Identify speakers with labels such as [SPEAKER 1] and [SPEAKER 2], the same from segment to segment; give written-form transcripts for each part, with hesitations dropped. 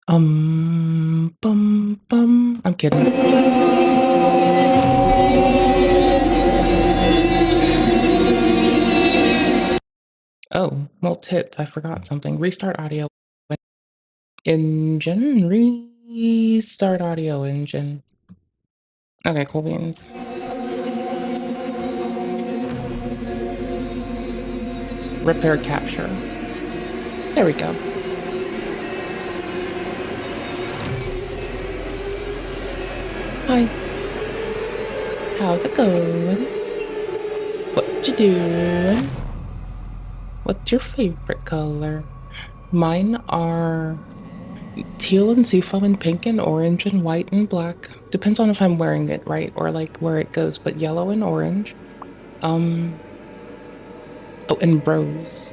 [SPEAKER 1] Bum, bum. I'm kidding. Oh, well, tits. I forgot something. Restart audio engine. Restart audio engine. Okay, cool beans. Repair capture. There we go. Hi. How's it going? What you doing? What's your favorite color? Mine are teal and seafoam and pink and orange and white and black. Depends on if I'm wearing it, right? Or like where it goes, but yellow and orange. Um, oh, and rose.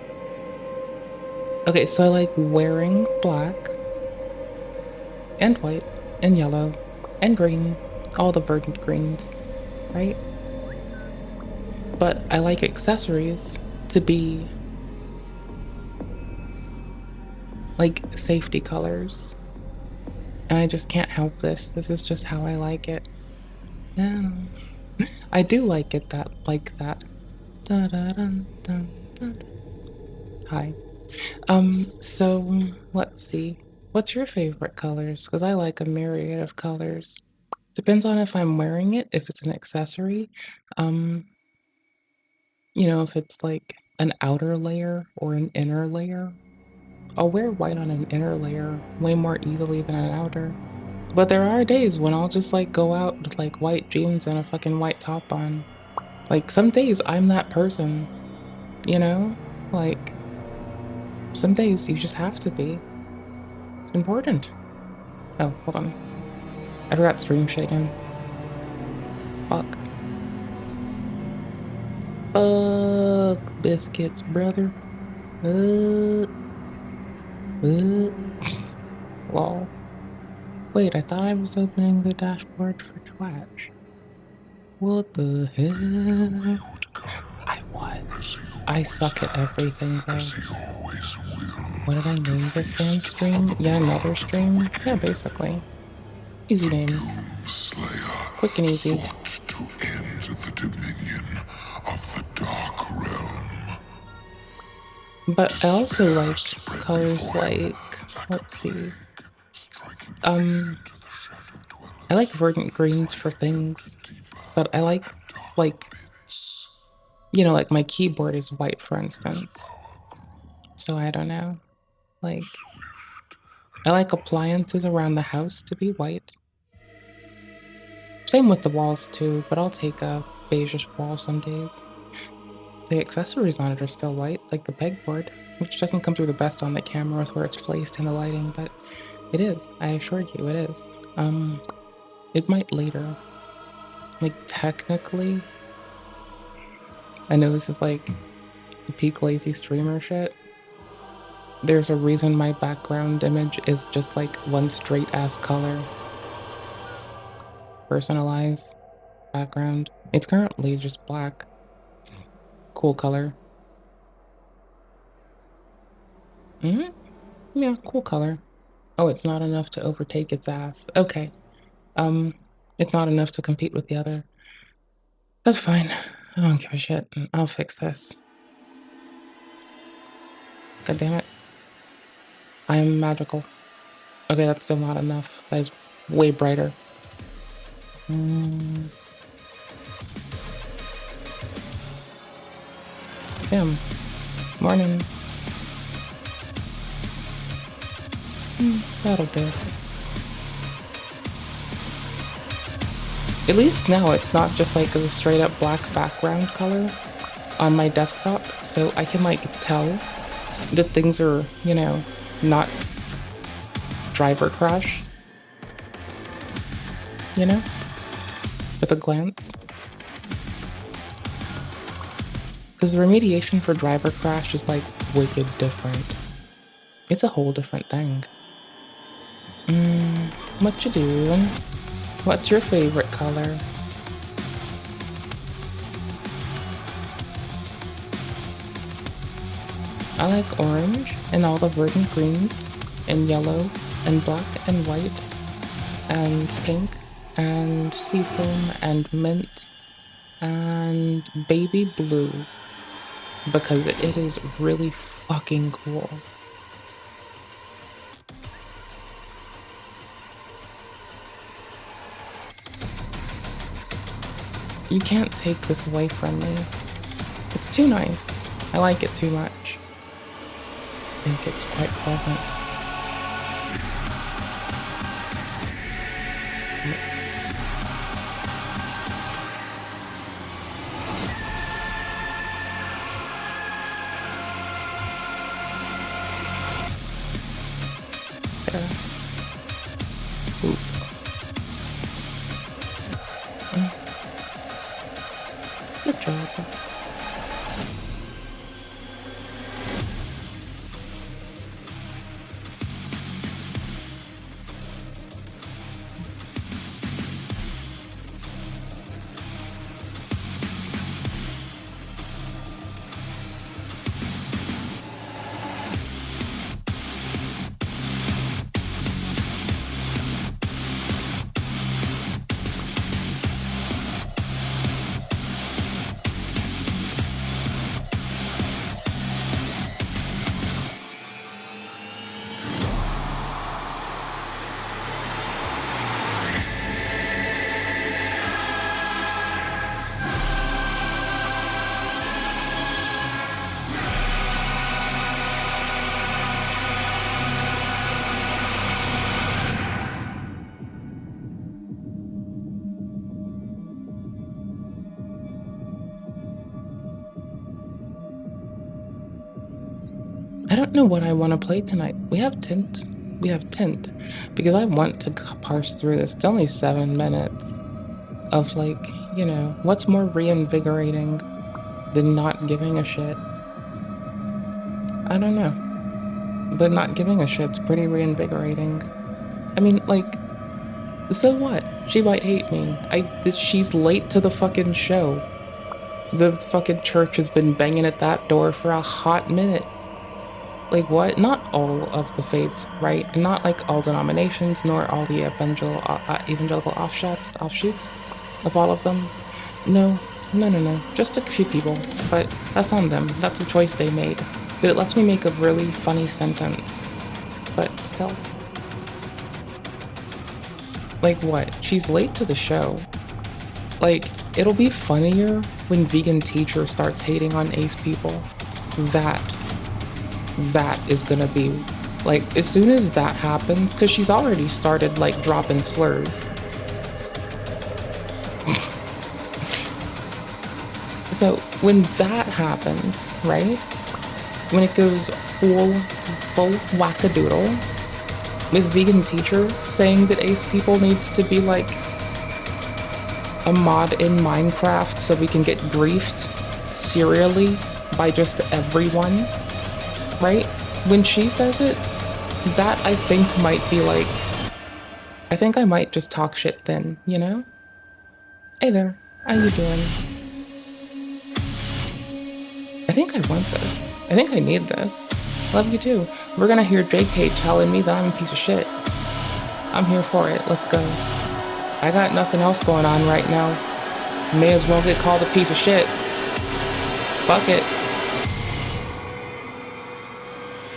[SPEAKER 1] Okay, so I like wearing black and white and yellow and green, all the verdant greens, right? But I like accessories to be like safety colors. And I just can't help this. This is just how I like it. And I do like it that like that. Da, da, dun, dun, dun. Hi. So let's see. What's your favorite colors? Because I like a myriad of colors. Depends on if I'm wearing it, if it's an accessory. Um, if it's like an outer layer or an inner layer. I'll wear white on an inner layer way more easily than an outer. But there are days when I'll just like go out with like white jeans and a fucking white top on. Like some days I'm that person, you know? Like some days you just have to be. It's important. Oh, hold on. I forgot stream shit again. Fuck. Fuck biscuits, brother. Uh, lol. Wait, I thought I was opening the dashboard for Twitch. What the hell? I was. I suck at everything though. What did I name this damn stream? Yet another stream? Yeah, basically. Easy name. Quick and easy.
[SPEAKER 2] To end the dominion of the Dark Realm.
[SPEAKER 1] But I also like colors like, let's see. I like verdant greens for things, but I like, like my keyboard is white, for instance. So I don't know. Like, I like appliances around the house to be white. Same with the walls too, but I'll take a beigeish wall some days. The accessories on it are still white, like the pegboard, which doesn't come through the best on the camera with where it's placed and the lighting, but it is. I assure you, it is. It might later. Like, technically, I know this is like peak lazy streamer shit. There's a reason my background image is just like one straight ass color. Personalized background. It's currently just black. Cool color. Yeah, cool color. Oh, it's not enough to overtake its ass. Okay. It's not enough to compete with the other. That's fine. I don't give a shit. I'll fix this. God damn it. I am magical. Okay, that's still not enough. That is way brighter. Damn. Morning. That'll do. At least now it's not just like a straight up black background color on my desktop, so I can like tell that things are, not driver crash, with a glance. Because the remediation for driver crash is like wicked different. It's a whole different thing. What you doing? What's your favorite color? I like orange and all the verdant greens and yellow and black and white and pink and seafoam and mint and baby blue because it is really fucking cool. You can't take this away from me. It's too nice. I like it too much. I think it's quite pleasant. There. Oop. Good job. I don't know what I want to play tonight. We have Tint. We have Tint. Because I want to parse through this. It's only 7 minutes of, like, you know, what's more reinvigorating than not giving a shit? I don't know. But not giving a shit's pretty reinvigorating. I mean, like, so what? She might hate me. She's late to the fucking show. The fucking church has been banging at that door for a hot minute. Like, what? Not all of the faiths, right? And not like all denominations, nor all the evangelical offshoots of all of them. No. Just a few people. But that's on them. That's a choice they made. But it lets me make a really funny sentence. But still. Like, what? She's late to the show. Like, it'll be funnier when Vegan Teacher starts hating on ace people. That is gonna be, like, as soon as that happens, because she's already started, like, dropping slurs. So, when that happens, right? When it goes full wackadoodle, with Vegan Teacher saying that ace people needs to be, like, a mod in Minecraft so we can get griefed serially by just everyone. Right? When she says it, that I think might be like, I think I might just talk shit then, you know? Hey there, how you doing? I think I want this. I think I need this. Love you too. We're gonna hear JK telling me that I'm a piece of shit. I'm here for it, let's go. I got nothing else going on right now. May as well get called a piece of shit. Fuck it.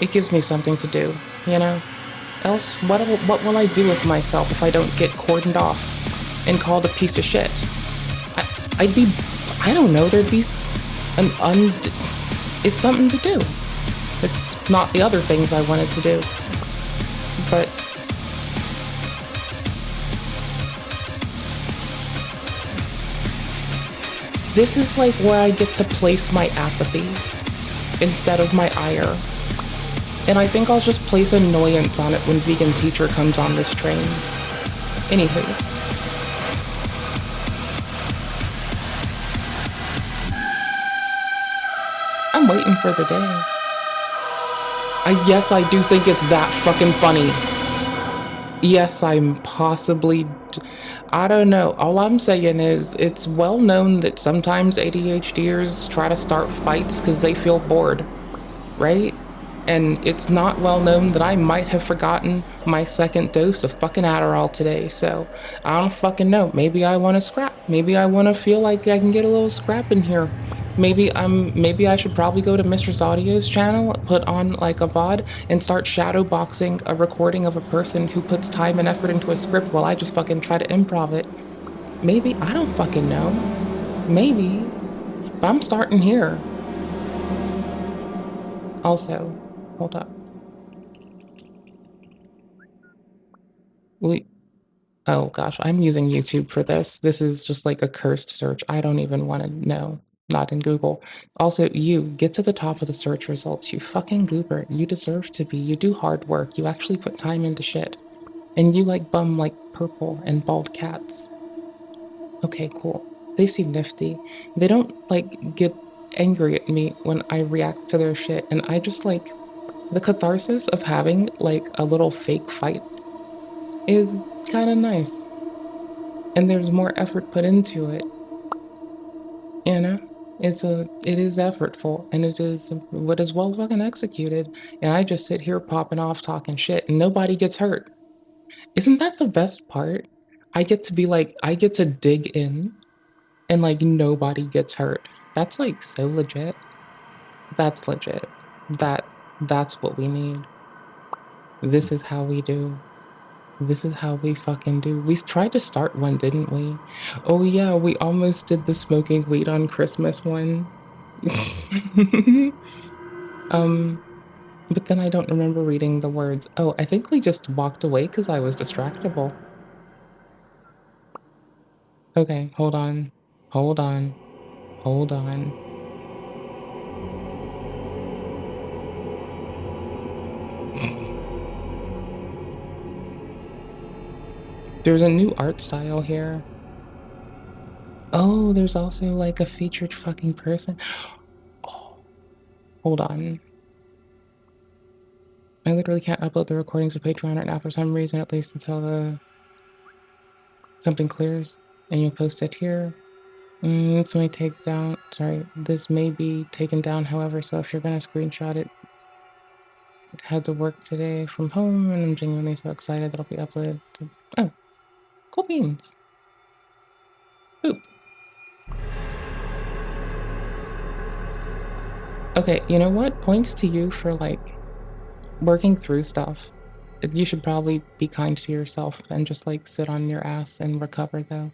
[SPEAKER 1] It gives me something to do, you know? Else, what will I do with myself if I don't get cordoned off and called a piece of shit? I'd be, I don't know, there'd be it's something to do. It's not the other things I wanted to do. But this is like where I get to place my apathy instead of my ire. And I think I'll just place annoyance on it when Vegan Teacher comes on this train. Anywho's. I'm waiting for the day. Yes, I do think it's that fucking funny. Yes, I'm possibly... I don't know. All I'm saying is, it's well known that sometimes ADHDers try to start fights because they feel bored. Right? And it's not well known that I might have forgotten my second dose of fucking Adderall today. So I don't fucking know. Maybe I want to scrap. Maybe I want to feel like I can get a little scrap in here. Maybe I should probably go to Mistress Audio's channel, put on like a VOD, and start shadow boxing a recording of a person who puts time and effort into a script while I just fucking try to improv it. Maybe, I don't fucking know. Maybe. But I'm starting here. Also, hold up. We Oh gosh, I'm using YouTube for this. This is just like a cursed search. I don't even want to know. Not in Google. Also, you get to the top of the search results. You fucking goober. You deserve to be. You do hard work. You actually put time into shit. And you like bum like purple and bald cats. Okay, cool. They seem nifty. They don't like get angry at me when I react to their shit. And I just like the catharsis of having like a little fake fight is kind of nice. And there's more effort put into it, you know? It is effortful and it is what is well fucking executed. And I just sit here popping off talking shit and nobody gets hurt. Isn't that the best part? I get to dig in and like nobody gets hurt. That's like so legit. That's legit. That's what we need. This is how we do. This is how we fucking do. We tried to start one, didn't we? Oh yeah, we almost did the smoking weed on Christmas one. Um, but then I don't remember reading the words. Oh, I think we just walked away because I was distractible. Okay, hold on. Hold on. Hold on. There's a new art style here. Oh, there's also like a featured fucking person. Oh, hold on. I literally can't upload the recordings of Patreon right now for some reason, at least until something clears. And you'll post it here. This may take down, sorry, this may be taken down, however, so if you're gonna screenshot it, it had to work today from home, and I'm genuinely so excited that it'll be uploaded to, oh, cool beans. Boop. Okay, you know what? Points to you for, like, working through stuff. You should probably be kind to yourself and just, like, sit on your ass and recover, though.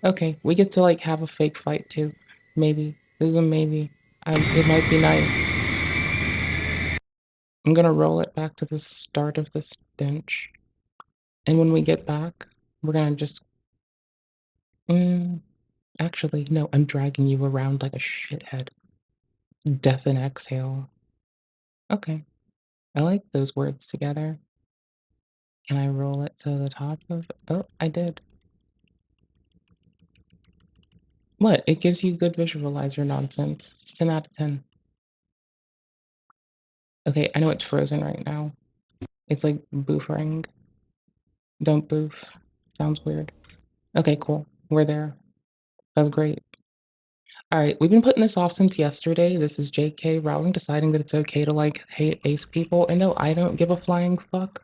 [SPEAKER 1] Okay, we get to, like, have a fake fight, too. Maybe. This is a maybe. It might be nice. I'm gonna roll it back to the start of the stench. And when we get back, we're gonna just actually, no, I'm dragging you around like a shithead. Death and exhale. Okay, I like those words together. Can I roll it to the top of oh, I did. What? It gives you good visualizer nonsense. It's 10 out of 10. Okay, I know it's frozen right now. It's like boofering. Don't boof. Sounds weird. Okay, cool. We're there. That's great. All right, we've been putting this off since yesterday. This is J.K. Rowling deciding that it's okay to like hate ace people. And no, I don't give a flying fuck.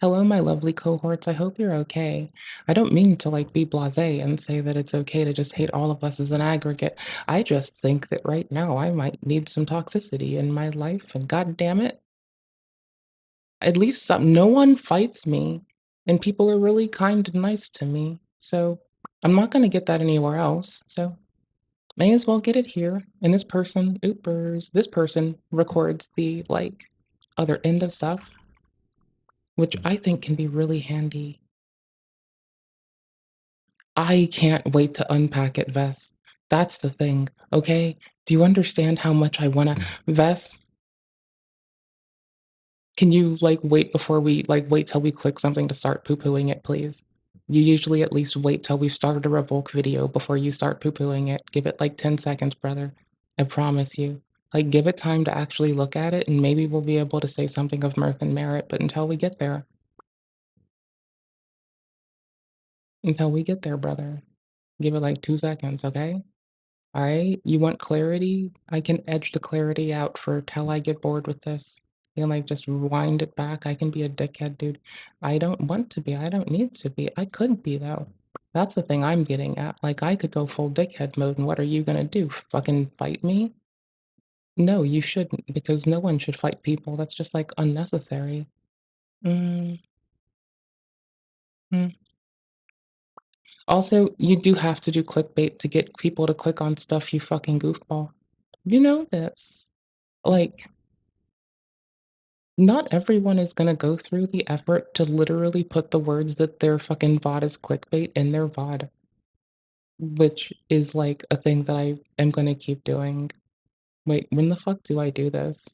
[SPEAKER 1] Hello, my lovely cohorts. I hope you're okay. I don't mean to like be blasé and say that it's okay to just hate all of us as an aggregate. I just think that right now I might need some toxicity in my life, and god damn it, at least no one fights me, and people are really kind and nice to me. So I'm not gonna get that anywhere else. So may as well get it here. And this person, oopers, this person records the like other end of stuff, which I think can be really handy. I can't wait to unpack it, Vess. That's the thing, okay? Do you understand how much I wanna Vess, can you like wait till we click something to start poo-pooing it, please? You usually at least wait till we've started a revoke video before you start poo-pooing it. Give it like 10 seconds, brother. I promise you. Like, give it time to actually look at it, and maybe we'll be able to say something of mirth and merit, but until we get there, brother, give it like 2 seconds, okay? Alright? You want clarity? I can edge the clarity out for till I get bored with this. You can like just wind it back. I can be a dickhead, dude. I don't want to be. I don't need to be. I could be though. That's the thing I'm getting at. Like I could go full dickhead mode, and what are you gonna do? Fucking fight me? No, you shouldn't, because no one should fight people. That's just like unnecessary. Mm, mm. Also, you do have to do clickbait to get people to click on stuff, you fucking goofball. You know this. Like, not everyone is gonna go through the effort to literally put the words that their fucking VOD is clickbait in their VOD, which is like a thing that I am gonna keep doing. Wait, when the fuck do I do this?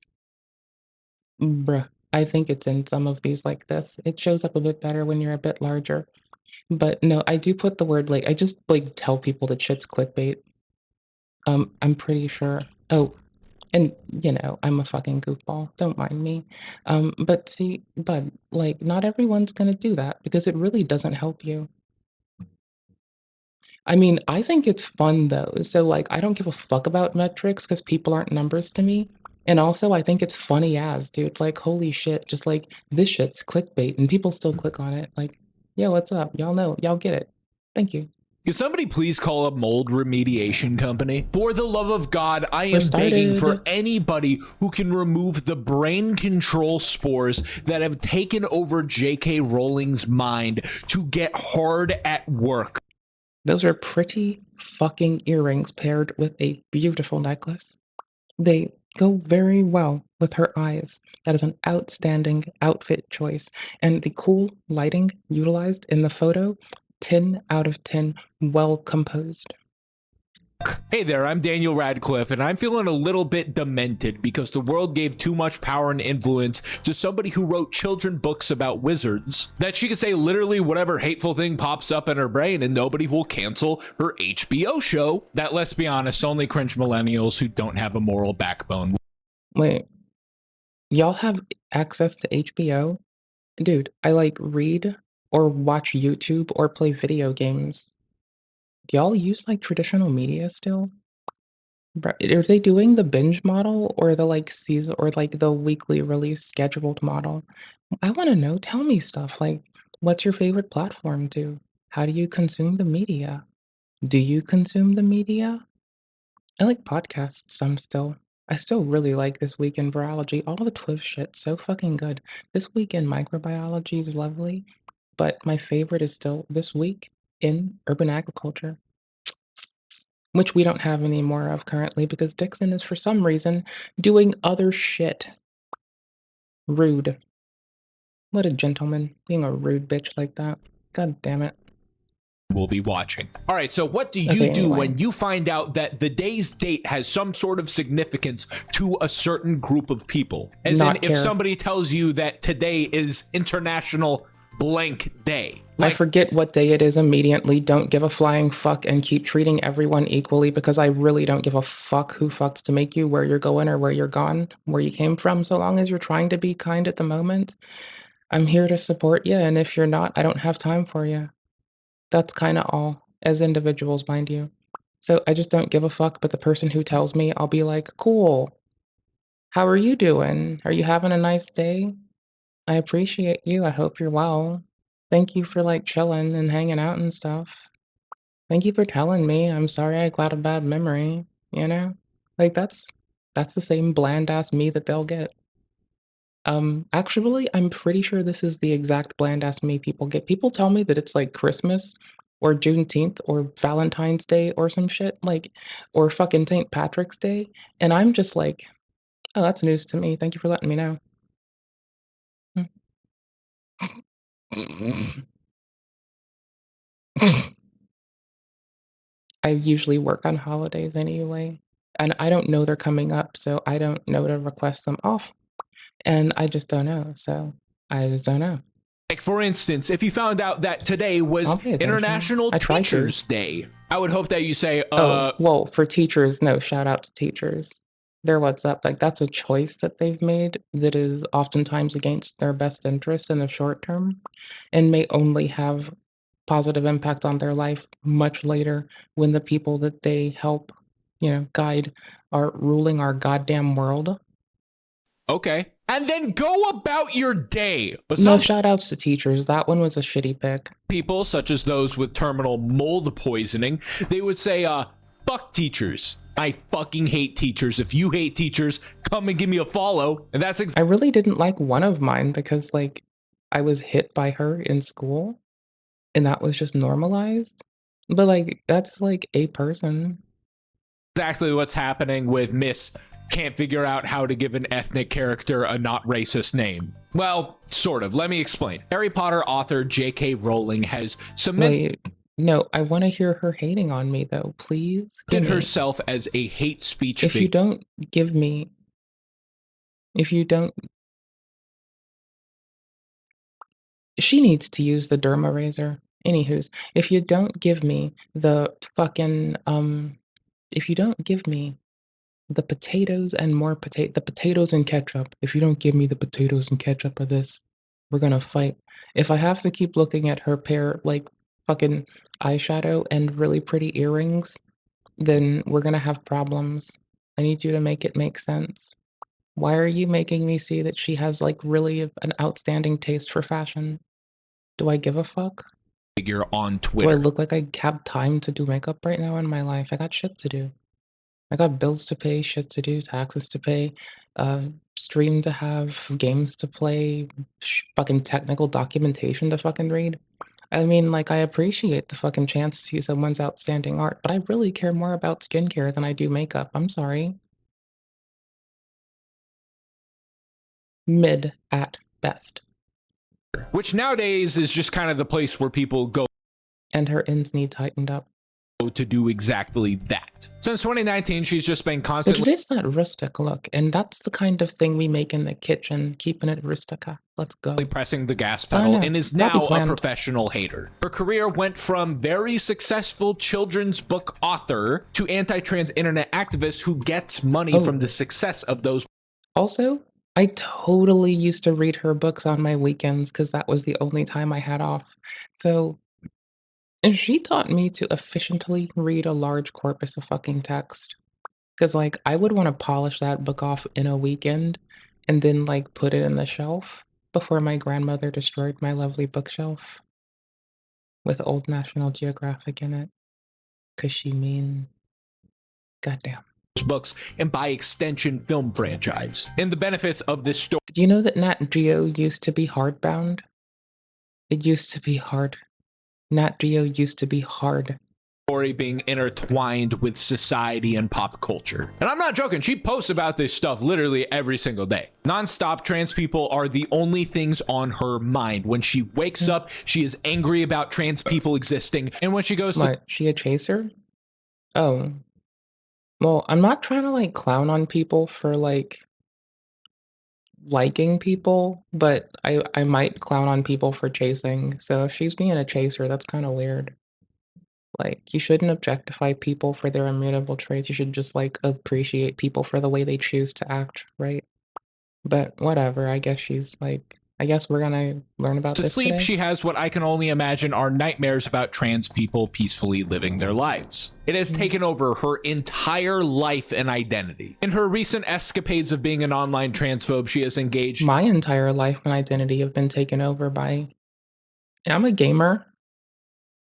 [SPEAKER 1] Bruh, I think it's in some of these like this. It shows up a bit better when you're a bit larger. But no, I do put the word like I just like tell people that shit's clickbait. I'm pretty sure. Oh, and you know, I'm a fucking goofball. Don't mind me. But see, but like not everyone's gonna do that because it really doesn't help you. I mean, I think it's fun though. So like I don't give a fuck about metrics because people aren't numbers to me. And also I think it's funny as, dude. Like, holy shit, just like this shit's clickbait and people still click on it. Like, yeah, what's up? Y'all know, y'all get it. Thank you.
[SPEAKER 3] Can somebody please call a mold remediation company? For the love of God, I am
[SPEAKER 1] We're
[SPEAKER 3] begging for
[SPEAKER 1] started.
[SPEAKER 3] anybody who can remove the brain control spores that have taken over J.K. Rowling's mind to get hard at work.
[SPEAKER 1] Those are pretty fucking earrings paired with a beautiful necklace. They go very well with her eyes. That is an outstanding outfit choice. And the cool lighting utilized in the photo, 10 out of 10, well composed.
[SPEAKER 3] Hey there, I'm Daniel Radcliffe, and I'm feeling a little bit demented because the world gave too much power and influence to somebody who wrote children books about wizards. That she could say literally whatever hateful thing pops up in her brain and nobody will cancel her HBO show. That, let's be honest, only cringe millennials who don't have a moral backbone.
[SPEAKER 1] Wait, y'all have access to HBO? Dude, I like read or watch YouTube or play video games. Do y'all use like traditional media still? Are they doing the binge model or the like season or like the weekly release scheduled model? I want to know. Tell me stuff like what's your favorite platform to? How do you consume the media? Do you consume the media? I like podcasts some still. I still really like This Week in Virology. All the Twiv shit, so fucking good. This Week in Microbiology is lovely, but my favorite is still This Week in Urban Agriculture, which we don't have any more of currently because Dixon is for some reason doing other shit. Rude. What a gentleman, being a rude bitch like that. God damn it.
[SPEAKER 3] Will be watching. All right, so what do you
[SPEAKER 1] Okay,
[SPEAKER 3] do
[SPEAKER 1] anyway.
[SPEAKER 3] when you find out that the day's date has some sort of significance to a certain group of people? As
[SPEAKER 1] Not
[SPEAKER 3] in, if
[SPEAKER 1] care.
[SPEAKER 3] somebody tells you that today is International Blank Day.
[SPEAKER 1] I forget what day it is immediately, don't give a flying fuck, and keep treating everyone equally because I really don't give a fuck who fucked to make you, where you're going or where you're gone, where you came from, so long as you're trying to be kind at the moment. I'm here to support you, and if you're not, I don't have time for you. That's kinda all, as individuals, mind you. So I just don't give a fuck, but the person who tells me, I'll be like, "Cool. How are you doing? Are you having a nice day? I appreciate you, I hope you're well. Thank you for, like, chilling and hanging out and stuff. Thank you for telling me. I'm sorry I got a bad memory," you know? Like, that's the same bland ass me that they'll get. Actually, I'm pretty sure this is the exact bland ass me people get. People tell me that it's like Christmas or Juneteenth or Valentine's Day or some shit, like, or fucking St. Patrick's Day, and I'm just like, "Oh, that's news to me. Thank you for letting me know." I usually work on holidays anyway, and I don't know they're coming up, so I don't know to request them off, and I just don't know, so I just don't know.
[SPEAKER 3] Like, for instance, if you found out that today was
[SPEAKER 1] I'll pay attention.
[SPEAKER 3] International
[SPEAKER 1] I try to.
[SPEAKER 3] Teachers Day, I would hope that you say,
[SPEAKER 1] Oh, well, for teachers, no, shout out to teachers. They're what's up. Like, that's a choice that they've made that is oftentimes against their best interest in the short term and may only have positive impact on their life much later when the people that they help, guide are ruling our goddamn world.
[SPEAKER 3] okay, and then go about your day. But
[SPEAKER 1] No
[SPEAKER 3] some
[SPEAKER 1] shout outs to teachers. That one was a shitty pick.
[SPEAKER 3] people, such as those with terminal mold poisoning, they would say, fuck teachers. I fucking hate teachers. If you hate teachers, come and give me a follow. And that's
[SPEAKER 1] I really didn't like one of mine because, like, I was hit by her in school and that was just normalized. But, like, that's like a person.
[SPEAKER 3] exactly what's happening with Miss can't figure out how to give an ethnic character a not racist name. Well, sort of. Let me explain. Harry Potter author J.K. Rowling has cemented
[SPEAKER 1] Wait, no, I want to hear her hating on me though, please. Give me.
[SPEAKER 3] herself as a hate speech
[SPEAKER 1] If you
[SPEAKER 3] figure.
[SPEAKER 1] don't give me, if you don't, she needs to use the derma razor. Anywho's, if you don't give me the fucking, if you don't give me the potatoes and more the potatoes and ketchup, if you don't give me the potatoes and ketchup of this, we're gonna fight. If I have to keep looking at her pair, like, fucking eyeshadow and really pretty earrings, then we're gonna have problems. I need you to make it make sense. Why are you making me see that she has, like, really an outstanding taste for fashion? Do I give a fuck?
[SPEAKER 3] On
[SPEAKER 1] Do I
[SPEAKER 3] Twitter.
[SPEAKER 1] look like I have time to do makeup right now in my life? I got shit to do. I got bills to pay, shit to do, taxes to pay, stream to have, games to play, fucking technical documentation to fucking read. I mean, like, I appreciate the fucking chance to see someone's outstanding art, but I really care more about skincare than I do makeup. I'm sorry. Mid at best.
[SPEAKER 3] Which nowadays is just kind of the place where people go
[SPEAKER 1] And her ends need tightened up.
[SPEAKER 3] to do exactly that. Since 2019, she's just been
[SPEAKER 1] But it
[SPEAKER 3] constantly
[SPEAKER 1] is that rustic look, and that's the kind of thing we make in the kitchen, keeping it rustica. Let's go.
[SPEAKER 3] pressing the gas
[SPEAKER 1] I
[SPEAKER 3] pedal
[SPEAKER 1] know.
[SPEAKER 3] and is
[SPEAKER 1] Probably
[SPEAKER 3] now a
[SPEAKER 1] planned.
[SPEAKER 3] professional hater. Her career went from very successful children's book author to anti-trans internet activist who gets money
[SPEAKER 1] Oh.
[SPEAKER 3] from the success of those
[SPEAKER 1] Also, I totally used to read her books on my weekends because that was the only time I had off. So, and she taught me to efficiently read a large corpus of fucking text. Because, like, I would want to polish that book off in a weekend and then, like, put it in the shelf before my grandmother destroyed my lovely bookshelf with old National Geographic in it. Because she mean, goddamn.
[SPEAKER 3] books and by extension film franchise. And the benefits of this story
[SPEAKER 1] Did you know that Nat Geo used to be hardbound? It used to be hard. Nat Geo used to be hard.
[SPEAKER 3] being intertwined with society and pop culture. And I'm not joking, she posts about this stuff literally every single day. Non-stop, trans people are the only things on her mind. When she wakes up, she is angry about trans people existing. And when she goes to
[SPEAKER 1] What, she a chaser? Oh. Well, I'm not trying to, like, clown on people for, like, liking people, but I might clown on people for chasing. So if she's being a chaser, that's kind of weird. Like, you shouldn't objectify people for their immutable traits. You should just, like, appreciate people for the way they choose to act, right? But whatever. I guess she's like, I guess we're gonna learn about this
[SPEAKER 3] sleep,
[SPEAKER 1] today.
[SPEAKER 3] she has what I can only imagine are nightmares about trans people peacefully living their lives. It has taken over her entire life and identity. In her recent escapades of being an online transphobe, she has engaged
[SPEAKER 1] My entire life and identity have been taken over by. I'm a gamer.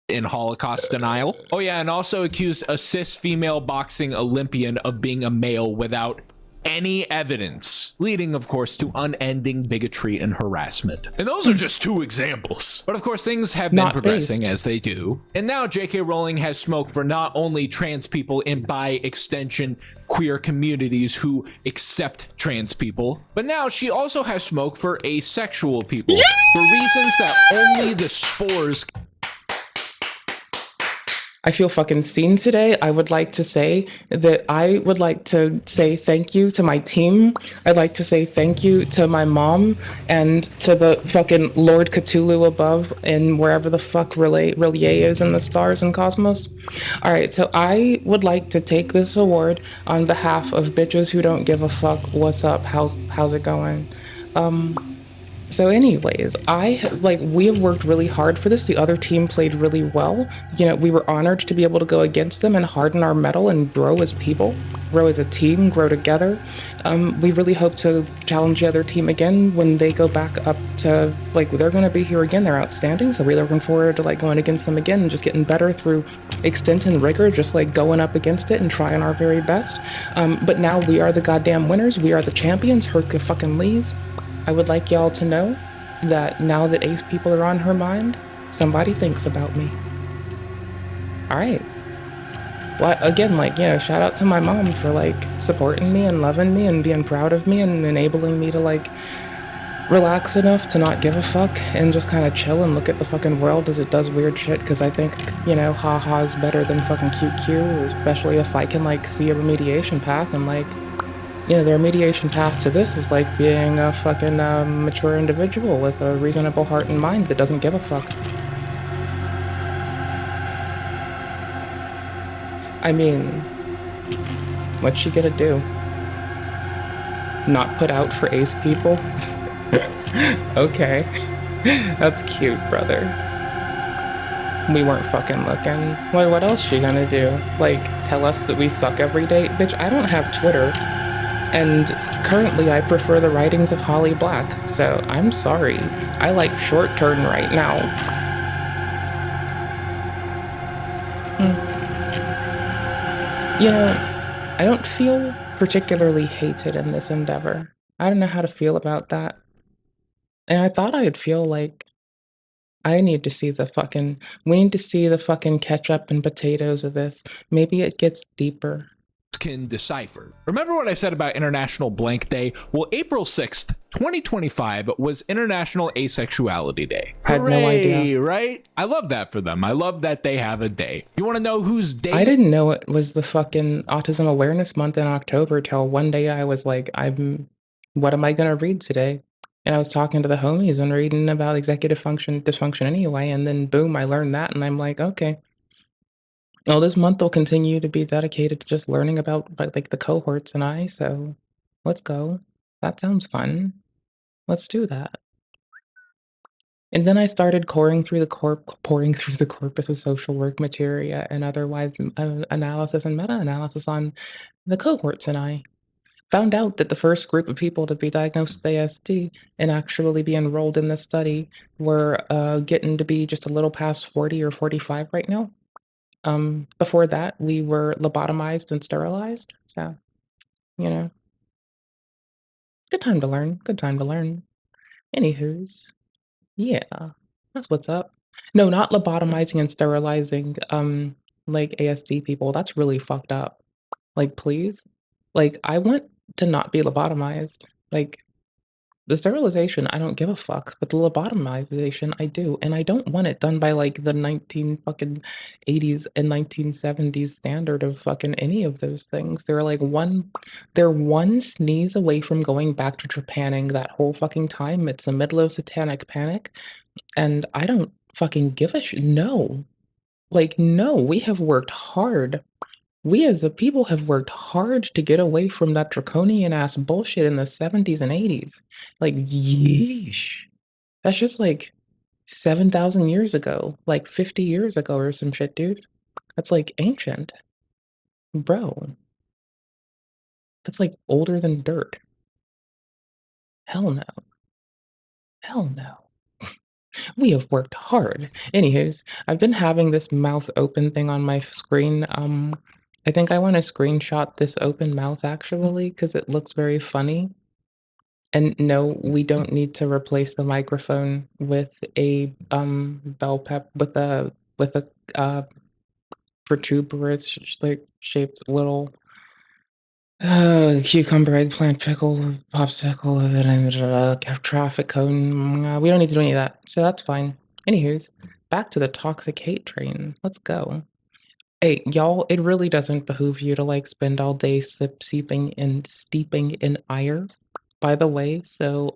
[SPEAKER 3] in Holocaust denial. Oh yeah, and also accused a cis female boxing Olympian of being a male without any evidence, leading of course to unending bigotry and harassment. And those are just two examples. But of course things have been
[SPEAKER 1] Not
[SPEAKER 3] progressing
[SPEAKER 1] based.
[SPEAKER 3] as they do. And now J.K. Rowling has smoke for not only trans people and by extension queer communities who accept trans people, but now she also has smoke for asexual people for reasons that only the spores
[SPEAKER 1] I feel fucking seen today. I would like to say that I would like to say thank you to my team. I'd like to say thank you to my mom and to the fucking Lord Cthulhu above and wherever the fuck Relie is in the stars and cosmos. All right, so I would like to take this award on behalf of bitches who don't give a fuck. What's up? How's it going? So anyways, we have worked really hard for this. The other team played really well. You know, we were honored to be able to go against them and harden our mettle and grow as people, grow as a team, grow together. We really hope to challenge the other team again when they go back up to, like, they're going to be here again. They're outstanding. So we're looking forward to, like, going against them again and just getting better through extent and rigor, just like going up against it and trying our very best. But now we are the goddamn winners. We are the champions. Herc fucking Lees. I would like y'all to know that now that Ace people are on her mind, somebody thinks about me. All right. Well, again, like, you know, shout out to my mom for, like, supporting me and loving me and being proud of me and enabling me to, like, relax enough to not give a fuck and just kind of chill and look at the fucking world as it does weird shit. Because I think, you know, haha is better than fucking QQ, especially if I can, like, see a remediation path and, like, you know, the remediation path to this is like being a fucking mature individual with a reasonable heart and mind that doesn't give a fuck. I mean, what's she gonna do? Not put out for Ace people? Okay. That's cute, brother. We weren't fucking looking. Well, what else she gonna do? Like, tell us that we suck every day? Bitch, I don't have Twitter. And currently I prefer the writings of Holly Black, so I'm sorry. I like Short Turn right now. You know, I don't feel particularly hated in this endeavor. I don't know how to feel about that. And I thought I'd feel like we need to see the fucking ketchup and potatoes of this. Maybe it gets deeper.
[SPEAKER 3] Can decipher. Remember what I said about International Blank Day? Well, April 6th, 2025 was International Asexuality Day.
[SPEAKER 1] Had no idea.
[SPEAKER 3] Right? I love that for them. I love that they have a day. You want to know whose day?
[SPEAKER 1] I didn't know it was the fucking Autism Awareness Month in October till one day I was like, what am I gonna read today? And I was talking to the homies and reading about executive function dysfunction anyway, and then boom, I learned that, and I'm like, okay. Well, this month will continue to be dedicated to just learning about like the cohorts and I, so let's go. That sounds fun. Let's do that. And then I started pouring through the corpus of social work materia and otherwise analysis and meta-analysis on the cohorts and I. Found out that the first group of people to be diagnosed with ASD and actually be enrolled in this study were getting to be just a little past 40 or 45 right now. Before that, we were lobotomized and sterilized. So, you know, good time to learn. Good time to learn. Anywho's, yeah, that's what's up. No, not lobotomizing and sterilizing, like ASD people. That's really fucked up. Like, please, like, I want to not be lobotomized. Like, the sterilization, I don't give a fuck, but the lobotomization, I do, and I don't want it done by, like, the 19 fucking 80s and 1970s standard of fucking any of those things. They're one sneeze away from going back to trepanning that whole fucking time. It's the middle of satanic panic, and I don't fucking give a no. Like, no, we have worked hard. We as a people have worked hard to get away from that draconian ass bullshit in the 70s and 80s. Like, yeesh. That's just like 7,000 years ago, like 50 years ago or some shit, dude. That's like ancient. Bro. That's like older than dirt. Hell no. Hell no. We have worked hard. Anyways, I've been having this mouth open thing on my screen. I think I want to screenshot this open mouth actually because it looks very funny. And no, we don't need to replace the microphone with a bell pep with a protuberous like shaped little cucumber, eggplant, pickle, popsicle, traffic cone. We don't need to do any of that, so that's fine. Anywho's, back to the toxic hate train. Let's go. Hey, y'all, it really doesn't behoove you to like spend all day steeping in ire, by the way. So,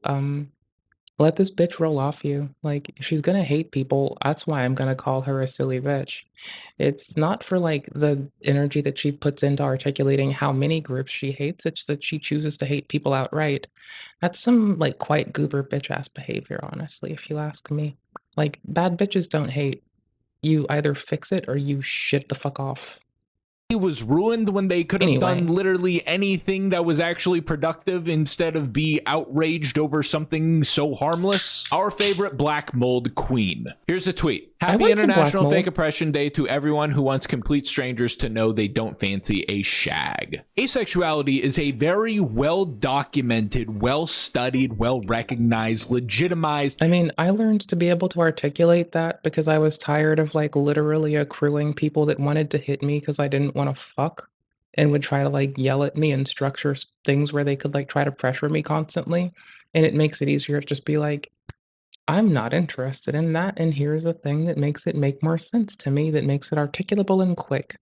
[SPEAKER 1] Let this bitch roll off you. Like, if she's gonna hate people, that's why I'm gonna call her a silly bitch. It's not for like the energy that she puts into articulating how many groups she hates, it's that she chooses to hate people outright. That's some like quite goober bitch ass behavior, honestly, if you ask me. Like, bad bitches don't hate. You either fix it or you shit the fuck off.
[SPEAKER 3] Was ruined when they could have done
[SPEAKER 1] Anyway.
[SPEAKER 3] literally anything that was actually productive instead of be outraged over something so harmless. Our favorite black mold queen. Here's a tweet. Happy
[SPEAKER 1] want some black
[SPEAKER 3] International
[SPEAKER 1] mold.
[SPEAKER 3] Fake Oppression Day to everyone who wants complete strangers to know they don't fancy a shag. Asexuality is a very well documented, well studied, well recognized, legitimized.
[SPEAKER 1] I mean, I learned to be able to articulate that because I was tired of like literally accruing people that wanted to hit me because I didn't want to fuck and would try to like yell at me and structure things where they could like try to pressure me constantly. And it makes it easier to just be like, I'm not interested in that. And here's a thing that makes it make more sense to me, that makes it articulable and quick.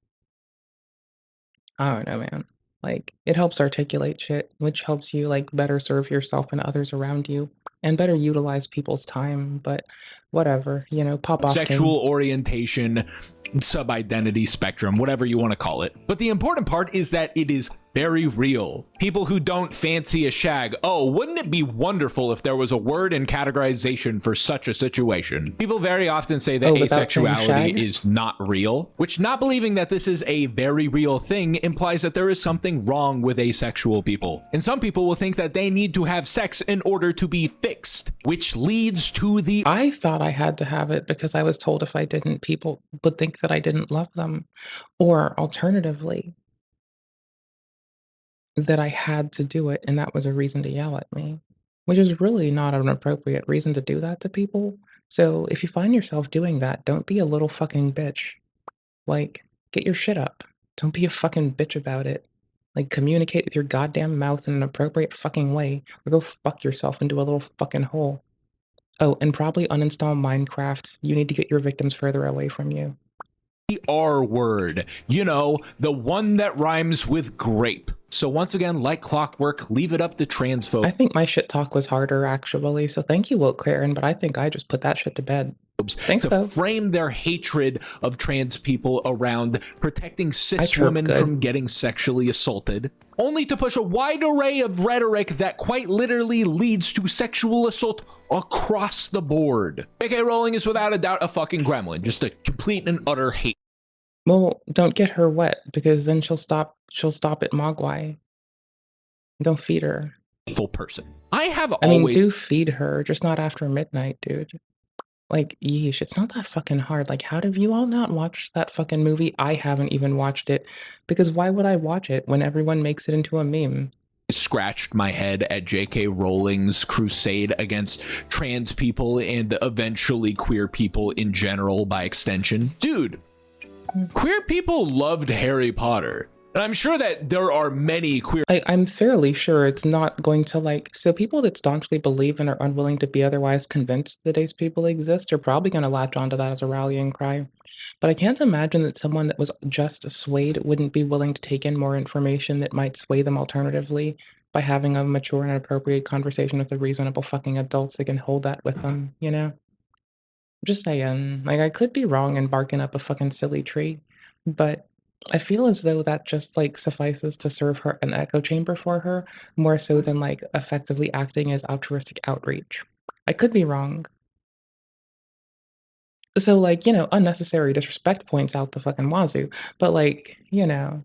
[SPEAKER 1] I don't know, man. Like, it helps articulate shit, which helps you like better serve yourself and others around you and better utilize people's time. But whatever, you know, pop off
[SPEAKER 3] Sexual
[SPEAKER 1] king.
[SPEAKER 3] orientation, sub-identity spectrum, whatever you want to call it. But the important part is that it is very real. People who don't fancy a shag, oh, wouldn't it be wonderful if there was a word and categorization for such a situation? People very often say that
[SPEAKER 1] Oh, without saying
[SPEAKER 3] asexuality
[SPEAKER 1] shag?
[SPEAKER 3] is not real, which not believing that this is a very real thing implies that there is something wrong with asexual people. And some people will think that they need to have sex in order to be fixed, which leads to the
[SPEAKER 1] I thought I had to have it because I was told if I didn't, people would think that I didn't love them. Or alternatively, that I had to do it, and that was a reason to yell at me, which is really not an appropriate reason to do that to people. So if you find yourself doing that, don't be a little fucking bitch. Like, get your shit up. Don't be a fucking bitch about it. Like, communicate with your goddamn mouth in an appropriate fucking way, or go fuck yourself into a little fucking hole. Oh, and probably uninstall Minecraft. You need to get your victims further away from you.
[SPEAKER 3] R word, you know, the one that rhymes with grape. So once again, like clockwork, leave it up to transphobes.
[SPEAKER 1] I think my shit talk was harder, actually, so thank you, Woke Karen, but I think I just put that shit to bed. Thanks,
[SPEAKER 3] to
[SPEAKER 1] though.
[SPEAKER 3] frame their hatred of trans people around protecting cis
[SPEAKER 1] chirp
[SPEAKER 3] women
[SPEAKER 1] good.
[SPEAKER 3] from getting sexually assaulted, only to push a wide array of rhetoric that quite literally leads to sexual assault across the board. J.K. Rowling is without a doubt a fucking gremlin, just a complete and utter
[SPEAKER 1] Well, don't get her wet, because then she'll stop at Mogwai. Don't feed her.
[SPEAKER 3] hateful person. I have
[SPEAKER 1] I mean,
[SPEAKER 3] always
[SPEAKER 1] do feed her, just not after midnight, dude. Like, yeesh, it's not that fucking hard. Like, how have you all not watched that fucking movie? I haven't even watched it, because why would I watch it when everyone makes it into a meme?
[SPEAKER 3] scratched my head at J.K. Rowling's crusade against trans people and eventually queer people in general by extension. Dude, queer people loved Harry Potter. And I'm sure that there are many queer
[SPEAKER 1] I'm fairly sure it's not going to like, so people that staunchly believe and are unwilling to be otherwise convinced that ace people exist are probably going to latch onto that as a rallying cry. But I can't imagine that someone that was just swayed wouldn't be willing to take in more information that might sway them alternatively by having a mature and appropriate conversation with the reasonable fucking adults that can hold that with them, you know? Just saying, like, I could be wrong in barking up a fucking silly tree, but I feel as though that just, like, suffices to serve her an echo chamber for her, more so than, like, effectively acting as altruistic outreach. I could be wrong. So, like, you know, unnecessary disrespect points out the fucking wazoo, but, like, you know,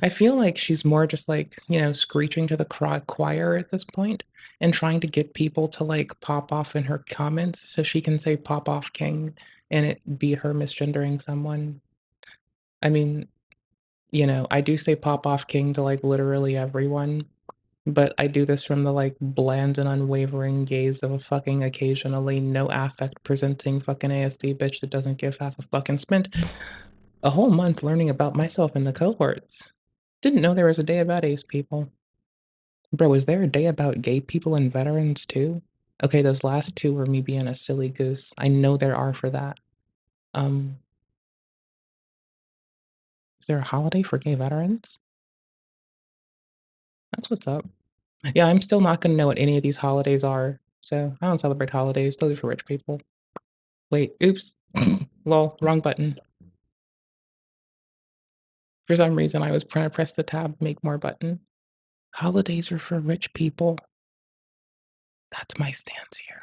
[SPEAKER 1] I feel like she's more just, like, you know, screeching to the choir at this point and trying to get people to, like, pop off in her comments so she can say "pop off king" and it be her misgendering someone. I mean, you know, I do say "pop off king" to, like, literally everyone, but I do this from the, like, bland and unwavering gaze of a fucking occasionally no affect presenting fucking ASD bitch that doesn't give half a fuck and spent a whole month learning about myself in the cohorts. Didn't know there was a day about ace people. Bro, is there a day about gay people and veterans too? Okay, those last 2 were me being a silly goose. I know there are for that. Um, is there a holiday for gay veterans? That's what's up. Yeah, I'm still not gonna know what any of these holidays are, So I don't celebrate holidays. Those are for rich people. Wait, oops. Lol, wrong button. For some reason, I was trying to press the tab, make more button. Holidays are for rich people. That's my stance here.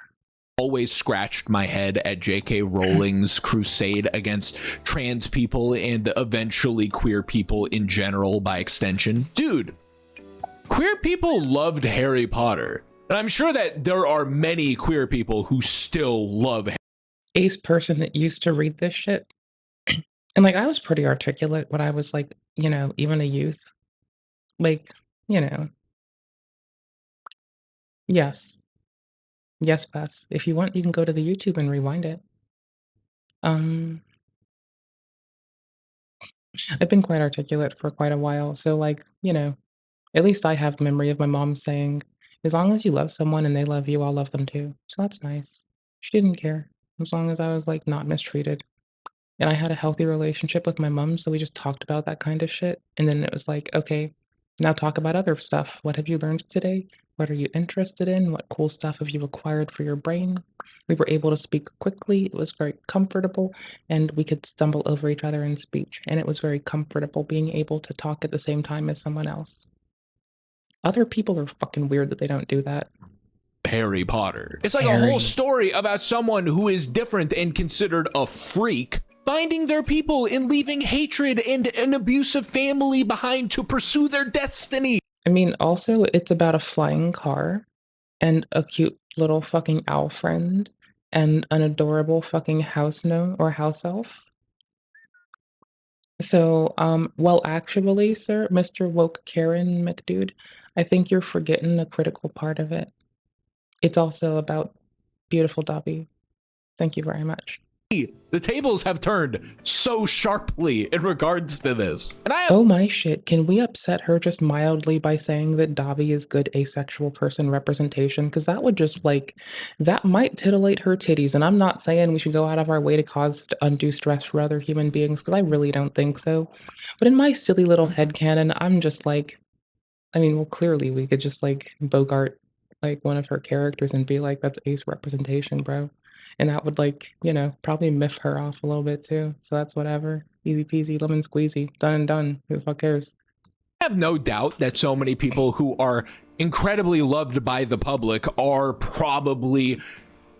[SPEAKER 3] Always scratched my head at J.K. Rowling's crusade against trans people and eventually queer people in general by extension. Dude, queer people loved Harry Potter. And I'm sure that there are many queer people who still love
[SPEAKER 1] Ace person that used to read this shit. And like I was pretty articulate when I was like, you know, even a youth. Like, you know. Yes. Yes, Bess. If you want, you can go to the YouTube and rewind it. I've been quite articulate for quite a while, so like, you know, at least I have the memory of my mom saying, "As long as you love someone and they love you, I'll love them too." So that's nice. She didn't care as long as I was like not mistreated. And I had a healthy relationship with my mom, so we just talked about that kind of shit. And then it was like, okay, now talk about other stuff. What have you learned today? What are you interested in? What cool stuff have you acquired for your brain? We were able to speak quickly. It was very comfortable, and we could stumble over each other in speech. And it was very comfortable being able to talk at the same time as someone else. Other people are fucking weird that they don't do that.
[SPEAKER 3] Harry Potter. It's like a whole story about someone who is different and considered a freak, finding their people and leaving hatred and an abusive family behind to pursue their destiny.
[SPEAKER 1] I mean, also, it's about a flying car and a cute little fucking owl friend and an adorable fucking house gnome or house elf. So, well, actually, sir, Mr. Woke Karen McDude, I think you're forgetting a critical part of it. It's also about beautiful Dobby. Thank you very much.
[SPEAKER 3] The tables have turned so sharply in regards to this. And
[SPEAKER 1] Oh my shit, can we upset her just mildly by saying that Dobby is good asexual person representation? Because that would just like, that might titillate her titties. And I'm not saying we should go out of our way to cause undue stress for other human beings, because I really don't think so. But in my silly little headcanon, I'm just like, I mean, well, clearly we could just like Bogart like one of her characters and be like, that's ace representation, bro. And that would like, you know, probably miff her off a little bit too. So that's whatever. Easy peasy, lemon squeezy, done and done. Who the fuck cares?
[SPEAKER 3] I have no doubt that so many people who are incredibly loved by the public are probably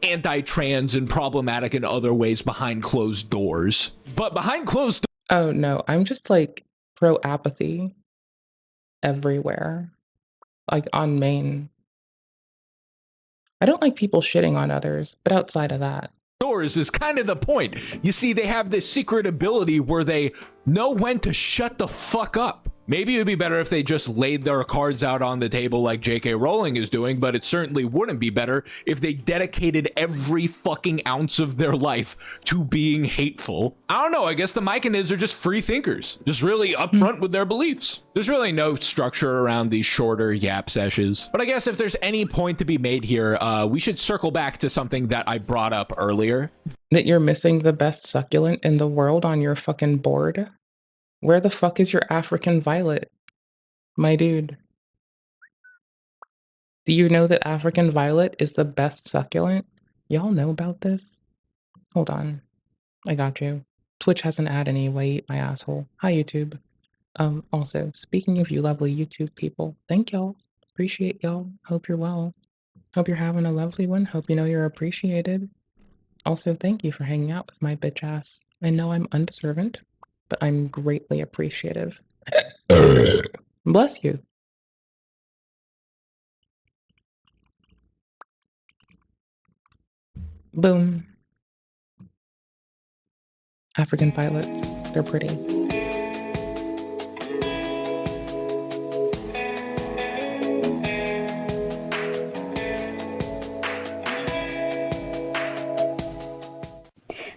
[SPEAKER 3] anti-trans and problematic in other ways behind closed doors. But behind closed doors.
[SPEAKER 1] Oh no, I'm just like pro apathy everywhere. Like on main. I don't like people shitting on others, but outside of that.
[SPEAKER 3] Doors is kind of the point. You see, they have this secret ability where they know when to shut the fuck up. Maybe it would be better if they just laid their cards out on the table like J.K. Rowling is doing, but it certainly wouldn't be better if they dedicated every fucking ounce of their life to being hateful. I don't know, I guess the Myconids are just free thinkers, just really upfront with their beliefs. There's really no structure around these shorter yap sessions. But I guess if there's any point to be made here, we should circle back to something that I brought up earlier.
[SPEAKER 1] That you're missing the best succulent in the world on your fucking board? Where the fuck is your African violet, my dude? Do you know that African violet is the best succulent? Y'all know about this? Hold on. I got you. Twitch has an ad anyway, eat my asshole. Hi, YouTube. Also, speaking of you lovely YouTube people, thank y'all. Appreciate y'all. Hope you're well. Hope you're having a lovely one. Hope you know you're appreciated. Also, thank you for hanging out with my bitch ass. I know I'm undeserving, but I'm greatly appreciative. Bless you. Boom. African violets. They're pretty.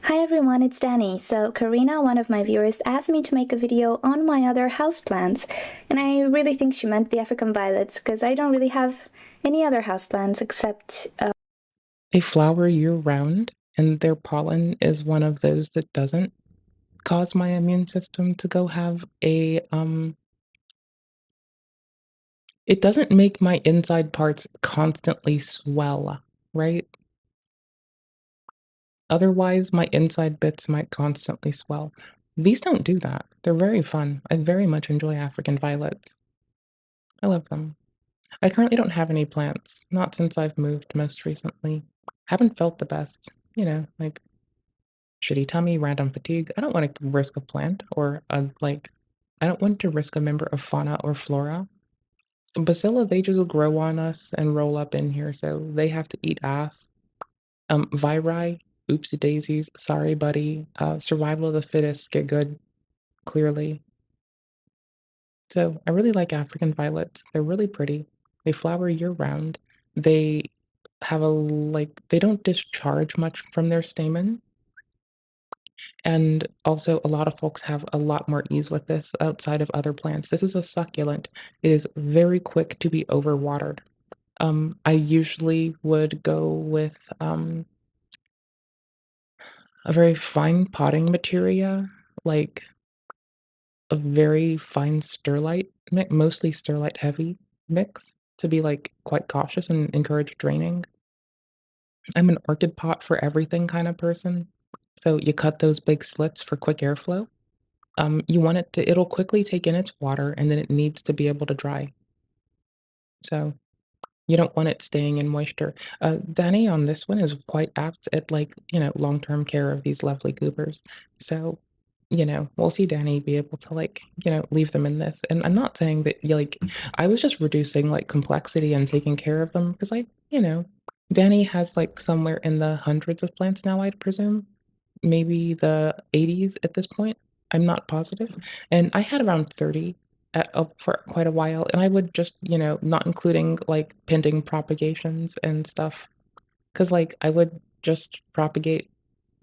[SPEAKER 4] Hi everyone, it's Danny. So Karina, one of my viewers, asked me to make a video on my other houseplants, and I really think she meant the African violets, because I don't really have any other houseplants except...
[SPEAKER 1] They flower year-round, and their pollen is one of those that doesn't cause my immune system to go have a, it doesn't make my inside parts constantly swell right? Otherwise, my inside bits might constantly swell. These don't do that. They're very fun. I very much enjoy African violets. I love them. I currently don't have any plants, not since I've moved most recently. Haven't felt the best, like shitty tummy, random fatigue. I don't want to risk a plant or I don't want to risk a member of fauna or flora. Bacilla, they just grow on us and roll up in here, so they have to eat ass. Viri, oopsie daisies, sorry buddy. Survival of the fittest, get good, clearly. So I really like African violets. They're really pretty. They flower year round. They have they don't discharge much from their stamen. And also, a lot of folks have a lot more ease with this outside of other plants. This is a succulent. It is very quick to be overwatered. I usually would go with a very fine potting materia, like a very fine sterlite, mostly sterlite heavy mix, to be like quite cautious and encourage draining. I'm an orchid pot for everything kind of person. So you cut those big slits for quick airflow. You want it'll quickly take in its water and then it needs to be able to dry. So you don't want it staying in moisture. Danny on this one is quite apt at long-term care of these lovely goobers. So, we'll see Danny be able to leave them in this. And I'm not saying that I was just reducing complexity and taking care of them because Danny has somewhere in the hundreds of plants now, I'd presume. Maybe the 80s at this point. I'm not positive. And I had around 30 for quite a while, and I would just, not including pending propagations and stuff, because I would just propagate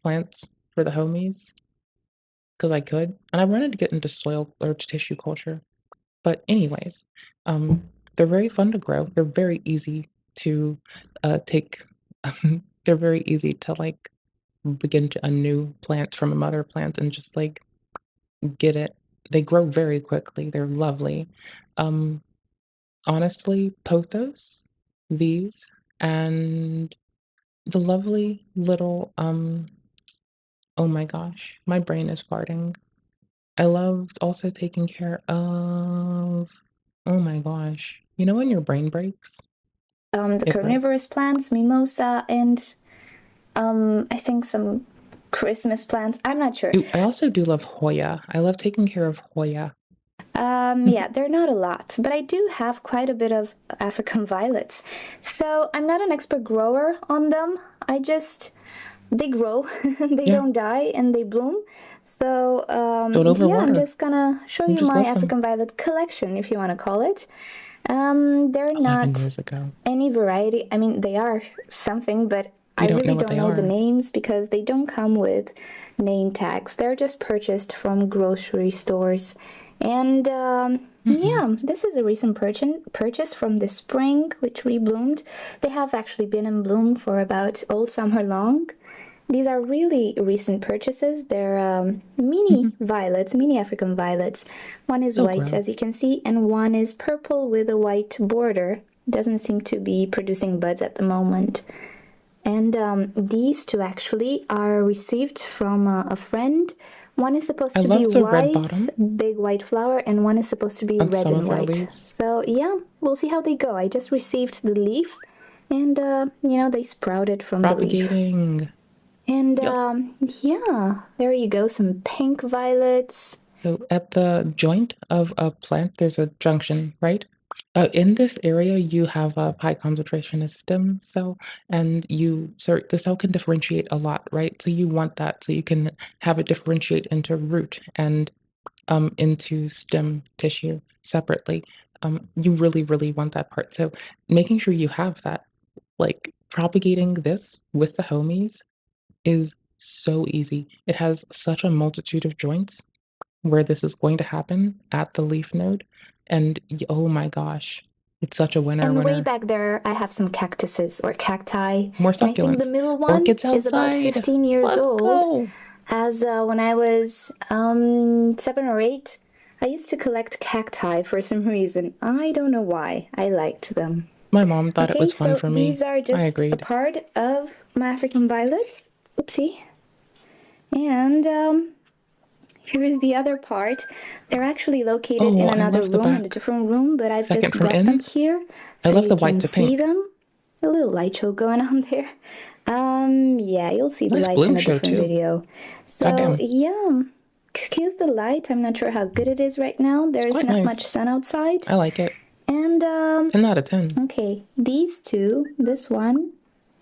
[SPEAKER 1] plants for the homies because I could, and I wanted to get into soil or tissue culture. But anyways, they're very fun to grow. They're very easy to take. They're very easy to begin to undo plants from a mother plant and just get it. They grow very quickly. They're lovely. Um, Honestly, pothos, these, and the lovely little oh my gosh, my brain is farting. I loved also taking care of oh my gosh. You know when your brain breaks?
[SPEAKER 4] The
[SPEAKER 1] It broke.
[SPEAKER 4] carnivorous plants, mimosa, and I think some Christmas plants. I'm not sure.
[SPEAKER 1] Ooh, I also do love Hoya. I love taking care of Hoya.
[SPEAKER 4] Yeah, they're not a lot, but I do have quite a bit of African violets. So I'm not an expert grower on them. They grow, they
[SPEAKER 1] Yeah.
[SPEAKER 4] don't die, and they bloom. So
[SPEAKER 1] Don't
[SPEAKER 4] yeah,
[SPEAKER 1] overwater.
[SPEAKER 4] I'm just gonna show you
[SPEAKER 1] just
[SPEAKER 4] my
[SPEAKER 1] love them.
[SPEAKER 4] African violet collection, if you want to call it. They're
[SPEAKER 1] 11
[SPEAKER 4] not
[SPEAKER 1] years ago.
[SPEAKER 4] any variety. I mean, they are something, but I
[SPEAKER 1] don't
[SPEAKER 4] really
[SPEAKER 1] know what
[SPEAKER 4] don't
[SPEAKER 1] they
[SPEAKER 4] know the
[SPEAKER 1] are.
[SPEAKER 4] names because they don't come with name tags. They're just purchased from grocery stores. And yeah, this is a recent purchase from the spring, which rebloomed. They have actually been in bloom for about all summer long. These are really recent purchases. They're mini violets, mini African violets. One is
[SPEAKER 1] They'll
[SPEAKER 4] white,
[SPEAKER 1] grow.
[SPEAKER 4] as you can see, and one is purple with a white border. Doesn't seem to be producing buds at the moment. And these two actually are received from a friend. One is supposed
[SPEAKER 1] I
[SPEAKER 4] to be
[SPEAKER 1] love the red
[SPEAKER 4] white,
[SPEAKER 1] bottom
[SPEAKER 4] big white flower, and one is supposed to be
[SPEAKER 1] on
[SPEAKER 4] red
[SPEAKER 1] some
[SPEAKER 4] and
[SPEAKER 1] of our
[SPEAKER 4] white.
[SPEAKER 1] leaves.
[SPEAKER 4] So yeah, we'll see how they go. I just received the leaf, and they sprouted from the leaf.
[SPEAKER 1] Propagating.
[SPEAKER 4] And
[SPEAKER 1] Yes.
[SPEAKER 4] yeah, there you go, some pink violets.
[SPEAKER 1] So at the joint of a plant, there's a junction, right? In this area, you have a high concentration of stem cell, and the cell can differentiate a lot, right? So you want that, so you can have it differentiate into root and into stem tissue separately. You really, really want that part. So making sure you have that, propagating this with the homies is so easy. It has such a multitude of joints where this is going to happen at the leaf node. And oh my gosh, it's such a winner.
[SPEAKER 4] And way back there, I have some cactuses or cacti.
[SPEAKER 1] More
[SPEAKER 4] And I think the
[SPEAKER 1] succulents.
[SPEAKER 4] middle one
[SPEAKER 1] Orchids
[SPEAKER 4] is about
[SPEAKER 1] outside.
[SPEAKER 4] 15 years
[SPEAKER 1] Let's
[SPEAKER 4] old.
[SPEAKER 1] go.
[SPEAKER 4] As when I was 7 or 8, I used to collect cacti for some reason. I don't know why. I liked them.
[SPEAKER 1] My mom thought it
[SPEAKER 4] Okay,
[SPEAKER 1] was fun
[SPEAKER 4] so
[SPEAKER 1] for me.
[SPEAKER 4] these are
[SPEAKER 1] I
[SPEAKER 4] just a
[SPEAKER 1] agreed.
[SPEAKER 4] part of my African violets. Oopsie. And here's the other part. They're actually located
[SPEAKER 1] Oh,
[SPEAKER 4] in
[SPEAKER 1] I
[SPEAKER 4] another
[SPEAKER 1] love the
[SPEAKER 4] room, in a
[SPEAKER 1] back.
[SPEAKER 4] different room, but I've
[SPEAKER 1] Second
[SPEAKER 4] just
[SPEAKER 1] from
[SPEAKER 4] brought them
[SPEAKER 1] end.
[SPEAKER 4] here
[SPEAKER 1] I
[SPEAKER 4] so
[SPEAKER 1] love
[SPEAKER 4] you
[SPEAKER 1] the white
[SPEAKER 4] can
[SPEAKER 1] to
[SPEAKER 4] see
[SPEAKER 1] pink.
[SPEAKER 4] them. A little light show going on there. Yeah, you'll see the
[SPEAKER 1] Nice
[SPEAKER 4] lights
[SPEAKER 1] bloom
[SPEAKER 4] in a
[SPEAKER 1] show,
[SPEAKER 4] different
[SPEAKER 1] too.
[SPEAKER 4] video. So,
[SPEAKER 1] Goddamn.
[SPEAKER 4] yeah. Excuse the light. I'm not sure how good it is right now. There's
[SPEAKER 1] Quite
[SPEAKER 4] not
[SPEAKER 1] nice.
[SPEAKER 4] much sun outside.
[SPEAKER 1] I like it.
[SPEAKER 4] And,
[SPEAKER 1] 10 out of 10.
[SPEAKER 4] okay, these two, this one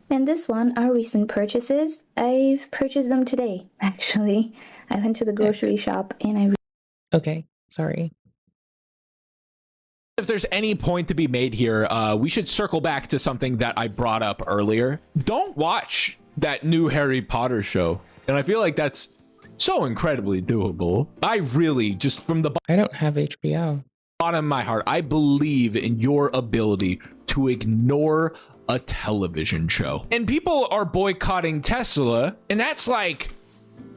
[SPEAKER 4] and this one, are recent purchases. I've purchased them today, actually. I went to the
[SPEAKER 1] Sick.
[SPEAKER 4] grocery shop and I
[SPEAKER 1] Okay, sorry.
[SPEAKER 3] If there's any point to be made here, we should circle back to something that I brought up earlier. Don't watch that new Harry Potter show. And I feel like that's so incredibly doable. I really, just from the
[SPEAKER 1] I don't have HBO.
[SPEAKER 3] bottom of my heart, I believe in your ability to ignore a television show. And people are boycotting Tesla, and that's like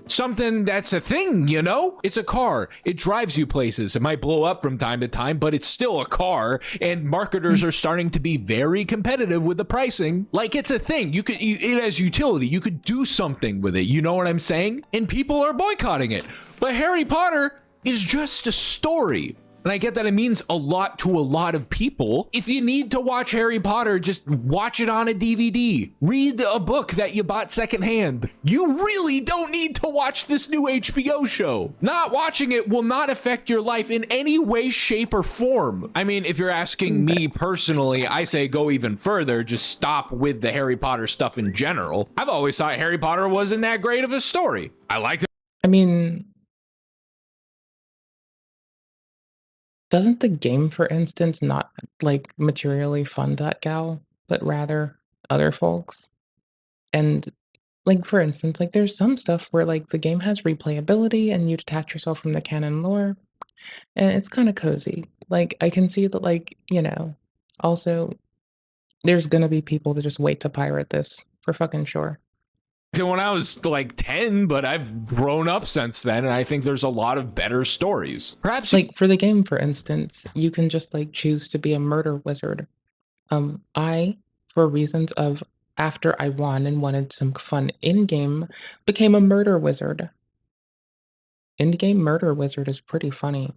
[SPEAKER 3] something that's a thing, you know? It's a car. It drives you places. It might blow up from time to time, but it's still a car, and marketers are starting to be very competitive with the pricing. Like, it's a thing. It has utility. You could do something with it. You know what I'm saying? And people are boycotting it. But Harry Potter is just a story. And I get that it means a lot to a lot of people. If you need to watch Harry Potter, just watch it on a DVD. Read a book that you bought secondhand. You really don't need to watch this new HBO show. Not watching it will not affect your life in any way, shape, or form. I mean, if you're asking me personally, I say go even further. Just stop with the Harry Potter stuff in general. I've always thought Harry Potter wasn't that great of a story. I liked it.
[SPEAKER 1] I mean, doesn't the game, for instance, not like materially fund that gal, but rather other folks? And like, for instance, like there's some stuff where like the game has replayability and you detach yourself from the canon lore, and it's kind of cozy. Like I can see that, like, also there's gonna be people that just wait to pirate this for fucking sure.
[SPEAKER 3] When I was like 10, but I've grown up since then, and I think there's a lot of better stories. Perhaps
[SPEAKER 1] Like for the game, for instance, you can just like choose to be a murder wizard. I, for reasons of after I won and wanted some fun in-game, became a murder wizard. In-game murder wizard is pretty funny.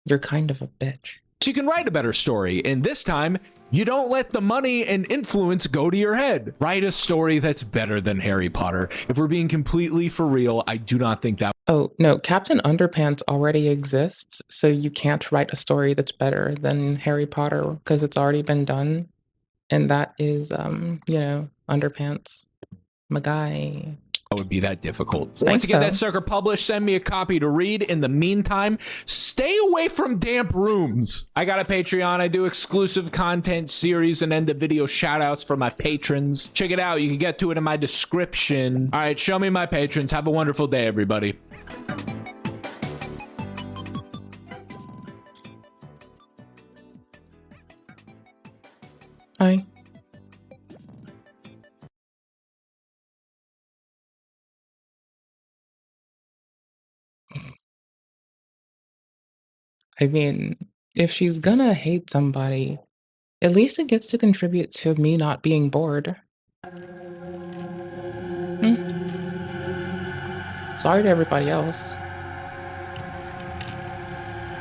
[SPEAKER 1] You're kind of a bitch.
[SPEAKER 3] you can write a better story, and this time you don't let the money and influence go to your head. Write a story that's better than Harry Potter. If we're being completely for real, I do not think that.
[SPEAKER 1] Oh, no, Captain Underpants already exists, so you can't write a story that's better than Harry Potter because it's already been done. And that is, Underpants. My guy.
[SPEAKER 3] Would be that difficult.
[SPEAKER 1] Think
[SPEAKER 3] Once you get
[SPEAKER 1] so.
[SPEAKER 3] that sucker published, send me a copy to read. In the meantime, stay away from damp rooms. I got a Patreon. I do exclusive content series and end of video shout outs for my patrons. Check it out. You can get to it in my description. All right, show me my patrons. Have a wonderful day, everybody.
[SPEAKER 1] Hi. I mean, if she's gonna hate somebody, at least it gets to contribute to me not being bored. Sorry to everybody else.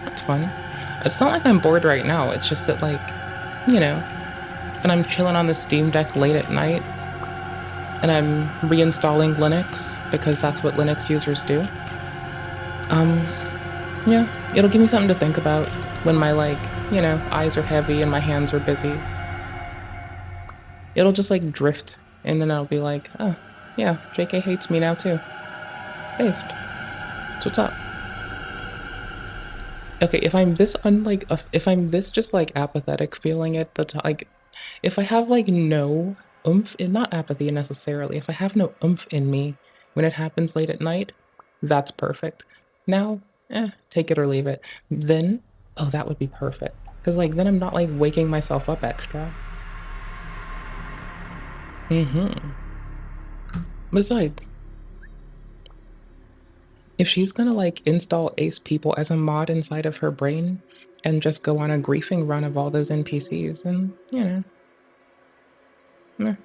[SPEAKER 1] That's fun. It's not like I'm bored right now, it's just that, like, and I'm chilling on the Steam Deck late at night, and I'm reinstalling Linux, because that's what Linux users do. Yeah, it'll give me something to think about when my, eyes are heavy and my hands are busy. It'll just, drift, and then I'll be like, oh, yeah, JK hates me now, too. Based. So what's up? Okay, if I'm this if I'm this just apathetic feeling it, if I have no oomph, not apathy necessarily, if I have no oomph in me when it happens late at night, that's perfect. Now, take it or leave it. Then, oh, that would be perfect. Because then I'm not waking myself up extra. Besides, If she's gonna like install Ace People as a mod inside of her brain and just go on a griefing run of all those NPCs, and you know, meh.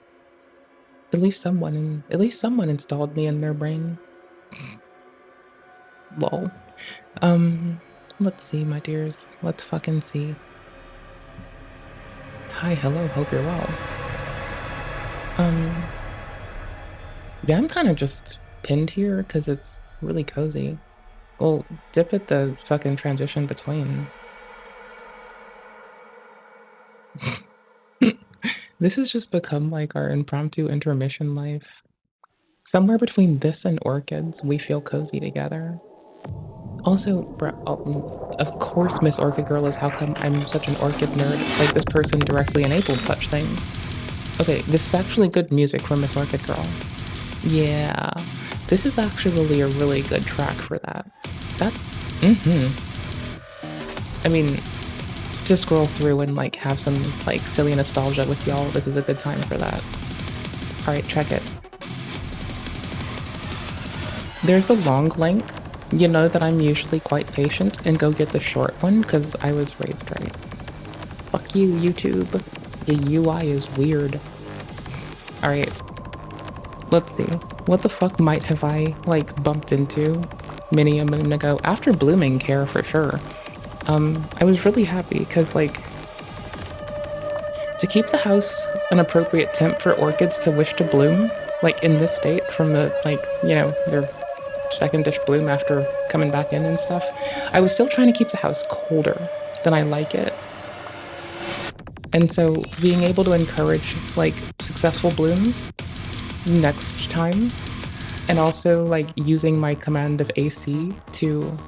[SPEAKER 1] At least someone installed me in their brain. Lol. Let's see, my dears. Let's fucking see. Hi, hello, hope you're well. Yeah, I'm kind of just pinned here because it's really cozy. Well, dip at the fucking transition between. This has just become like our impromptu intermission life. Somewhere between this and orchids, we feel cozy together. Also, of course Miss Orchid Girl is how come I'm such an orchid nerd. Like, this person directly enabled such things. Okay, this is actually good music from Miss Orchid Girl. Yeah, this is actually a really good track for that. I mean, to scroll through and like have some like silly nostalgia with y'all, this is a good time for that. Alright, check it. There's a long link. You know that I'm usually quite patient and go get the short one because I was raised right. Fuck you, YouTube. Your UI is weird. Alright. Let's see. What the fuck might have I, like, bumped into many a minute ago? After blooming care, for sure. I was really happy because, like, to keep the house an appropriate temp for orchids to wish to bloom, like, in this state from the, like, you know, their second-ish bloom after coming back in and stuff, I was still trying to keep the house colder than I like it. And so being able to encourage, like, successful blooms next time, and also, like, using my command of AC to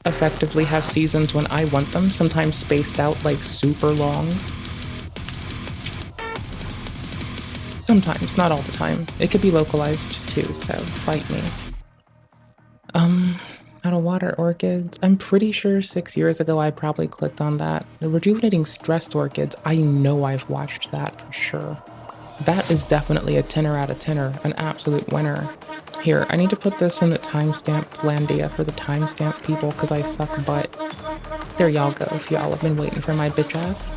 [SPEAKER 1] effectively have seasons when I want them, sometimes spaced out, like, super long. Sometimes, not all the time. It could be localized too, so fight me. How to water orchids. I'm pretty sure 6 years ago I probably clicked on that. The rejuvenating stressed orchids, I know I've watched that for sure. That is definitely a 10er out of 10er, an absolute winner. Here, I need to put this in the timestamp Landia for the timestamp people because I suck butt. There y'all go, if y'all have been waiting for my bitch ass.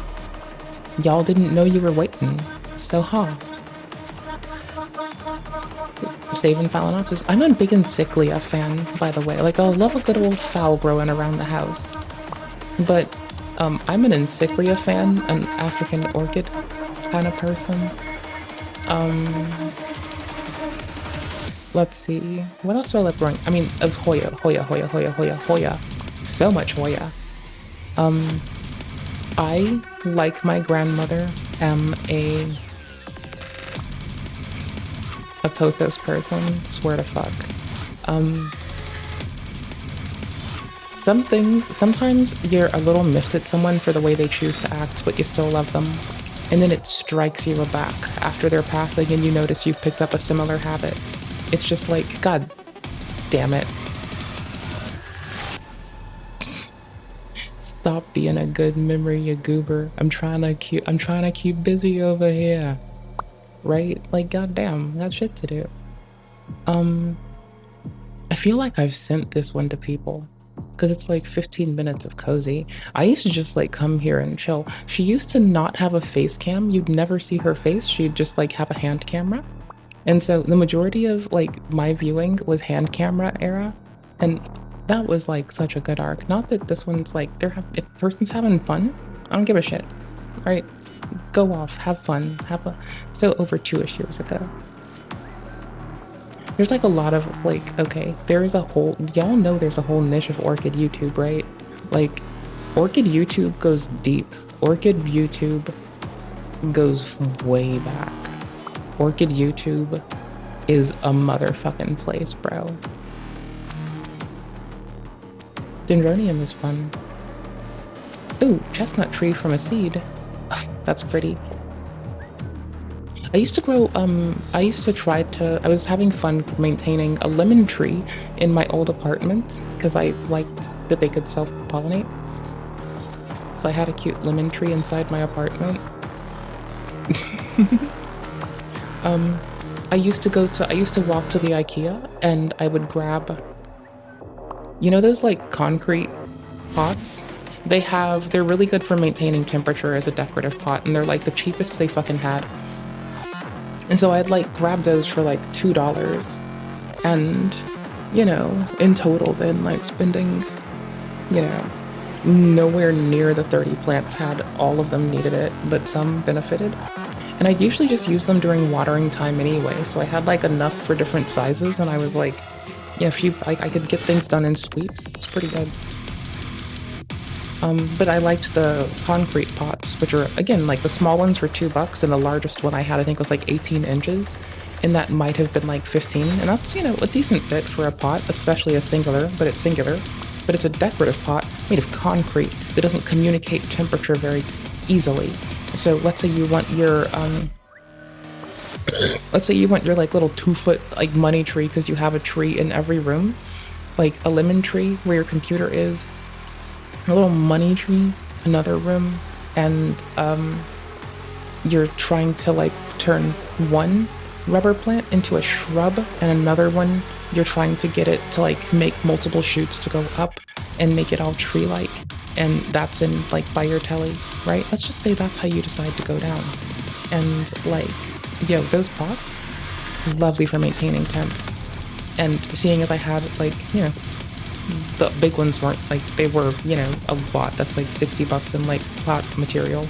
[SPEAKER 1] Y'all didn't know you were waiting, so huh. Saving Phalaenopsis. I'm a big Encyclia fan, by the way. Like, I love a good old fowl growing around the house. But, I'm an Encyclia fan, an African orchid kind of person. Let's see. What else do I like growing? I mean, of Hoya. So much Hoya. I, like my grandmother, am a Pothos person, swear to fuck. Some things, sometimes you're a little miffed at someone for the way they choose to act, but you still love them. And then it strikes you aback after they're passing and you notice you've picked up a similar habit. It's just like, God damn it. Stop being a good memory, you goober. I'm trying to keep busy over here. Right? Like, goddamn, got shit to do. I feel like I've sent this one to people because it's like 15 minutes of cozy. I used to just like come here and chill. She used to not have a face cam. You'd never see her face. She'd just like have a hand camera. And so the majority of like my viewing was hand camera era. And that was like such a good arc. Not that this one's like, if a person's having fun, I don't give a shit, right? Go off, have fun, so over 2-ish years ago. There's like a lot of like, okay, there's a whole, y'all know there's a whole niche of orchid YouTube, right? Like, orchid YouTube goes deep. Orchid YouTube goes way back. Orchid YouTube is a motherfucking place, bro. Dendronium is fun. Ooh, chestnut tree from a seed. That's pretty. I used to grow, I was having fun maintaining a lemon tree in my old apartment because I liked that they could self-pollinate. So I had a cute lemon tree inside my apartment. I used to walk to the IKEA and I would grab, you know those like concrete pots? They're really good for maintaining temperature as a decorative pot, and they're like the cheapest they fucking had. And so I'd like grab those for like $2, and you know, in total then like spending, you know, nowhere near the 30 plants had all of them needed it, but some benefited. And I'd usually just use them during watering time anyway, so I had like enough for different sizes, and I was like, yeah, I could get things done in sweeps. It's pretty good. But I liked the concrete pots, which are, again, like the small ones were $2, and the largest one I had, I think, was like 18 inches, and that might have been like 15, and that's, you know, a decent bit for a pot, especially a singular, but it's a decorative pot made of concrete that doesn't communicate temperature very easily. So let's say you want your, like little 2-foot like money tree because you have a tree in every room, like a lemon tree where your computer is, a little money tree, another room, and you're trying to like turn one rubber plant into a shrub, and another one you're trying to get it to like make multiple shoots to go up and make it all tree-like, and that's in like by your telly, right? Let's just say that's how you decide to go down. And like, yo, those pots, lovely for maintaining temp. And seeing as I had like, you know, the big ones weren't like, they were, you know, a lot. That's like $60 in like pot material.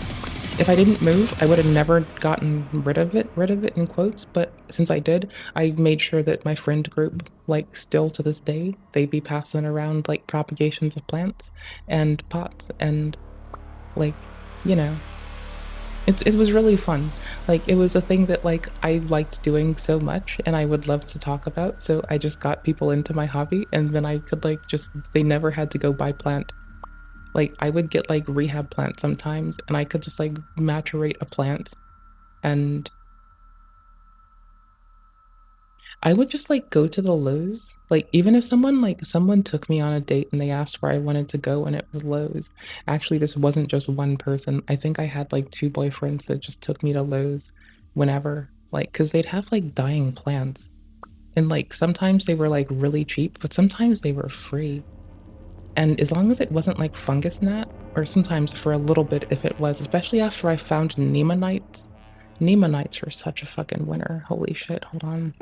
[SPEAKER 1] If I didn't move, I would have never gotten rid of it in quotes, but since I did, I made sure that my friend group, like still to this day, they be passing around like propagations of plants and pots, and like, you know, it was really fun. Like, it was a thing that like I liked doing so much and I would love to talk about, so I just got people into my hobby, and then I could like they never had to go buy plant. Like, I would get like rehab plants sometimes, and I could just like maturate a plant, and I would just like go to the Lowe's. Like, even if someone took me on a date and they asked where I wanted to go and it was Lowe's. Actually, this wasn't just one person. I think I had like 2 boyfriends that just took me to Lowe's whenever, like, cause they'd have like dying plants. And like sometimes they were like really cheap, but sometimes they were free. And as long as it wasn't like fungus gnat, or sometimes for a little bit if it was, especially after I found Nemonites. Nemonites are such a fucking winner. Holy shit, hold on.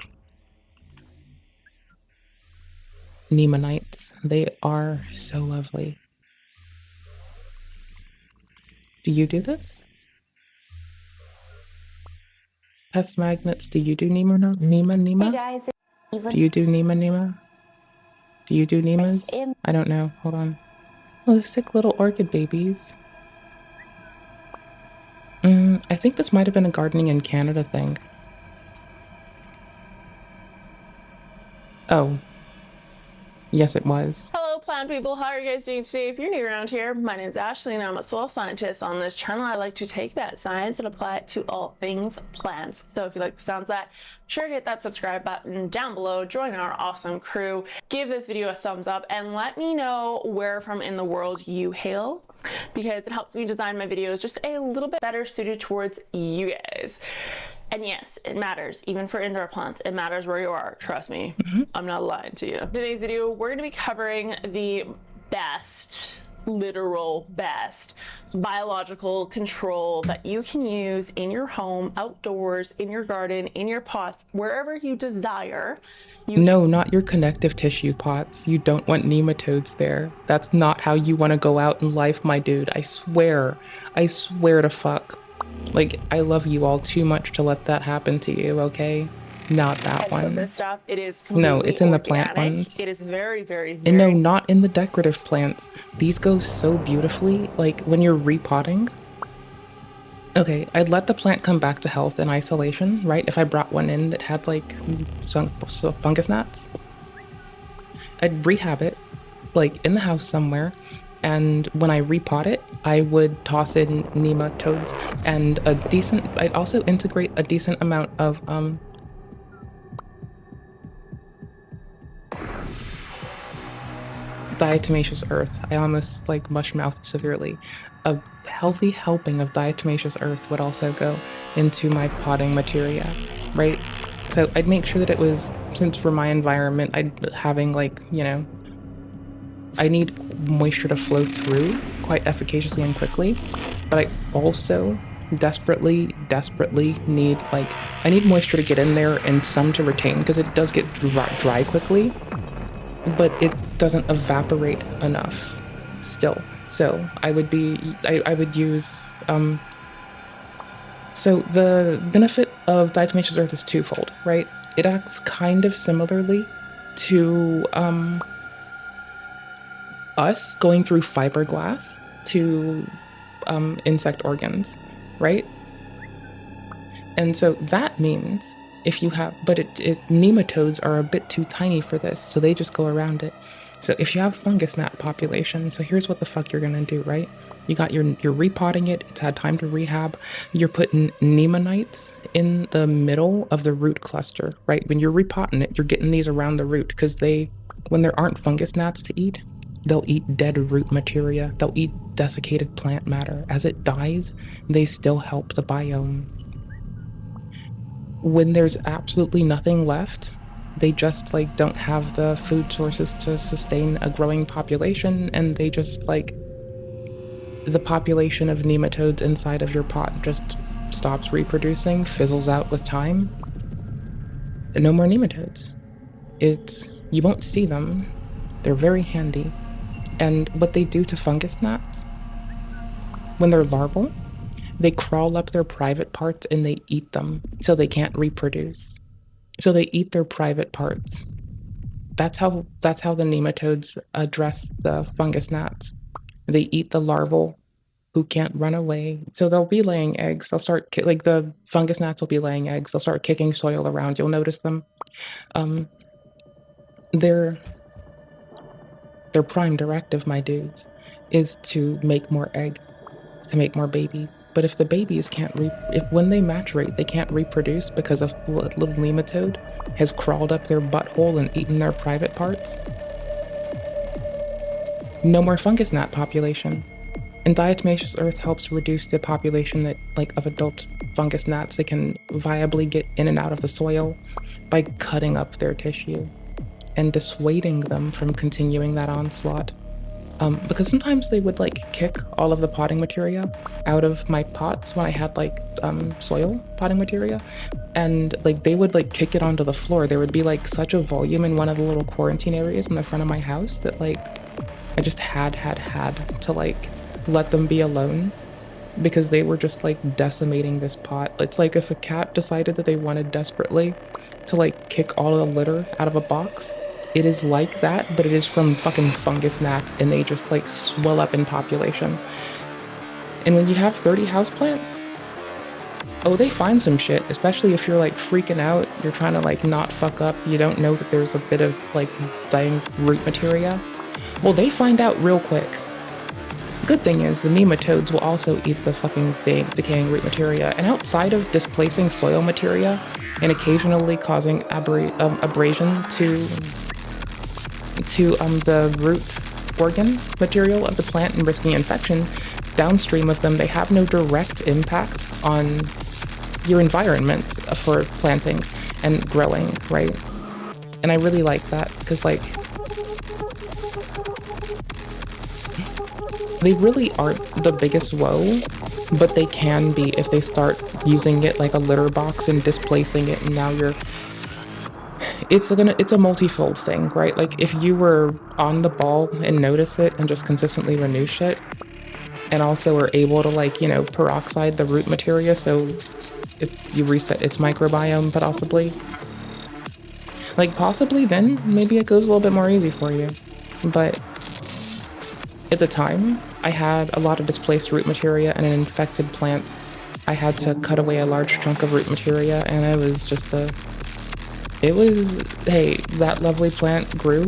[SPEAKER 1] Nemonites. They are so lovely. Do you do this? Pest magnets, do you do Nema?
[SPEAKER 5] Hey guys,
[SPEAKER 1] Do you do Nema? Do you do Nemas? I don't know. Hold on. Oh, sick little orchid babies. I think this might have been a gardening in Canada thing. Oh. Yes, it was.
[SPEAKER 6] Hello plant people, how are you guys doing today? If you're new around here, my name is Ashley and I'm a soil scientist. On this channel, I like to take that science and apply it to all things plants. So if you like the sounds of that, sure to hit that subscribe button down below, join our awesome crew, give this video a thumbs up, and let me know where from in the world you hail, because it helps me design my videos just a little bit better suited towards you guys. And yes, it matters, even for indoor plants. It matters where you are, trust me. I'm not lying to you. In today's video, we're gonna be covering the best, literal best, biological control that you can use in your home, outdoors, in your garden, in your pots, wherever you desire.
[SPEAKER 1] No, not your connective tissue pots. You don't want nematodes there. That's not how you want to go out in life, my dude. I swear to fuck. Like, I love you all too much to let that happen to you, okay? Not that one.
[SPEAKER 6] This stuff, it is completely
[SPEAKER 1] no, it's in the
[SPEAKER 6] organic.
[SPEAKER 1] plant ones.
[SPEAKER 6] It is very, very, very...
[SPEAKER 1] And no, not in the decorative plants. These go so beautifully, like, when you're repotting. Okay, I'd let the plant come back to health in isolation, right? If I brought one in that had, like, some fungus gnats. I'd rehab it, like, in the house somewhere. And when I repot it, I would toss in nematodes and I'd also integrate a decent amount of, diatomaceous earth. I almost like mush-mouthed severely. A healthy helping of diatomaceous earth would also go into my potting materia, right? So I'd make sure that it was, since for my environment, I'd having like, you know, I need moisture to flow through quite efficaciously and quickly, but I also desperately need, like, I need moisture to get in there and some to retain, because it does get dry quickly, but it doesn't evaporate enough still. So I would use, so the benefit of diatomaceous earth is twofold, right? It acts kind of similarly to, us going through fiberglass to insect organs, right? And so that means if you have, but nematodes are a bit too tiny for this, so they just go around it. So if you have fungus gnat population, so here's what the fuck you're gonna do, right? You're repotting it, it's had time to rehab, you're putting nemonites in the middle of the root cluster, right? When you're repotting it, you're getting these around the root, because when there aren't fungus gnats to eat, they'll eat dead root materia. They'll eat desiccated plant matter. As it dies, they still help the biome. When there's absolutely nothing left, they just like don't have the food sources to sustain a growing population, and they just like, the population of nematodes inside of your pot just stops reproducing, fizzles out with time. No more nematodes. You won't see them. They're very handy. And what they do to fungus gnats, when they're larval, they crawl up their private parts and they eat them, so they can't reproduce. So they eat their private parts. That's how the nematodes address the fungus gnats. They eat the larval who can't run away. So they'll be laying eggs. They'll start, like the fungus gnats will be laying eggs. They'll start kicking soil around. You'll notice them. Their prime directive, my dudes, is to make more egg, to make more baby. But if the babies when they maturate, they can't reproduce because a little nematode has crawled up their butthole and eaten their private parts, no more fungus gnat population. And diatomaceous earth helps reduce the population of adult fungus gnats. They can viably get in and out of the soil by cutting up their tissue and dissuading them from continuing that onslaught. Because sometimes they would like kick all of the potting materia out of my pots when I had like soil potting materia, and like they would like kick it onto the floor. There would be like such a volume in one of the little quarantine areas in the front of my house that like I just had to like let them be alone, because they were just like decimating this pot. It's like if a cat decided that they wanted desperately to like kick all of the litter out of a box. It is like that, but it is from fucking fungus gnats, and they just like swell up in population. And when you have 30 houseplants, oh, they find some shit, especially if you're like freaking out, you're trying to like not fuck up, you don't know that there's a bit of like dying root materia. Well, they find out real quick. Good thing is the nematodes will also eat the fucking decaying root materia, and outside of displacing soil materia and occasionally causing abrasion to the root organ material of the plant and risking infection, downstream of them, they have no direct impact on your environment for planting and growing, right? And I really like that, because like, they really aren't the biggest woe, but they can be if they start using it like a litter box and displacing it, and now it's a multifold thing, right? Like if you were on the ball and notice it and just consistently renew shit, and also are able to like, you know, peroxide the root materia, so if you reset its microbiome possibly then maybe it goes a little bit more easy for you. But at the time, I had a lot of displaced root materia and an infected plant. I had to cut away a large chunk of root materia, and it was just hey, that lovely plant grew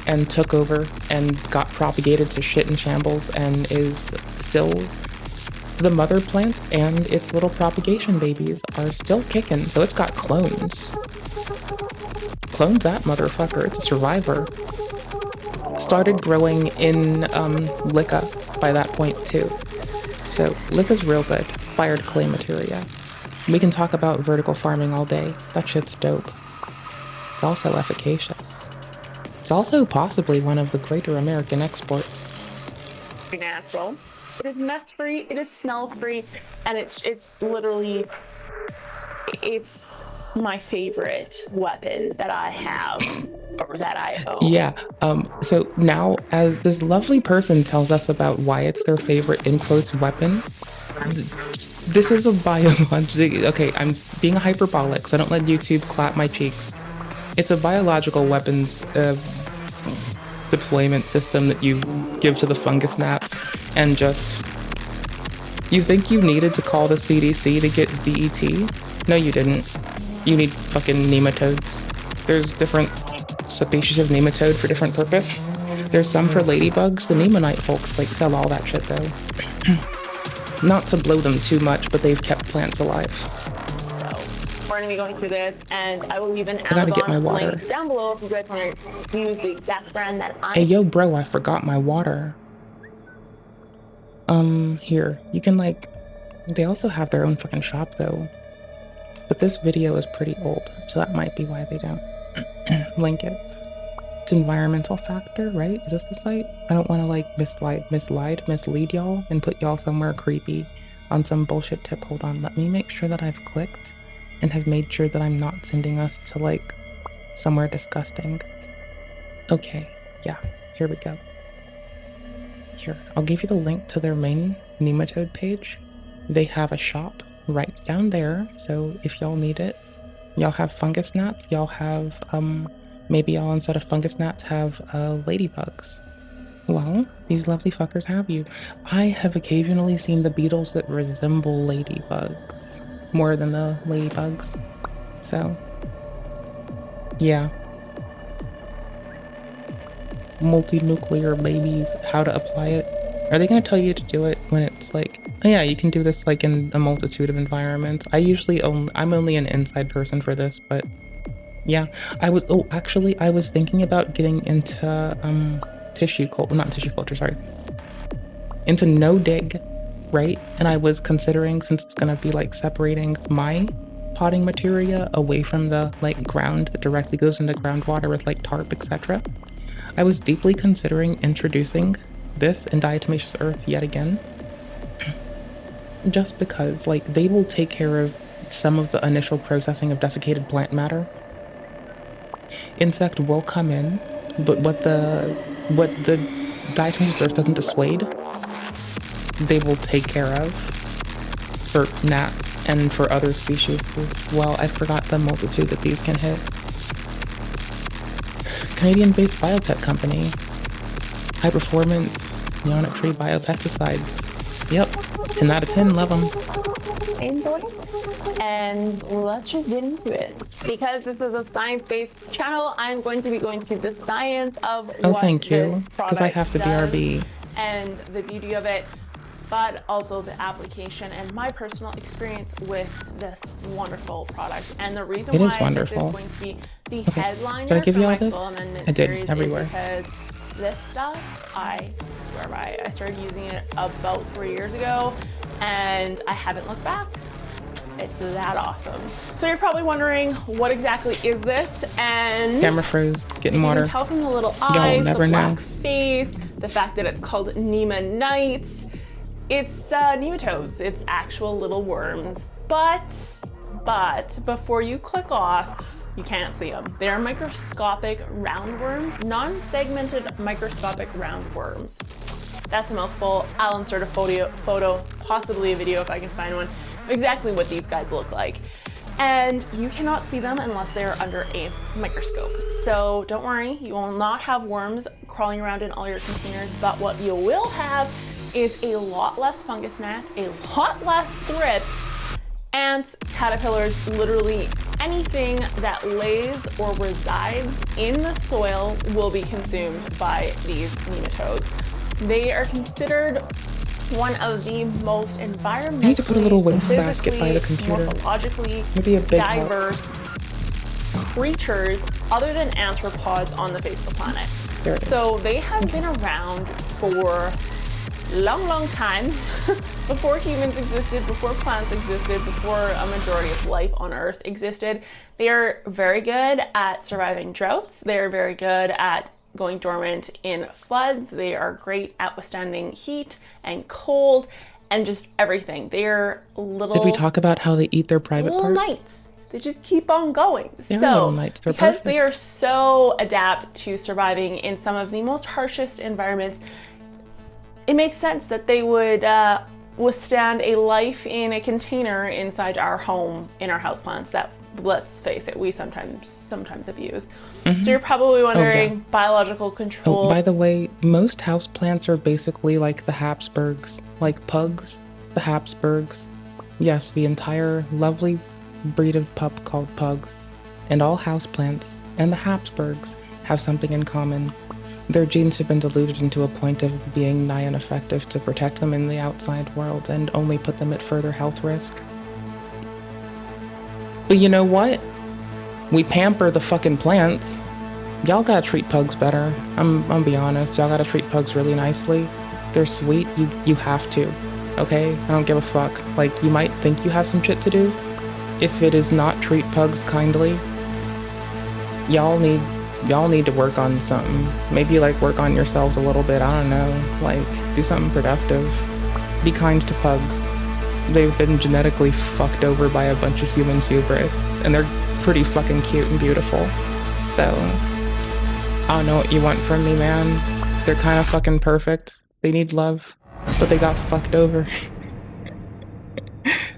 [SPEAKER 1] and took over and got propagated to shit in shambles, and is still the mother plant, and its little propagation babies are still kicking, so it's got clones. Cloned that motherfucker, it's a survivor. Started growing in Licca by that point too. So Licca's real good, fired clay materia. We can talk about vertical farming all day. That shit's dope. It's also efficacious. It's also possibly one of the greater American exports.
[SPEAKER 6] Natural. It is mess free, it is smell free, and it's literally, it's my favorite weapon that I have, or that I own.
[SPEAKER 1] Yeah, so now as this lovely person tells us about why it's their favorite in quotes weapon, this is a biological, okay, I'm being hyperbolic, so don't let YouTube clap my cheeks. It's a biological weapons deployment system that you give to the fungus gnats, and just, you think you needed to call the CDC to get DET? No, you didn't. You need fucking nematodes. There's different species of nematode for different purpose. There's some for ladybugs. The Nemonite folks like sell all that shit though. Not to blow them too much, but they've kept plants alive.
[SPEAKER 6] So we're gonna be going through this, and I will leave an
[SPEAKER 1] gotta get my
[SPEAKER 6] Amazon
[SPEAKER 1] water.
[SPEAKER 6] link down below if you guys want to use the exact brand that I.
[SPEAKER 1] Hey yo bro, I forgot my water. Here, you can like, they also have their own fucking shop though. But this video is pretty old, so that might be why they don't link it. It's environmental factor, right? Is this the site? I don't want to like mislead y'all and put y'all somewhere creepy on some bullshit tip. Hold on, let me make sure that I've clicked and have made sure that I'm not sending us to like somewhere disgusting. Okay, yeah, here we go. Here, I'll give you the link to their main nematode page. They have a shop right down there, so if y'all need it, y'all have fungus gnats, y'all have maybe y'all instead of fungus gnats have ladybugs. Well, these lovely fuckers have you. I have occasionally seen the beetles that resemble ladybugs more than the ladybugs, so yeah. Multinuclear babies, how to apply it. Are they going to tell you to do it when it's like, oh yeah, you can do this like in a multitude of environments? I'm only an inside person for this, but yeah. I was thinking about getting into into no dig, right? And I was considering, since it's going to be like separating my potting materia away from the like ground that directly goes into groundwater with like tarp, etc. I was deeply considering introducing this in diatomaceous earth yet again, just because like they will take care of some of the initial processing of desiccated plant matter. Insect will come in, but what the diatomaceous earth doesn't dissuade, they will take care of for gnat and for other species as well. I forgot the multitude that these can hit. Canadian-based biotech company. High performance neonic-free biopesticides. Yep, 10 out of 10, love them.
[SPEAKER 6] And let's just get into it. Because this is a science-based channel, I'm going to be going through the science of what
[SPEAKER 1] thank you,
[SPEAKER 6] this
[SPEAKER 1] because I have to
[SPEAKER 6] product
[SPEAKER 1] BRB.
[SPEAKER 6] does and the beauty of it, but also the application and my personal experience with this wonderful product. And the reason why this is going to be the headliner
[SPEAKER 1] Did I give
[SPEAKER 6] for
[SPEAKER 1] you all
[SPEAKER 6] my
[SPEAKER 1] this?
[SPEAKER 6] Soil Amendment
[SPEAKER 1] I did,
[SPEAKER 6] series
[SPEAKER 1] everywhere.
[SPEAKER 6] is because this stuff, I swear by. I started using it about 3 years ago, and I haven't looked back. It's that awesome. So you're probably wondering, what exactly is this? And
[SPEAKER 1] Camera froze, getting
[SPEAKER 6] you
[SPEAKER 1] water.
[SPEAKER 6] can tell from the little
[SPEAKER 1] Y'all
[SPEAKER 6] eyes, the
[SPEAKER 1] never
[SPEAKER 6] black
[SPEAKER 1] know.
[SPEAKER 6] face, the fact that it's called Nemonites. It's nematodes. It's actual little worms. But before you click off, you can't see them. They're microscopic roundworms, non-segmented microscopic roundworms. That's a mouthful. I'll insert a photo, possibly a video if I can find one, of exactly what these guys look like. And you cannot see them unless they're under a microscope. So don't worry, you will not have worms crawling around in all your containers, but what you will have is a lot less fungus gnats, a lot less thrips, ants, caterpillars, literally anything that lays or resides in the soil will be consumed by these nematodes. They are considered one of the most environmentally,
[SPEAKER 1] I need to put a little wastebasket by the computer.
[SPEAKER 6] morphologically
[SPEAKER 1] Maybe a big help.
[SPEAKER 6] diverse creatures other than arthropods on the face of the planet.
[SPEAKER 1] There it is.
[SPEAKER 6] So they have been around for long time before humans existed, before plants existed, before a majority of life on Earth existed. They are very good at surviving droughts. They're very good at going dormant in floods. They are great at withstanding heat and cold and just everything. They're little.
[SPEAKER 1] Did we talk about how they eat their private
[SPEAKER 6] little
[SPEAKER 1] parts?
[SPEAKER 6] knights. They just keep on going.
[SPEAKER 1] They are
[SPEAKER 6] So,
[SPEAKER 1] little knights. They're
[SPEAKER 6] because
[SPEAKER 1] perfect.
[SPEAKER 6] they are so adept to surviving in some of the most harshest environments, it makes sense that they would withstand a life in a container inside our home, in our houseplants that, let's face it, we sometimes abuse. So you're probably wondering, biological control.
[SPEAKER 1] Oh, by the way, most houseplants are basically like the Habsburgs, like pugs, the Habsburgs. Yes, the entire lovely breed of pup called pugs. And all houseplants and the Habsburgs have something in common. Their genes have been diluted into a point of being nigh ineffective to protect them in the outside world and only put them at further health risk. But you know what? We pamper the fucking plants. Y'all gotta treat pugs better. I'm be honest. Y'all gotta treat pugs really nicely. They're sweet. You have to. Okay? I don't give a fuck. Like, you might think you have some shit to do. If it is not treat pugs kindly, y'all need to work on something. Maybe like work on yourselves a little bit. I don't know. Like, do something productive. Be kind to pugs. They've been genetically fucked over by a bunch of human hubris, and they're pretty fucking cute and beautiful. So, I don't know what you want from me, man. They're kind of fucking perfect. They need love, but they got fucked over.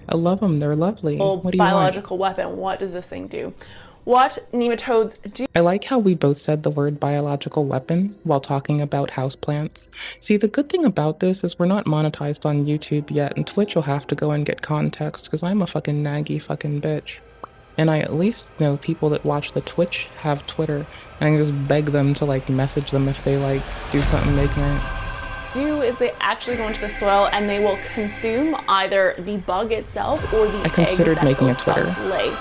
[SPEAKER 1] I love them. They're lovely. What do you want?
[SPEAKER 6] Biological weapon. What does this thing do? What nematodes do?
[SPEAKER 1] I like how we both said the word biological weapon while talking about houseplants. See, the good thing about this is we're not monetized on YouTube yet, and Twitch will have to go and get context because I'm a fucking naggy fucking bitch. And I at least know people that watch the Twitch have Twitter, and I can just beg them to like message them if they like do something ignorant.
[SPEAKER 6] Do is they actually go into the soil and they will consume either the bug itself or the
[SPEAKER 1] I considered
[SPEAKER 6] eggs that
[SPEAKER 1] making a
[SPEAKER 6] those
[SPEAKER 1] Twitter.
[SPEAKER 6] bugs lay.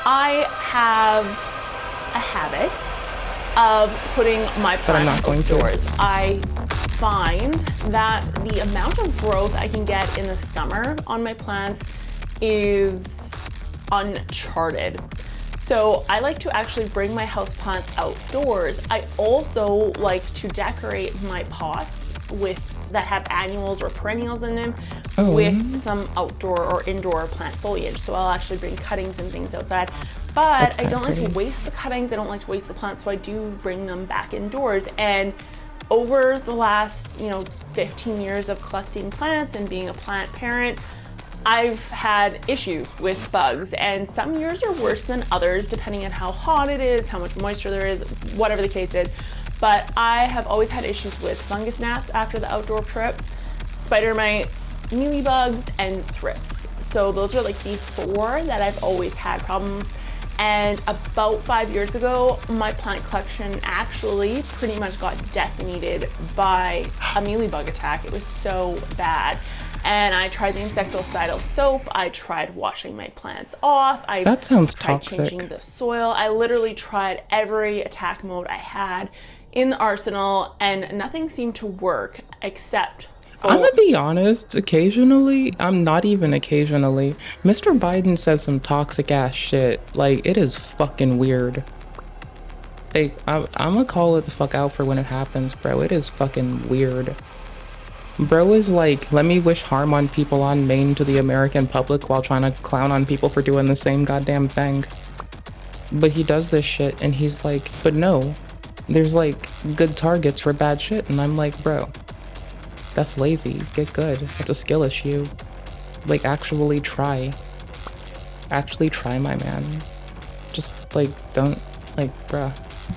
[SPEAKER 6] I have a habit of putting my
[SPEAKER 1] But I'm
[SPEAKER 6] plants
[SPEAKER 1] not going to.
[SPEAKER 6] outdoors. I find that the amount of growth I can get in the summer on my plants is uncharted. So I like to actually bring my houseplants outdoors. I also like to decorate my pots that have annuals or perennials in them with some outdoor or indoor plant foliage. So I'll actually bring cuttings and things outside. But
[SPEAKER 1] That's
[SPEAKER 6] I don't like
[SPEAKER 1] kinda
[SPEAKER 6] to waste the cuttings. I don't like to waste the plants. So I do bring them back indoors. And over the last, 15 years of collecting plants and being a plant parent, I've had issues with bugs, and some years are worse than others depending on how hot it is, how much moisture there is, whatever the case is. But I have always had issues with fungus gnats after the outdoor trip, spider mites, mealybugs, and thrips. So those are like the 4 that I've always had problems. And about 5 years ago, my plant collection actually pretty much got decimated by a mealybug attack. It was so bad. And I tried the insecticidal soap. I tried washing my plants off.
[SPEAKER 1] That sounds
[SPEAKER 6] tried
[SPEAKER 1] toxic.
[SPEAKER 6] changing the soil. I literally tried every attack mode I had in the arsenal, and nothing seemed to work except for
[SPEAKER 1] I'm gonna be honest, occasionally, I'm not even occasionally, Mr. Biden says some toxic ass shit. Like, it is fucking weird. Hey, I'm gonna call it the fuck out for when it happens, bro. It is fucking weird. Bro is like, let me wish harm on people on Maine to the American public while trying to clown on people for doing the same goddamn thing. But he does this shit and he's like, but no, there's like good targets for bad shit. And I'm like, bro, that's lazy. Get good. That's a skill issue. Like, actually try. Actually try, my man. Just like, don't, like, bruh,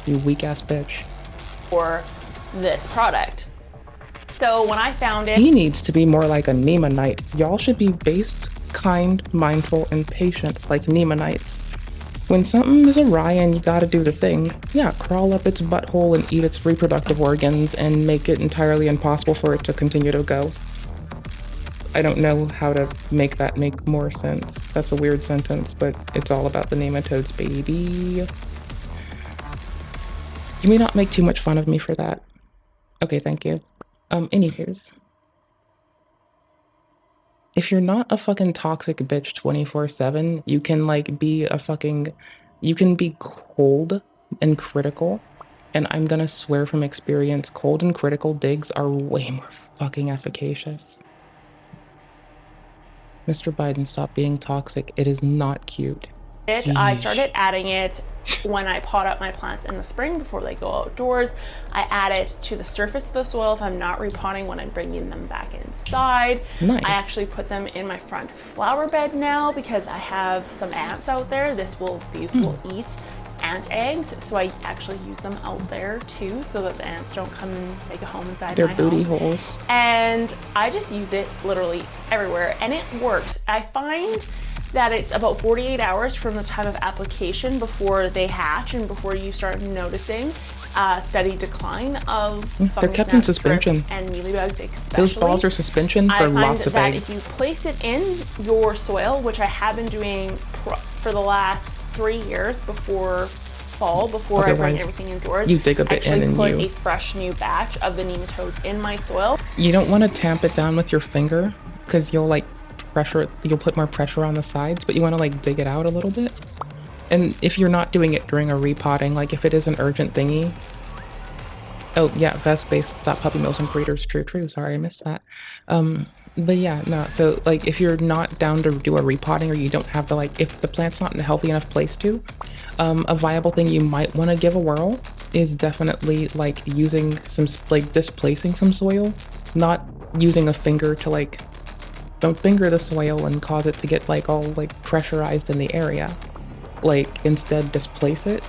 [SPEAKER 1] you weak ass bitch.
[SPEAKER 6] for this product. So when I found it,
[SPEAKER 1] He needs to be more like a Nemanite. Y'all should be based, kind, mindful, and patient like Nemanites. When something is awry and you gotta do the thing, yeah, crawl up its butthole and eat its reproductive organs and make it entirely impossible for it to continue to go. I don't know how to make that make more sense. That's a weird sentence, but it's all about the nematodes, baby. You may not make too much fun of me for that. Okay, thank you. Anywho's. if you're not a fucking toxic bitch 24/7, you can like be a fucking, you can be cold and critical. And I'm gonna swear from experience, cold and critical digs are way more fucking efficacious. Mr. Biden, stop being toxic. It is not cute.
[SPEAKER 6] I started adding it when I pot up my plants in the spring before they go outdoors. I add it to the surface of the soil if I'm not repotting when I'm bringing them back inside.
[SPEAKER 1] Nice.
[SPEAKER 6] I actually put them in my front flower bed now because I have some ants out there. These will eat ant eggs, so I actually use them out there too so that the ants don't come and make a home inside
[SPEAKER 1] They're
[SPEAKER 6] my
[SPEAKER 1] booty
[SPEAKER 6] home.
[SPEAKER 1] holes.
[SPEAKER 6] And I just use it literally everywhere, and it works. I find that it's about 48 hours from the time of application before they hatch and before you start noticing a steady decline of
[SPEAKER 1] They're kept in
[SPEAKER 6] fungus gnats,
[SPEAKER 1] suspension.
[SPEAKER 6] thrips, and mealybugs especially.
[SPEAKER 1] Those balls are suspension
[SPEAKER 6] I
[SPEAKER 1] for
[SPEAKER 6] find
[SPEAKER 1] lots of
[SPEAKER 6] that
[SPEAKER 1] eggs.
[SPEAKER 6] if you place it in your soil, which I have been doing for the last 3 years before fall, before I bring
[SPEAKER 1] Otherwise,
[SPEAKER 6] everything indoors,
[SPEAKER 1] you dig a bit
[SPEAKER 6] actually
[SPEAKER 1] in and
[SPEAKER 6] put
[SPEAKER 1] you-
[SPEAKER 6] a fresh new batch of the nematodes in my soil.
[SPEAKER 1] You don't want to tamp it down with your finger because you'll like you'll put more pressure on the sides, but you want to like dig it out a little bit. And if you're not doing it during a repotting, like if it is an urgent thingy. Oh yeah, vest-based puppy mills and breeders. True. Sorry, I missed that. But yeah, no. So like if you're not down to do a repotting, or you don't have the like, if the plant's not in a healthy enough place to, a viable thing you might want to give a whirl is definitely like using some, like displacing some soil, not using a finger to like, don't finger the soil and cause it to get like all like pressurized in the area. Like instead displace it,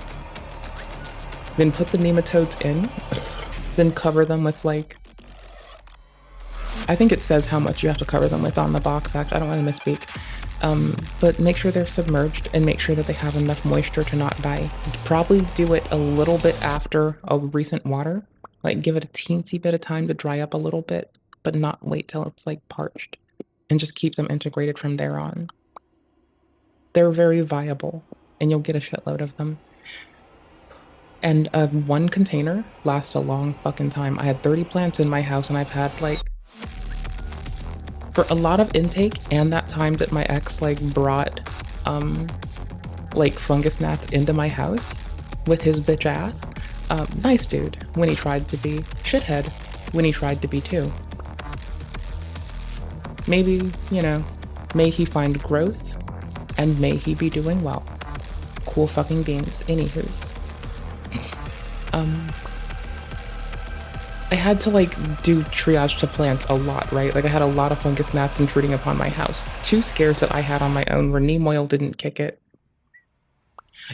[SPEAKER 1] then put the nematodes in, then cover them with like, I think it says how much you have to cover them with on the box act. I don't want to misspeak. But make sure they're submerged and make sure that they have enough moisture to not die. Probably do it a little bit after a recent water. Like give it a teensy bit of time to dry up a little bit, but not wait till it's like parched. And just keep them integrated from there on. They're very viable and you'll get a shitload of them. And one container lasts a long fucking time. I had 30 plants in my house and I've had like, for a lot of intake and that time that my ex like brought like fungus gnats into my house with his bitch ass. Nice dude when he tried to be, shithead when he tried to be too. Maybe, you know, may he find growth and may he be doing well. Cool fucking beans. Anywho's. I had to like do triage to plants a lot, right? Like I had a lot of fungus gnats intruding upon my house. 2 scares that I had on my own where neem oil didn't kick it.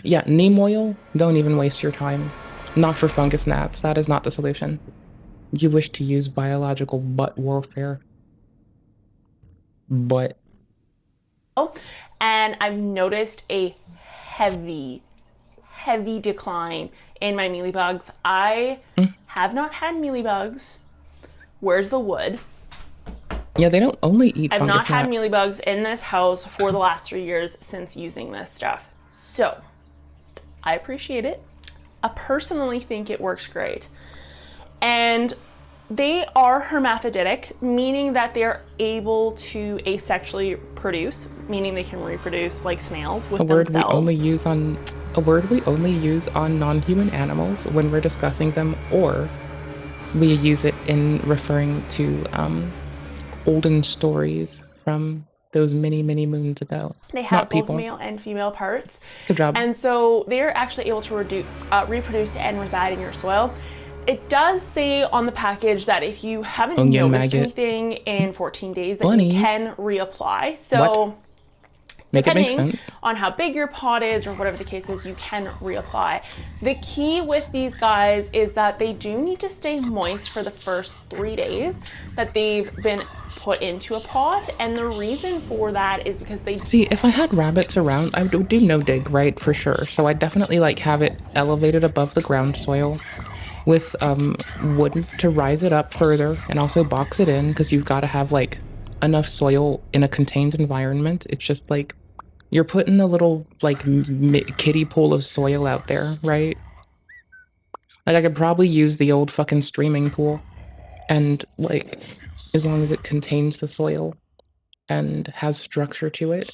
[SPEAKER 1] Yeah, neem oil, don't even waste your time. Not for fungus gnats, that is not the solution. You wish to use biological butt warfare. But
[SPEAKER 6] And I've noticed a heavy decline in my mealybugs. I have not had mealybugs. Where's the wood?
[SPEAKER 1] yeah, they don't only eat
[SPEAKER 6] I've
[SPEAKER 1] fungus
[SPEAKER 6] not had
[SPEAKER 1] gnats.
[SPEAKER 6] mealybugs in this house for the last 3 years since using this stuff. So I appreciate it. I personally think it works great. And they are hermaphroditic, meaning that they're able to asexually produce, meaning they can reproduce like snails with
[SPEAKER 1] A word
[SPEAKER 6] themselves.
[SPEAKER 1] we only use on non-human animals when we're discussing them, or we use it in referring to olden stories from those many moons ago.
[SPEAKER 6] They have
[SPEAKER 1] Not
[SPEAKER 6] both
[SPEAKER 1] people.
[SPEAKER 6] male and female parts.
[SPEAKER 1] Good job.
[SPEAKER 6] And so they're actually able to reproduce and reside in your soil. It does say on the package that if you haven't
[SPEAKER 1] Onion
[SPEAKER 6] noticed
[SPEAKER 1] maggot.
[SPEAKER 6] anything in 14 days, that
[SPEAKER 1] Bunnies.
[SPEAKER 6] you can reapply. So
[SPEAKER 1] Make it make
[SPEAKER 6] depending
[SPEAKER 1] sense.
[SPEAKER 6] on how big your pot is or whatever the case is, you can reapply. The key with these guys is that they do need to stay moist for the first 3 days that they've been put into a pot. And the reason for that is because they
[SPEAKER 1] See, if I had rabbits around, I would do no dig, right, for sure. So I definitely like have it elevated above the ground soil with wood to rise it up further, and also box it in because you've got to have like enough soil in a contained environment. It's just like you're putting a little like kiddie pool of soil out there, right? Like I could probably use the old fucking streaming pool, and like as long as it contains the soil, and has structure to it,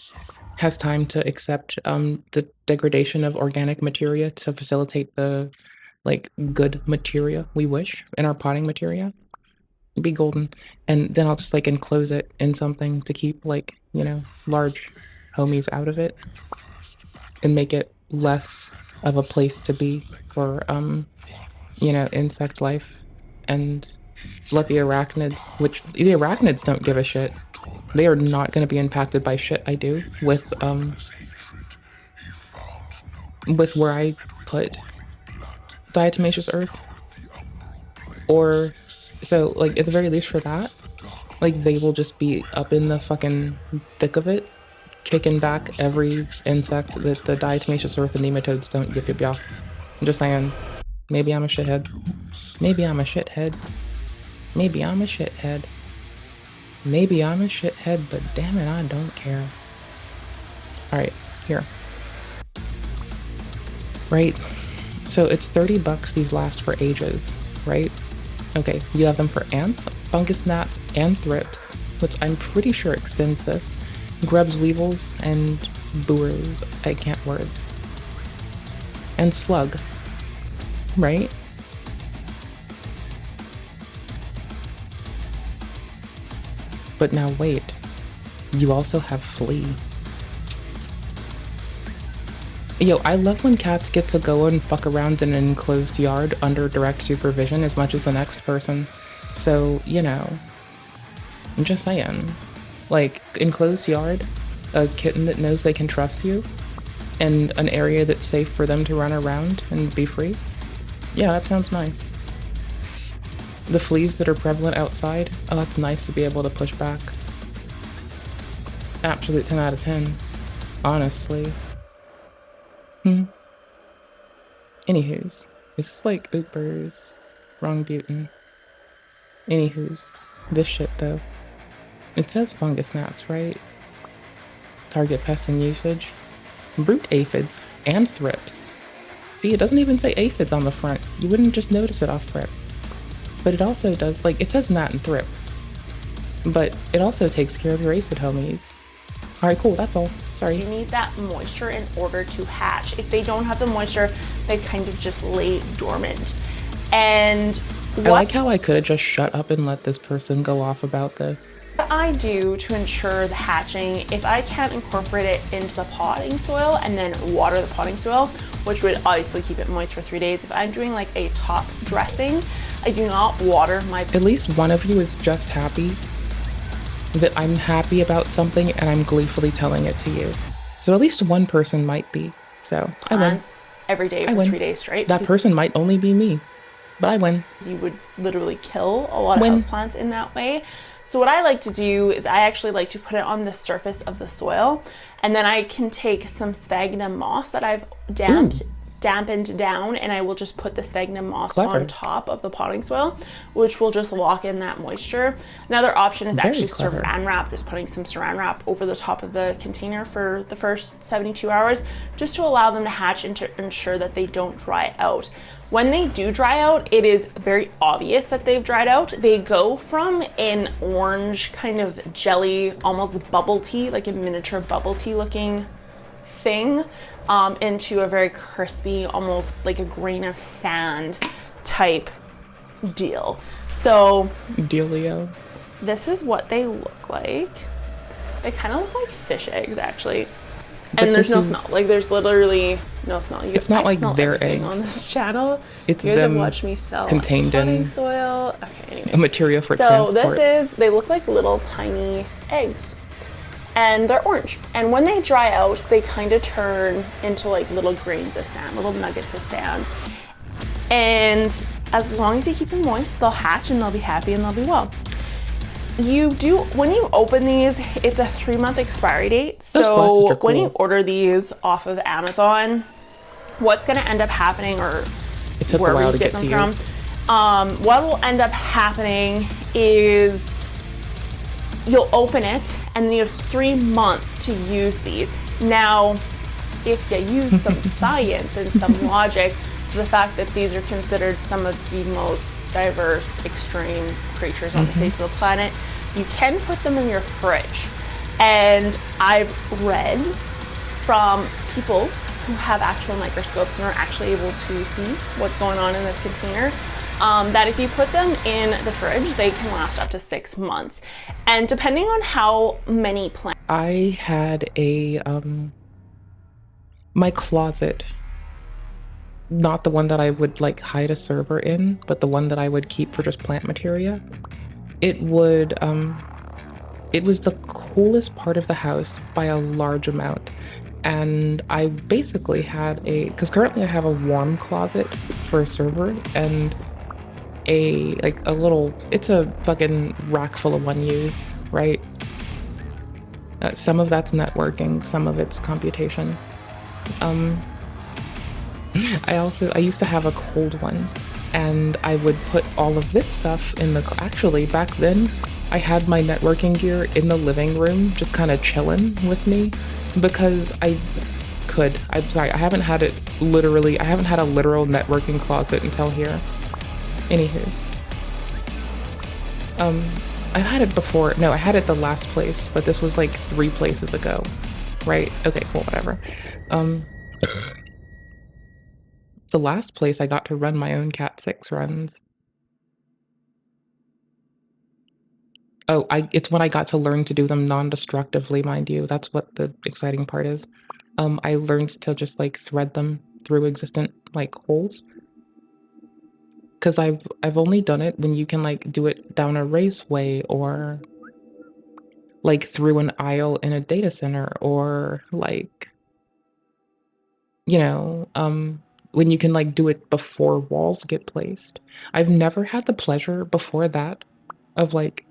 [SPEAKER 1] has time to accept the degradation of organic materia to facilitate the like good materia we wish in our potting materia. Be golden. And then I'll just like enclose it in something to keep like, you know, large homies out of it and make it less of a place to be for you know, insect life, and let the arachnids, which the arachnids don't give a shit. They are not going to be impacted by shit I do with where I put diatomaceous earth. Or so like at the very least for that, like they will just be up in the fucking thick of it, kicking back every insect that the diatomaceous earth and nematodes don't yip yip yah. I'm just saying, maybe I'm a shithead. Maybe I'm a shithead. Maybe I'm a shithead. Maybe I'm a shithead, but damn it, I don't care. Alright, here. Right, so it's $30 these last for ages, right? Okay, you have them for ants, fungus gnats, and thrips, which I'm pretty sure extends this. Grubs, weevils, and boers. I can't words. And slug, right? But now wait, you also have flea. Yo, I love when cats get to go and fuck around in an enclosed yard under direct supervision as much as the next person. So, you know, I'm just saying. Like, enclosed yard, a kitten that knows they can trust you, and an area that's safe for them to run around and be free. Yeah, that sounds nice. The fleas that are prevalent outside, oh, that's nice to be able to push back. Absolute 10 out of 10, honestly. Anywho's, this is like Oopers, wrong Butin. Anywho's, this shit though. It says fungus gnats, right? Target pest and usage. Brute aphids and thrips. See, it doesn't even say aphids on the front. You wouldn't just notice it off rip. But it also does, like, it says gnat and thrip. But it also takes care of your aphid homies. Alright, cool, that's all. Sorry.
[SPEAKER 6] You need that moisture in order to hatch. If they don't have the moisture, they kind of just lay dormant. And
[SPEAKER 1] I like how I could have just shut up and let this person go off about this.
[SPEAKER 6] what I do to ensure the hatching, if I can't incorporate it into the potting soil and then water the potting soil, which would obviously keep it moist for 3 days, if I'm doing like a top dressing, I do not water my...
[SPEAKER 1] At least one of you is just happy that I'm happy about something and I'm gleefully telling it to you. So at least one person might be. So I win.
[SPEAKER 6] Every day for 3 days straight.
[SPEAKER 1] That person might only be me, but I win.
[SPEAKER 6] You would literally kill a lot of houseplants in that way. So what I like to do is I actually like to put it on the surface of the soil, and then I can take some sphagnum moss that I've dampened down, and I will just put the sphagnum moss on top of the potting soil, which will just lock in that moisture. Another option is actually saran wrap, just putting some saran wrap over the top of the container for the first 72 hours, just to allow them to hatch and to ensure that they don't dry out. When they do dry out, it is very obvious that they've dried out. They go from an orange kind of jelly, almost bubble tea, like a miniature bubble tea looking thing, into a very crispy, almost like a grain of sand type deal. So
[SPEAKER 1] Dealio.
[SPEAKER 6] This is what they look like. They kind of look like fish eggs, actually.
[SPEAKER 1] But
[SPEAKER 6] and there's no smell. Like, there's literally no smell.
[SPEAKER 1] It's not like their eggs
[SPEAKER 6] on this channel.
[SPEAKER 1] It's
[SPEAKER 6] you guys
[SPEAKER 1] them
[SPEAKER 6] have watched me sell
[SPEAKER 1] contained in
[SPEAKER 6] soil. Okay, anyway.
[SPEAKER 1] A material for
[SPEAKER 6] so
[SPEAKER 1] transport.
[SPEAKER 6] they look like little tiny eggs. And they're orange. And when they dry out, they kind of turn into like little grains of sand, little nuggets of sand. And as long as you keep them moist, they'll hatch and they'll be happy and they'll be well. When you open these, it's a 3-month expiry date. So when you order these off of Amazon, what's going to end up happening, or
[SPEAKER 1] it took a while to get to you.
[SPEAKER 6] What will end up happening is you'll open it and then you have 3 months to use these. Now, if you use some science and some logic to the fact that these are considered some of the most diverse, extreme creatures on the face of the planet, you can put them in your fridge. And I've read from people who have actual microscopes and are actually able to see what's going on in this container, that if you put them in the fridge, they can last up to 6 months. And depending on how many plants.
[SPEAKER 1] I had a, my closet, not the one that I would like hide a server in, but the one that I would keep for just plant materia. It was the coolest part of the house by a large amount. And I basically had because currently I have a warm closet for a server and it's a fucking rack full of one-use, right? Some of that's networking, some of it's computation. I used to have a cold one, and I would put all of this stuff in actually back then, I had my networking gear in the living room, just kind of chilling with me, because I'm sorry, I haven't had a literal networking closet until here. Anywho's. I had it before, no, I had it the last place, but this was like 3 places ago, right? Okay, cool, whatever. The last place I got to run my own Cat 6 runs. Oh, it's when I got to learn to do them non-destructively, mind you. That's what the exciting part is. I learned to just like thread them through existent like holes. Because I've only done it when you can like do it down a raceway or like through an aisle in a data center or like, you know, when you can like do it before walls get placed. I've never had the pleasure before that of like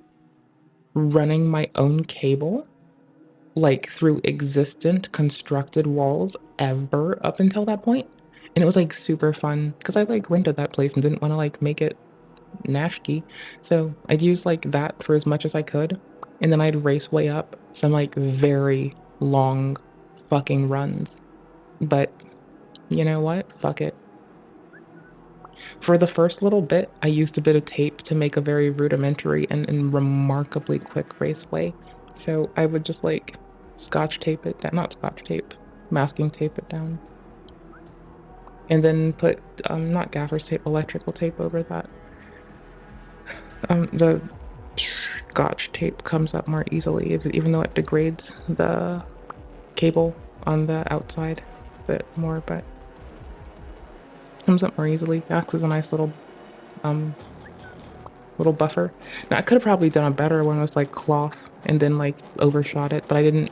[SPEAKER 1] running my own cable like through existent constructed walls ever up until that point. And it was like super fun because I like rented that place and didn't want to like make it nashky. So I'd use like that for as much as I could. And then I'd race way up some like very long fucking runs. But you know what? Fuck it. For the first little bit, I used a bit of tape to make a very rudimentary and remarkably quick raceway. So I would just like scotch tape it down, not scotch tape, masking tape it down. And then put, not gaffer's tape, electrical tape over that. The scotch tape comes up more easily, even though it degrades the cable on the outside a bit more, but comes up more easily. Acts as a nice little little buffer. Now I could have probably done a better one with like cloth and then like overshot it, but I didn't.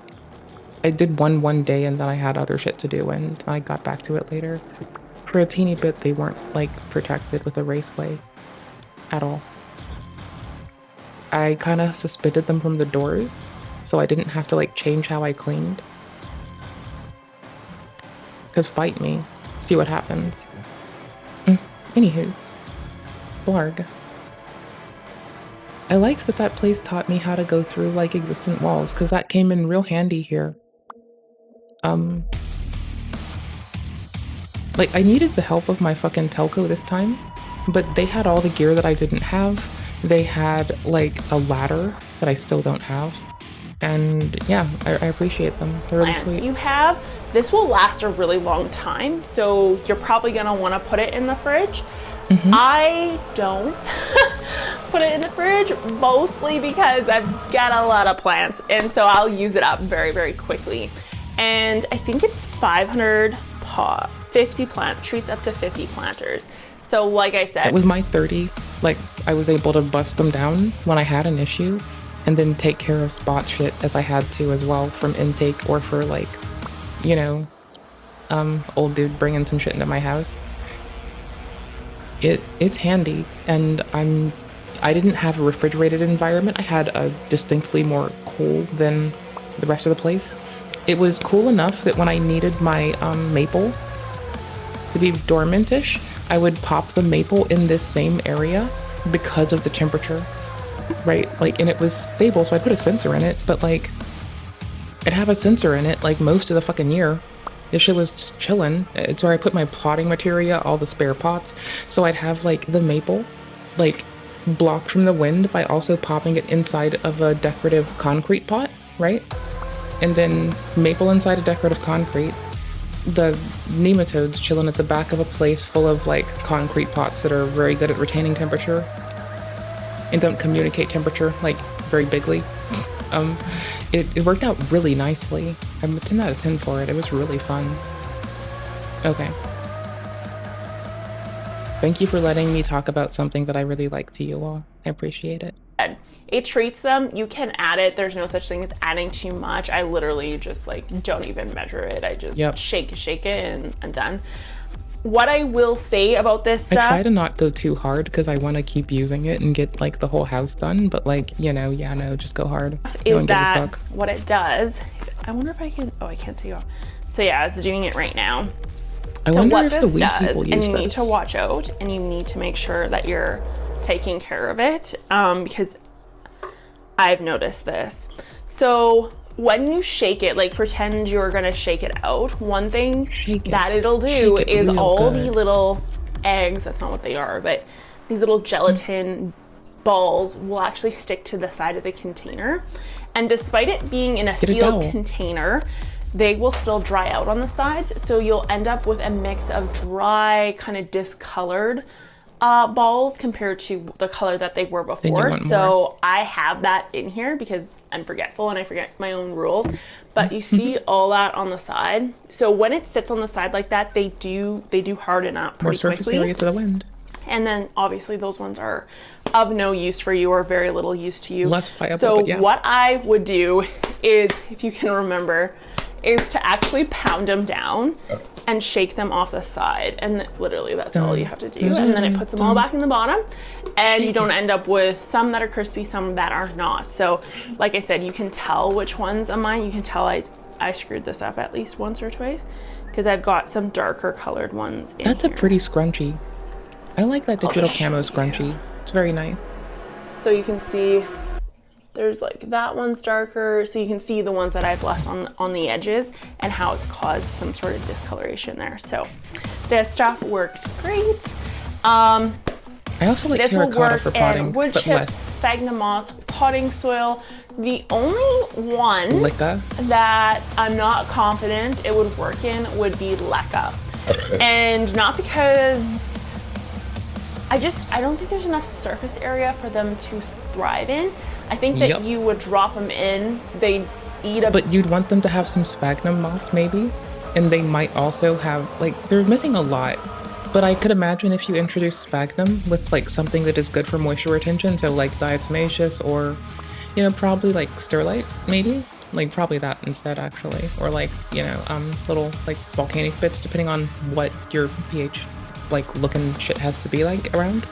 [SPEAKER 1] I did one day and then I had other shit to do and I got back to it later. For a teeny bit, they weren't like protected with a raceway at all. I kind of suspended them from the doors so I didn't have to like change how I cleaned. Because fight me, see what happens. Anywho's, blarg. I liked that place taught me how to go through like existent walls because that came in real handy here. Like I needed the help of my fucking telco this time, but they had all the gear that I didn't have. They had like a ladder that I still don't have. And yeah, I appreciate them. They're really sweet.
[SPEAKER 6] You have, this will last a really long time, so you're probably gonna want to put it in the fridge. I don't put it in the fridge, mostly because I've got a lot of plants, and so I'll use it up very, very quickly. And I think it's 50 plant treats, up to 50 planters. So like I said,
[SPEAKER 1] with my 30, like I was able to bust them down when I had an issue and then take care of spot shit as I had to as well from intake or for like, you know, old dude bringing some shit into my house. It's handy, and I didn't have a refrigerated environment. I had a distinctly more cool than the rest of the place. It was cool enough that when I needed my maple to be dormantish, I would pop the maple in this same area because of the temperature, right? Like, and it was stable, so I put a sensor in it, but like, I'd have a sensor in it like most of the fucking year. This shit was just chilling. It's where I put my potting materia, all the spare pots. So I'd have like the maple, like blocked from the wind by also popping it inside of a decorative concrete pot right? And then maple inside a decorative concrete. The nematodes chilling at the back of a place full of like concrete pots that are very good at retaining temperature and don't communicate temperature like very bigly. It worked out really nicely. I'm a 10 out of 10 for it. It was really fun. Okay. Thank you for letting me talk about something that I really like to you all. I appreciate it.
[SPEAKER 6] It treats them. You can add it. There's no such thing as adding too much. I literally just like don't even measure it. I just shake it and I'm done. What I will say about this stuff,
[SPEAKER 1] I try to not go too hard because I want to keep using it and get like the whole house done, but like, you know, yeah, no, just go hard.
[SPEAKER 6] Is that what it does? I wonder if I can, oh, I can't take it off. So yeah, it's doing it right now.
[SPEAKER 1] I
[SPEAKER 6] so
[SPEAKER 1] wonder
[SPEAKER 6] what
[SPEAKER 1] if
[SPEAKER 6] this
[SPEAKER 1] the weed
[SPEAKER 6] does,
[SPEAKER 1] people use
[SPEAKER 6] and you
[SPEAKER 1] this.
[SPEAKER 6] need to watch out and you need to make sure that you're taking care of it, because I've noticed this. So when you shake it, like pretend you're gonna shake it out, one thing that it'll do is all the little eggs, that's not what they are, but these little gelatin balls will actually stick to the side of the container. And despite it being in a sealed container, they will still dry out on the sides. So you'll end up with a mix of dry, kind of discolored balls compared to the color that they were before. So I have that in here because I'm forgetful and I forget my own rules. But you see all that on the side. So when it sits on the side like that, they do harden up pretty quickly.
[SPEAKER 1] More surface area to the wind.
[SPEAKER 6] And then obviously those ones are of no use for you or very little use to you.
[SPEAKER 1] Less viable,
[SPEAKER 6] so
[SPEAKER 1] but yeah.
[SPEAKER 6] What I would do is, if you can remember, is to actually pound them down and shake them off the side. And literally that's all you have to do. And then it puts them all back in the bottom and you don't end up with some that are crispy, some that are not. So like I said, you can tell which ones are mine. You can tell I screwed this up at least once or twice because I've got some darker colored ones in
[SPEAKER 1] That's
[SPEAKER 6] here.
[SPEAKER 1] a pretty scrunchy. I like that digital camo scrunchie. It's very nice.
[SPEAKER 6] So you can see there's like that one's darker, so you can see the ones that I've left on the edges and how it's caused some sort of discoloration there. So this stuff works great.
[SPEAKER 1] I also like
[SPEAKER 6] this will
[SPEAKER 1] terracotta
[SPEAKER 6] work
[SPEAKER 1] for potting,
[SPEAKER 6] in wood
[SPEAKER 1] but
[SPEAKER 6] chips,
[SPEAKER 1] less.
[SPEAKER 6] sphagnum moss, potting soil. The only one
[SPEAKER 1] Leca.
[SPEAKER 6] that I'm not confident it would work in would be leca. And not because I don't think there's enough surface area for them to thrive in. I think that you would drop them in, they'd eat a...
[SPEAKER 1] But you'd want them to have some sphagnum moss maybe, and they might also have, like, they're missing a lot. But I could imagine if you introduce sphagnum with like something that is good for moisture retention, so like diatomaceous or, you know, probably like sterlite maybe? Like probably that instead actually. Or like, you know, little like volcanic bits depending on what your pH like looking shit has to be like around.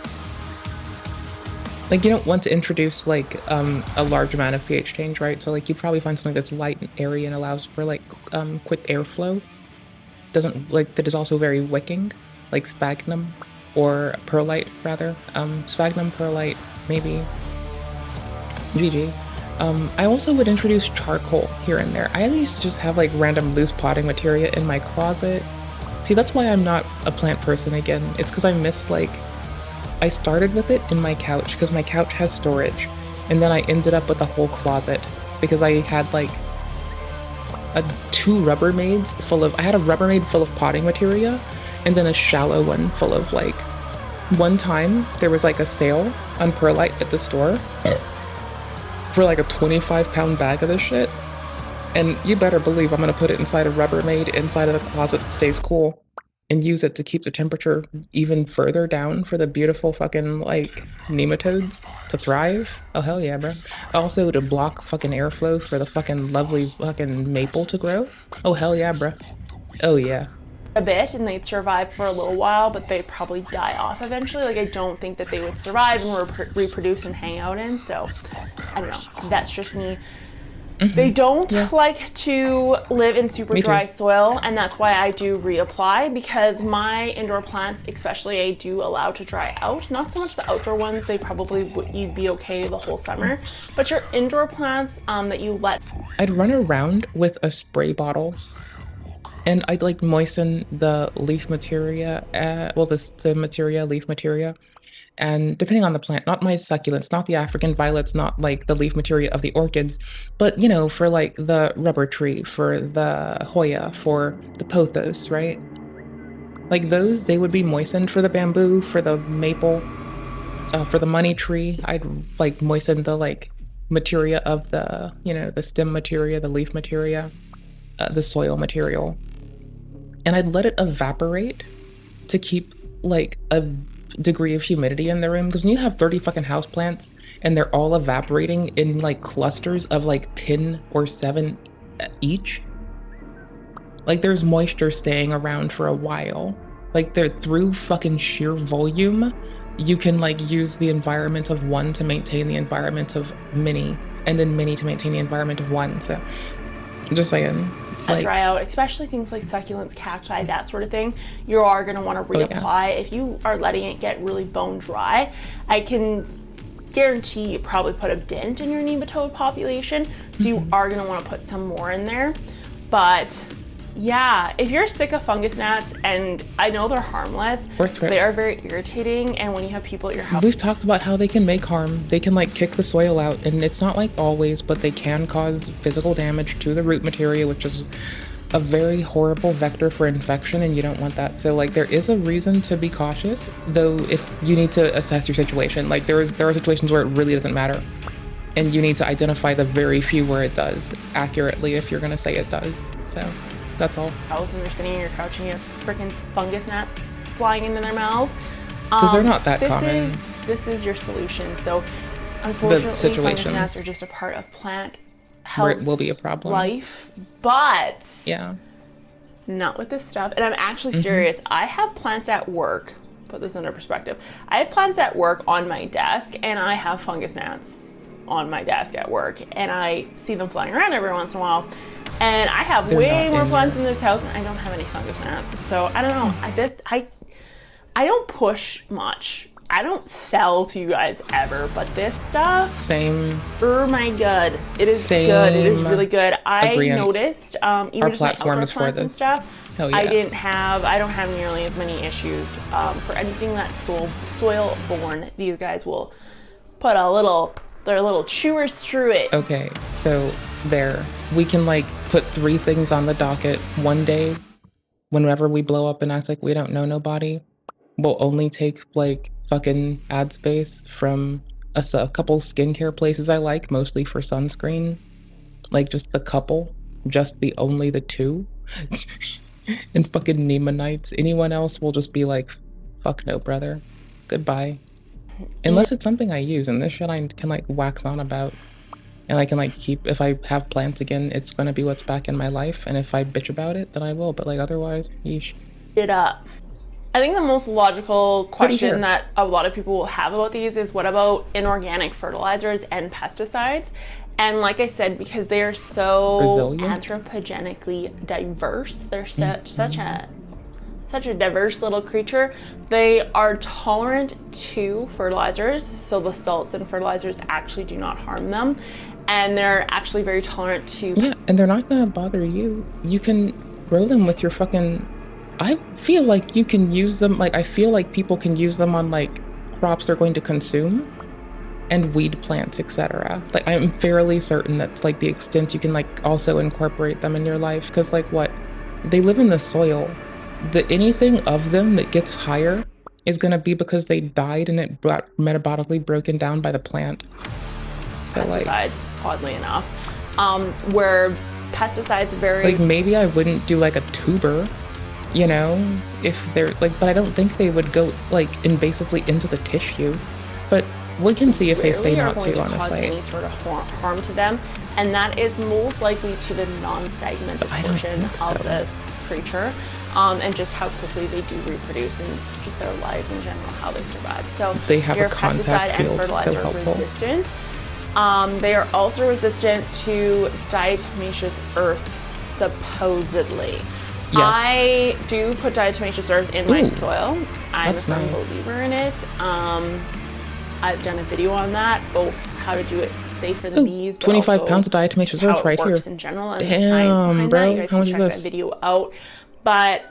[SPEAKER 1] Like you don't want to introduce like a large amount of pH change, right? So like you probably find something that's light and airy and allows for like quick airflow. That is also very wicking, like sphagnum or perlite rather. Sphagnum, perlite, maybe. GG. I also would introduce charcoal here and there. I at least just have like random loose potting materia in my closet. See, that's why I'm not a plant person again. It's because I miss like, I started with it in my couch because my couch has storage. And then I ended up with a whole closet because I had like two Rubbermaids full of, I had a Rubbermaid full of potting materia and then a shallow one full of like, one time there was like a sale on perlite at the store for like a 25-pound bag of this shit. And you better believe I'm gonna put it inside a Rubbermaid inside of the closet that stays cool and use it to keep the temperature even further down for the beautiful fucking like nematodes to thrive. Oh hell yeah, bro. Also to block fucking airflow for the fucking lovely fucking maple to grow. Oh hell yeah, bro. Oh yeah.
[SPEAKER 6] A bit and they'd survive for a little while, but they'd probably die off eventually. Like I don't think that they would survive and reproduce and hang out in. So I don't know. That's just me. They don't like to live in super dry soil, and that's why I do reapply, because my indoor plants especially I do allow to dry out. Not so much the outdoor ones, they probably you'd be okay the whole summer, but your indoor plants that you let...
[SPEAKER 1] I'd run around with a spray bottle and I'd like moisten the leaf materia, the materia, leaf materia, And depending on the plant, not my succulents, not the African violets, not like the leaf materia of the orchids, but you know, for like the rubber tree, for the Hoya, for the pothos, right? Like those, they would be moistened. For the bamboo, for the maple, for the money tree, I'd like moisten the like materia of the, you know, the stem materia, the leaf materia, the soil material. And I'd let it evaporate to keep like a degree of humidity in the room. Because when you have 30 fucking houseplants and they're all evaporating in like clusters of like 10 or 7 each, like there's moisture staying around for a while. Like they're through fucking sheer volume, you can like use the environment of one to maintain the environment of many, and then many to maintain the environment of one. So I'm just saying. Like,
[SPEAKER 6] dry out, especially things like succulents, cacti, that sort of thing, you are going to want to reapply. If you are letting it get really bone dry, I can guarantee you probably put a dent in your nematode population, so you are going to want to put some more in there. But yeah, if you're sick of fungus gnats, and I know they're harmless, they are very irritating, and when you have people at your house,
[SPEAKER 1] we've talked about how they can make harm. They can like kick the soil out, and it's not like always, but they can cause physical damage to the root materia, which is a very horrible vector for infection, and you don't want that. So like there is a reason to be cautious, though, if you need to assess your situation. Like there are situations where it really doesn't matter, and you need to identify the very few where it does accurately if you're going to say it does. So that's all.
[SPEAKER 6] All of a sudden they're sitting on your couch and you have freaking fungus gnats flying into their mouths.
[SPEAKER 1] Because they're not that common.
[SPEAKER 6] This is your solution. So unfortunately, fungus gnats are just a part of plant health,
[SPEAKER 1] where it will be a problem.
[SPEAKER 6] Life, but
[SPEAKER 1] yeah,
[SPEAKER 6] not with this stuff. And I'm actually serious. I have plants at work. Put this into perspective. I have plants at work on my desk, and I have fungus gnats on my desk at work, and I see them flying around every once in a while. And I have way more plants in this house, and I don't have any fungus gnats. So I don't know. I don't push much. I don't sell to you guys ever, but this stuff.
[SPEAKER 1] Same.
[SPEAKER 6] Oh my god, it is good. It is really good. I noticed even
[SPEAKER 1] our
[SPEAKER 6] just my
[SPEAKER 1] platform
[SPEAKER 6] outdoor
[SPEAKER 1] is for
[SPEAKER 6] plants
[SPEAKER 1] this
[SPEAKER 6] and stuff.
[SPEAKER 1] Hell yeah.
[SPEAKER 6] I don't have nearly as many issues for anything that's soil borne. These guys will put their little chewers through it.
[SPEAKER 1] Okay, so there, we can like put 3 things on the docket one day. Whenever we blow up and act like we don't know nobody, we'll only take like fucking ad space from a couple skincare places I like, mostly for sunscreen. Like just the couple, only the 2. And fucking Nemanites. Anyone else will just be like, fuck no, brother. Goodbye. Unless it's something I use, and this shit I can like wax on about. And I can like keep, if I have plants again, it's gonna be what's back in my life. And if I bitch about it, then I will. But like otherwise, yeesh.
[SPEAKER 6] It up. I think the most logical question that a lot of people will have about these is, what about inorganic fertilizers and pesticides? And like I said, because they are so anthropogenically diverse, they're such a diverse little creature. They are tolerant to fertilizers, so the salts and fertilizers actually do not harm them. And they're actually very tolerant to...
[SPEAKER 1] Yeah, and they're not gonna bother you. You can grow them with your fucking... I feel like you can use them, like, I feel like people can use them on, like, crops they're going to consume, and weed plants, etc. Like, I'm fairly certain that's, like, the extent you can, like, also incorporate them in your life, because, like, what? They live in the soil. Anything of them that gets higher is gonna be because they died and it got metabolically broken down by the plant. So,
[SPEAKER 6] pesticides, oddly enough. Where pesticides very...
[SPEAKER 1] Like, maybe I wouldn't do, like, a tuber, you know, if they're like, but I don't think they would go like invasively into the tissue, but we can see if they say not to, honestly.
[SPEAKER 6] Cause any sort of harm to them, and that is most likely to the non-segmented portion of this creature, and just how quickly they do reproduce and just their lives in general, how they survive. So
[SPEAKER 1] they have
[SPEAKER 6] a
[SPEAKER 1] pesticide
[SPEAKER 6] and fertilizer resistant. They are also resistant to diatomaceous earth, supposedly. Yes. I do put diatomaceous earth in my soil. I'm a firm believer in it. I've done a video on that, both how to do it safe for the bees, but
[SPEAKER 1] 25 pounds of diatomaceous earth right here.
[SPEAKER 6] In general, and the science behind
[SPEAKER 1] bro,
[SPEAKER 6] that. You guys
[SPEAKER 1] how
[SPEAKER 6] can
[SPEAKER 1] much
[SPEAKER 6] check
[SPEAKER 1] is this?
[SPEAKER 6] that video out. But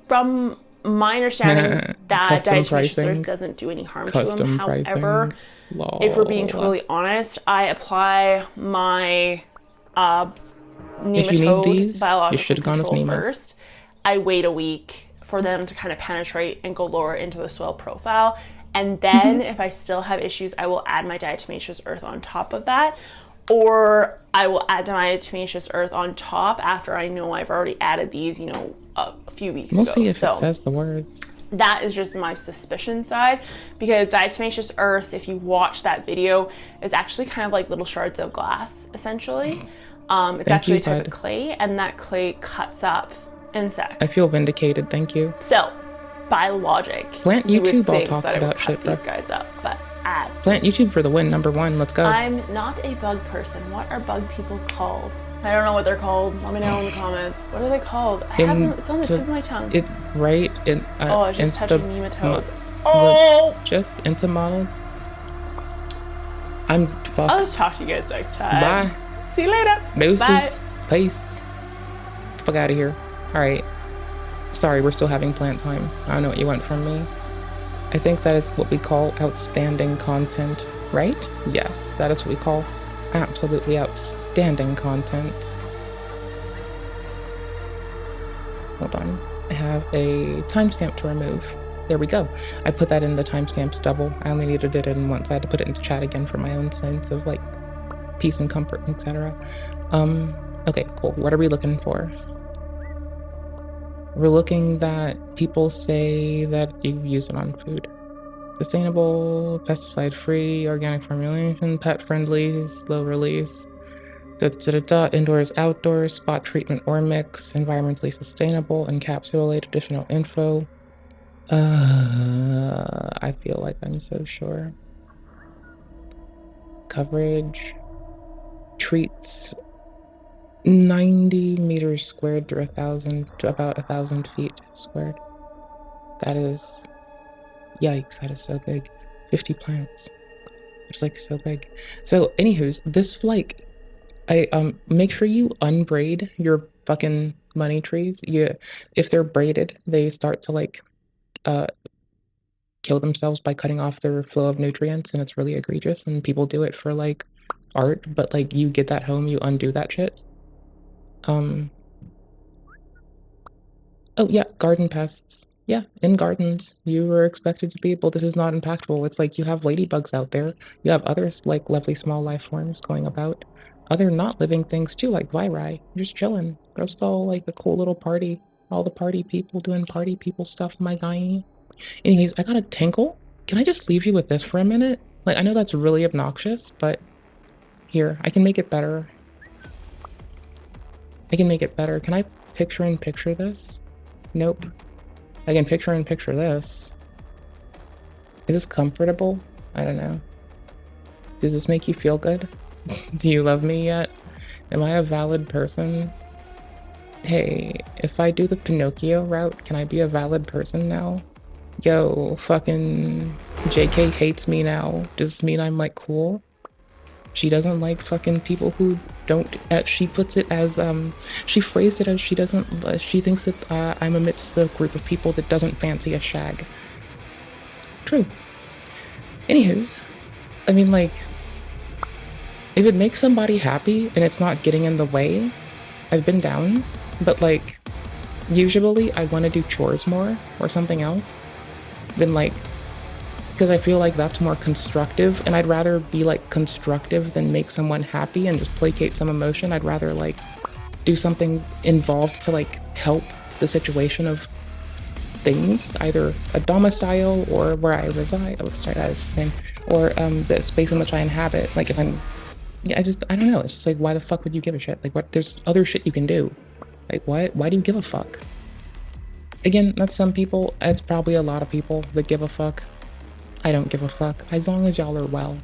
[SPEAKER 6] from my understanding that
[SPEAKER 1] Custom
[SPEAKER 6] diatomaceous
[SPEAKER 1] pricing.
[SPEAKER 6] earth doesn't do any harm to
[SPEAKER 1] Custom
[SPEAKER 6] them. However,
[SPEAKER 1] pricing. Lol.
[SPEAKER 6] if we're being totally honest, I apply my
[SPEAKER 1] If you need
[SPEAKER 6] nematode
[SPEAKER 1] these, you
[SPEAKER 6] biological
[SPEAKER 1] should have gone with
[SPEAKER 6] control
[SPEAKER 1] Nemas.
[SPEAKER 6] first. I wait a week for them to kind of penetrate and go lower into the soil profile. And then if I still have issues, I will add my diatomaceous earth on top of that. Or I will add my diatomaceous earth on top after I know I've already added these, you know, a few weeks
[SPEAKER 1] We'll
[SPEAKER 6] ago.
[SPEAKER 1] see if
[SPEAKER 6] So
[SPEAKER 1] it says the words.
[SPEAKER 6] that is just my suspicion side, because diatomaceous earth, if you watch that video, is actually kind of like little shards of glass, essentially. It's actually a type
[SPEAKER 1] bud.
[SPEAKER 6] of clay, and that clay cuts up insects.
[SPEAKER 1] I feel vindicated, thank you.
[SPEAKER 6] So, by logic,
[SPEAKER 1] Plant
[SPEAKER 6] you would
[SPEAKER 1] YouTube all
[SPEAKER 6] think
[SPEAKER 1] talks
[SPEAKER 6] that it would
[SPEAKER 1] about
[SPEAKER 6] cut
[SPEAKER 1] shit, bro.
[SPEAKER 6] these guys up, but
[SPEAKER 1] Plant YouTube for the win, #1, let's go.
[SPEAKER 6] I'm not a bug person. What are bug people called? I don't know what they're called. Let me know in the comments. What are they called? I haven't, it's on the tip of my tongue.
[SPEAKER 1] Right?
[SPEAKER 6] Oh, I was just touching nematodes.
[SPEAKER 1] Oh!
[SPEAKER 6] Oh!
[SPEAKER 1] Just entomolog. I'm fucked.
[SPEAKER 6] I'll just talk to you guys next time.
[SPEAKER 1] Bye.
[SPEAKER 6] See you later.
[SPEAKER 1] Deuces.
[SPEAKER 6] Bye.
[SPEAKER 1] Peace. Get the fuck out of here. Alright. Sorry, we're still having plant time. I don't know what you want from me. I think that is what we call outstanding content, right? Yes, that is what we call absolutely outstanding content. Hold on. I have a timestamp to remove. There we go. I put that in the timestamps double. I only needed it in once. I had to put it into chat again for my own sense of like peace and comfort, etc. Okay, cool. What are we looking for? We're looking that people say that you use it on food. Sustainable, pesticide-free, organic formulation, pet-friendly, slow release. Indoors, outdoors, spot treatment or mix, environmentally sustainable, encapsulate additional info. I feel like I'm so sure. Coverage. Treats 90 meters squared through 1,000 to about 1,000 feet squared. That is, yikes, that is so big. 50 plants. It's like so big. So anywho's, this like, I make sure you unbraid your fucking money trees. If they're braided, they start to like kill themselves by cutting off their flow of nutrients, and it's really egregious, and people do it for like art, but like you get that home, you undo that shit. Oh yeah, garden pests. Yeah, in gardens, you were expected to be able, this is not impactful. It's like you have ladybugs out there. You have other like lovely small life forms going about. Other not living things too, like viri. Just chilling. Just all like a cool little party. All the party people doing party people stuff, my guy. Anyways, I got a tinkle. Can I just leave you with this for a minute? Like, I know that's really obnoxious, but here, I can make it better. I can make it better. Can I picture in picture this? Nope. I can picture in picture this. Is this comfortable? I don't know. Does this make you feel good? Do you love me yet? Am I a valid person? Hey, if I do the Pinocchio route, can I be a valid person now? Yo, fucking JK hates me now. Does this mean I'm like cool? She doesn't like fucking people who don't, she puts it as, she phrased it as she doesn't, she thinks that I'm amidst the group of people that doesn't fancy a shag. True. Anywho's, I mean, like, if it makes somebody happy and it's not getting in the way, I've been down, but like, usually I want to do chores more or something else than like, because I feel like that's more constructive, and I'd rather be like constructive than make someone happy and just placate some emotion. I'd rather like do something involved to like help the situation of things, either a domicile or where I reside. Oh, sorry, that is the same. Or the space in which I inhabit. Like if I'm, yeah, I don't know. It's just like, why the fuck would you give a shit? Like what? There's other shit you can do. Like why do you give a fuck? Again, that's some people. It's probably a lot of people that give a fuck. I don't give a fuck, as long as y'all are well.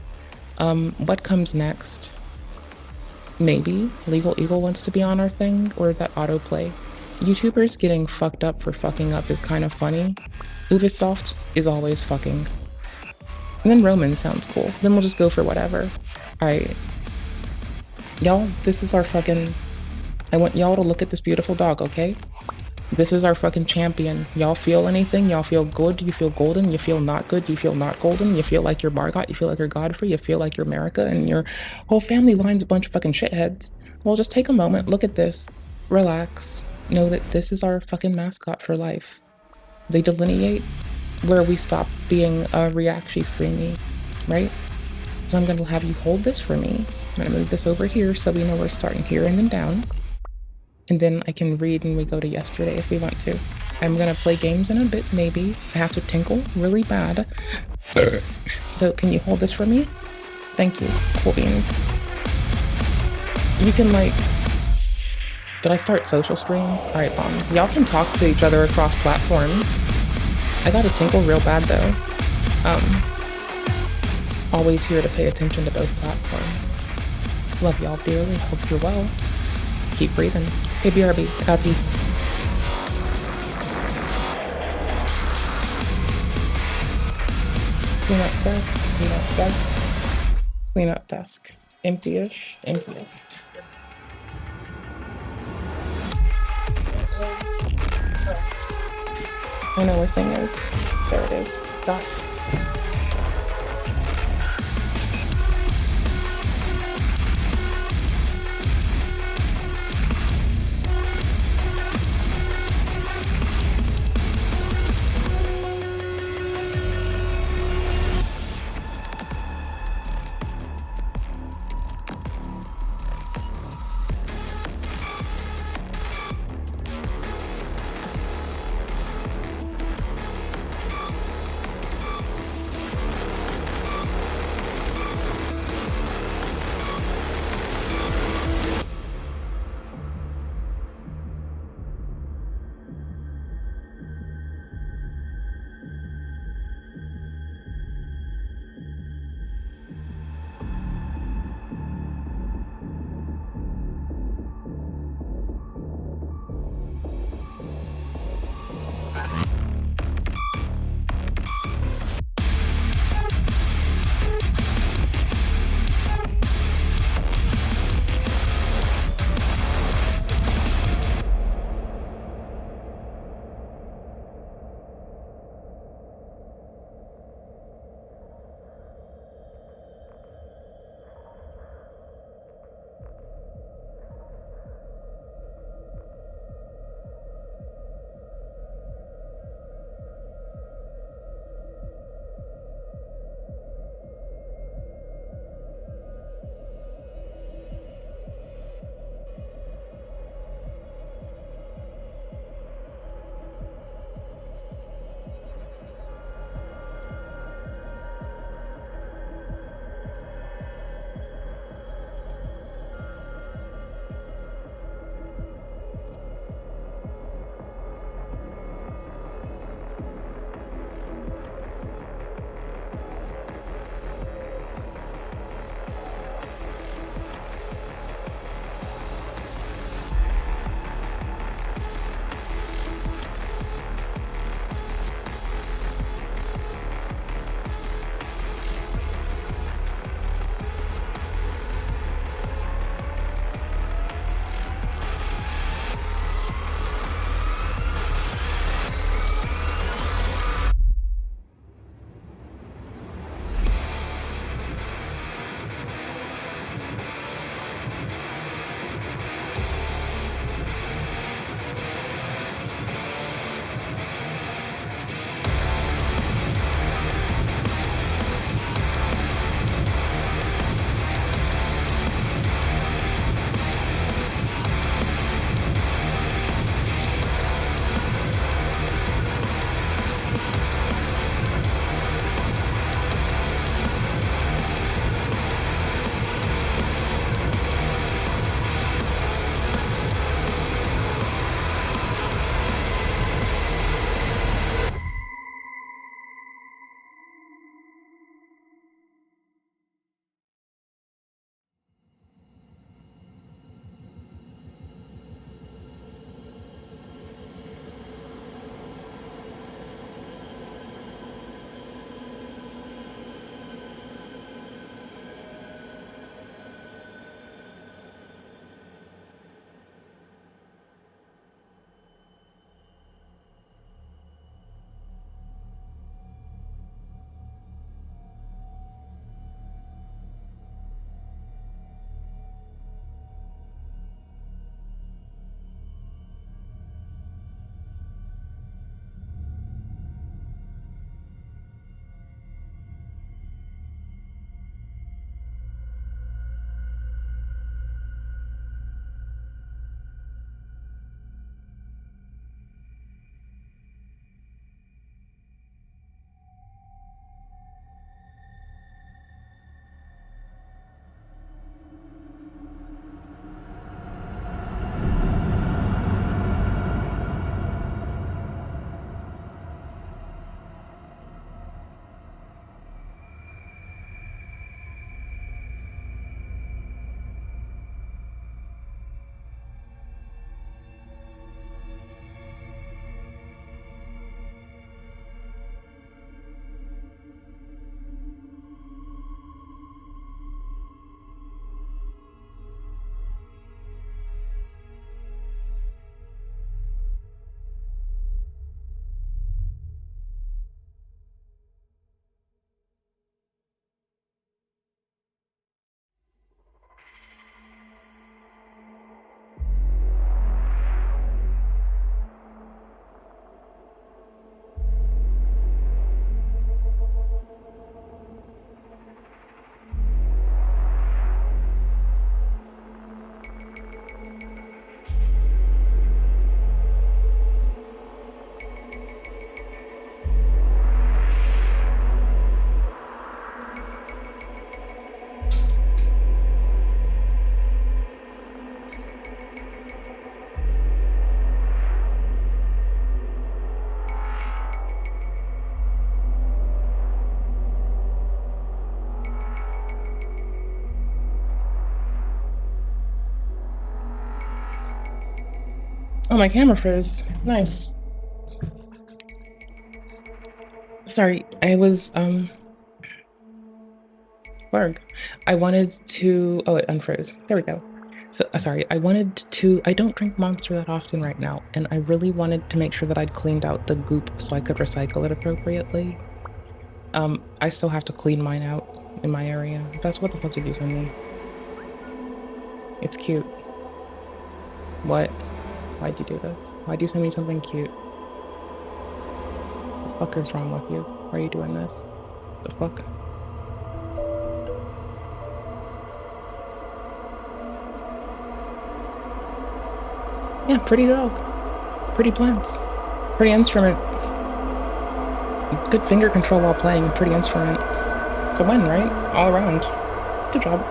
[SPEAKER 1] What comes next? Maybe Legal Eagle wants to be on our thing, or that autoplay. YouTubers getting fucked up for fucking up is kind of funny. Ubisoft is always fucking. And then Roman sounds cool. Then we'll just go for whatever. Alright. Y'all, this is our fucking... I want y'all to look at this beautiful dog, okay? This is our fucking champion. Y'all feel anything? Y'all feel good? You feel golden? You feel not good? You feel not golden? You feel like you're Margot? You feel like you're Godfrey? You feel like you're America? And your whole family line's a bunch of fucking shitheads. Well, just take a moment, look at this, relax, know that this is our fucking mascot for life. They delineate where we stop being a reaction streamy, right? So I'm gonna have you hold this for me. I'm gonna move this over here so we know we're starting here and then down. And then I can read and we go to yesterday if we want to. I'm gonna play games in a bit, maybe. I have to tinkle really bad. So can you hold this for me? Thank you, cool beans. You can like, did I start social stream? All right, Mom. Y'all can talk to each other across platforms. I got to tinkle real bad though. Always here to pay attention to both platforms. Love y'all dearly, hope you're well. Keep breathing. Hey, BRB, I gotta pee. Clean up desk, clean up desk, clean up desk. Empty-ish, empty-ish. I know where thing is. There it is. Got it. Oh, my camera froze. Nice. Sorry, I was, Barg. I wanted to, oh, it unfroze. There we go. So, sorry, I don't drink Monster that often right now, and I really wanted to make sure that I'd cleaned out the goop so I could recycle it appropriately. I still have to clean mine out in my area. That's what the fuck did you send me? It's cute. What? Why'd you do this? Why'd you send me something cute? The fuck is wrong with you? Why are you doing this? The fuck? Yeah, pretty dog. Pretty plants. Pretty instrument. Good finger control while playing. Pretty instrument. It's a win, right? All around. Good job.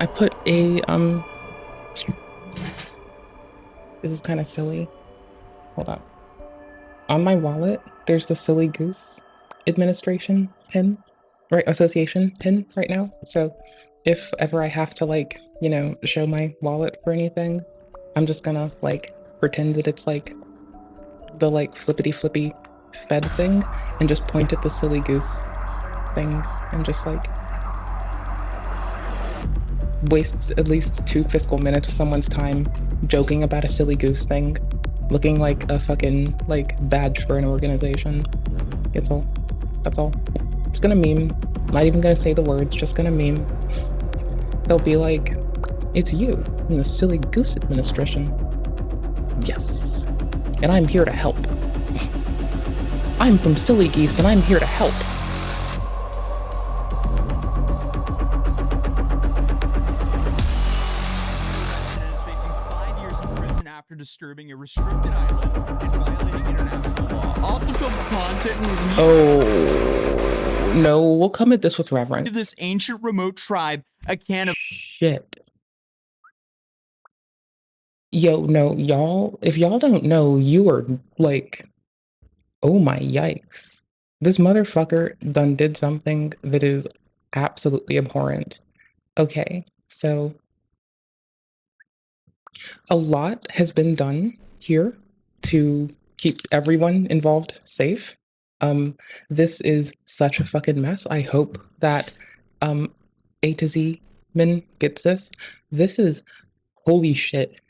[SPEAKER 1] I put a, this is kind of silly. Hold up. On my wallet, there's the Silly Goose administration pin, right? Association pin right now. So if ever I have to, like, you know, show my wallet for anything, I'm just gonna, like, pretend that it's, like, the, like, flippity Fed thing and just point at the Silly Goose thing and just, like, wastes at least 2 fiscal minutes of someone's time joking about a Silly Goose thing, looking like a fucking, like, badge for an organization. That's all. That's all. It's gonna meme. Not even gonna say the words, just gonna meme. They'll be like, it's you in the Silly Goose administration. Yes. And I'm here to help. I'm from Silly Geese and I'm here to help.
[SPEAKER 5] After disturbing a restricted island and violating international law. Also film content and
[SPEAKER 1] Oh no, we'll come at this with reverence.
[SPEAKER 5] give this ancient remote tribe a can of
[SPEAKER 1] Shit. Yo, no, y'all, if y'all don't know, you are like, oh my yikes. This motherfucker done did something that is absolutely abhorrent. Okay, so a lot has been done here to keep everyone involved safe. This is such a fucking mess. I hope that A to Z Min gets this. This is holy shit.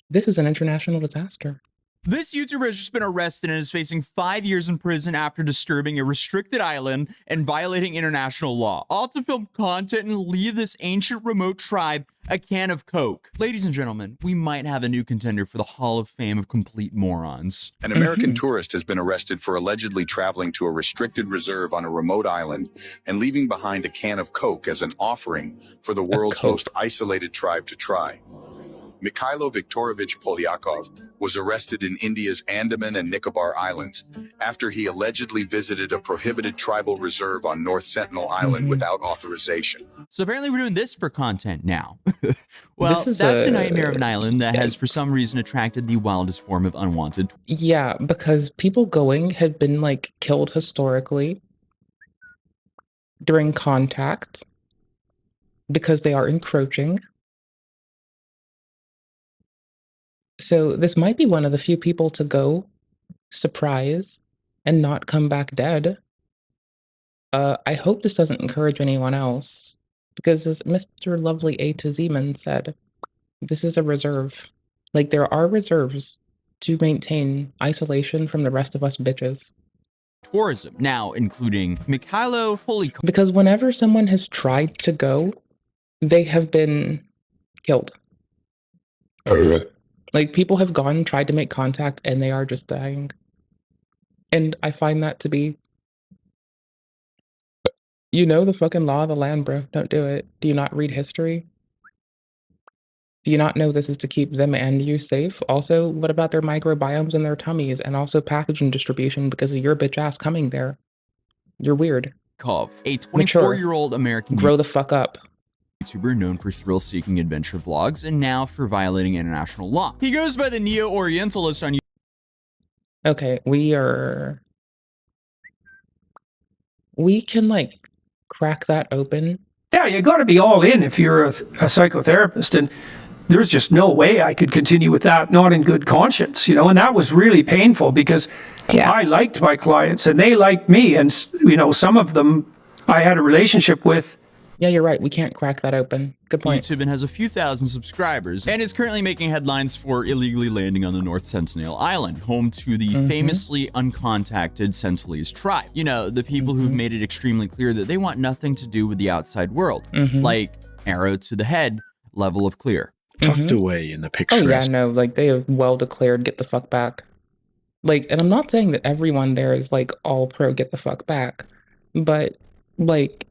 [SPEAKER 1] This is an international disaster.
[SPEAKER 5] This YouTuber has just been arrested and is facing 5 years in prison after disturbing a restricted island and violating international law. All to film content and leave this ancient remote tribe a can of Coke. Ladies and gentlemen, we might have a new contender for the Hall of Fame of complete morons.
[SPEAKER 7] An American tourist has been arrested for allegedly traveling to a restricted reserve on a remote island and leaving behind a can of Coke as an offering for the world's
[SPEAKER 1] Coke.
[SPEAKER 7] most isolated tribe to try. Mikhailo Viktorovich Polyakov was arrested in India's Andaman and Nicobar Islands after he allegedly visited a prohibited tribal reserve on North Sentinel Island without authorization.
[SPEAKER 5] So apparently we're doing this for content now. Well,
[SPEAKER 1] This is
[SPEAKER 5] that's a
[SPEAKER 1] a-
[SPEAKER 5] nightmare of an island that has for some
[SPEAKER 1] Yikes.
[SPEAKER 5] reason attracted the wildest form of unwanted.
[SPEAKER 1] Yeah, because people going had been like killed historically during contact because they are encroaching. So this might be one of the few people to go, surprise, and not come back dead. I hope this doesn't encourage anyone else, because as Mr. Lovely A to Z-Man said, this is a reserve. Like, there are reserves to maintain isolation from the rest of us bitches.
[SPEAKER 5] Tourism, now including Mikhailo Polyakov.
[SPEAKER 1] Because whenever someone has tried to go, they have been killed. Like, people have gone, tried to make contact, and they are just dying. And I find that to be, you know, the fucking law of the land, bro. Don't do it. Do you not read history? Do you not know this is to keep them and you safe? Also, what about their microbiomes in their tummies and also pathogen distribution because of your bitch ass coming there? You're weird.
[SPEAKER 5] A
[SPEAKER 1] Mature.
[SPEAKER 5] 24-year-old American
[SPEAKER 1] Grow the fuck up.
[SPEAKER 5] YouTuber known for thrill-seeking adventure vlogs and now for violating international law. He goes by the Neo-Orientalist on
[SPEAKER 1] Okay, we can, like, crack that open.
[SPEAKER 8] Yeah, you got to be all in if you're a psychotherapist, and there's just no way I could continue with that, not in good conscience, and that was really painful because I liked my clients and they liked me, and some of them I had a relationship with.
[SPEAKER 1] Yeah, you're right. We can't crack that open. Good point.
[SPEAKER 5] YouTube and has a few thousand subscribers and is currently making headlines for illegally landing on the North Sentinel Island, home to the famously uncontacted Sentinelese tribe. The people who've made it extremely clear that they want nothing to do with the outside world, like arrow to the head level of clear.
[SPEAKER 9] Tucked away in the picture.
[SPEAKER 1] Oh yeah, no, like they have well declared get the fuck back. Like, and I'm not saying that everyone there is like all pro get the fuck back, but like,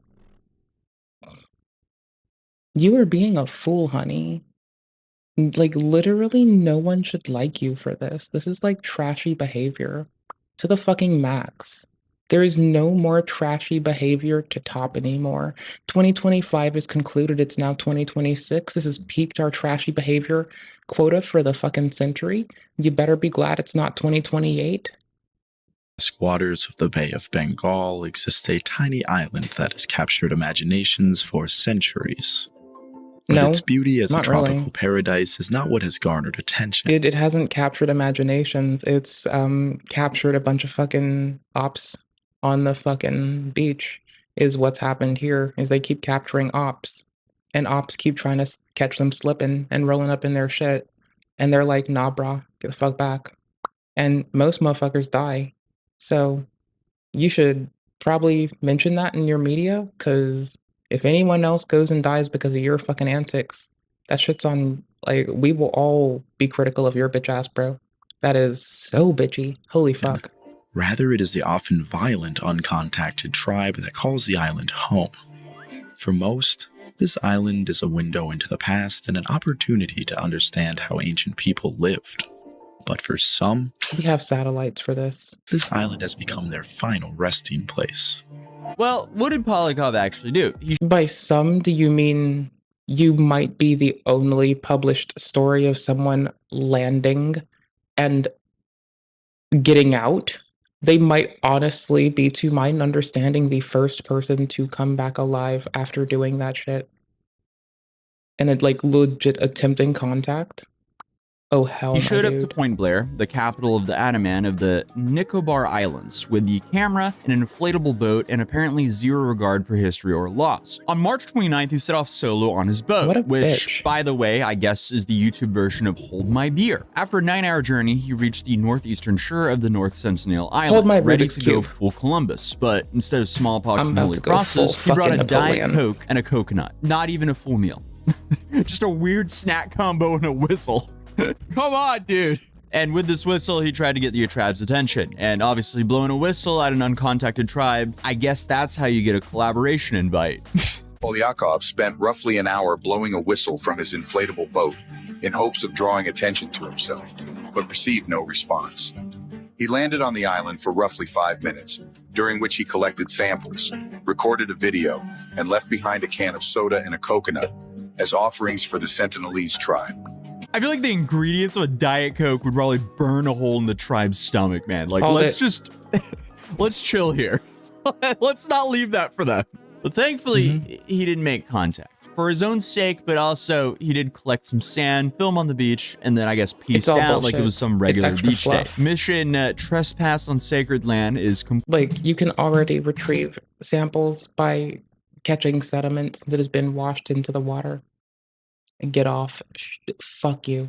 [SPEAKER 1] you are being a fool, honey. Like, literally no one should like you for this. This is like trashy behavior to the fucking max. There is no more trashy behavior to top anymore. 2025 is concluded. It's now 2026. This has peaked our trashy behavior quota for the fucking century. You better be glad it's not 2028.
[SPEAKER 9] Waters of the Bay of Bengal exists a tiny island that has captured imaginations for centuries. But
[SPEAKER 1] No,
[SPEAKER 9] its beauty as a
[SPEAKER 1] not
[SPEAKER 9] tropical
[SPEAKER 1] really.
[SPEAKER 9] paradise is not what has garnered attention.
[SPEAKER 1] It hasn't captured imaginations. It's captured a bunch of fucking ops on the fucking beach is what's happened here, is they keep capturing ops. And ops keep trying to catch them slipping and rolling up in their shit. And they're like, nah, brah, get the fuck back. And most motherfuckers die. So you should probably mention that in your media, because if anyone else goes and dies because of your fucking antics, that shit's on, like, we will all be critical of your bitch ass, bro. That is so bitchy. Holy fuck.
[SPEAKER 9] Rather, it is the often violent, uncontacted tribe that calls the island home. For most, this island is a window into the past and an opportunity to understand how ancient people lived. But for some,
[SPEAKER 1] We have satellites for this.
[SPEAKER 9] this island has become their final resting place.
[SPEAKER 5] Well, what did Polyakov actually do? He
[SPEAKER 1] By some, do you mean you might be the only published story of someone landing and getting out? They might honestly be, to my understanding, the first person to come back alive after doing that shit. And it, like, legit attempting contact. Oh, hell
[SPEAKER 5] He
[SPEAKER 1] no,
[SPEAKER 5] showed up to
[SPEAKER 1] dude.
[SPEAKER 5] Point Blair, the capital of the Andaman of the Nicobar Islands, with the camera, an inflatable boat, and apparently zero regard for history or laws. On March 29th, he set off solo on his boat,
[SPEAKER 1] What a
[SPEAKER 5] which,
[SPEAKER 1] bitch.
[SPEAKER 5] by the way, I guess is the YouTube version of Hold My Beer. After a 9-hour journey, he reached the northeastern shore of the North Sentinel Island,
[SPEAKER 1] My
[SPEAKER 5] ready
[SPEAKER 1] Rubik's
[SPEAKER 5] to go
[SPEAKER 1] Cube.
[SPEAKER 5] full Columbus, but instead of smallpox
[SPEAKER 1] I'm
[SPEAKER 5] and
[SPEAKER 1] about
[SPEAKER 5] holy
[SPEAKER 1] to go
[SPEAKER 5] crosses,
[SPEAKER 1] full
[SPEAKER 5] he brought a
[SPEAKER 1] fucking
[SPEAKER 5] Diet
[SPEAKER 1] Napoleon.
[SPEAKER 5] Coke and a coconut. Not even a full meal. Just a weird snack combo and a whistle. Come on, dude. And with this whistle, he tried to get the tribe's attention. And obviously, blowing a whistle at an uncontacted tribe, I guess that's how you get a collaboration invite.
[SPEAKER 7] Polyakov spent roughly an hour blowing a whistle from his inflatable boat in hopes of drawing attention to himself, but received no response. He landed on the island for roughly 5 minutes, during which he collected samples, recorded a video, and left behind a can of soda and a coconut as offerings for the Sentinelese tribe.
[SPEAKER 5] I feel like the ingredients of a Diet Coke would probably burn a hole in the tribe's stomach, man. Like,
[SPEAKER 1] Called
[SPEAKER 5] let's
[SPEAKER 1] it.
[SPEAKER 5] just, let's chill here. Let's not leave that for them. But thankfully, he didn't make contact. For his own sake, but also he did collect some sand, film on the beach, and then I guess peaced
[SPEAKER 1] all
[SPEAKER 5] out like it
[SPEAKER 1] bullshit.
[SPEAKER 5] was some
[SPEAKER 1] It's
[SPEAKER 5] regular
[SPEAKER 1] extra
[SPEAKER 5] beach
[SPEAKER 1] fluff.
[SPEAKER 5] day. Mission Trespass on Sacred Land is complete.
[SPEAKER 1] Like, you can already retrieve samples by catching sediment that has been washed into the water. And get off. Fuck you.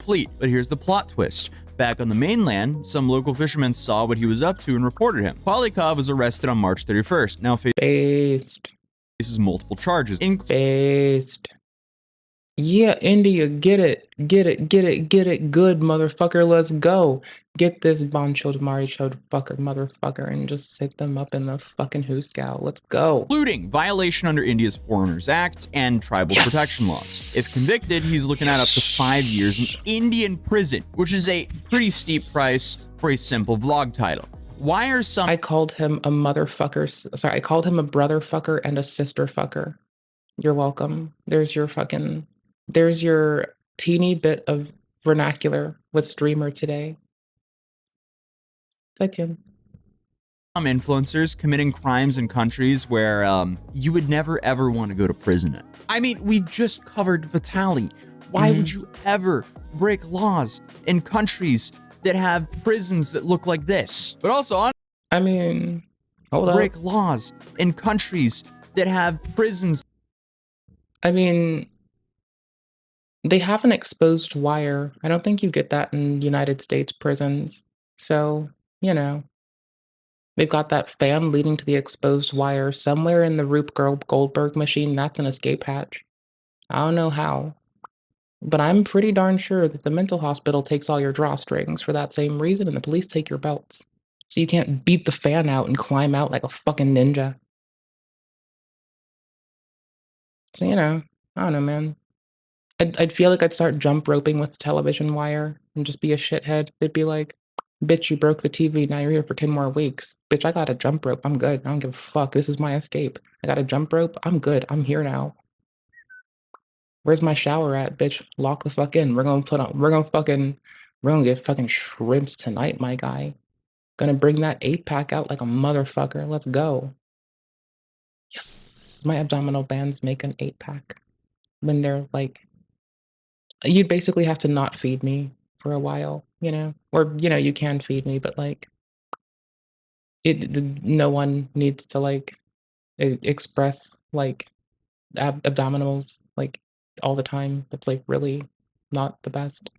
[SPEAKER 5] But here's the plot twist. Back on the mainland, some local fishermen saw what he was up to and reported him. Polyakov was arrested on March 31st, now
[SPEAKER 1] Based.
[SPEAKER 5] faces multiple charges,
[SPEAKER 1] Based. Yeah, India, get it. Get it. Get it. Get it. Good, motherfucker. Let's go. Get this Boncho Mari showed fucker, motherfucker, and just sit them up in the fucking hoosegow. Let's go.
[SPEAKER 5] including violation under India's Foreigners Act and tribal protection laws. If convicted, he's looking at up to 5 years in Indian prison, which is a pretty steep price for a simple vlog title. Why are some
[SPEAKER 1] I called him a motherfucker. Sorry, I called him a brother fucker and a sister fucker. You're welcome. There's your teeny bit of vernacular with streamer today. 再见。
[SPEAKER 5] influencers committing crimes in countries where you would never ever want to go to prison. I mean, we just covered Vitali. Why would you ever break laws in countries that have prisons that look like this? But also,
[SPEAKER 1] I mean, hold up.
[SPEAKER 5] break laws in countries that have prisons.
[SPEAKER 1] I mean, they have an exposed wire. I don't think you get that in United States prisons. So, you know. They've got that fan leading to the exposed wire somewhere in the Rube Goldberg machine. That's an escape hatch. I don't know how, but I'm pretty darn sure that the mental hospital takes all your drawstrings for that same reason, and the police take your belts. So you can't beat the fan out and climb out like a fucking ninja. So, you know, I don't know, man. I'd feel like I'd start jump roping with the television wire and just be a shithead. They'd be like, bitch, you broke the TV, now you're here for 10 more weeks. Bitch, I got a jump rope, I'm good. I don't give a fuck, this is my escape. I got a jump rope, I'm good, I'm here now. Where's my shower at, bitch? Lock the fuck in. We're gonna get fucking shrimps tonight, my guy. Gonna bring that 8-pack out like a motherfucker, let's go. Yes, my abdominal bands make an 8-pack. When they're like, you'd basically have to not feed me for a while, you know? Or, you know, you can feed me, but like, no one needs to like express like abdominals like all the time. That's like really not the best.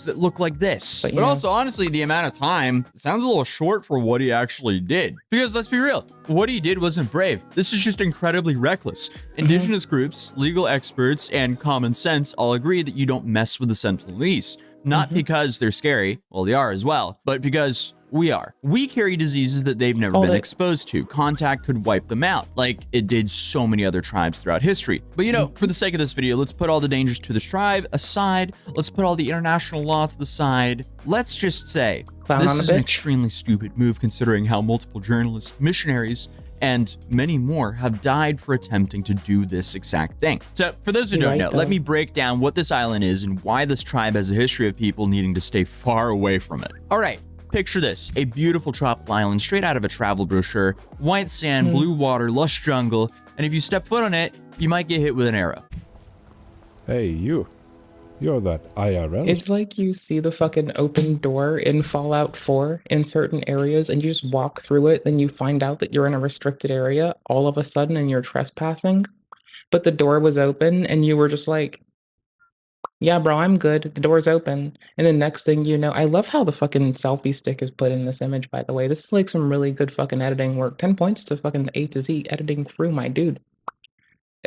[SPEAKER 5] That look like this.
[SPEAKER 1] But,
[SPEAKER 5] But also, honestly, the amount of time sounds a little short for what he actually did. Because let's be real, what he did wasn't brave. This is just incredibly reckless. Indigenous groups, legal experts, and common sense all agree that you don't mess with the Sentinelese. Not because they're scary, well, they are as well, but because we are. We carry diseases that they've never been exposed to. Contact could wipe them out, like it did so many other tribes throughout history. But you know, for the sake of this video, let's put all the dangers to the tribe aside. Let's put all the international law to the side. Let's just say, this is an extremely stupid move considering how multiple journalists, missionaries, and many more have died for attempting to do this exact thing. So for those who don't know, let me break down what this island is and why this tribe has a history of people needing to stay far away from it. All right. Picture this, a beautiful tropical island straight out of a travel brochure, white sand, blue water, lush jungle, and if you step foot on it, you might get hit with an arrow.
[SPEAKER 10] Hey, you're that IRL.
[SPEAKER 1] It's like you see the fucking open door in Fallout 4 in certain areas and you just walk through it, then you find out that you're in a restricted area all of a sudden and you're trespassing, but the door was open and you were just like, yeah, bro, I'm good. The door's open. And then next thing you know, I love how the fucking selfie stick is put in this image, by the way. This is like some really good fucking editing work. 10 points to fucking A to Z editing crew, my dude.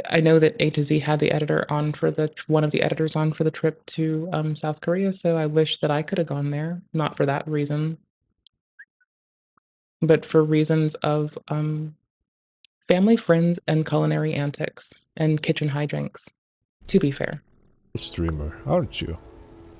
[SPEAKER 1] I know that A to Z had the editor on for one of the editors on for the trip to South Korea, so I wish that I could have gone there. Not for that reason, but for reasons of family, friends, and culinary antics and kitchen hijinks, to be fair.
[SPEAKER 10] Streamer, aren't you?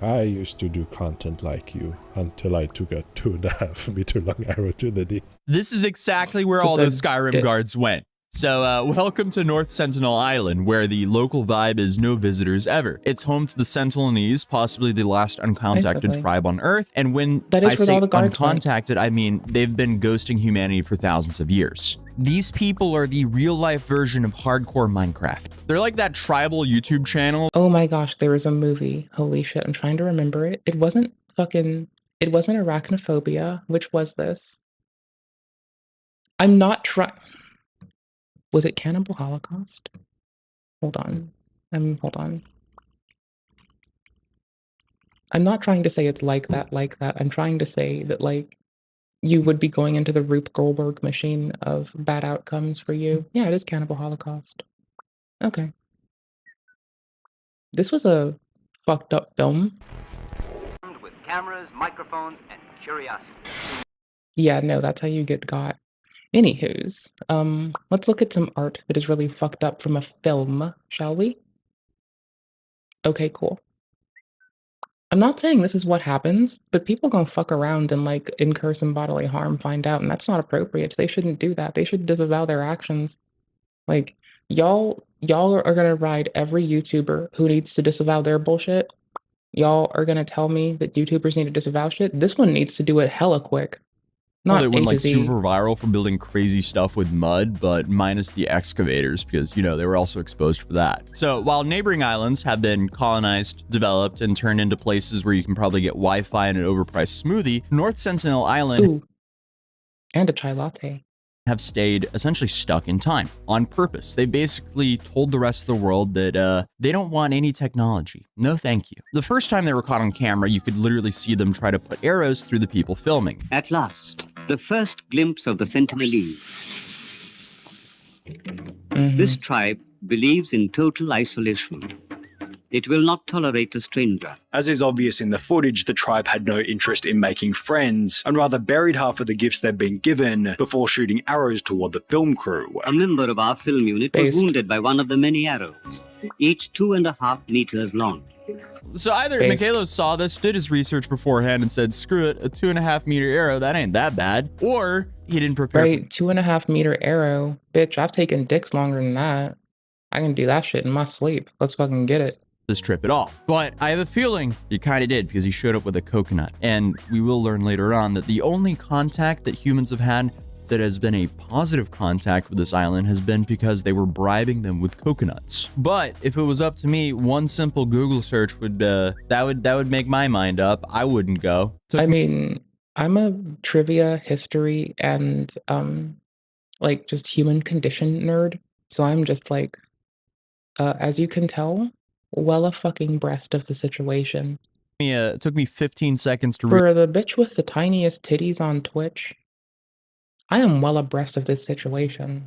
[SPEAKER 10] I used to do content like you until I took a 2.5 meter long arrow to the knee.
[SPEAKER 5] This is exactly where all those Skyrim guards went. So, welcome to North Sentinel Island, where the local vibe is no visitors ever. It's home to the Sentinelese, possibly the last uncontacted tribe on Earth. And when I say uncontacted, I mean they've been ghosting humanity for thousands of years. These people are the real-life version of hardcore Minecraft. They're like that tribal YouTube channel.
[SPEAKER 1] Oh my gosh, there was a movie. Holy shit, I'm trying to remember it. It wasn't Arachnophobia. Which was this? I'm not trying... Was it Cannibal Holocaust? Hold on. Hold on. I'm not trying to say it's like that. I'm trying to say that, like, you would be going into the Rube Goldberg machine of bad outcomes for you. Yeah, it is Cannibal Holocaust. Okay. This was a fucked up film.
[SPEAKER 11] With cameras, microphones, and curiosity.
[SPEAKER 1] Yeah, no, that's how you get got. Anywho's, let's look at some art that is really fucked up from a film, shall we? Okay, cool. I'm not saying this is what happens, but people gonna fuck around and like incur some bodily harm, find out, and that's not appropriate. They shouldn't do that. They should disavow their actions. Like, y'all are gonna ride every YouTuber who needs to disavow their bullshit. Y'all are gonna tell me that YouTubers need to disavow shit. This one needs to do it hella quick. Not
[SPEAKER 5] It went like
[SPEAKER 1] HZ.
[SPEAKER 5] super viral for building crazy stuff with mud, but minus the excavators because, you know, they were also exposed for that. So while neighboring islands have been colonized, developed, and turned into places where you can probably get Wi-Fi and an overpriced smoothie, North Sentinel Island
[SPEAKER 1] Ooh. And a chai latte.
[SPEAKER 5] have stayed essentially stuck in time on purpose. They basically told the rest of the world that they don't want any technology. No, thank you. The first time they were caught on camera, you could literally see them try to put arrows through the people filming.
[SPEAKER 11] At last, the first glimpse of the Sentinelese. This tribe believes in total isolation. It will not tolerate a stranger.
[SPEAKER 12] As is obvious in the footage, the tribe had no interest in making friends, and rather buried half of the gifts they'd been given before shooting arrows toward the film crew.
[SPEAKER 11] A member of our film unit was wounded by one of the many arrows, each 2.5 meters long.
[SPEAKER 5] So either Mikhailo saw this, did his research beforehand and said, screw it, a 2.5 meter arrow, that ain't that bad. Or he didn't prepare.
[SPEAKER 1] Right, 2.5 meter arrow. Bitch, I've taken dicks longer than that. I can do that shit in my sleep. Let's fucking get it.
[SPEAKER 5] This trip at all. But I have a feeling he kind of did because he showed up with a coconut. And we will learn later on that the only contact that humans have had that has been a positive contact with this island has been because they were bribing them with coconuts. But if it was up to me, one simple Google search would that would make my mind up. I wouldn't go.
[SPEAKER 1] I mean, I'm a trivia, history, and like just human condition nerd. So I'm just like, as you can tell, well a fucking breast of the situation.
[SPEAKER 5] It took me 15 seconds to
[SPEAKER 1] For the bitch with the tiniest titties on Twitch, I am well abreast of this situation.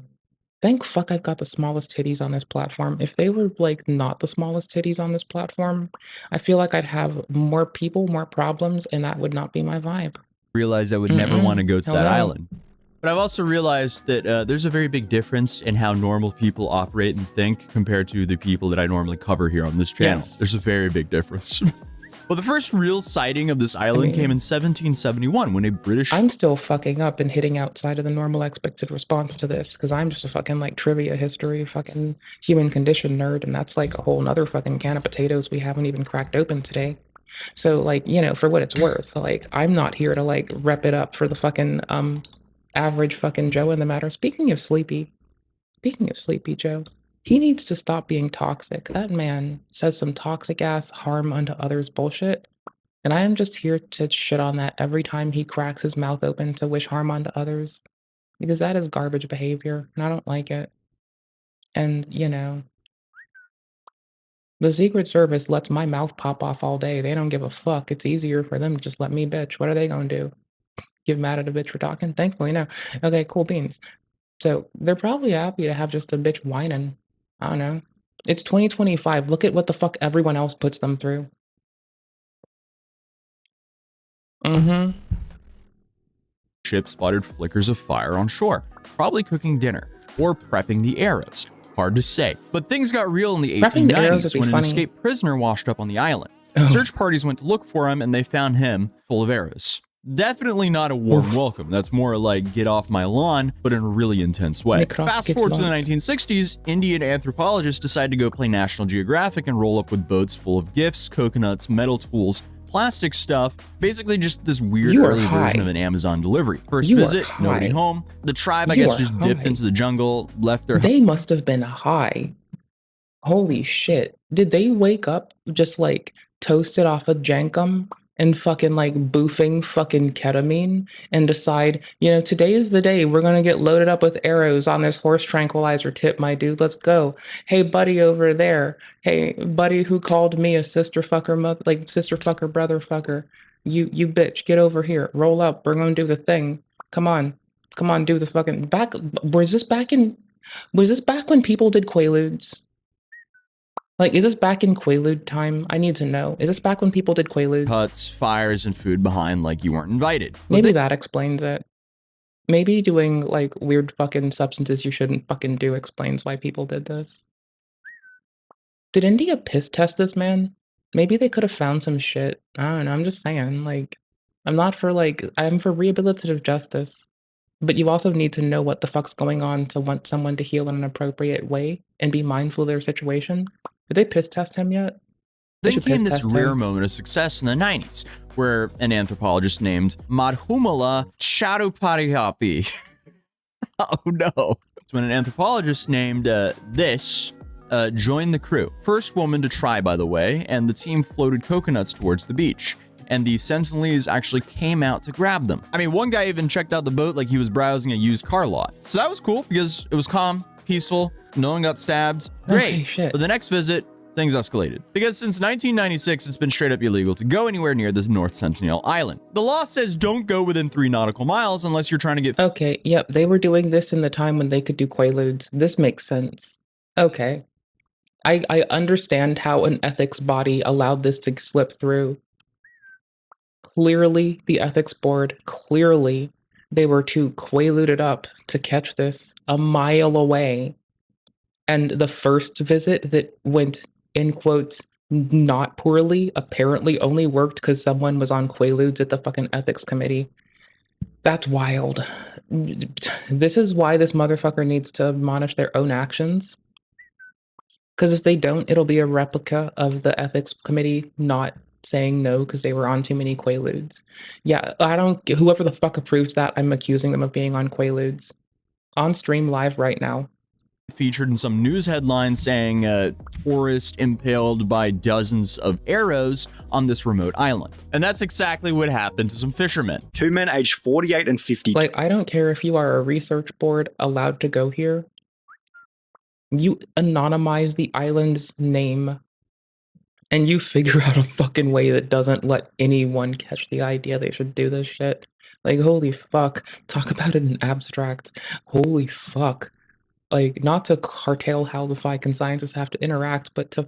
[SPEAKER 1] Thank fuck I've got the smallest titties on this platform. If they were like not the smallest titties on this platform, I feel like I'd have more people, more problems, and that would not be my vibe.
[SPEAKER 5] Realized I would never want to go to that
[SPEAKER 1] no.
[SPEAKER 5] island. But I've also realized that there's a very big difference in how normal people operate and think compared to the people that I normally cover here on this channel.
[SPEAKER 1] Yes.
[SPEAKER 5] There's a very big difference. Well, the first real sighting of this island came in 1771 when a British...
[SPEAKER 1] I'm still fucking up and hitting outside of the normal expected response to this because I'm just a fucking like trivia, history, fucking human condition nerd, and that's like a whole nother fucking can of potatoes we haven't even cracked open today. So like, you know, for what it's worth, like I'm not here to like rep it up for the fucking average fucking Joe in the matter. Speaking of Sleepy Joe, he needs to stop being toxic. That man says some toxic ass harm unto others bullshit. And I am just here to shit on that every time he cracks his mouth open to wish harm onto others. Because that is garbage behavior, and I don't like it. And, you know, the Secret Service lets my mouth pop off all day. They don't give a fuck. It's easier for them to just let me bitch. What are they gonna do? Get mad at a bitch for talking? Thankfully, no. Okay, cool beans. So they're probably happy to have just a bitch whining. I don't know. It's 2025. Look at what the fuck everyone else puts them through.
[SPEAKER 5] Ship spotted flickers of fire on shore, probably cooking dinner or prepping the arrows. Hard to say. But things got real in the
[SPEAKER 1] Prepping the arrows
[SPEAKER 5] 1890s
[SPEAKER 1] would be
[SPEAKER 5] when an
[SPEAKER 1] funny.
[SPEAKER 5] escaped prisoner washed up on the island.
[SPEAKER 1] Oh.
[SPEAKER 5] Search parties went to look for him and they found him full of arrows. Definitely not a warm welcome. That's more like get off my lawn, but in a really intense way. Fast forward to the 1960s, Indian anthropologists decided to go play National Geographic and roll up with boats full of gifts, coconuts, metal tools, plastic stuff, basically just this weird
[SPEAKER 1] You are
[SPEAKER 5] early
[SPEAKER 1] high.
[SPEAKER 5] version of an Amazon delivery. First
[SPEAKER 1] You are
[SPEAKER 5] visit, nobody
[SPEAKER 1] high.
[SPEAKER 5] home. The tribe, I
[SPEAKER 1] You
[SPEAKER 5] guess,
[SPEAKER 1] are
[SPEAKER 5] just dipped
[SPEAKER 1] high.
[SPEAKER 5] into the jungle, left their
[SPEAKER 1] They must have been high. Holy shit. Did they wake up just like toasted off of Jankum and fucking like boofing fucking ketamine and decide, you know, today is the day we're gonna get loaded up with arrows on this horse tranquilizer tip, my dude. Let's go. Hey, buddy over there. Hey, buddy who called me a sister fucker, mother, like sister fucker, brother fucker. You bitch, get over here. Roll up. We're gonna do the thing. Come on, do the fucking back. Was this back when people did Quaaludes? Like, is this back in Quaalude time? I need to know. Is this back when people did Quaaludes?
[SPEAKER 5] huts, fires, and food behind like you weren't invited. But
[SPEAKER 1] Maybe that explains it. Maybe doing, like, weird fucking substances you shouldn't fucking do explains why people did this. Did India piss test this man? Maybe they could have found some shit. I don't know, I'm just saying, like, I'm for rehabilitative justice. But you also need to know what the fuck's going on to want someone to heal in an appropriate way and be mindful of their situation. Did they piss test him yet? They
[SPEAKER 5] Then
[SPEAKER 1] should
[SPEAKER 5] came
[SPEAKER 1] piss
[SPEAKER 5] this
[SPEAKER 1] test
[SPEAKER 5] rare
[SPEAKER 1] him.
[SPEAKER 5] moment of success in the 90s where an anthropologist named Madhumala Chattopadhyay. Oh no. It's when an anthropologist named this joined the crew. First woman to try, by the way, and the team floated coconuts towards the beach. And the Sentinelese actually came out to grab them. I mean, one guy even checked out the boat like he was browsing a used car lot. So that was cool because it was calm, peaceful, no one got stabbed. Great.
[SPEAKER 1] Okay, shit.
[SPEAKER 5] But the next visit, things escalated. Because since 1996, it's been straight up illegal to go anywhere near this North Sentinel Island. The law says don't go within 3 nautical miles unless you're trying to get...
[SPEAKER 1] Okay, yep, they were doing this in the time when they could do Quaaludes. This makes sense. Okay. I understand how an ethics body allowed this to slip through. Clearly, the ethics board, clearly, they were too Quaaluded up to catch this a mile away. And the first visit that went, in quotes, not poorly, apparently only worked because someone was on Quaaludes at the fucking ethics committee. That's wild. This is why this motherfucker needs to admonish their own actions. Because if they don't, it'll be a replica of the ethics committee not saying no because they were on too many Quaaludes. Yeah, whoever the fuck approved that, I'm accusing them of being on Quaaludes. On stream live right now.
[SPEAKER 5] Featured in some news headlines saying tourist impaled by dozens of arrows on this remote island. And that's exactly what happened to some fishermen.
[SPEAKER 12] 2 men aged 48 and 50.
[SPEAKER 1] Like, I don't care if you are a research board allowed to go here. You anonymize the island's name and you figure out a fucking way that doesn't let anyone catch the idea they should do this shit. Like, holy fuck. Talk about it in abstract. Holy fuck. Like, not to curtail how the fucking scientists have to interact, but to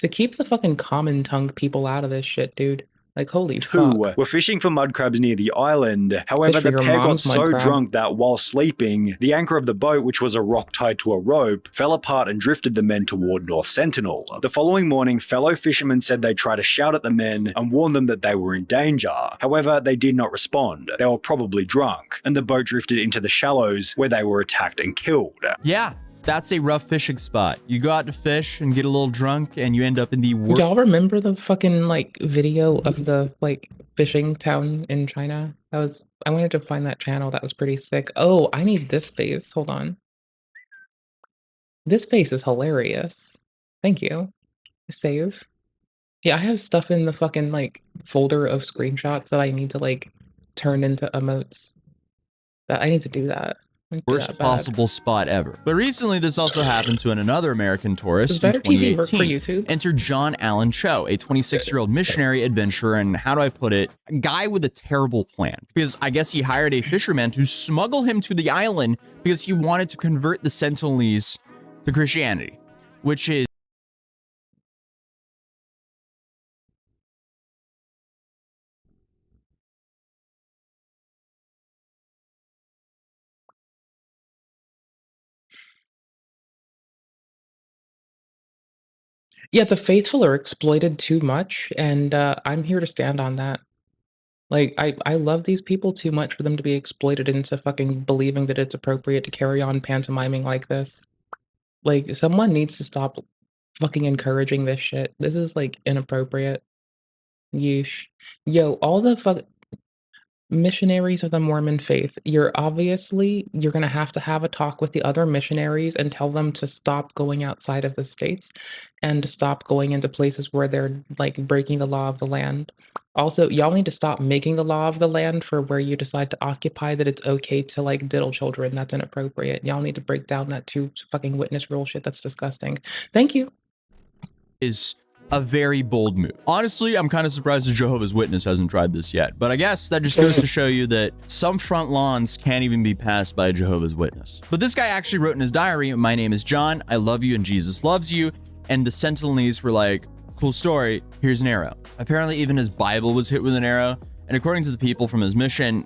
[SPEAKER 1] keep the fucking common tongue people out of this shit, dude. Like, holy fuck.
[SPEAKER 12] 2 were fishing for mud crabs near the island. However,
[SPEAKER 1] Fish for
[SPEAKER 12] the
[SPEAKER 1] your
[SPEAKER 12] pair got
[SPEAKER 1] mom's mud
[SPEAKER 12] so
[SPEAKER 1] crab.
[SPEAKER 12] drunk that while sleeping, the anchor of the boat, which was a rock tied to a rope, fell apart and drifted the men toward North Sentinel. The following morning, fellow fishermen said they tried to shout at the men and warn them that they were in danger. However, they did not respond. They were probably drunk, and the boat drifted into the shallows where they were attacked and killed.
[SPEAKER 5] Yeah, that's a rough fishing spot. You go out to fish and get a little drunk and you end up in the worst...
[SPEAKER 1] Y'all remember the fucking, like, video of the, like, fishing town in China? I wanted to find that channel. That was pretty sick. Oh, I need this face. Hold on. This face is hilarious. Thank you. Save. Yeah, I have stuff in the fucking, like, folder of screenshots that I need to, like, turn into emotes. That I need to do that.
[SPEAKER 5] Worst possible spot ever. But recently, this also happened to another American tourist.
[SPEAKER 1] Does Better
[SPEAKER 5] in
[SPEAKER 1] TV work for
[SPEAKER 5] 2018.
[SPEAKER 1] YouTube?
[SPEAKER 5] Enter John Allen Cho, a 26-year-old missionary adventurer, and how do I put it? A guy with a terrible plan. Because I guess he hired a fisherman to smuggle him to the island because he wanted to convert the Sentinelese to Christianity, which is...
[SPEAKER 1] Yeah, the faithful are exploited too much, and I'm here to stand on that. Like, I love these people too much for them to be exploited into fucking believing that it's appropriate to carry on pantomiming like this. Like, someone needs to stop fucking encouraging this shit. This is, like, inappropriate. Yeesh. Yo, all the missionaries of the Mormon faith, you're gonna have to have a talk with the other missionaries and tell them to stop going outside of the states and to stop going into places where they're, like, breaking the law of the land. Also, y'all need to stop making the law of the land for where you decide to occupy that it's okay to, like, diddle children. That's inappropriate. Y'all need to break down that 2 fucking witness rule shit. That's disgusting. Thank you.
[SPEAKER 5] is a very bold move. Honestly, I'm kind of surprised the Jehovah's Witness hasn't tried this yet, but I guess that just goes to show you that some front lawns can't even be passed by a Jehovah's Witness. But this guy actually wrote in his diary, "My name is John, I love you and Jesus loves you," and the Sentinelese were like, "Cool story, here's an arrow." Apparently even his Bible was hit with an arrow, and according to the people from his mission,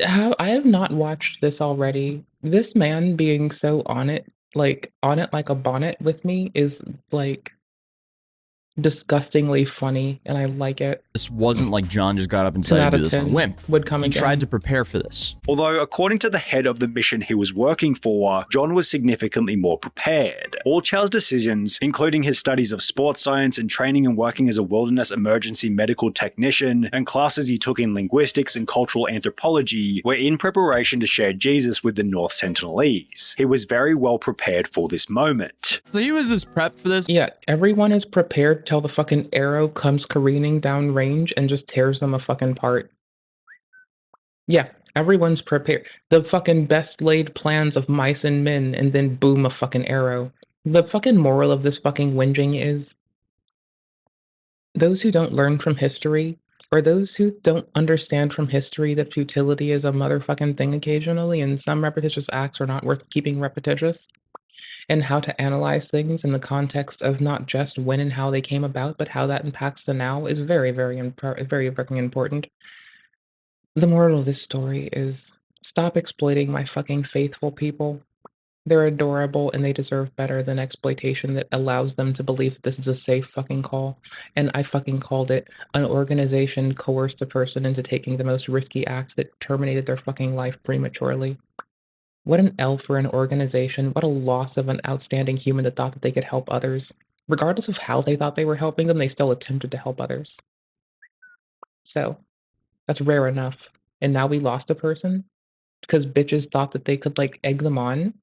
[SPEAKER 1] I have not watched this already. This man being so on it like a bonnet with me is, like, disgustingly funny, and I like it.
[SPEAKER 5] This wasn't like John just got up and
[SPEAKER 1] 10
[SPEAKER 5] decided
[SPEAKER 1] out
[SPEAKER 5] to do
[SPEAKER 1] of
[SPEAKER 5] this on a
[SPEAKER 1] 10
[SPEAKER 5] whim.
[SPEAKER 1] would come
[SPEAKER 5] He
[SPEAKER 1] again.
[SPEAKER 5] tried to prepare for this.
[SPEAKER 12] Although, according to the head of the mission he was working for, John was significantly more prepared. All Chow's decisions, including his studies of sports science and training and working as a wilderness emergency medical technician, and classes he took in linguistics and cultural anthropology, were in preparation to share Jesus with the North Sentinelese. He was very well prepared for this moment.
[SPEAKER 5] So he was as prepped for this?
[SPEAKER 1] Yeah, everyone is prepared till the fucking arrow comes careening down range and just tears them a fucking part. Yeah, everyone's prepared. The fucking best laid plans of mice and men, and then boom, a fucking arrow. The fucking moral of this fucking whinging is those who don't learn from history, or those who don't understand from history that futility is a motherfucking thing occasionally, and some repetitious acts are not worth keeping repetitious, and how to analyze things in the context of not just when and how they came about, but how that impacts the now is very, very fucking important. The moral of this story is stop exploiting my fucking faithful people. They're adorable and they deserve better than exploitation that allows them to believe that this is a safe fucking call. And I fucking called it. An organization coerced a person into taking the most risky acts that terminated their fucking life prematurely. What an L for an organization. What a loss of an outstanding human that thought that they could help others. Regardless of how they thought they were helping them, they still attempted to help others. So, that's rare enough. And now we lost a person because bitches thought that they could, like, egg them on.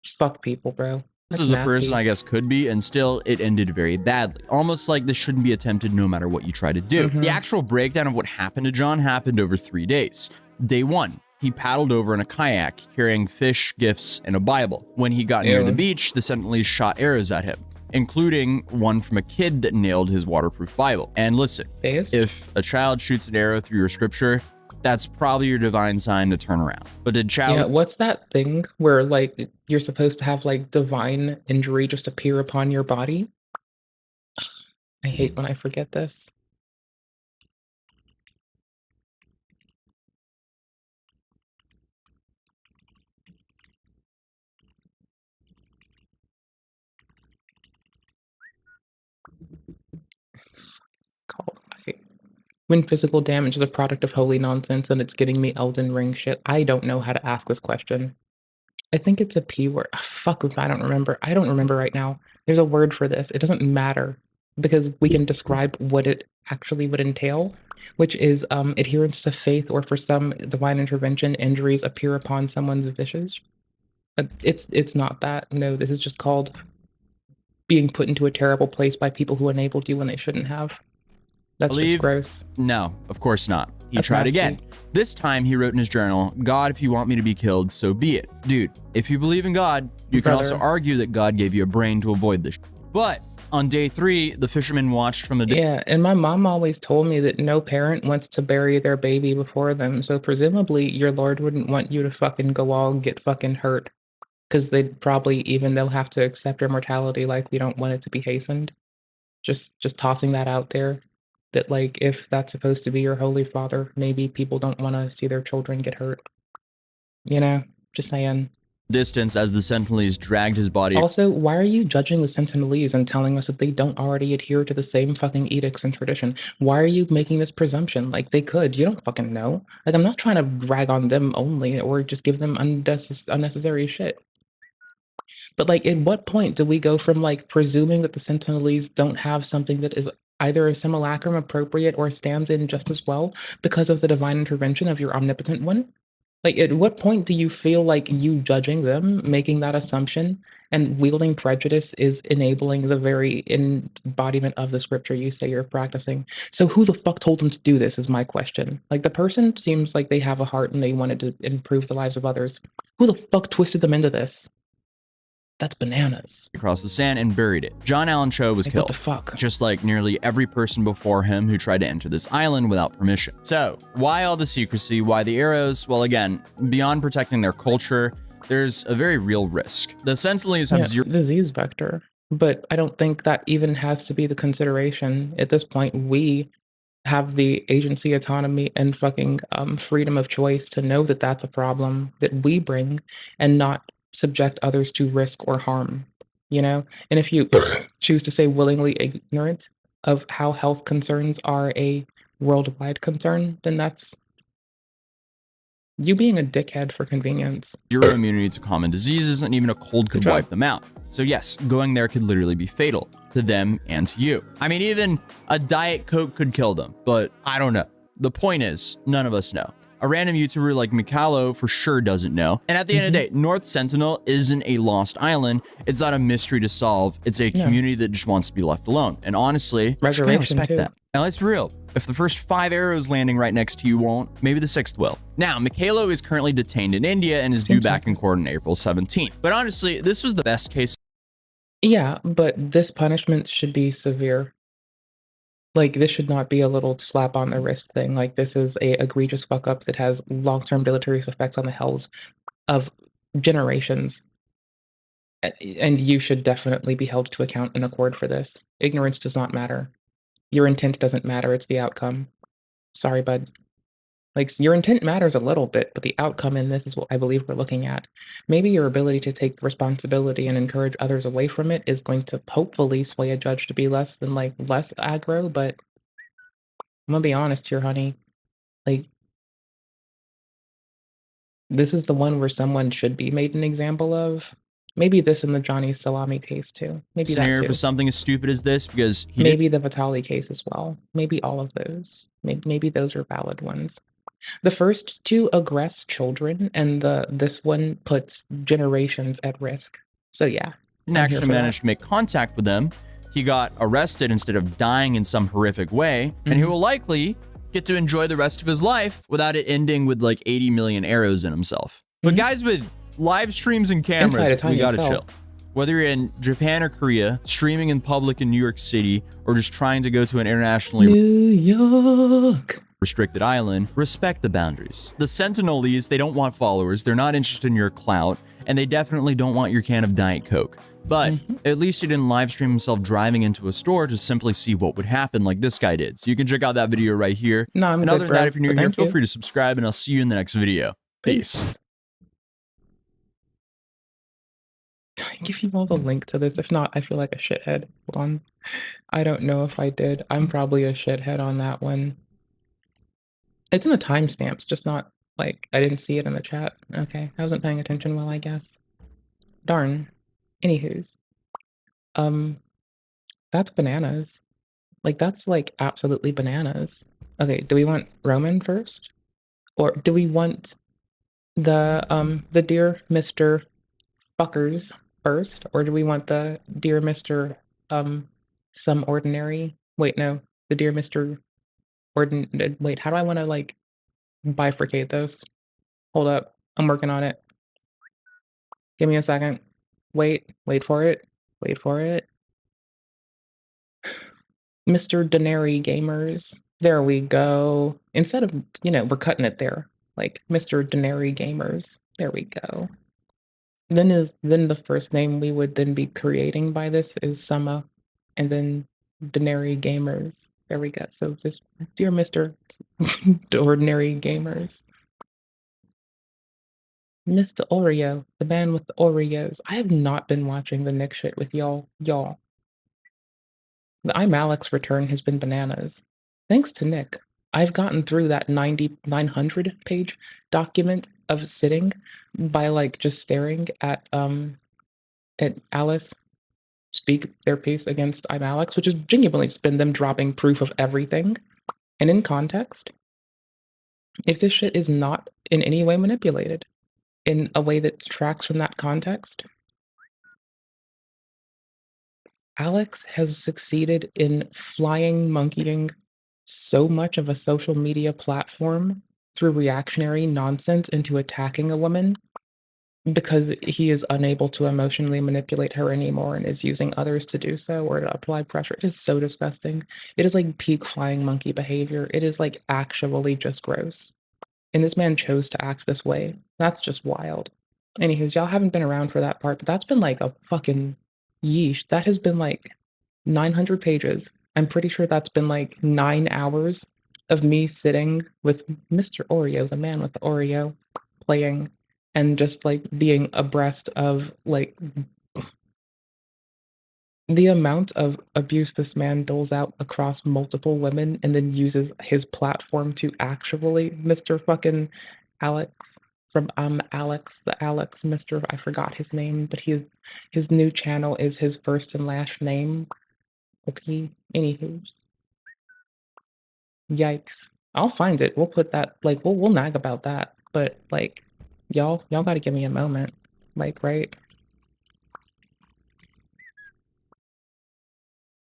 [SPEAKER 1] Fuck people, bro.
[SPEAKER 5] This
[SPEAKER 1] That's
[SPEAKER 5] is a
[SPEAKER 1] nasty.
[SPEAKER 5] person I guess could be, and still it ended very badly. Almost like this shouldn't be attempted no matter what you try to do. The actual breakdown of what happened to John happened over 3 days. Day 1, he paddled over in a kayak carrying fish, gifts, and a Bible. When he got near the beach, the Sentinelese shot arrows at him, including one from a kid that nailed his waterproof Bible. And listen, if a child shoots an arrow through your scripture, that's probably your divine sign to turn around. But did child...
[SPEAKER 1] Yeah, what's that thing where, like, you're supposed to have, like, divine injury just appear upon your body? I hate when I forget this. It's called... When physical damage is a product of holy nonsense and it's getting me Elden Ring shit, I don't know how to ask this question. I think it's a P word. Fuck if I don't remember. I don't remember right now. There's a word for this. It doesn't matter because we can describe what it actually would entail, which is adherence to faith or for some divine intervention, injuries appear upon someone's visage. It's not that. No, this is just called being put into a terrible place by people who enabled you when they shouldn't have. That's just gross.
[SPEAKER 5] No, of course not. He
[SPEAKER 1] That's
[SPEAKER 5] tried
[SPEAKER 1] nasty.
[SPEAKER 5] again. This time he wrote in his journal, God, if you want me to be killed, so be it. Dude, if you believe in God, you can also argue that God gave you a brain to avoid this. But on day 3, the fisherman watched from the...
[SPEAKER 1] Yeah, and my mom always told me that no parent wants to bury their baby before them, so presumably your Lord wouldn't want you to fucking go all get fucking hurt. Because they'd probably, even they'll have to accept your mortality, like we don't want it to be hastened. Just tossing that out there. That, like, if that's supposed to be your holy father, maybe people don't want to see their children get hurt. You know, just saying.
[SPEAKER 5] Distance as the Sentinelese dragged his body.
[SPEAKER 1] Also, why are you judging the Sentinelese and telling us that they don't already adhere to the same fucking edicts and tradition? Why are you making this presumption? Like, they could. You don't fucking know. Like, I'm not trying to rag on them only or just give them unnecessary shit. But, like, at what point do we go from, like, presuming that the Sentinelese don't have something that is either a simulacrum appropriate or stands in just as well because of the divine intervention of your omnipotent one? Like, at what point do you feel like you judging them, making that assumption, and wielding prejudice is enabling the very embodiment of the scripture you say you're practicing? So who the fuck told them to do this is my question. Like, the person seems like they have a heart and they wanted to improve the lives of others. Who the fuck twisted them into this? That's bananas.
[SPEAKER 5] Across the sand and buried it. John Allen Cho was killed.
[SPEAKER 1] What the fuck?
[SPEAKER 5] Just like nearly every person before him who tried to enter this island without permission. So, why all the secrecy? Why the arrows? Well, again, beyond protecting their culture, there's a very real risk. The Sentinelese have zero
[SPEAKER 1] disease vector, but I don't think that even has to be the consideration. At this point, we have the agency, autonomy, and fucking freedom of choice to know that that's a problem that we bring and not subject others to risk or harm. you know? And if you choose to say willingly ignorant of how health concerns are a worldwide concern, then that's you being a dickhead for convenience.
[SPEAKER 5] Zero immunity to common diseases, and even a cold could wipe them out. So yes, going there could literally be fatal to them and to you. I mean, even a Diet Coke could kill them, but I don't know. The point is, none of us know. A random YouTuber like Mikhailo for sure doesn't know. And at the end of the day, North Sentinel isn't a lost island. It's not a mystery to solve. It's a community that just wants to be left alone. And honestly, I respect that. Now let's be real. If the first 5 arrows landing right next to you won't, maybe the 6th will. Now, Mikhailo is currently detained in India and is due back in court on April 17th. But honestly, this was the best case.
[SPEAKER 1] Yeah, but this punishment should be severe. Like, this should not be a little slap on the wrist thing. Like, this is a egregious fuck up that has long-term deleterious effects on the hells of generations. And you should definitely be held to account in accord for this. Ignorance does not matter. Your intent doesn't matter, it's the outcome. Sorry, bud. Like, your intent matters a little bit, but the outcome in this is what I believe we're looking at. Maybe your ability to take responsibility and encourage others away from it is going to hopefully sway a judge to be less aggro, but I'm gonna be honest here, honey. Like, this is the one where someone should be made an example of. Maybe this in the Johnny Salami case too. Maybe
[SPEAKER 5] Scenario
[SPEAKER 1] that too.
[SPEAKER 5] for something as stupid as this, because
[SPEAKER 1] Maybe the Vitali case as well. Maybe all of those. Maybe those are valid ones. The first two aggress children, and this one puts generations at risk. So yeah,
[SPEAKER 5] didn't actually manage to make contact with them. He got arrested instead of dying in some horrific way, and he will likely get to enjoy the rest of his life without it ending with like 80 million arrows in himself. But guys with live streams and cameras, we gotta chill. Whether you're in Japan or Korea, streaming in public in New York City, or just trying to go to an internationally
[SPEAKER 1] New York
[SPEAKER 5] restricted island, respect the boundaries. The Sentinelese, they don't want followers, they're not interested in your clout, and they definitely don't want your can of Diet Coke. But at least he didn't live stream himself driving into a store to simply see what would happen like this guy did. So you can check out that video right here.
[SPEAKER 1] No, I'm
[SPEAKER 5] and
[SPEAKER 1] good,
[SPEAKER 5] other than
[SPEAKER 1] bro,
[SPEAKER 5] that, if you're new
[SPEAKER 1] but
[SPEAKER 5] here,
[SPEAKER 1] thank
[SPEAKER 5] feel
[SPEAKER 1] you.
[SPEAKER 5] free to subscribe, and I'll see you in the next video. Peace.
[SPEAKER 1] Did I give you all the link to this? If not, I feel like a shithead. Hold on. I don't know if I did. I'm probably a shithead on that one. It's in the timestamps, just not like I didn't see it in the chat. Okay, I wasn't paying attention well, I guess. Darn. Anywho's. That's bananas. Like, that's like absolutely bananas. Okay, do we want Roman first? Or do we want the dear Mr. Fuckers first? Or do we want the dear Mr. Some ordinary? Wait, no. The dear Mr. Wait, how do I want to like bifurcate those? Hold up. I'm working on it. Give me a second. Wait for it. Wait for it. Mr. Denary Gamers. There we go. Instead of, we're cutting it there. Like Mr. Denary Gamers. There we go. Then the first name we would then be creating by this is Summa, and then Denary Gamers. There we go. So just dear Mr. Ordinary Gamers. Mr. Oreo, the man with the Oreos. I have not been watching the Nick shit with y'all. The I'm Alex return has been bananas. Thanks to Nick, I've gotten through that 900 page document of sitting by like just staring at Alice speak their piece against I'm Alex, which has genuinely just been them dropping proof of everything. And in context, if this shit is not in any way manipulated in a way that detracts from that context, Alex has succeeded in flying monkeying so much of a social media platform through reactionary nonsense into attacking a woman because he is unable to emotionally manipulate her anymore and is using others to do so or to apply pressure. It is so disgusting. It is like peak flying monkey behavior. It is like actually just gross. And this man chose to act this way. That's just wild. Anywho's, y'all haven't been around for that part, but that's been like a fucking yeesh. That has been like 900 pages. I'm pretty sure that's been like 9 hours of me sitting with Mr. Oreo, the man with the Oreo, playing and just like being abreast of like The amount of abuse this man doles out across multiple women and then uses his platform to actually Mr. fucking Alex from Alex, the Alex Mr. I forgot his name, but his new channel is his first and last name. Okay, anywho. Yikes. I'll find it. We'll put that like we'll nag about that. But like y'all gotta give me a moment. Like, right?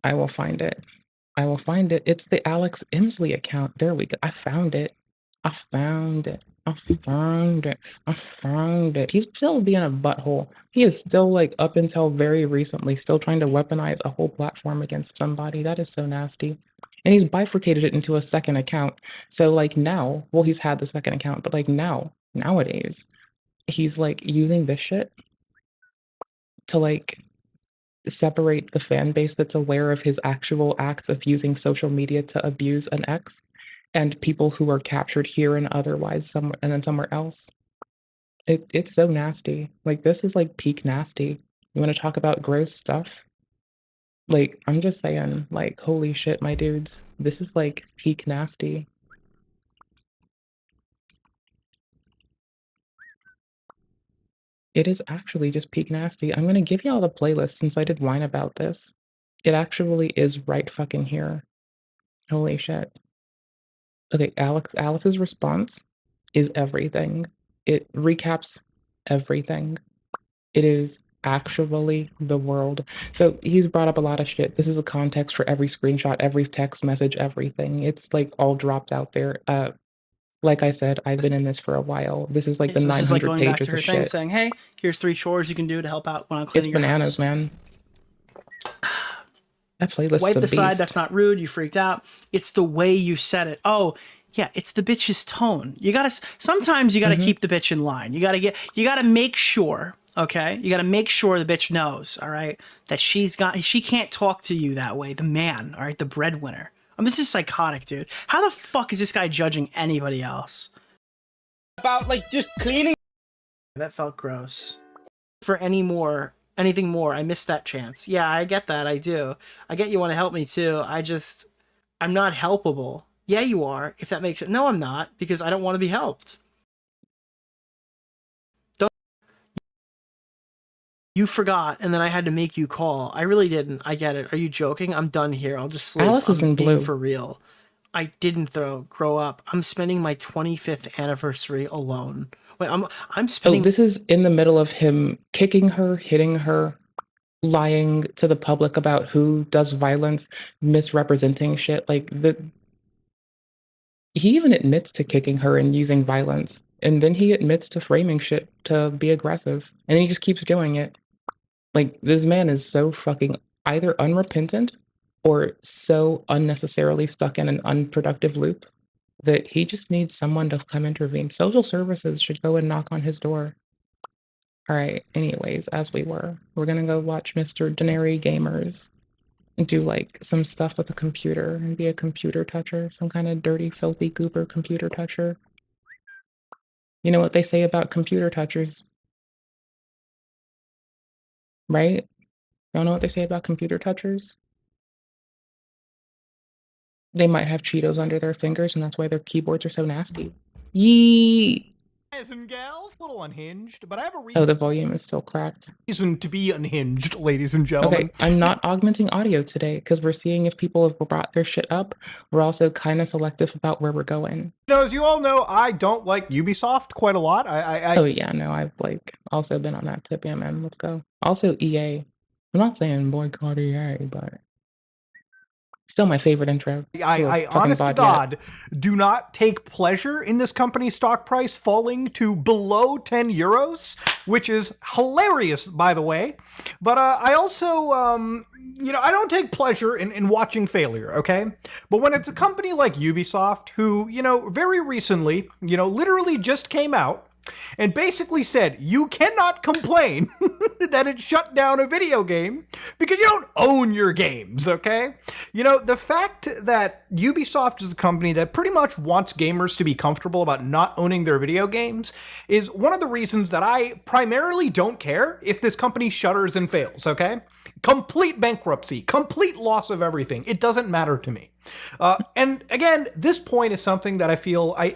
[SPEAKER 1] I will find it. I will find it. It's the Alex Imsley account. There we go. I found it. I found it. I found it. I found it. He's still being a butthole. He is still like up until very recently still trying to weaponize a whole platform against somebody. That is so nasty. And he's bifurcated it into a second account. So like now, well, he's had the second account, but like nowadays, he's like using this shit to like separate the fan base that's aware of his actual acts of using social media to abuse an ex and people who are captured here and otherwise somewhere and then somewhere else. It's so nasty. Like this is like peak nasty. You want to talk about gross stuff? Like I'm just saying, like holy shit, my dudes. This is like peak nasty. It is actually just peak nasty. I'm gonna give y'all the playlist since I did whine about this. It actually is right fucking here. Holy shit. Okay, Alice's response is everything. It recaps everything. It is actually the world. So he's brought up a lot of shit. This is a context for every screenshot, every text message, everything. It's like all dropped out there. Like I said, I've been in this for a while. This is like the
[SPEAKER 13] So this is like
[SPEAKER 1] 900
[SPEAKER 13] going back to
[SPEAKER 1] pages
[SPEAKER 13] her
[SPEAKER 1] of
[SPEAKER 13] thing,
[SPEAKER 1] shit.
[SPEAKER 13] saying, "Hey, here's 3 chores you can do to help out when I'm
[SPEAKER 1] It's
[SPEAKER 13] cleaning your
[SPEAKER 1] bananas,
[SPEAKER 13] house."
[SPEAKER 1] man. That playlist
[SPEAKER 13] Wipe
[SPEAKER 1] is a
[SPEAKER 13] aside,
[SPEAKER 1] beast.
[SPEAKER 13] that's not rude. You freaked out. It's the way you said it. Oh, yeah, it's the bitch's tone. You gotta sometimes you gotta keep the bitch in line. You gotta make sure. Okay, you gotta make sure the bitch knows. All right, that she can't talk to you that way. The man, all right, the breadwinner. I mean, this is psychotic, dude. How the fuck is this guy judging anybody else? About like just cleaning. That felt gross. For anything more, I missed that chance. Yeah, I get that. I do. I get you want to help me too. I'm not helpable. Yeah, you are. If that makes it. No, I'm not, because I don't want to be helped. You forgot, and then I had to make you call. I really didn't. I get it. Are you joking? I'm done here. I'll just sleep.
[SPEAKER 1] Alice is in
[SPEAKER 13] being
[SPEAKER 1] blue.
[SPEAKER 13] for real. I didn't grow up. I'm spending my 25th anniversary alone. Wait, I'm spending.
[SPEAKER 1] Oh, this is in the middle of him kicking her, hitting her, lying to the public about who does violence, misrepresenting shit. Like he even admits to kicking her and using violence. And then he admits to framing shit to be aggressive. And then he just keeps doing it. Like, this man is so fucking either unrepentant or so unnecessarily stuck in an unproductive loop that he just needs someone to come intervene. Social services should go and knock on his door. All right, anyways, as we're gonna go watch Mr. Denary Gamers do like some stuff with a computer and be a computer toucher, some kind of dirty, filthy goober computer toucher. You know what they say about computer touchers, right? Y'all know what they say about computer touchers? They might have Cheetos under their fingers, and that's why their keyboards are so nasty. Yee!
[SPEAKER 14] Guys and gals, a little unhinged, but I have a
[SPEAKER 1] Oh, the volume is still cracked.
[SPEAKER 14] reason to be unhinged, ladies and gentlemen.
[SPEAKER 1] Okay, I'm not augmenting audio today because we're seeing if people have brought their shit up. We're also kind of selective about where we're going.
[SPEAKER 14] So, as you all know, I don't like Ubisoft quite a lot.
[SPEAKER 1] Oh yeah, no, I've like also been on that tip. Yeah, man, let's go. Also EA. I'm not saying boycott EA, but still my favorite intro.
[SPEAKER 14] I honest to God, do not take pleasure in this company's stock price falling to below 10 euros, which is hilarious, by the way. But I also, I don't take pleasure in watching failure, okay? But when it's a company like Ubisoft, who, very recently, literally just came out and basically said, you cannot complain that it shut down a video game because you don't own your games, okay? You know, the fact that Ubisoft is a company that pretty much wants gamers to be comfortable about not owning their video games is one of the reasons that I primarily don't care if this company shutters and fails, okay? Complete bankruptcy, complete loss of everything. It doesn't matter to me. And again, this point is something that I feel I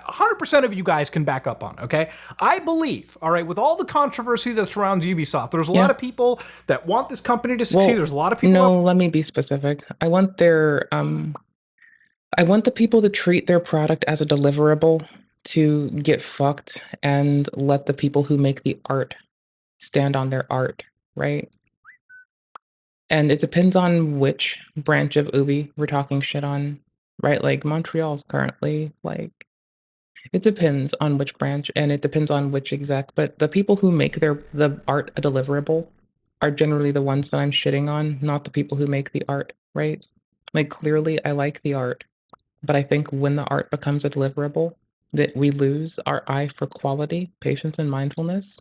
[SPEAKER 14] 100% of you guys can back up on, okay? I believe, all right, with all the controversy that surrounds Ubisoft, there's a lot of people that want this company to succeed. There's a lot of people.
[SPEAKER 1] No, let me be specific. I want their I want the people to treat their product as a deliverable to get fucked and let the people who make the art stand on their art, right? And it depends on which branch of Ubi we're talking shit on, right? Like Montreal's currently like, it depends on which branch and it depends on which exec, but the people who make the art a deliverable are generally the ones that I'm shitting on, not the people who make the art, right? Like clearly I like the art, but I think when the art becomes a deliverable, that we lose our eye for quality, patience, and mindfulness.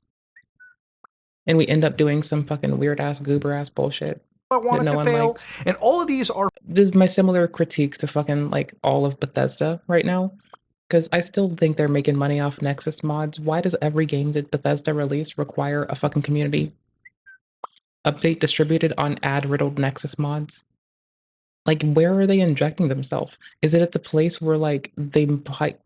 [SPEAKER 1] And we end up doing some fucking weird ass goober ass bullshit.
[SPEAKER 14] I want it to fail, and all of these are.
[SPEAKER 1] This is my similar critique to fucking like all of Bethesda right now, because I still think they're making money off Nexus mods. Why does every game that Bethesda release require a fucking community update distributed on ad-riddled Nexus mods? Like, where are they injecting themselves? Is it at the place where like they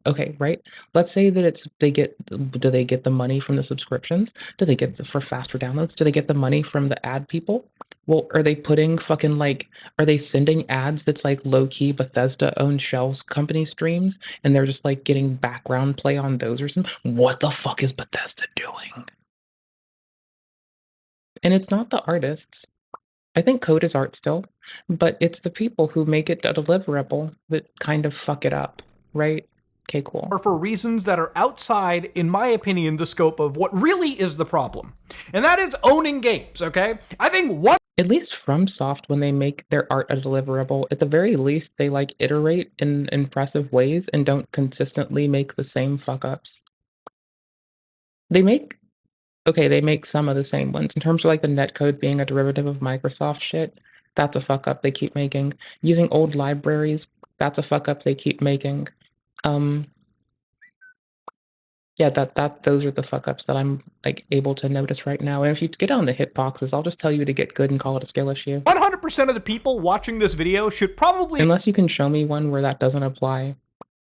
[SPEAKER 1] okay, right? Let's say that it's do they get the money from the subscriptions? Do they get for faster downloads? Do they get the money from the ad people? Well, are they putting fucking like, are they sending ads that's like low-key Bethesda-owned shells company streams and they're just like getting background play on those or something? What the fuck is Bethesda doing? And it's not the artists. I think code is art still, but it's the people who make it a deliverable that kind of fuck it up, right? Okay, cool.
[SPEAKER 14] Are for reasons that are outside, in my opinion, the scope of what really is the problem. And that is owning games, okay? I think one.
[SPEAKER 1] At least FromSoft, when they make their art a deliverable, at the very least, they like iterate in impressive ways and don't consistently make the same fuck-ups. They make some of the same ones. In terms of like the netcode being a derivative of Microsoft shit, that's a fuck-up they keep making. Using old libraries, that's a fuck-up they keep making. Yeah, those are the fuck-ups that I'm like able to notice right now. And if you get on the hitboxes, I'll just tell you to get good and call it a skill issue.
[SPEAKER 14] 100% of the people watching this video should probably,
[SPEAKER 1] unless you can show me one where that doesn't apply.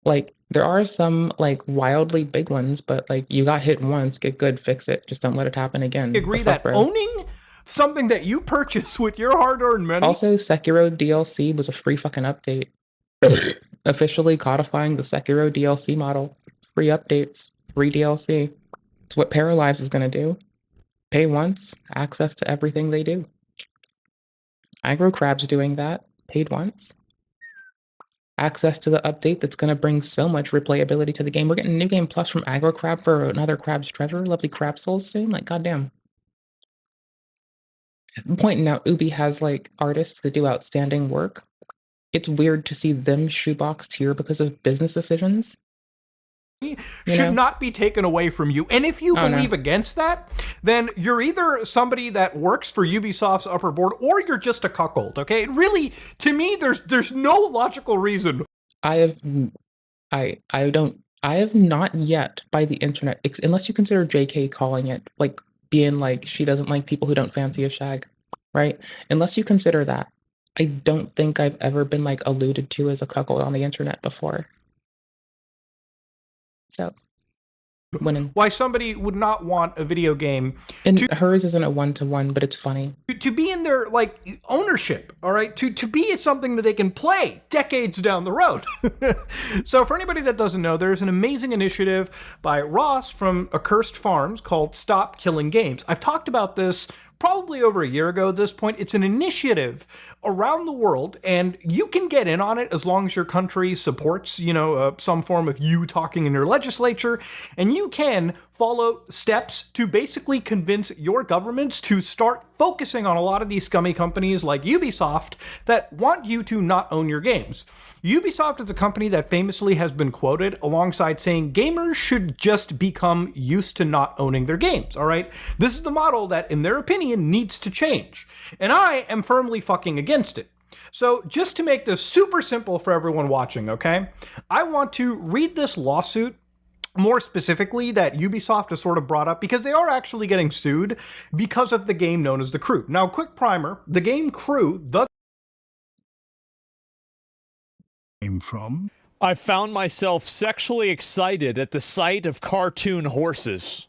[SPEAKER 1] Like there are some like wildly big ones, but like you got hit once, get good, fix it. Just don't let it happen again.
[SPEAKER 14] Agree that owning something that you purchase with your hard-earned money.
[SPEAKER 1] Also, Sekiro DLC was a free fucking update. Officially codifying the Sekiro DLC model. Free updates, free DLC. It's what Paralyze is going to do. Pay once, access to everything they do. Aggro Crab's doing that. Paid once. Access to the update that's going to bring so much replayability to the game. We're getting New Game Plus from Aggro Crab for another Crab's Treasure. Lovely Crab Souls soon. Like, goddamn. Pointing out Ubi has like artists that do outstanding work. It's weird to see them shoeboxed here because of business decisions.
[SPEAKER 14] Should not be taken away from you. And if you believe against that, then you're either somebody that works for Ubisoft's upper board or you're just a cuckold, okay? Really, to me, there's no logical reason.
[SPEAKER 1] I have not yet by the internet, unless you consider JK calling it, like being like she doesn't like people who don't fancy a shag, right? Unless you consider that, I don't think I've ever been like alluded to as a cuckold on the internet before. So, winning.
[SPEAKER 14] Why somebody would not want a video game.
[SPEAKER 1] And hers isn't a one-to-one, but it's funny.
[SPEAKER 14] To be in their, like, ownership, all right? To be something that they can play decades down the road. So for anybody that doesn't know, there's an amazing initiative by Ross from Accursed Farms called Stop Killing Games. I've talked about this probably over a year ago at this point. It's an initiative around the world, and you can get in on it as long as your country supports, some form of you talking in your legislature, and you can follow steps to basically convince your governments to start focusing on a lot of these scummy companies like Ubisoft that want you to not own your games. Ubisoft is a company that famously has been quoted alongside saying gamers should just become used to not owning their games, all right? This is the model that, in their opinion, needs to change. And I am firmly fucking against it. So just to make this super simple for everyone watching, okay? I want to read this lawsuit more specifically that Ubisoft has sort of brought up, because they are actually getting sued because of the game known as The Crew. Now, quick primer, the game Crew,
[SPEAKER 15] from? I found myself sexually excited at the sight of cartoon horses.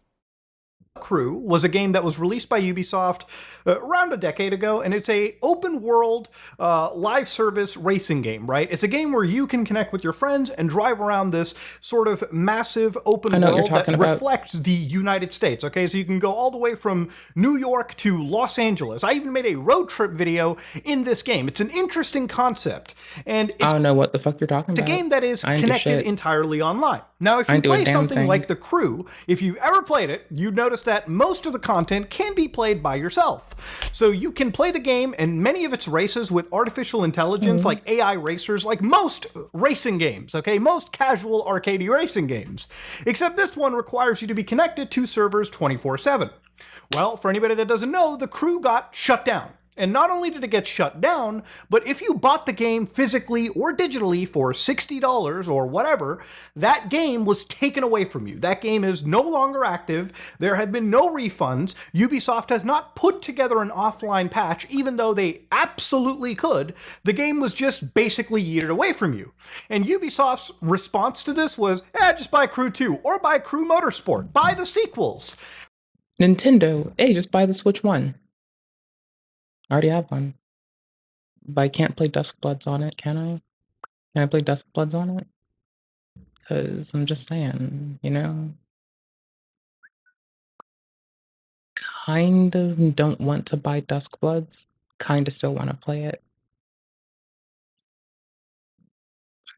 [SPEAKER 14] Crew was a game that was released by Ubisoft around a decade ago, and it's a open world live service racing game, right? It's a game where you can connect with your friends and drive around this sort of massive open world that reflects the United States, okay? So you can go all the way from New York to Los Angeles. I even made a road trip video in this game. It's an interesting concept, and
[SPEAKER 1] I don't know what the fuck you're talking about.
[SPEAKER 14] It's a game that is connected entirely online. Now, if you play something like The Crew, if you've ever played it, you'd notice that most of the content can be played by yourself. So you can play the game and many of its races with artificial intelligence, like AI racers, like most racing games, okay? Most casual arcade racing games. Except this one requires you to be connected to servers 24/7. Well, for anybody that doesn't know, The Crew got shut down. And not only did it get shut down, but if you bought the game physically or digitally for $60 or whatever, that game was taken away from you. That game is no longer active. There have been no refunds. Ubisoft has not put together an offline patch, even though they absolutely could. The game was just basically yeeted away from you. And Ubisoft's response to this was, just buy Crew 2 or buy Crew Motorsport. Buy the sequels.
[SPEAKER 1] Nintendo, hey, just buy the Switch 1. I already have one. But I can't play Duskbloods on it, can I? Can I play Duskbloods on it? Because I'm just saying, Kind of don't want to buy Duskbloods. Kind of still want to play it.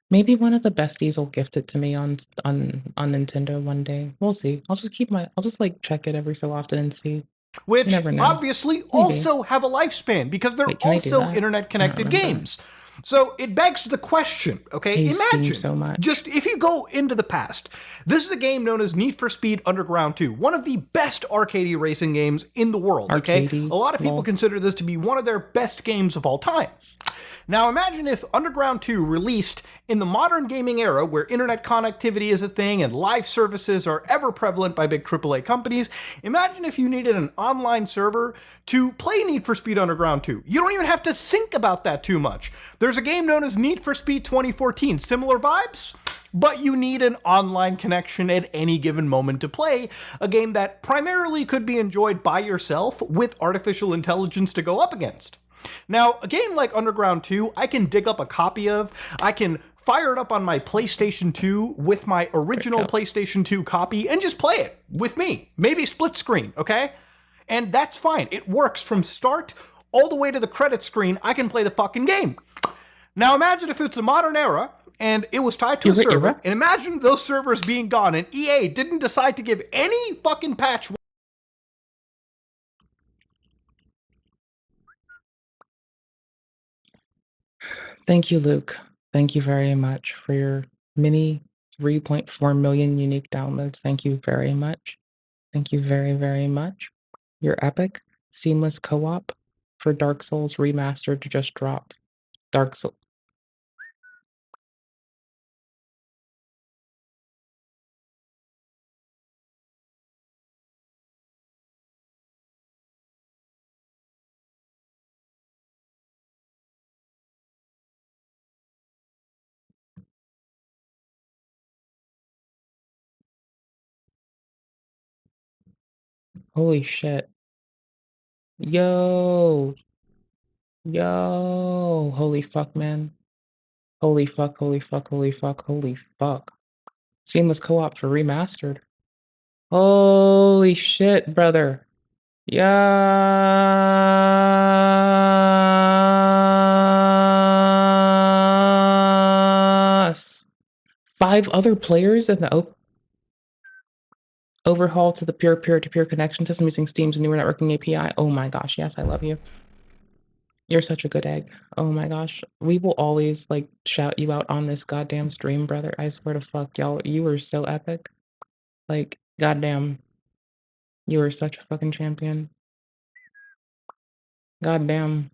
[SPEAKER 1] Maybe one of the besties will gift it to me on Nintendo one day. We'll see. I'll just like check it every so often and see.
[SPEAKER 14] Which obviously also have a lifespan because they're also internet connected games. So it begs the question, okay? Imagine, just if you go into the past, this is a game known as Need for Speed Underground 2, one of the best arcade racing games in the world, okay? A lot of people consider this to be one of their best games of all time. Now imagine if Underground 2 released in the modern gaming era where internet connectivity is a thing and live services are ever prevalent by big AAA companies. Imagine if you needed an online server to play Need for Speed Underground 2. You don't even have to think about that too much. There's a game known as Need for Speed 2014, similar vibes, but you need an online connection at any given moment to play, a game that primarily could be enjoyed by yourself with artificial intelligence to go up against. Now, a game like Underground 2, I can dig up a copy of, I can fire it up on my PlayStation 2 with my original PlayStation 2 copy and just play it with me, maybe split screen, okay? And that's fine. It works from start all the way to the credit screen. I can play the fucking game. Now imagine if it's a modern era and it was tied to a server, and imagine those servers being gone and EA didn't decide to give any fucking patch.
[SPEAKER 1] Thank you, Luke. Thank you very much for your mini 3.4 million unique downloads. Thank you very much. Thank you very, very much. Your epic, seamless co-op for Dark Souls Remastered just dropped. Dark Souls. Holy shit. Yo. Yo. Holy fuck, man. Holy fuck, holy fuck, holy fuck, holy fuck. Seamless co-op for Remastered. Holy shit, brother. Yeah. 5 other players in the overhaul to the pure peer-to-peer connection system using Steam's newer networking API. Oh my gosh, yes, I love you. You're such a good egg. Oh my gosh. We will always like shout you out on this goddamn stream, brother. I swear to fuck, y'all. You were so epic. Like, goddamn. You were such a fucking champion. Goddamn.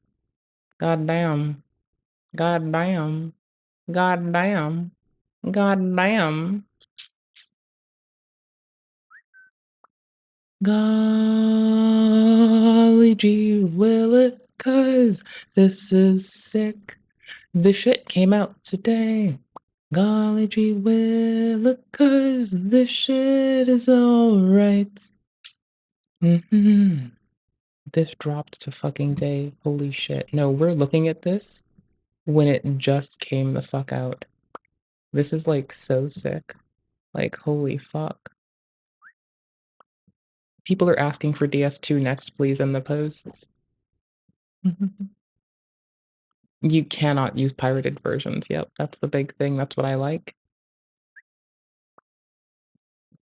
[SPEAKER 1] Goddamn. Goddamn. Goddamn. Goddamn. Golly gee willikers, this is sick. The shit came out today. Golly gee willikers, this shit is alright. This dropped to fucking day. Holy shit. No, we're looking at this when it just came the fuck out. This is like so sick. Like, holy fuck. People are asking for DS2 next, please, in the posts. You cannot use pirated versions. Yep, that's the big thing. That's what I like.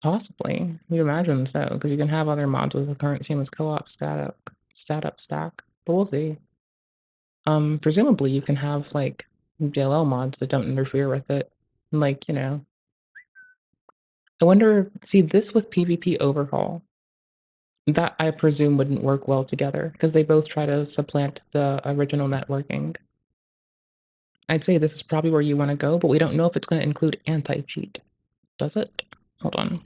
[SPEAKER 1] Possibly. You'd imagine so, because you can have other mods with the current seamless co-op stack. But we'll see. Presumably you can have, like, JLL mods that don't interfere with it. Like, you know. I wonder, see, this with PvP overhaul. That, I presume, wouldn't work well together, because they both try to supplant the original networking. I'd say this is probably where you want to go, but we don't know if it's going to include anti-cheat. Does it? Hold on.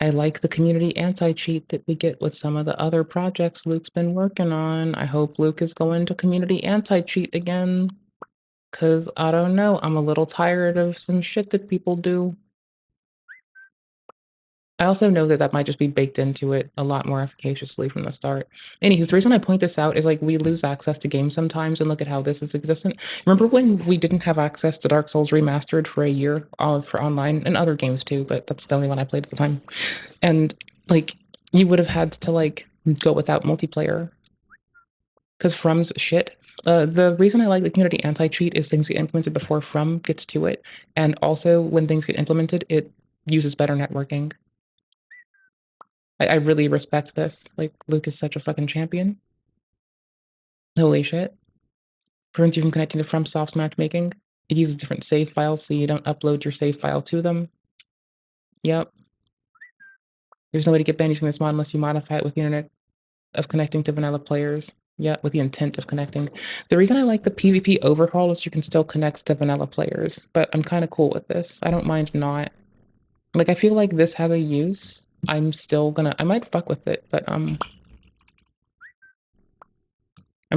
[SPEAKER 1] I like the community anti-cheat that we get with some of the other projects Luke's been working on. I hope Luke is going to community anti-cheat again, because I don't know, I'm a little tired of some shit that people do. I also know that that might just be baked into it a lot more efficaciously from the start. Anywho, the reason I point this out is like we lose access to games sometimes, and look at how this is existent. Remember when we didn't have access to Dark Souls Remastered for a year for online, and other games too, but that's the only one I played at the time. And like you would have had to like go without multiplayer because From's shit. The reason I like the community anti-cheat is things get implemented before From gets to it, and also when things get implemented, it uses better networking. I really respect this. Like, Luke is such a fucking champion. Holy shit. Prevents you from connecting to FromSoft's matchmaking. It uses different save files so you don't upload your save file to them. Yep. There's no way to get banned using this mod unless you modify it with the internet of connecting to vanilla players. Yeah, with the intent of connecting. The reason I like the PvP overhaul is you can still connect to vanilla players, but I'm kind of cool with this. I don't mind not. Like, I feel like this has a use. I'm still gonna, I might fuck with it, but I'm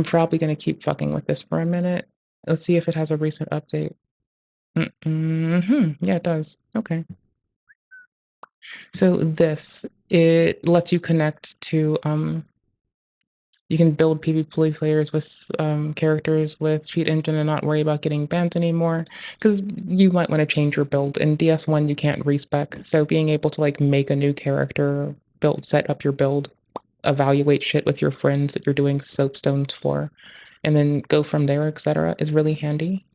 [SPEAKER 1] probably gonna keep fucking with this for a minute. Let's see if it has a recent update. Yeah, it does. Okay. So this, it lets you connect to, you can build PvP players with characters with Cheat Engine and not worry about getting banned anymore. Because you might want to change your build. In DS1, you can't respec. So being able to like make a new character, set up your build, evaluate shit with your friends that you're doing soapstones for, and then go from there, etc., is really handy.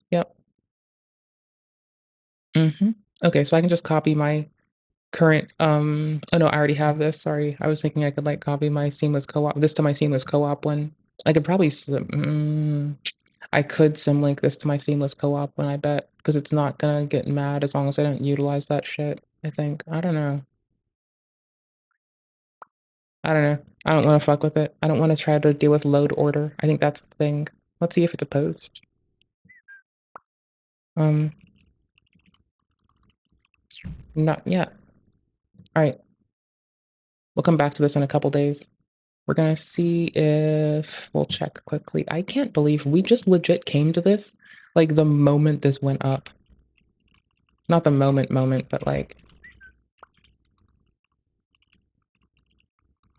[SPEAKER 1] Yep. Okay, so I can just copy my current oh no, I already have this. Sorry, I was thinking I could like copy my seamless co-op to my seamless co-op one. I could probably I could symlink this to my seamless co-op one, I bet, because it's not gonna get mad as long as I don't utilize that shit. I think. I don't know. I don't know. I don't want to fuck with it. I don't want to try to deal with load order. I think that's the thing. Let's see if it's a post. Not yet. All right. We'll come back to this in a couple days. We're going to see if we'll check quickly. I can't believe we just legit came to this like the moment this went up. Not the moment, but like.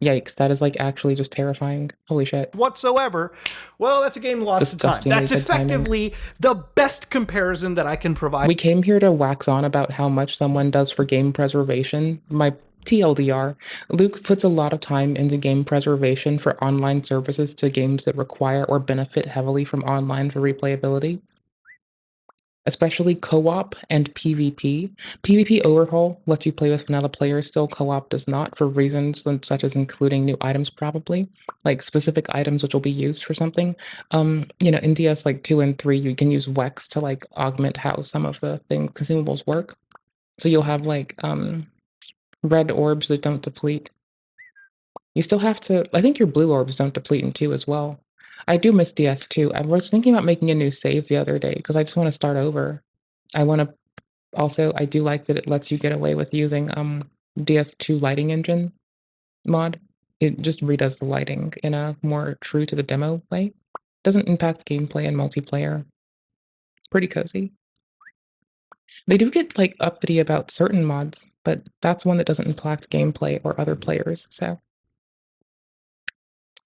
[SPEAKER 1] Yikes, that is like actually just terrifying. Holy shit.
[SPEAKER 14] Whatsoever. Well, that's a game lost to time. That's effectively the best comparison that I can provide.
[SPEAKER 1] We came here to wax on about how much someone does for game preservation. My TLDR, Luke puts a lot of time into game preservation for online services to games that require or benefit heavily from online for replayability. Especially co-op and PvP. PvP Overhaul lets you play with vanilla players still, co-op does not, for reasons such as including new items probably, like specific items which will be used for something. You know, in DS like 2 and 3, you can use Wex to like augment how some of the consumables work. So you'll have like red orbs that don't deplete. You still have to, I think your blue orbs don't deplete in 2 as well. I do miss DS2. I was thinking about making a new save the other day because I just want to start over. I want to also, I do like that it lets you get away with using DS2 lighting engine mod. It just redoes the lighting in a more true to the demo way. Doesn't impact gameplay and multiplayer. Pretty cozy. They do get like uppity about certain mods, but that's one that doesn't impact gameplay or other players, so.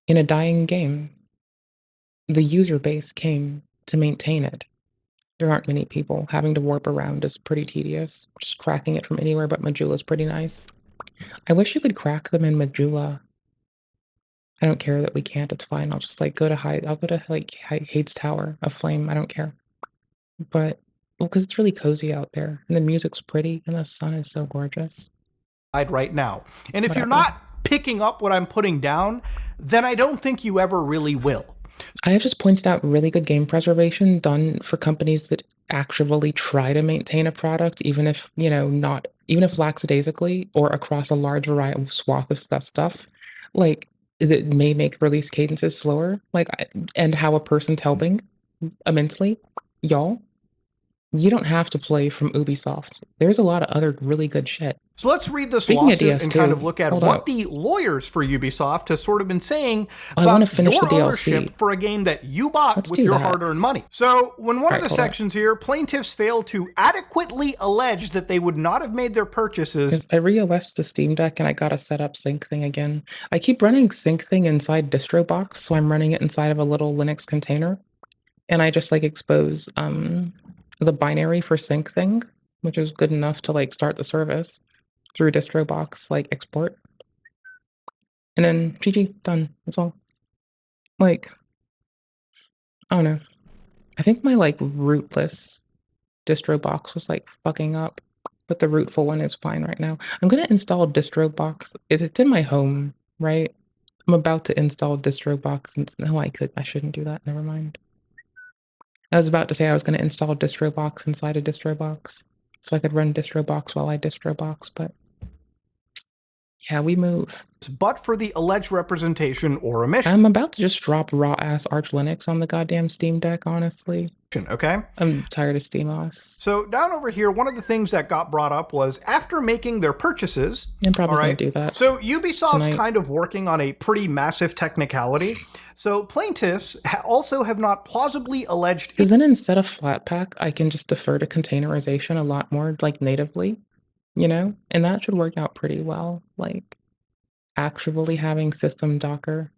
[SPEAKER 1] In a dying game, the user base came to maintain it. There aren't many people. Having to warp around is pretty tedious. Just cracking it from anywhere but Majula is pretty nice. I wish you could crack them in Majula. I don't care that we can't, it's fine. I'll just like go to Hades Tower of Flame, I don't care. But, well, because it's really cozy out there, and the music's pretty, and the sun is so gorgeous.
[SPEAKER 14] Right now. And if you're not picking up what I'm putting down, then I don't think you ever really will.
[SPEAKER 1] I have just pointed out really good game preservation done for companies that actually try to maintain a product, even if, you know, even if lackadaisically or across a large variety of swath of stuff, like, that may make release cadences slower, like, and how a person's helping immensely. Y'all, you don't have to play from Ubisoft. There's a lot of other really good shit.
[SPEAKER 14] So let's read this
[SPEAKER 1] Speaking of
[SPEAKER 14] lawsuit and kind
[SPEAKER 1] DS2,
[SPEAKER 14] of look at
[SPEAKER 1] hold
[SPEAKER 14] what
[SPEAKER 1] up.
[SPEAKER 14] the lawyers for Ubisoft have sort of been saying
[SPEAKER 1] I wanna
[SPEAKER 14] about
[SPEAKER 1] finish
[SPEAKER 14] your
[SPEAKER 1] the DLC.
[SPEAKER 14] ownership for a game that you bought
[SPEAKER 1] Let's
[SPEAKER 14] with
[SPEAKER 1] do
[SPEAKER 14] your
[SPEAKER 1] that.
[SPEAKER 14] hard-earned money. So when one
[SPEAKER 1] Alright,
[SPEAKER 14] of the
[SPEAKER 1] hold on.
[SPEAKER 14] sections here, plaintiffs failed to adequately allege that they would not have made their purchases.
[SPEAKER 1] Because I re-OS'd the Steam Deck and I gotta set up Sync Thing again. I keep running Sync Thing inside DistroBox, so I'm running it inside of a little Linux container. And I just like expose the binary for Sync Thing, which is good enough to like start the service through DistroBox, like export. And then GG, done. That's all. Like, I don't know. I think my like rootless DistroBox was like fucking up, but the rootful one is fine right now. I'm gonna install DistroBox. It's in my home, right? I'm about to install DistroBox and no, I shouldn't do that. Never mind. I was about to say I was gonna install DistroBox inside of DistroBox so I could run DistroBox while I DistroBox, but yeah, we move.
[SPEAKER 14] But for the alleged representation or omission.
[SPEAKER 1] I'm about to just drop raw ass Arch Linux on the goddamn Steam Deck, honestly.
[SPEAKER 14] Okay.
[SPEAKER 1] I'm tired of SteamOS.
[SPEAKER 14] So down over here, one of the things that got brought up was after making their purchases.
[SPEAKER 1] I'm probably
[SPEAKER 14] all
[SPEAKER 1] gonna
[SPEAKER 14] right,
[SPEAKER 1] do that.
[SPEAKER 14] So Ubisoft's
[SPEAKER 1] tonight.
[SPEAKER 14] kind of working on a pretty massive technicality. So plaintiffs also have not plausibly alleged.
[SPEAKER 1] Because then instead of Flatpak, I can just defer to containerization a lot more, like natively, you know? And that should work out pretty well. Like, actually having system Docker.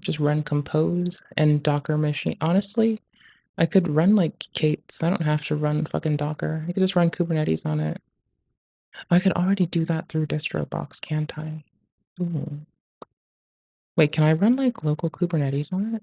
[SPEAKER 1] Just run Compose and Docker machine. Honestly, I could run like Kates. I don't have to run fucking Docker. I could just run Kubernetes on it. I could already do that through DistroBox, can't I? Ooh. Wait, can I run like local Kubernetes on it?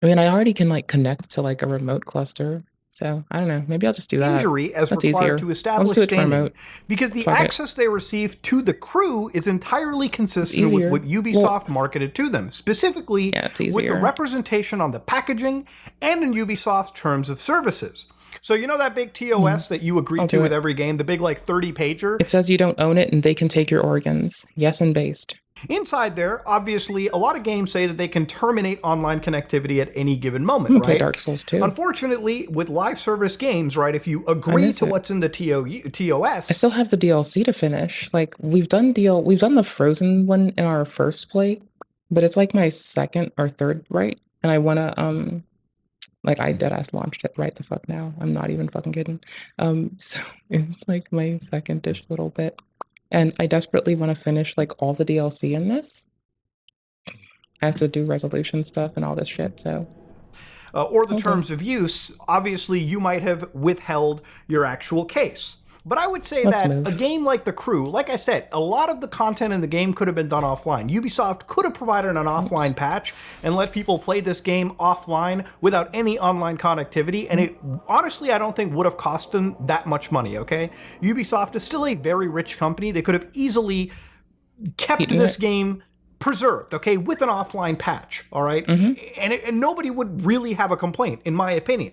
[SPEAKER 1] I mean, I already can like connect to like a remote cluster. So I don't know. Maybe I'll just do that.
[SPEAKER 14] Injury as
[SPEAKER 1] That's
[SPEAKER 14] required
[SPEAKER 1] easier.
[SPEAKER 14] to
[SPEAKER 1] I'll
[SPEAKER 14] establish
[SPEAKER 1] just do it for
[SPEAKER 14] standing,
[SPEAKER 1] remote.
[SPEAKER 14] because the
[SPEAKER 1] Fuck it.
[SPEAKER 14] access they received to the crew is entirely consistent with
[SPEAKER 1] easier.
[SPEAKER 14] what Ubisoft marketed to them, specifically with the
[SPEAKER 1] easier.
[SPEAKER 14] representation on the packaging and in Ubisoft's terms of services. So you know that big TOS that you agree
[SPEAKER 1] I'll
[SPEAKER 14] to
[SPEAKER 1] do
[SPEAKER 14] with
[SPEAKER 1] it.
[SPEAKER 14] every game, the big like 30-pager?
[SPEAKER 1] It says you don't own it and they can take your organs. Yes, and based.
[SPEAKER 14] Inside there, obviously, a lot of games say that they can terminate online connectivity at any given
[SPEAKER 1] I'm
[SPEAKER 14] moment,
[SPEAKER 1] gonna
[SPEAKER 14] right?
[SPEAKER 1] play Dark Souls too.
[SPEAKER 14] Unfortunately, with live service games, right, if you agree
[SPEAKER 1] miss
[SPEAKER 14] to
[SPEAKER 1] it.
[SPEAKER 14] what's in the TOS,
[SPEAKER 1] I still have the DLC to finish. Like we've done the Frozen one in our first play, but it's like my second or third, right? And I wanna like I deadass launched it right the fuck now. I'm not even fucking kidding. So it's like my second-ish little bit. And I desperately want to finish like all the DLC in this. I have to do resolution stuff and all this shit, so
[SPEAKER 14] or the terms of use, obviously you might have withheld your actual case. But I would say that a game like The Crew, like I said, a lot of the content in the game could have been done offline. Ubisoft could have provided an offline patch and let people play this game offline without any online connectivity, and it honestly, I don't think would have cost them that much money, okay? Ubisoft is still a very rich company. They could have easily kept this game preserved, okay, with an offline patch, all right? And nobody would really have a complaint, in my opinion.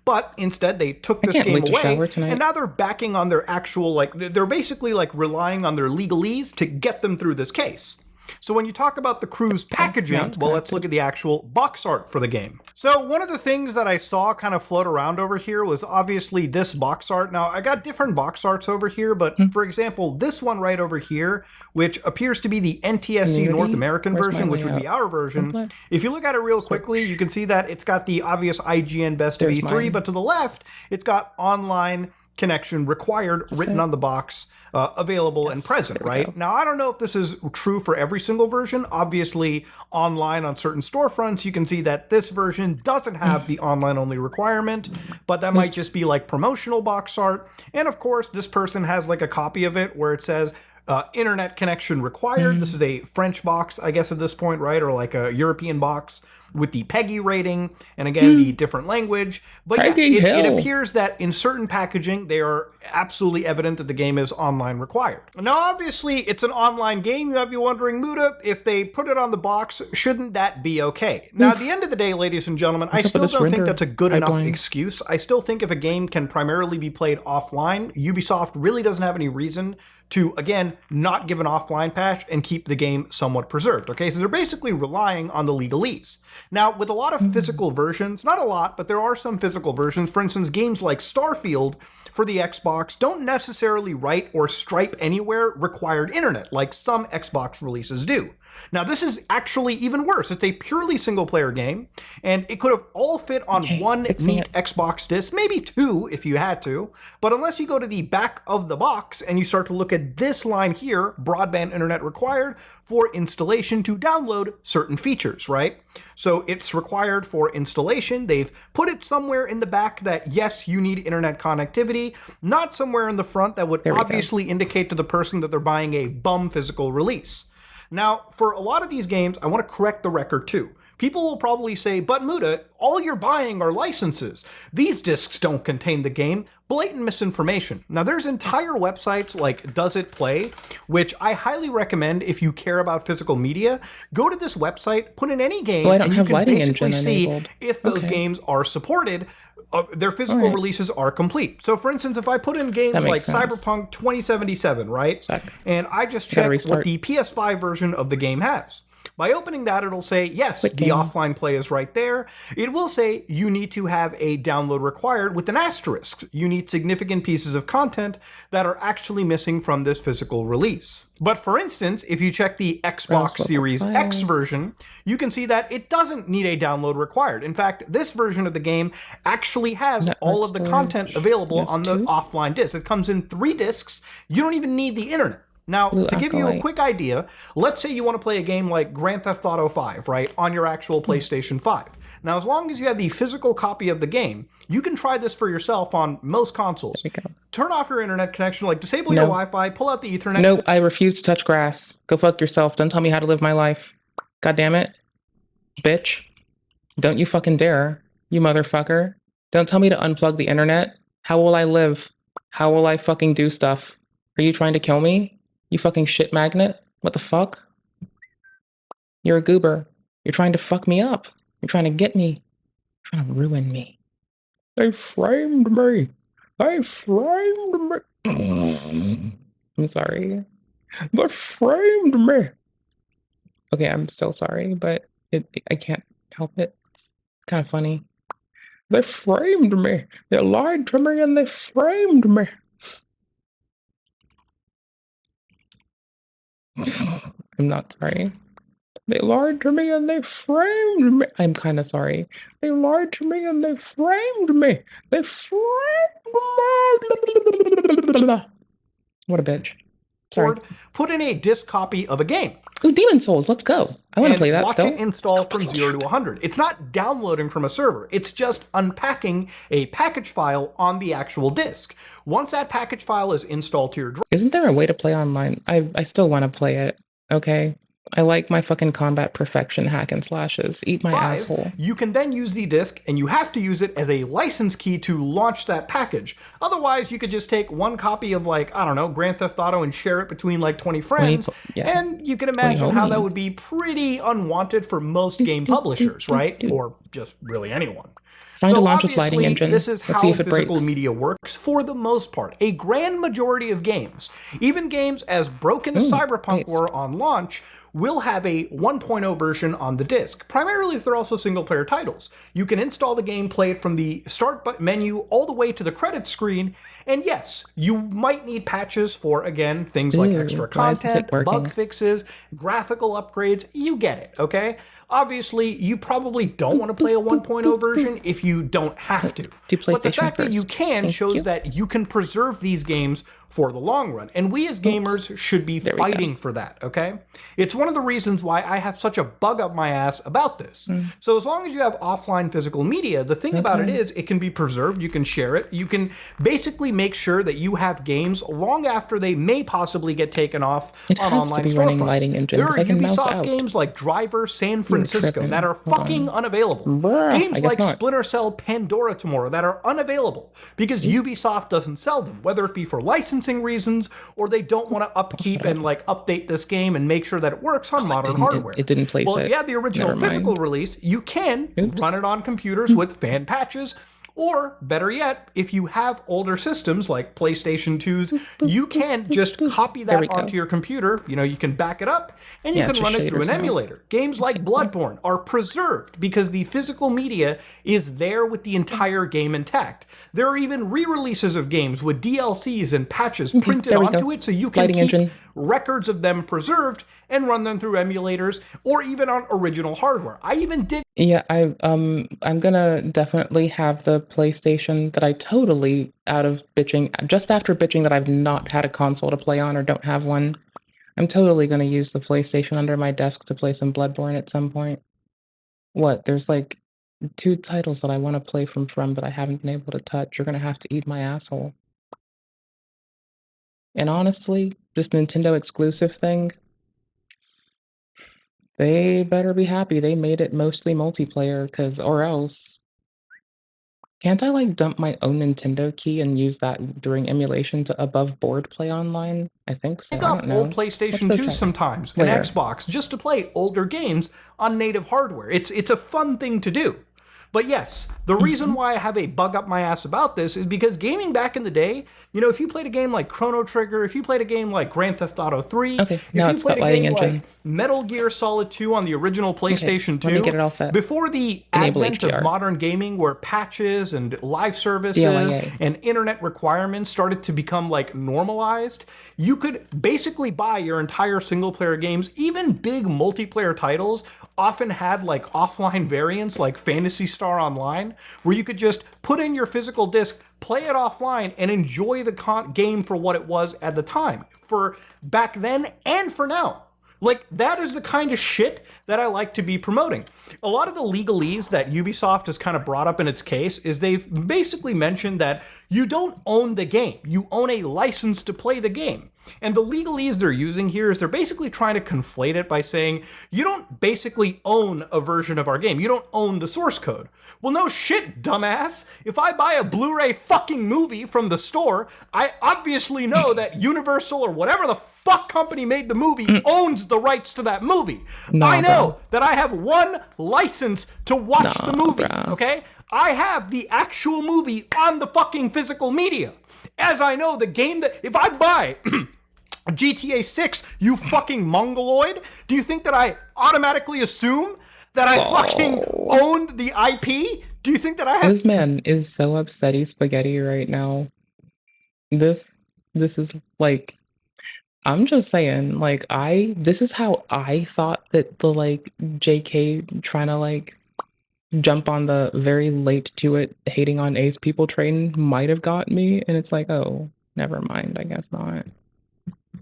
[SPEAKER 14] But instead, they took this game away, and now they're backing on their actual, like, they're basically, like, relying on their legalese to get them through this case. So when you talk about The Crew's packaging, well, let's look at the actual box art for the game. So one of the things that I saw kind of float around over here was obviously this box art. Now, I got different box arts over here, but for example, this one right over here, which appears to be the NTSC North American version, which would be our version. If you look at it real quickly, you can see that it's got the obvious IGN Best of E3, but to the left, it's got online connection required written on the box, available and present, right? Now, I don't know if this is true for every single version. Obviously, online on certain storefronts, you can see that this version doesn't have the online-only requirement, but that might just be like promotional box art. And of course, this person has like a copy of it where it says, internet connection required. This is a French box, I guess, at this point, right? Or like a European box with the PEGI rating, and again, the different language. But yeah, it appears that in certain packaging, they are absolutely evident that the game is online required. Now, obviously, it's an online game. You might be wondering, Muda, if they put it on the box, shouldn't that be okay? Now, at the end of the day, ladies and gentlemen, I still don't think that's a good enough excuse. I still think if a game can primarily be played offline, Ubisoft really doesn't have any reason to, again, not give an offline patch and keep the game somewhat preserved, okay? So they're basically relying on the legalese. Now, with a lot of physical versions, not a lot, but there are some physical versions, for instance, games like Starfield for the Xbox don't necessarily write or stripe anywhere required internet, like some Xbox releases do. Now, this is actually even worse. It's a purely single-player game, and it could have all fit on one neat Xbox disc, maybe two if you had to, but unless you go to the back of the box and you start to look at this line here, broadband internet required for installation to download certain features, right? So it's required for installation. They've put it somewhere in the back that, yes, you need internet connectivity, not somewhere in the front that would obviously indicate to the person that they're buying a bum physical release. Now, for a lot of these games, I want to correct the record too. People will probably say, but Muda, all you're buying are licenses. These discs don't contain the game. Blatant misinformation. Now, there's entire websites like Does It Play, which I highly recommend if you care about physical media. Go to this website, put in any game, and you can basically see if those games are supported. Their physical releases are complete. So, for instance, if I put in games like Cyberpunk 2077, right? And I just check what the PS5 version of the game has. By opening that, it'll say, yes, the offline play is right there. It will say you need to have a download required with an asterisk. You need significant pieces of content that are actually missing from this physical release. But for instance, if you check the Xbox Series X version, you can see that it doesn't need a download required. In fact, this version of the game actually has all of the content available on the offline disc. It comes in 3 discs. You don't even need the internet. Now, to give you a quick idea, let's say you want to play a game like Grand Theft Auto 5, right, on your actual PlayStation 5. Now, as long as you have the physical copy of the game, you can try this for yourself on most consoles. Turn off your internet connection, like disable your Wi-Fi, pull out the Ethernet.
[SPEAKER 1] No, I refuse to touch grass. Go fuck yourself. Don't tell me how to live my life. God damn it. Bitch. Don't you fucking dare, you motherfucker. Don't tell me to unplug the internet. How will I live? How will I fucking do stuff? Are you trying to kill me? You fucking shit magnet? What the fuck? You're a goober. You're trying to fuck me up. You're trying to get me. You're trying to ruin me. They framed me. They framed me. I'm sorry. They framed me. Okay, I'm still sorry, but I can't help it. It's kind of funny. They framed me. They lied to me and they framed me. I'm not sorry. They lied to me and they framed me. I'm kind of sorry. They lied to me and they framed me. They framed me. What a bitch.
[SPEAKER 14] Or put in a disc copy of a game.
[SPEAKER 1] Ooh, Demon Souls, let's go. I want to play that
[SPEAKER 14] watch
[SPEAKER 1] still.
[SPEAKER 14] it install from 0 to 100. It's not downloading from a server. It's just unpacking a package file on the actual disk. Once that package file is installed to your drive...
[SPEAKER 1] Isn't there a way to play online? I still want to play it, okay? I like my fucking combat perfection hack and slashes. Eat my asshole.
[SPEAKER 14] You can then use the disk, and you have to use it as a license key to launch that package. Otherwise, you could just take one copy of, like, I don't know, Grand Theft Auto and share it between, like, 20 friends. And you can imagine how that would be pretty unwanted for most game publishers, right? Or just really anyone.
[SPEAKER 1] Find a launch a sliding engine.
[SPEAKER 14] This is
[SPEAKER 1] Let's
[SPEAKER 14] how
[SPEAKER 1] see if it
[SPEAKER 14] physical
[SPEAKER 1] breaks.
[SPEAKER 14] media works for the most part. A grand majority of games, even games as broken as Cyberpunk were on launch, will have a 1.0 version on the disc, primarily if they're also single-player titles. You can install the game, play it from the start menu all the way to the credits screen, and yes, you might need patches for, again, things like extra content, bug fixes, graphical upgrades. You get it, okay? Obviously, you probably don't want to play a 1.0 version if you don't have to. But the fact that you can shows that you can preserve these games for the long run. And we as gamers should be fighting for that, okay? It's one of the reasons why I have such a bug up my ass about this. So as long as you have offline physical media, the thing about it is it can be preserved, you can share it, you can basically make sure that you have games long after they may possibly get taken off on online storefronts. There are Ubisoft games like Driver San Francisco that are fucking unavailable. Games like Splinter Cell Pandora Tomorrow that are unavailable because Ubisoft doesn't sell them, whether it be for licensing reasons or they don't want to upkeep and like update this game and make sure that it works on modern hardware.
[SPEAKER 1] It didn't place
[SPEAKER 14] Well,
[SPEAKER 1] it.
[SPEAKER 14] if you had the original physical release, you can run it on computers with fan patches. Or, better yet, if you have older systems like PlayStation 2s, you can just copy that onto your computer. You know, you can back it up, and you can run it through an emulator. Games like Bloodborne are preserved because the physical media is there with the entire game intact. There are even re-releases of games with DLCs and patches printed onto it, so you can keep records of them preserved and run them through emulators or even on original hardware. I even did.
[SPEAKER 1] Yeah, I'm gonna definitely have the PlayStation that I totally out of bitching just after bitching that I've not had a console to play on or don't have one. I'm totally gonna use the PlayStation under my desk to play some Bloodborne at some point. What? There's like 2 titles that I want to play from but I haven't been able to touch. You're gonna have to eat my asshole. And honestly, this Nintendo exclusive thing, they better be happy they made it mostly multiplayer, or else. Can't I like dump my own Nintendo key and use that during emulation to above board play online? I think so.
[SPEAKER 14] Pick
[SPEAKER 1] I
[SPEAKER 14] up
[SPEAKER 1] don't know.
[SPEAKER 14] old PlayStation 2 sometimes and Xbox just to play older games on native hardware. It's a fun thing to do. But yes, the reason why I have a bug up my ass about this is because gaming back in the day, you know, if you played a game like Chrono Trigger, if you played a game like Grand Theft Auto 3, if
[SPEAKER 1] now
[SPEAKER 14] you
[SPEAKER 1] it's
[SPEAKER 14] played
[SPEAKER 1] got
[SPEAKER 14] a
[SPEAKER 1] lighting
[SPEAKER 14] game
[SPEAKER 1] engine.
[SPEAKER 14] like Metal Gear Solid 2 on the original PlayStation 2,
[SPEAKER 1] let me get it all set.
[SPEAKER 14] before the
[SPEAKER 1] Enable
[SPEAKER 14] advent
[SPEAKER 1] HDR.
[SPEAKER 14] of modern gaming where patches and live services
[SPEAKER 1] DLIA.
[SPEAKER 14] and internet requirements started to become like normalized, you could basically buy your entire single player games. Even big multiplayer titles often had like offline variants like Phantasy Star Online, where you could just put in your physical disc, play it offline, and enjoy the game for what it was at the time, for back then and for now. Like, that is the kind of shit that I like to be promoting. A lot of the legalese that Ubisoft has kind of brought up in its case is they've basically mentioned that you don't own the game. You own a license to play the game. And the legalese they're using here is they're basically trying to conflate it by saying, you don't basically own a version of our game. You don't own the source code. Well, no shit, dumbass. If I buy a Blu-ray fucking movie from the store, I obviously know that Universal or whatever the fuck company made the movie owns the rights to that movie. I know that I have one license to watch the movie, okay? I have the actual movie on the fucking physical media. As I know the game that, if I buy GTA 6, you fucking mongoloid, do you think that I automatically assume that I fucking owned the IP? Do you think that I have...
[SPEAKER 1] This man is so upsetty spaghetti right now. This is like, I'm just saying, like, this is how I thought that the, like, JK trying to, like, jump on the very late to it, hating on Ace people train might have got me, and it's like, oh, never mind, I guess not.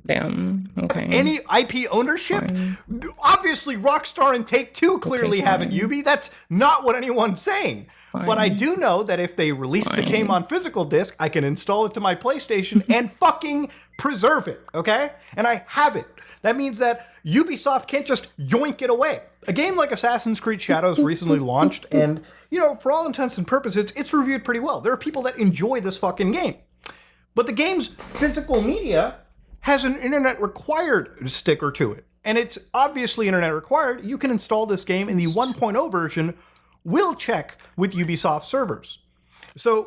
[SPEAKER 1] Damn. Okay.
[SPEAKER 14] Any IP ownership?
[SPEAKER 1] Fine.
[SPEAKER 14] Obviously, Rockstar and Take-Two clearly
[SPEAKER 1] Okay,
[SPEAKER 14] haven't,
[SPEAKER 1] fine.
[SPEAKER 14] Ubi. That's not what anyone's saying. But I do know that if they release the game on physical disc, I can install it to my PlayStation and fucking preserve it, okay? And I have it. That means that Ubisoft can't just yoink it away. A game like Assassin's Creed Shadows recently launched, and, you know, for all intents and purposes, it's reviewed pretty well. There are people that enjoy this fucking game. But the game's physical media has an internet required sticker to it. And it's obviously internet required. You can install this game in the 1.0 version. Will check with Ubisoft servers. So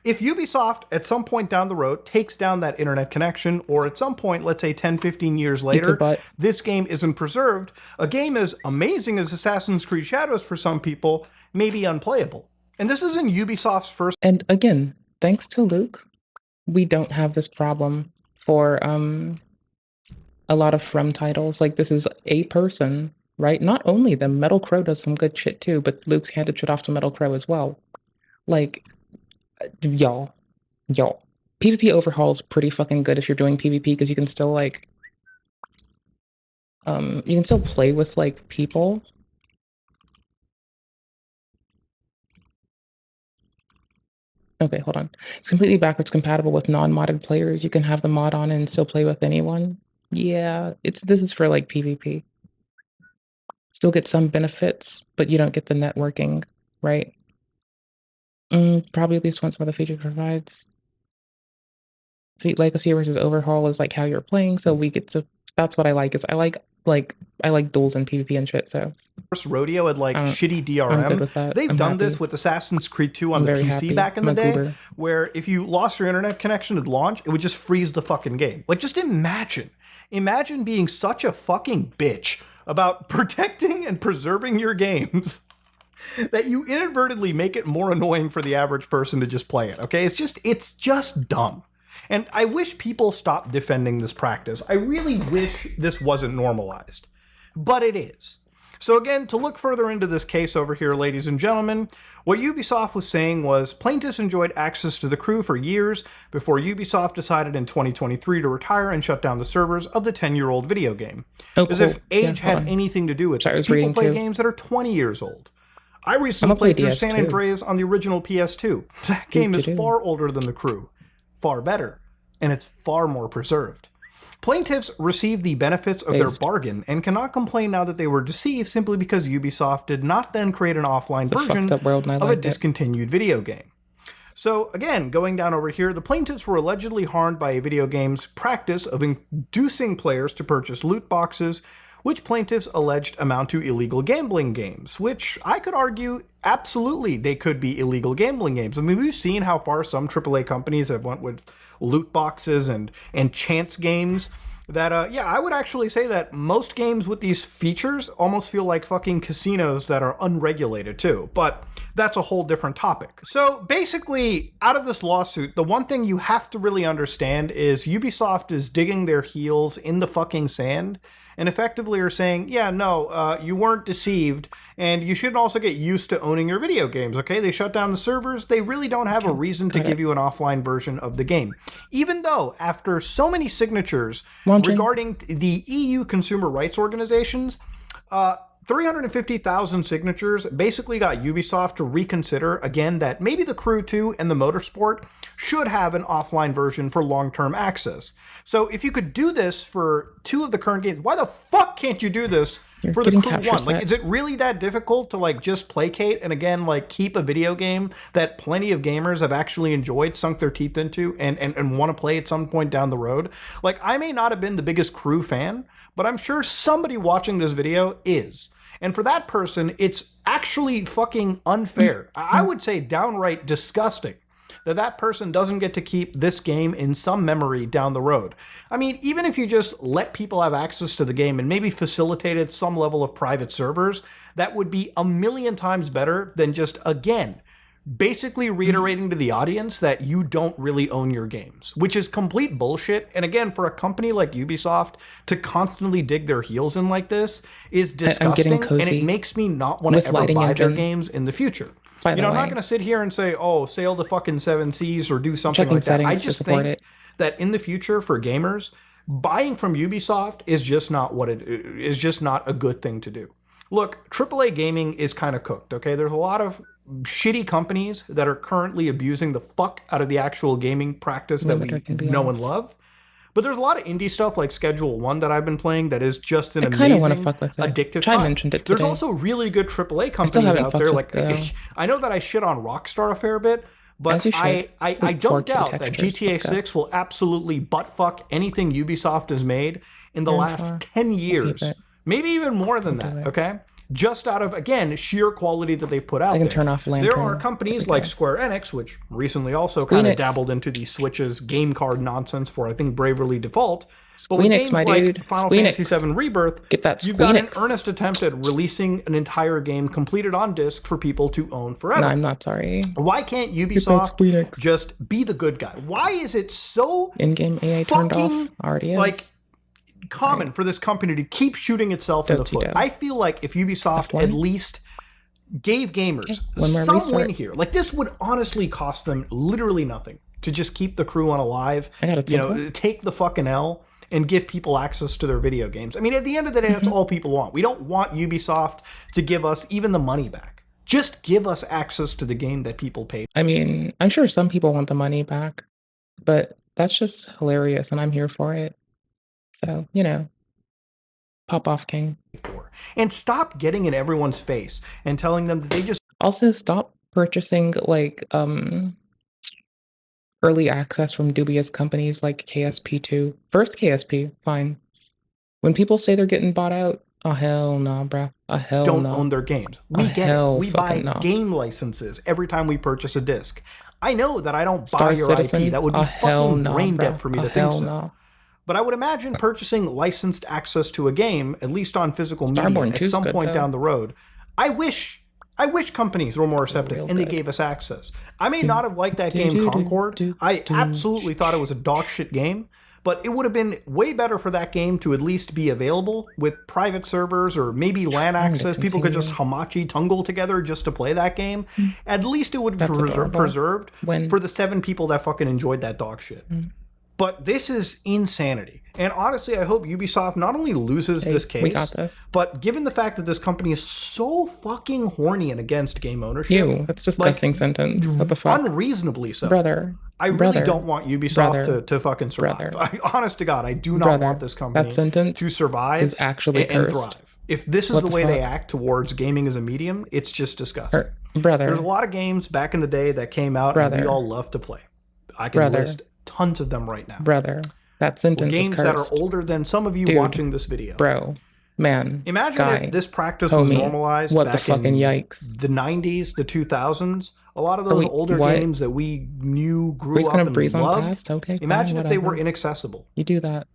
[SPEAKER 14] if Ubisoft at some point down the road takes down that internet connection, or at some point, let's say 10, 15 years later, this game isn't preserved, a game as amazing as Assassin's Creed Shadows for some people may be unplayable. And this isn't Ubisoft's first.
[SPEAKER 1] And again, thanks to Luke, we don't have this problem for a lot of From titles. Like, this is a person, right? Not only them, Metal Crow does some good shit too, but Luke's handed shit off to Metal Crow as well. Like, y'all. PvP Overhaul is pretty fucking good if you're doing PvP, because you can still, like, you can still play with, like, people. Okay, hold on. It's completely backwards compatible with non-modded players. You can have the mod on and still play with anyone. Yeah, this is for, like, PvP. Still get some benefits, but you don't get the networking, right? Probably at least once some of the features provides. See, Legacy versus Overhaul is like how you're playing, so we get to. That's what I like. Is I like duels and PvP and shit. So
[SPEAKER 14] First rodeo at like shitty DRM.
[SPEAKER 1] I'm good with that.
[SPEAKER 14] They've
[SPEAKER 1] I'm
[SPEAKER 14] done
[SPEAKER 1] happy.
[SPEAKER 14] this with Assassin's Creed 2 on
[SPEAKER 1] I'm
[SPEAKER 14] the
[SPEAKER 1] very
[SPEAKER 14] PC
[SPEAKER 1] happy.
[SPEAKER 14] back in the
[SPEAKER 1] I'm a
[SPEAKER 14] day,
[SPEAKER 1] goober.
[SPEAKER 14] where if you lost your internet connection at launch, it would just freeze the fucking game. Like, just imagine being such a fucking bitch about protecting and preserving your games that you inadvertently make it more annoying for the average person to just play it, okay? It's just dumb. And I wish people stopped defending this practice. I really wish this wasn't normalized. But it is. So again, to look further into this case over here, ladies and gentlemen, what Ubisoft was saying was plaintiffs enjoyed access to the crew for years before Ubisoft decided in 2023 to retire and shut down the servers of the 10-year-old video game.
[SPEAKER 1] Oh,
[SPEAKER 14] As
[SPEAKER 1] cool.
[SPEAKER 14] if age
[SPEAKER 1] Yeah, hold
[SPEAKER 14] had
[SPEAKER 1] on.
[SPEAKER 14] anything to do with
[SPEAKER 1] Sorry, I
[SPEAKER 14] this.
[SPEAKER 1] was
[SPEAKER 14] People
[SPEAKER 1] reading
[SPEAKER 14] play
[SPEAKER 1] too.
[SPEAKER 14] games that are 20 years old. I
[SPEAKER 1] I'ma
[SPEAKER 14] recently
[SPEAKER 1] play
[SPEAKER 14] played through San
[SPEAKER 1] DS2.
[SPEAKER 14] Andreas on the original PS2. That game is far older than the crew, far better, and it's far more preserved. Plaintiffs received the benefits of their
[SPEAKER 1] Based.
[SPEAKER 14] bargain and cannot complain now that they were deceived simply because Ubisoft did not then create an offline
[SPEAKER 1] It's a
[SPEAKER 14] version
[SPEAKER 1] fucked up world, and I
[SPEAKER 14] of a
[SPEAKER 1] like it.
[SPEAKER 14] discontinued video game. So again, going down over here, the plaintiffs were allegedly harmed by a video game's practice of inducing players to purchase loot boxes, which plaintiffs alleged amount to illegal gambling games, which I could argue absolutely they could be illegal gambling games. I mean, we've seen how far some AAA companies have went with loot boxes and chance games. That, yeah, I would actually say that most games with these features almost feel like fucking casinos that are unregulated too, but that's a whole different topic. So basically, out of this lawsuit, the one thing you have to really understand is Ubisoft is digging their heels in the fucking sand and effectively are saying, yeah, no, you weren't deceived, and you should also get used to owning your video games, okay? They shut down the servers. They really don't have a reason to give you an offline version of the game. Even though, after so many signatures regarding the EU consumer rights organizations, 350,000 signatures basically got Ubisoft to reconsider, again, that maybe the Crew 2 and the Motorsport should have an offline version for long-term access. So if you could do this for two of the current games, why the fuck can't you do this for the
[SPEAKER 1] getting
[SPEAKER 14] Crew
[SPEAKER 1] capture
[SPEAKER 14] 1? Like,
[SPEAKER 1] set.
[SPEAKER 14] is it really that difficult to, like, just placate and, again, like, keep a video game that plenty of gamers have actually enjoyed, sunk their teeth into, and want to play at some point down the road? Like, I may not have been the biggest Crew fan, but I'm sure somebody watching this video is. And for that person, it's actually fucking unfair. I would say downright disgusting that that person doesn't get to keep this game in some memory down the road. I mean, even if you just let people have access to the game and maybe facilitated some level of private servers, that would be a million times better than just, again, basically reiterating to the audience that you don't really own your games, which is complete bullshit. And again, for a company like Ubisoft to constantly dig their heels in like this is disgusting, and
[SPEAKER 1] cozy
[SPEAKER 14] it makes me not want
[SPEAKER 1] with
[SPEAKER 14] to ever
[SPEAKER 1] Lighting
[SPEAKER 14] buy their
[SPEAKER 1] Engine.
[SPEAKER 14] games in the future.
[SPEAKER 1] By
[SPEAKER 14] You
[SPEAKER 1] the
[SPEAKER 14] know, I'm not
[SPEAKER 1] way.
[SPEAKER 14] going to sit here and say, oh, sail the fucking seven seas or do something
[SPEAKER 1] Checking
[SPEAKER 14] like that. I
[SPEAKER 1] settings to
[SPEAKER 14] just
[SPEAKER 1] support
[SPEAKER 14] think
[SPEAKER 1] it.
[SPEAKER 14] that in the future for gamers, buying from Ubisoft is just not what it is, just not a good thing to do. Look, AAA gaming is kind of cooked, okay? There's a lot of shitty companies that are currently abusing the fuck out of the actual gaming practice that we know and love. But there's a lot of indie stuff like Schedule 1 that I've been playing that is just an amazing,
[SPEAKER 1] fuck with it.
[SPEAKER 14] addictive
[SPEAKER 1] Chai
[SPEAKER 14] time.
[SPEAKER 1] mentioned it
[SPEAKER 14] There's
[SPEAKER 1] today.
[SPEAKER 14] also really good AAA
[SPEAKER 1] I still
[SPEAKER 14] companies
[SPEAKER 1] haven't
[SPEAKER 14] out
[SPEAKER 1] fucked
[SPEAKER 14] there.
[SPEAKER 1] with
[SPEAKER 14] Like
[SPEAKER 1] the-
[SPEAKER 14] I know that I shit on Rockstar a fair bit, but
[SPEAKER 1] As you should.
[SPEAKER 14] I
[SPEAKER 1] With
[SPEAKER 14] don't
[SPEAKER 1] 4K
[SPEAKER 14] doubt that
[SPEAKER 1] textures,
[SPEAKER 14] GTA
[SPEAKER 1] let's go.
[SPEAKER 14] 6 will absolutely buttfuck anything Ubisoft has made in the
[SPEAKER 1] And
[SPEAKER 14] last
[SPEAKER 1] far.
[SPEAKER 14] 10 years.
[SPEAKER 1] it.
[SPEAKER 14] Maybe even more than
[SPEAKER 1] I'll do
[SPEAKER 14] that,
[SPEAKER 1] it.
[SPEAKER 14] okay? Just out of, again, sheer quality that they've put out
[SPEAKER 1] I can
[SPEAKER 14] there.
[SPEAKER 1] turn off
[SPEAKER 14] There
[SPEAKER 1] Lantern.
[SPEAKER 14] are companies
[SPEAKER 1] There we
[SPEAKER 14] like
[SPEAKER 1] go.
[SPEAKER 14] Square Enix, which recently also kind of
[SPEAKER 1] Squeenix.
[SPEAKER 14] dabbled into the Switch's game card nonsense for, I think, Bravely Default. But with
[SPEAKER 1] Squeenix,
[SPEAKER 14] games
[SPEAKER 1] my
[SPEAKER 14] like
[SPEAKER 1] dude.
[SPEAKER 14] Final
[SPEAKER 1] Squeenix.
[SPEAKER 14] Fantasy VII Rebirth,
[SPEAKER 1] Get that
[SPEAKER 14] you've got an
[SPEAKER 1] Squeenix.
[SPEAKER 14] earnest attempt at releasing an entire game completed on disc for people to own forever.
[SPEAKER 1] No, I'm not sorry.
[SPEAKER 14] Why can't
[SPEAKER 1] Get that
[SPEAKER 14] Ubisoft
[SPEAKER 1] Squeenix.
[SPEAKER 14] just be the good guy? Why is it so
[SPEAKER 1] In-game AI turned off.
[SPEAKER 14] fucking,
[SPEAKER 1] Already is.
[SPEAKER 14] like common for this company to keep shooting itself in the
[SPEAKER 1] Doty
[SPEAKER 14] foot?
[SPEAKER 1] do.
[SPEAKER 14] I feel like if Ubisoft
[SPEAKER 1] F1?
[SPEAKER 14] at least gave gamers
[SPEAKER 1] One more
[SPEAKER 14] some
[SPEAKER 1] restart.
[SPEAKER 14] win here, like this would honestly cost them literally nothing to just keep the crew on alive.
[SPEAKER 1] I got a
[SPEAKER 14] You know,
[SPEAKER 1] tinkle.
[SPEAKER 14] take the fucking L and give people access to their video games. I mean, at the end of the day,
[SPEAKER 1] Mm-hmm.
[SPEAKER 14] that's all people want. We don't want Ubisoft to give us even the money back. Just give us access to the game that people paid
[SPEAKER 1] I mean, I'm sure some people want the money back, but that's just hilarious, and I'm here for it. So, you know, pop off, King.
[SPEAKER 14] for. And stop getting in everyone's face and telling them that they just
[SPEAKER 1] Also, stop purchasing like early access from dubious companies like KSP2. First KSP, fine. When people say they're getting bought out, oh hell no, bruh. Oh hell
[SPEAKER 14] don't
[SPEAKER 1] no.
[SPEAKER 14] own their games.
[SPEAKER 1] Oh,
[SPEAKER 14] We get it.
[SPEAKER 1] hell
[SPEAKER 14] We buy
[SPEAKER 1] fucking no.
[SPEAKER 14] game licenses every time we purchase a disc. I know that I don't buy
[SPEAKER 1] Star
[SPEAKER 14] your
[SPEAKER 1] Citizen?
[SPEAKER 14] IP. That would be
[SPEAKER 1] Oh hell
[SPEAKER 14] fucking
[SPEAKER 1] no,
[SPEAKER 14] brain dead
[SPEAKER 1] bruh.
[SPEAKER 14] for me
[SPEAKER 1] Oh
[SPEAKER 14] to think
[SPEAKER 1] hell
[SPEAKER 14] so.
[SPEAKER 1] no.
[SPEAKER 14] But I would imagine purchasing licensed access to a game, at least on physical media,
[SPEAKER 1] Starborn
[SPEAKER 14] at
[SPEAKER 1] 2's
[SPEAKER 14] some
[SPEAKER 1] good,
[SPEAKER 14] point
[SPEAKER 1] though.
[SPEAKER 14] down the road. I wish companies were more receptive
[SPEAKER 1] Real
[SPEAKER 14] and they
[SPEAKER 1] good.
[SPEAKER 14] gave us access. I may not have liked that game
[SPEAKER 1] do,
[SPEAKER 14] Concord.
[SPEAKER 1] do,
[SPEAKER 14] I
[SPEAKER 1] do.
[SPEAKER 14] absolutely thought it was a dog shit game, but it would have been way better for that game to at least be available with private servers or maybe LAN
[SPEAKER 1] Trying to
[SPEAKER 14] access. People could just
[SPEAKER 1] continue.
[SPEAKER 14] hamachi tungle together just to play that game. At least it would be
[SPEAKER 1] That's adorable.
[SPEAKER 14] preserved
[SPEAKER 1] When-
[SPEAKER 14] for the 7 people that fucking enjoyed that dog shit. But this is insanity. And honestly, I hope Ubisoft not only loses
[SPEAKER 1] Hey,
[SPEAKER 14] this case,
[SPEAKER 1] we got this.
[SPEAKER 14] but given the fact that this company is so fucking horny and against game ownership,
[SPEAKER 1] You, that's disgusting sentence. What the fuck?
[SPEAKER 14] unreasonably so.
[SPEAKER 1] Brother.
[SPEAKER 14] I really
[SPEAKER 1] brother,
[SPEAKER 14] don't want Ubisoft
[SPEAKER 1] brother,
[SPEAKER 14] to fucking survive.
[SPEAKER 1] brother.
[SPEAKER 14] Honest to God, I do not
[SPEAKER 1] Brother,
[SPEAKER 14] want this company
[SPEAKER 1] that sentence
[SPEAKER 14] to survive
[SPEAKER 1] is actually
[SPEAKER 14] and
[SPEAKER 1] cursed.
[SPEAKER 14] thrive. If this is
[SPEAKER 1] What
[SPEAKER 14] the
[SPEAKER 1] the
[SPEAKER 14] way they
[SPEAKER 1] fuck?
[SPEAKER 14] act towards gaming as a medium, it's just disgusting.
[SPEAKER 1] Brother.
[SPEAKER 14] There's a lot of games back in the day that came out and
[SPEAKER 1] Brother.
[SPEAKER 14] we all love to play. I can
[SPEAKER 1] Brother.
[SPEAKER 14] list tons of them right now.
[SPEAKER 1] Brother. That sentence is
[SPEAKER 14] Games that are
[SPEAKER 1] cursed.
[SPEAKER 14] older than some of you
[SPEAKER 1] Dude,
[SPEAKER 14] watching this video.
[SPEAKER 1] Bro. Man.
[SPEAKER 14] Imagine
[SPEAKER 1] guy,
[SPEAKER 14] if this practice was
[SPEAKER 1] homie,
[SPEAKER 14] normalized
[SPEAKER 1] what the
[SPEAKER 14] back
[SPEAKER 1] fucking
[SPEAKER 14] in
[SPEAKER 1] yikes.
[SPEAKER 14] the 90s, the 2000s. A lot of
[SPEAKER 1] Are
[SPEAKER 14] those
[SPEAKER 1] we-
[SPEAKER 14] older
[SPEAKER 1] what?
[SPEAKER 14] games that we knew, grew
[SPEAKER 1] We're just
[SPEAKER 14] up
[SPEAKER 1] gonna
[SPEAKER 14] and
[SPEAKER 1] breeze on
[SPEAKER 14] loved.
[SPEAKER 1] past? Okay, fine,
[SPEAKER 14] Imagine if they were
[SPEAKER 1] whatever.
[SPEAKER 14] inaccessible.
[SPEAKER 1] You do that.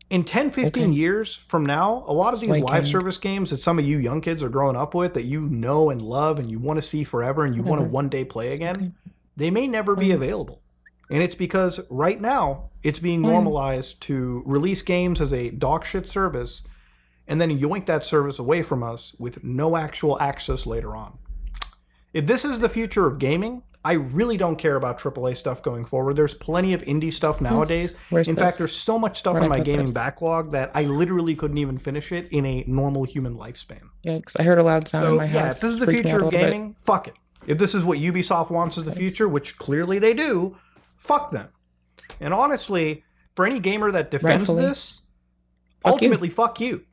[SPEAKER 14] In 10, 15
[SPEAKER 1] Okay.
[SPEAKER 14] years from now, a lot of these
[SPEAKER 1] Slay
[SPEAKER 14] live
[SPEAKER 1] King.
[SPEAKER 14] service games that some of you young kids are growing up with that you know and love and you want to see forever and you want to
[SPEAKER 1] Whatever.
[SPEAKER 14] one day play again, they may never be available. And it's because right now it's being
[SPEAKER 1] Fine.
[SPEAKER 14] normalized to release games as a dog shit service and then yoink that service away from us with no actual access later on. If this is the future of gaming, I really don't care about AAA stuff going forward. There's plenty of indie stuff nowadays.
[SPEAKER 1] Where's
[SPEAKER 14] In fact,
[SPEAKER 1] this?
[SPEAKER 14] there's so much stuff
[SPEAKER 1] Where'd
[SPEAKER 14] in
[SPEAKER 1] I
[SPEAKER 14] my
[SPEAKER 1] put
[SPEAKER 14] gaming
[SPEAKER 1] this?
[SPEAKER 14] backlog that I literally couldn't even finish it in a normal human lifespan.
[SPEAKER 1] Yikes. I heard a loud sound
[SPEAKER 14] So
[SPEAKER 1] in my
[SPEAKER 14] yeah,
[SPEAKER 1] house.
[SPEAKER 14] if this is the
[SPEAKER 1] Freaked me out
[SPEAKER 14] future
[SPEAKER 1] a
[SPEAKER 14] of
[SPEAKER 1] little bit.
[SPEAKER 14] gaming, fuck it. If this is what Ubisoft wants as the future, which clearly they do, fuck them. And honestly, for any gamer that defends
[SPEAKER 1] Rightfully.
[SPEAKER 14] this,
[SPEAKER 1] Fuck you.
[SPEAKER 14] ultimately fuck you.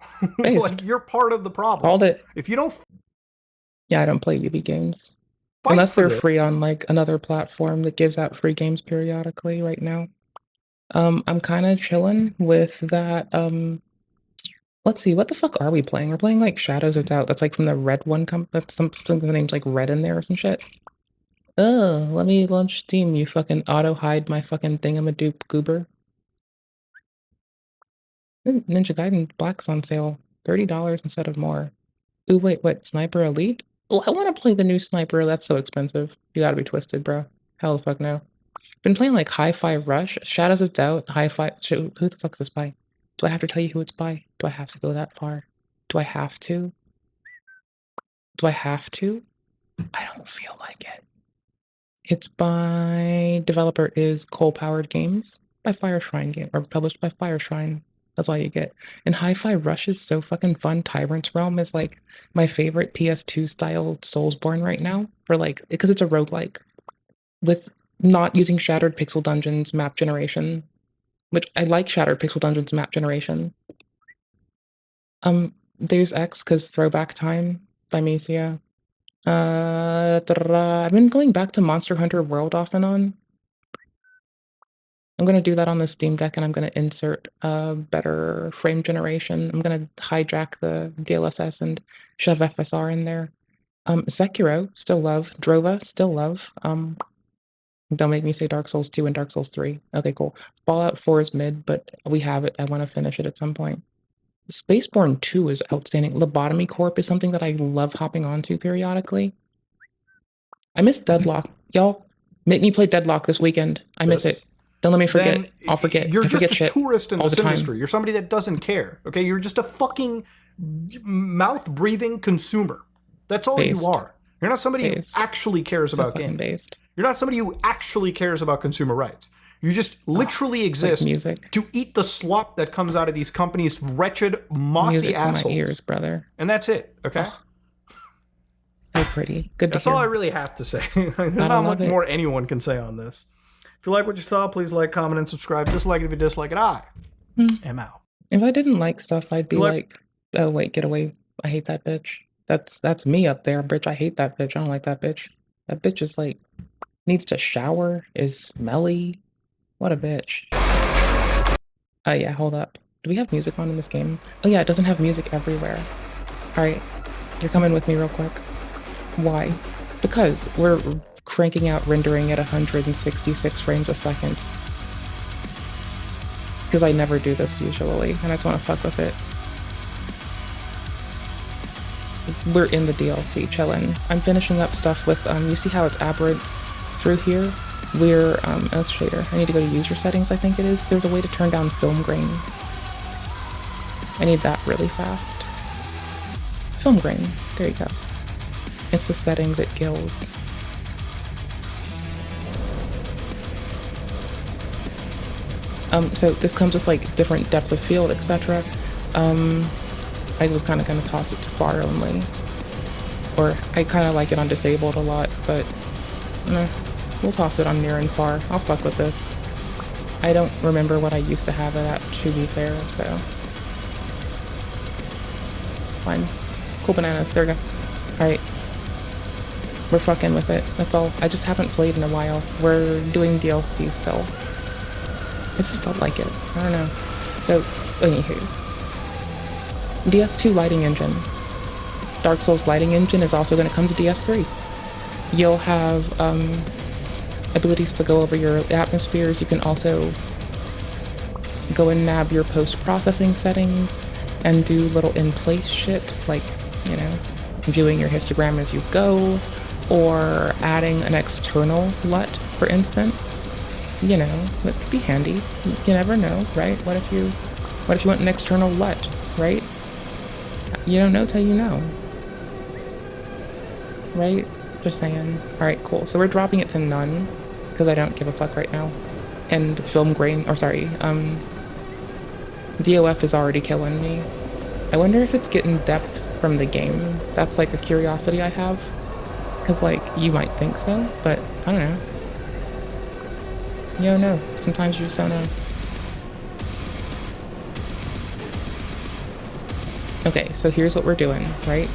[SPEAKER 1] Based.
[SPEAKER 14] Like you're part of the problem.
[SPEAKER 1] Called it.
[SPEAKER 14] If you don't
[SPEAKER 1] Yeah, I don't play UB games.
[SPEAKER 14] fight
[SPEAKER 1] Unless
[SPEAKER 14] for
[SPEAKER 1] they're
[SPEAKER 14] this-
[SPEAKER 1] free on like another platform that gives out free games periodically right now. I'm kind of chilling with that. Let's see, what the fuck are we playing? We're playing like Shadows of Doubt. That's like from the Red one. That's something the name's like Red in there or some shit. Oh, let me launch Steam. You fucking auto hide my fucking thingamadoop goober. Ninja Gaiden Black's on sale, $30 instead of more. Ooh, wait, what? Sniper Elite? Oh, I want to play the new Sniper. That's so expensive. You gotta be twisted, bro. Hell the fuck no. Been playing like Hi-Fi Rush, Shadows of Doubt, Hi-Fi. Who the fuck's this by? Do I have to tell you who it's by? Do I have to go that far? Do I have to? Do I have to? I don't feel like it. It's by developer is Coal Powered Games. by Fire Shrine game, or published by Fire Shrine. That's all you get. And Hi-Fi Rush is so fucking fun. Tyrant's Realm is like my favorite PS2 style Soulsborne right now, for like, because it's a roguelike with not using Shattered Pixel Dungeons map generation, which I like Shattered Pixel Dungeons map generation. Deus Ex, because throwback time, Thymesia. I've been going back to Monster Hunter World off and on. I'm going to do that on the Steam Deck, and I'm going to insert better frame generation. I'm going to hijack the DLSS and shove FSR in there. Sekiro, still love. Drova, still love. Don't make me say Dark Souls 2 and Dark Souls 3. Okay, cool. Fallout 4 is mid, but we have it. I want to finish it at some point. Spaceborne 2 is outstanding. Lobotomy Corp is something that I love hopping onto periodically. I miss Deadlock. Y'all, make me play Deadlock this weekend. I miss it. Don't let me forget.
[SPEAKER 14] Then
[SPEAKER 1] I'll forget.
[SPEAKER 14] You're
[SPEAKER 1] I forget
[SPEAKER 14] just a
[SPEAKER 1] shit
[SPEAKER 14] tourist in
[SPEAKER 1] all
[SPEAKER 14] this
[SPEAKER 1] the time.
[SPEAKER 14] industry. You're somebody that doesn't care. Okay, you're just a fucking mouth-breathing consumer. That's all
[SPEAKER 1] Based.
[SPEAKER 14] you are. You're not somebody who
[SPEAKER 1] Based.
[SPEAKER 14] actually cares
[SPEAKER 1] So
[SPEAKER 14] about
[SPEAKER 1] fucking
[SPEAKER 14] games.
[SPEAKER 1] based.
[SPEAKER 14] You're not somebody who actually cares about consumer rights. You just literally
[SPEAKER 1] like
[SPEAKER 14] exist
[SPEAKER 1] music.
[SPEAKER 14] to eat the slop that comes out of these companies' wretched, mossy
[SPEAKER 1] Music to
[SPEAKER 14] assholes.
[SPEAKER 1] my ears, brother.
[SPEAKER 14] And that's it. Okay.
[SPEAKER 1] So pretty. Good to
[SPEAKER 14] That's
[SPEAKER 1] hear.
[SPEAKER 14] all I really have to say. There's
[SPEAKER 1] Gotta
[SPEAKER 14] not
[SPEAKER 1] love
[SPEAKER 14] much
[SPEAKER 1] it.
[SPEAKER 14] more anyone can say on this. If you like what you saw, please like, comment, and subscribe. Dislike it if you dislike it. I am out.
[SPEAKER 1] If I didn't like stuff, I'd be
[SPEAKER 14] You
[SPEAKER 1] like, oh wait, get away. I hate that bitch. That's me up there, bitch. I hate that bitch. I don't like that bitch. That bitch is like, needs to shower, is smelly. What a bitch. Oh yeah, hold up. Do we have music on in this game? Oh yeah, it doesn't have music everywhere. Alright, you're coming with me real quick. Why? Because we're cranking out rendering at 166 frames a second. Because I never do this usually, and I just want to fuck with it. We're in the DLC, chillin'. I'm finishing up stuff with, you see how it's aberrant through here? We're, oh shader. I need to go to user settings, I think it is. There's a way to turn down film grain. I need that really fast. Film grain. There you go. It's the setting that kills. So this comes with like different depth of field, etc. I was kind of going to toss it to far only. Or I kind of like it on disabled a lot, but we'll toss it on near and far. I'll fuck with this. I don't remember what I used to have it at, to be fair, so. Fine. Cool bananas. There we go. Alright. We're fucking with it. That's all. I just haven't played in a while. We're doing DLC still. It just felt like it. I don't know. So, anywho's. DS2 lighting engine. Dark Souls lighting engine is also going to come to DS3. You'll have abilities to go over your atmospheres. You can also go and nab your post-processing settings and do little in-place shit, like, you know, viewing your histogram as you go, or adding an external LUT, for instance. You know, this could be handy. You never know, right? What if you want an external LUT, right? You don't know till you know. Right? Just saying. Alright, cool. So we're dropping it to none, because I don't give a fuck right now. And film grain, or sorry, DOF is already killing me. I wonder if it's getting depth from the game. That's like a curiosity I have. Because, like, you might think so, but I don't know. You don't know. Sometimes you just don't know. Okay, so here's what we're doing, right?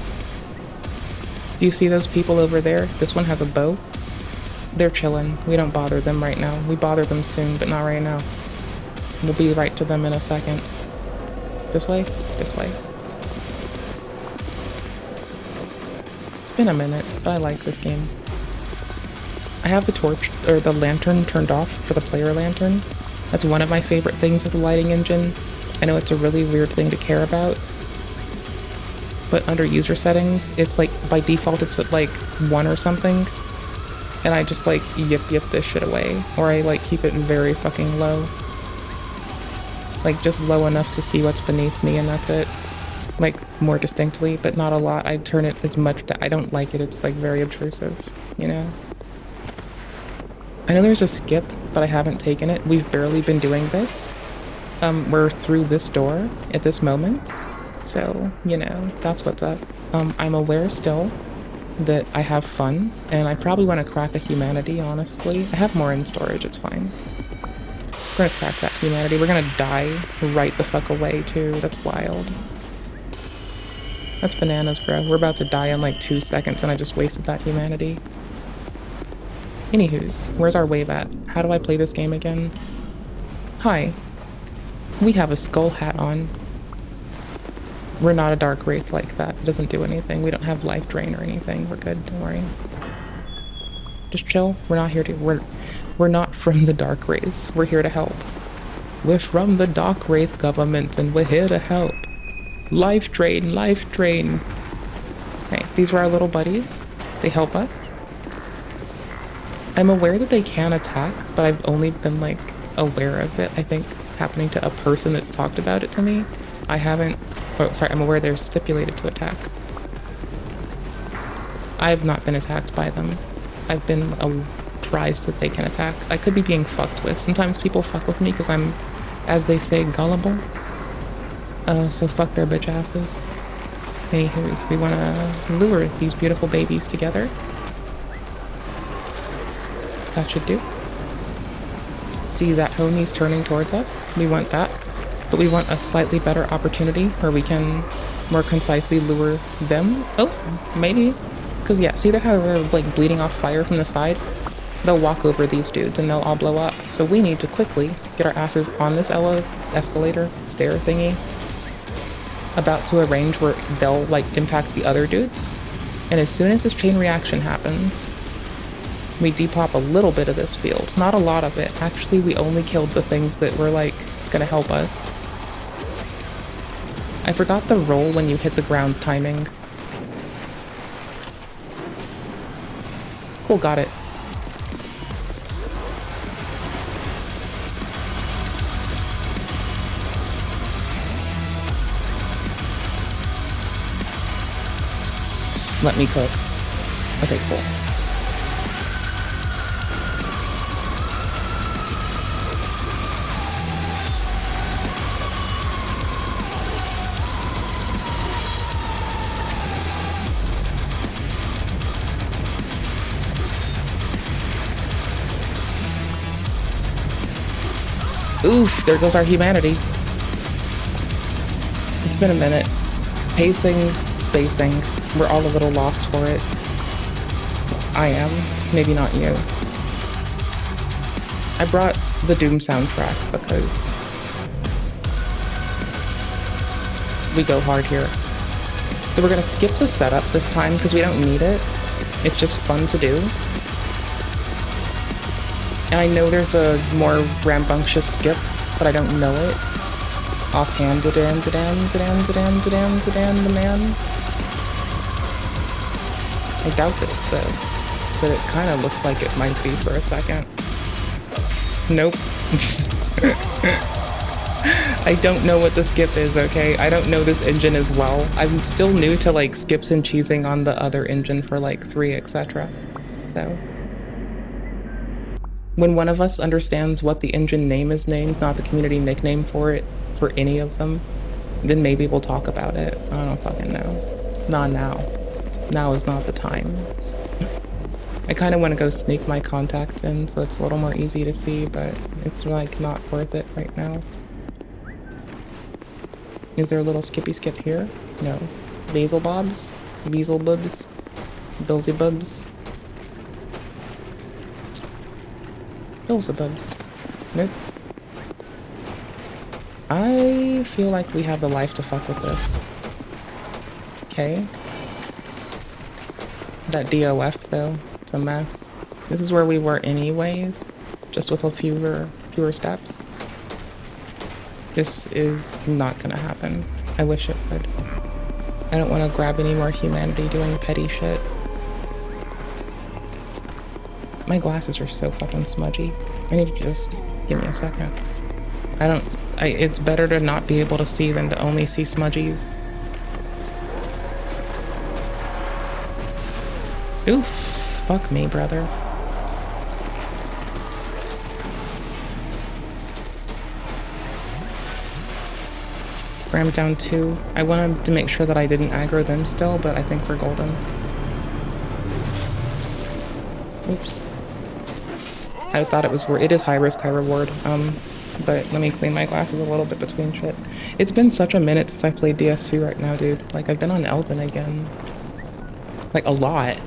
[SPEAKER 1] Do you see those people over there? This one has a bow. They're chilling. We don't bother them right now. We bother them soon, but not right now. We'll be right to them in a second. This way? This way. It's been a minute, but I like this game. I have the torch, or the lantern turned off for the player lantern. That's one of my favorite things with the lighting engine. I know it's a really weird thing to care about, but under user settings, it's like, by default, it's at like 1 or something. And I just like yip this shit away. Or I like keep it very fucking low. Like just low enough to see what's beneath me and that's it. Like more distinctly, but not a lot. I turn it as much, I don't like it, it's like very obtrusive, you know? I know there's a skip, but I haven't taken it. We've barely been doing this. We're through this door at this moment. So, you know, that's what's up. I'm aware still that I have fun, and I probably want to crack a humanity, honestly. I have more in storage, it's fine. We're gonna crack that humanity. We're gonna die right the fuck away, too. That's wild. That's bananas, bro. We're about to die in like 2 seconds, and I just wasted that humanity. Anywho's, where's our wave at? How do I play this game again? Hi. We have a skull hat on. We're not a dark wraith like that. It doesn't do anything. We don't have life drain or anything. We're good, don't worry. Just chill. We're not here to... We're not from the dark wraiths. We're here to help. We're from the dark wraith government, and we're here to help. Life drain, life drain. Okay, these are our little buddies. They help us. I'm aware that they can attack, but I've only been, like, aware of it, I think, happening to a person that's talked about it to me. I haven't... Oh, sorry, I'm aware they're stipulated to attack. I've not been attacked by them. I've been apprised that they can attack. I could be being fucked with. Sometimes people fuck with me because I'm, as they say, gullible. So fuck their bitch asses. Anywho's, we want to lure these beautiful babies together. That should do. See that homie's turning towards us? We want that. But we want a slightly better opportunity where we can more concisely lure them. Oh, maybe. Because yeah, see how they're like bleeding off fire from the side? They'll walk over these dudes and they'll all blow up. So we need to quickly get our asses on this escalator, stair thingy. About to a range where they'll like impact the other dudes. And as soon as this chain reaction happens, we depop a little bit of this field. Not a lot of it. Actually, we only killed the things that were like gonna help us. I forgot the roll when you hit the ground timing. Cool, got it. Let me cook. Okay, cool. Oof, there goes our humanity. It's been a minute. Pacing, spacing, we're all a little lost for it. I am, maybe not you. I brought the Doom soundtrack because we go hard here. So we're gonna skip the setup this time because we don't need it. It's just fun to do. And I know there's a more rambunctious skip, but I don't know it. Offhand, the man. I doubt that it's this, but it kind of looks like it might be for a second. Nope. I don't know what the skip is, okay? I don't know this engine as well. I'm still new to like skips and cheesing on the other engine for like 3, etc. So when one of us understands what the engine name is named, not the community nickname for it, for any of them, then maybe we'll talk about it. I don't fucking know. Not now. Now is not the time. I kind of want to go sneak my contacts in so it's a little more easy to see, but it's like not worth it right now. Is there a little skippy skip here? No. Basil bobs? Beelzebubs? Beelzebubs? Beelzebubs. Nope. I feel like we have the life to fuck with this. Okay. That DOF though, it's a mess. This is where we were anyways, just with a fewer steps. This is not gonna happen. I wish it would. I don't want to grab any more humanity doing petty shit. My glasses are so fucking smudgy. I need to just give me a second. It's better to not be able to see than to only see smudgies. Oof, fuck me, brother. Ram down 2. I wanted to make sure that I didn't aggro them still, but I think we're golden. Oops. I thought it was it is high risk, high reward. But let me clean my glasses a little bit between shit. It's been such a minute since I played DS2 right now, dude. Like, I've been on Elden again. Like, a lot.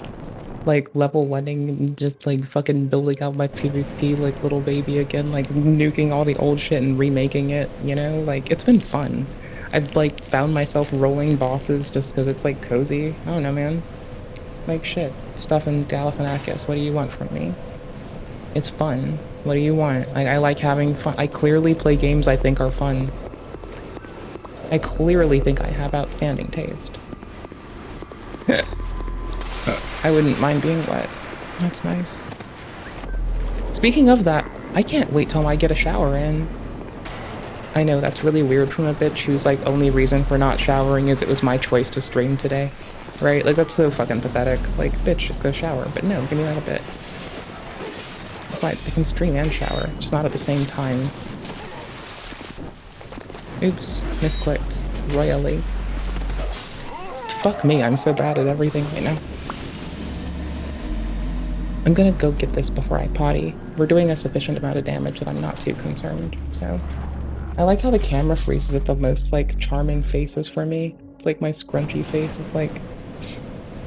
[SPEAKER 1] Like, level 1ing and just, like, fucking building out my PvP, like, little baby again. Like, nuking all the old shit and remaking it, you know? Like, it's been fun. I've, like, found myself rolling bosses just because it's, like, cozy. I don't know, man. Like, shit. Stuff in Galifianakis. What do you want from me? It's fun. What do you want? I like having fun. I clearly play games I think are fun. I clearly think I have outstanding taste. I wouldn't mind being wet. That's nice. Speaking of that, I can't wait till I get a shower in. I know that's really weird from a bitch whose like only reason for not showering is it was my choice to stream today. Right? Like that's so fucking pathetic. Like, bitch, just go shower. But no, give me that a bit. Besides, I can stream and shower, just not at the same time. Oops, misclicked. Royally. Fuck me, I'm so bad at everything right now. I'm gonna go get this before I potty. We're doing a sufficient amount of damage that I'm not too concerned, so. I like how the camera freezes at the most, like, charming faces for me. It's like my scrunchy face is, like,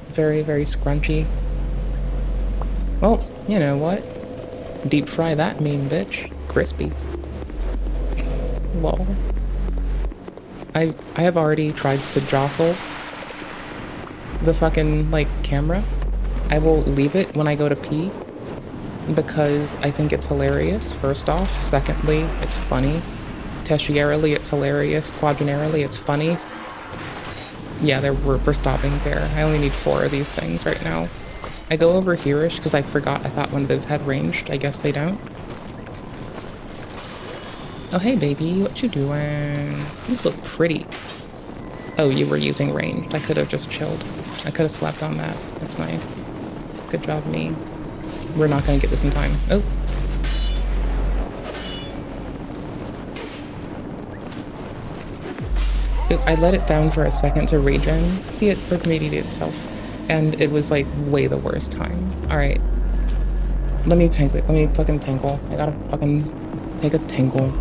[SPEAKER 1] very, very scrunchy. Well, you know what? Deep fry that mean bitch. Crispy. Lol. I have already tried to jostle the fucking, like, camera. I will leave it when I go to pee because I think it's hilarious, first off. Secondly, it's funny. Tertiarily, it's hilarious. Quadrantally, it's funny. Yeah, we're stopping there. I only need 4 of these things right now. I go over here-ish because I thought one of those had ranged. I guess they don't. Oh, hey, baby. What you doing? You look pretty. Oh, you were using ranged. I could have just chilled. I could have slept on that. That's nice. Good job, me. We're not going to get this in time. Oh. I let it down for a second to regen. See, it remediated itself. And it was like way the worst time. Alright. Let me fucking tinkle. I gotta fucking take a tinkle.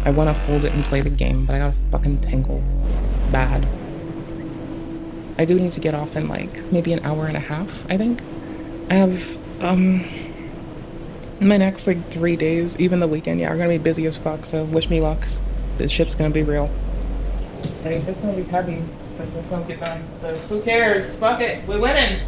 [SPEAKER 1] I wanna hold it and play the game, but I gotta fucking tinkle. Bad. I do need to get off in like maybe an hour and a half, I think. I have my next like 3 days, even the weekend, yeah, are gonna be busy as fuck, so wish me luck. This shit's gonna be real. I think it's gonna be heavy. But this won't get done, so who cares? Fuck it, we're winning!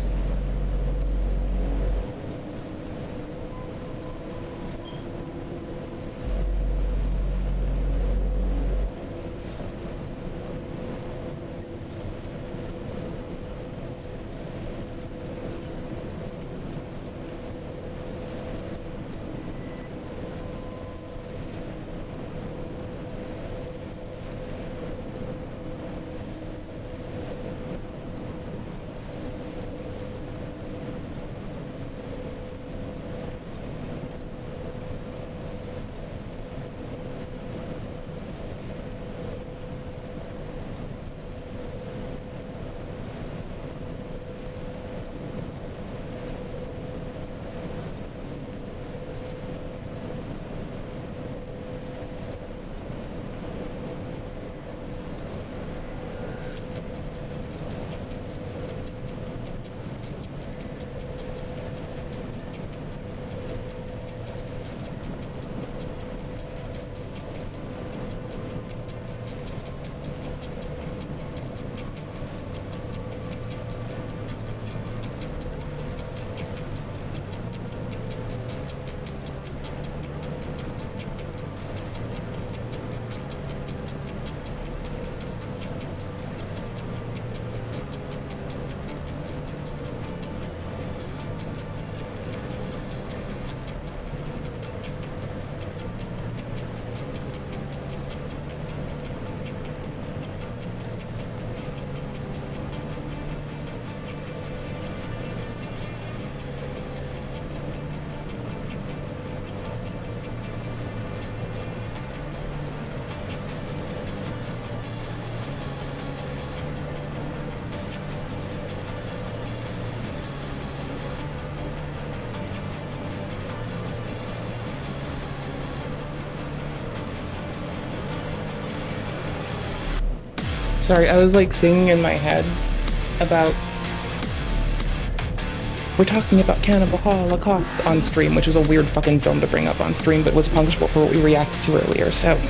[SPEAKER 1] Sorry, I was like singing in my head about... We're talking about Cannibal Holocaust on stream, which is a weird fucking film to bring up on stream, but was punctual for what we reacted to earlier, so...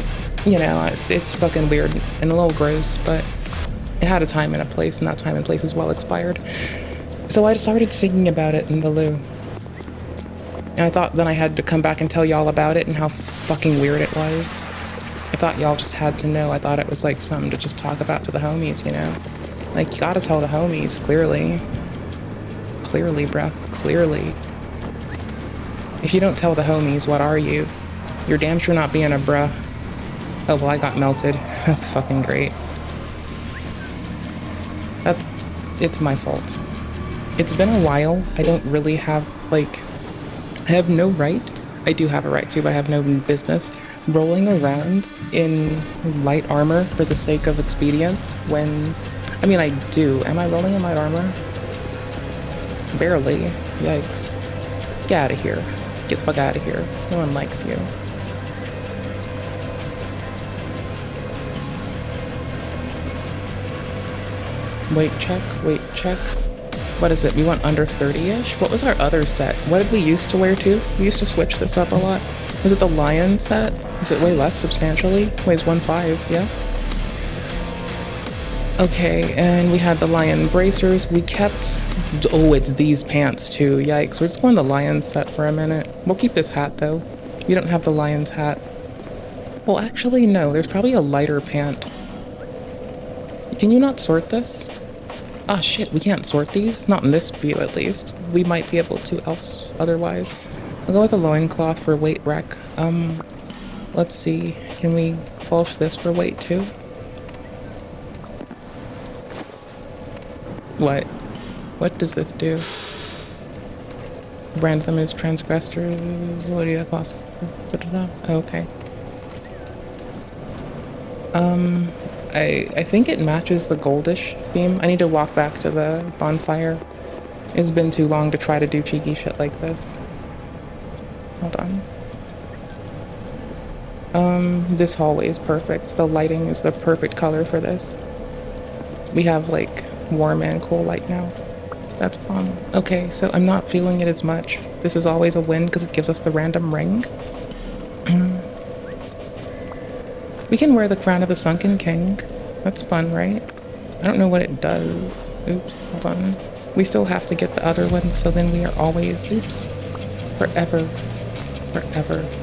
[SPEAKER 1] You know, it's fucking weird and a little gross, but it had a time and a place, and that time and place is well expired. So I started singing about it in the loo. And I thought then I had to come back and tell y'all about it and how fucking weird it was. I thought y'all just had to know. I thought it was like something to just talk about to the homies, you know? Like, you gotta tell the homies, clearly. Clearly, bruh. Clearly. If you don't tell the homies, what are you? You're damn sure not being a bruh. Oh, well, I got melted. That's fucking great. It's my fault. It's been a while. I don't really have, like, I have no right. I do have a right to, but I have no business rolling around in light armor for the sake of expedience when, I mean, I do. Am I rolling in light armor? Barely. Yikes. Get out of here. Get the fuck out of here. No one likes you. Weight check, weight check. What is it? We went under 30-ish? What was our other set? What did we used to wear too? We used to switch this up a lot. Was it the lion set? Is it way less substantially? Weighs 1.5, yeah? Okay, and we had the lion bracers. We kept... Oh, it's these pants too. Yikes. We're just going the lion set for a minute. We'll keep this hat though. You don't have the lion's hat. Well, actually, no. There's probably a lighter pant. Can you not sort this? Ah, shit, we can't sort these? Not in this view, at least. We might be able to else, otherwise. I'll go with a loincloth for weight rec. Let's see. Can we false this for weight, too? What? What does this do? Brand them as transgressors. What do you cost? Okay. I think it matches the goldish theme. I need to walk back to the bonfire. It's been too long to try to do cheeky shit like this. Hold on. This hallway is perfect. The lighting is the perfect color for this. We have like warm and cool light now. That's bomb. Okay, so I'm not feeling it as much. This is always a win because it gives us the random ring. We can wear the crown of the Sunken King. That's fun, right? I don't know what it does. Oops, hold on. We still have to get the other one, so then we are always, oops, forever,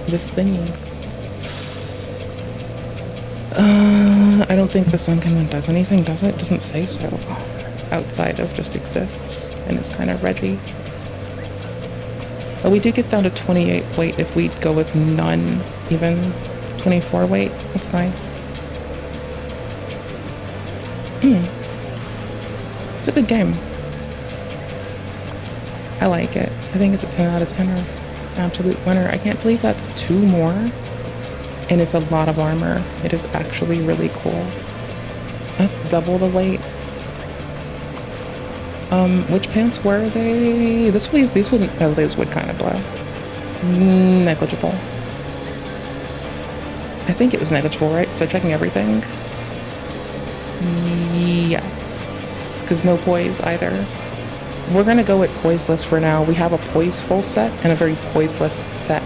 [SPEAKER 1] this thingy. I don't think the Sunken one does anything, does it? It doesn't say so. Outside of just exists, and is kind of ready. But we do get down to 28 weight if we go with none, even 24 weight. That's nice. It's a good game. I like it. I think it's a 10 out of 10 or absolute winner. I can't believe that's 2 more. And it's a lot of armor. It is actually really cool. Double the weight. Which pants were they? These wouldn't, oh, those would kind of blow. Negligible. I think it was negligible, right? So checking everything. Yes. Because no poise either. We're gonna go with poiseless for now. We have a poiseful set and a very poiseless set.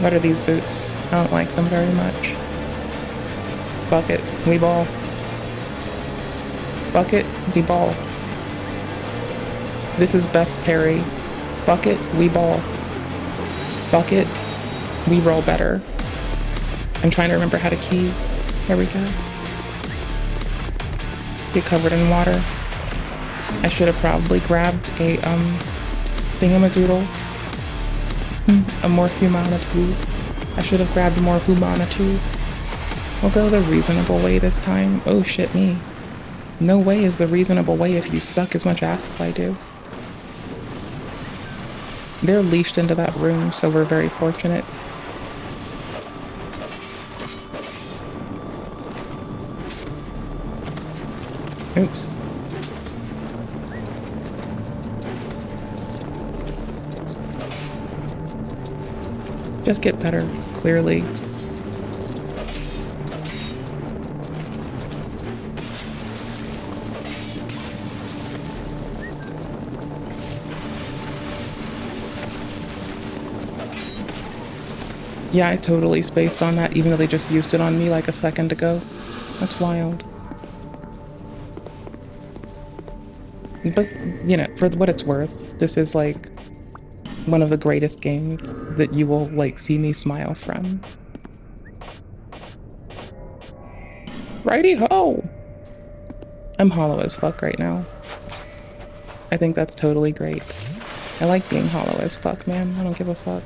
[SPEAKER 1] What are these boots? I don't like them very much. Bucket, we ball. Bucket, we ball. This is best parry. Bucket, we ball. Bucket, we roll better. I'm trying to remember how to keys. There we go. Get covered in water. I should have probably grabbed a thingamadoodle. A more humanitude. I should have grabbed more humanitude. We'll go the reasonable way this time. Oh shit me. No way is the reasonable way if you suck as much ass as I do. They're leashed into that room, so we're very fortunate. Oops. Just get better, clearly. Yeah, I totally spaced on that, even though they just used it on me like a second ago. That's wild. But, you know, for what it's worth, this is like one of the greatest games that you will like see me smile from. Righty ho! I'm hollow as fuck right now. I think that's totally great. I like being hollow as fuck, man. I don't give a fuck.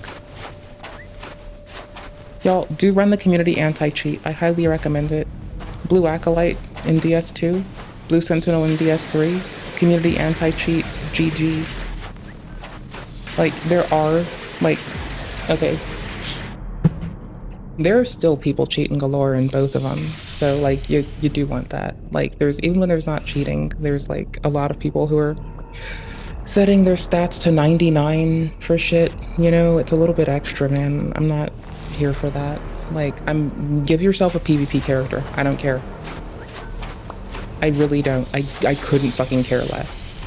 [SPEAKER 1] Y'all, do run the community anti-cheat. I highly recommend it. Blue Acolyte in DS2, Blue Sentinel in DS3, community anti-cheat, GG. Like, there are, like, okay. There are still people cheating galore in both of them. So, like, you do want that. Like, there's, even when there's not cheating, there's, like, a lot of people who are setting their stats to 99 for shit. You know, it's a little bit extra, man. I'm not here for that. Like, give yourself a PvP character. I don't care. I really don't. I couldn't fucking care less.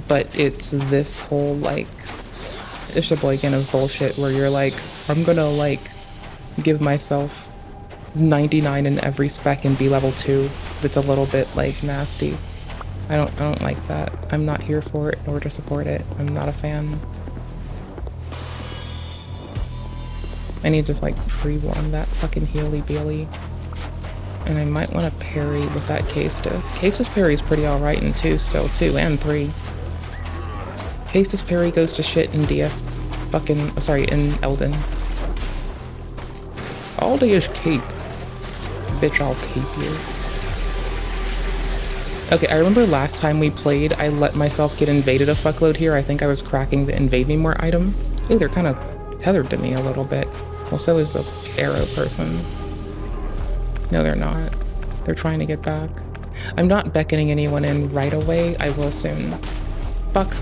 [SPEAKER 1] But it's this whole, like, Sheboygan of bullshit where you're like, I'm gonna, like, give myself 99 in every spec and be level 2. That's a little bit, like, nasty. I don't like that. I'm not here for it nor to support it. I'm not a fan. I need to just, like, pre-warm that fucking Healy-Beely. And I might want to parry with that Castus. Castus parry is pretty alright in 2 still, 2 and 3. Castus parry goes to shit in DS fucking, sorry, in Elden. All day is cape. Bitch, I'll cape you. Okay, I remember last time we played, I let myself get invaded a fuckload here. I think I was cracking the invade me more item. Ooh, they're kind of tethered to me a little bit. Well, so is the arrow person. No, they're not. They're trying to get back. I'm not beckoning anyone in right away. I will soon. Fuck.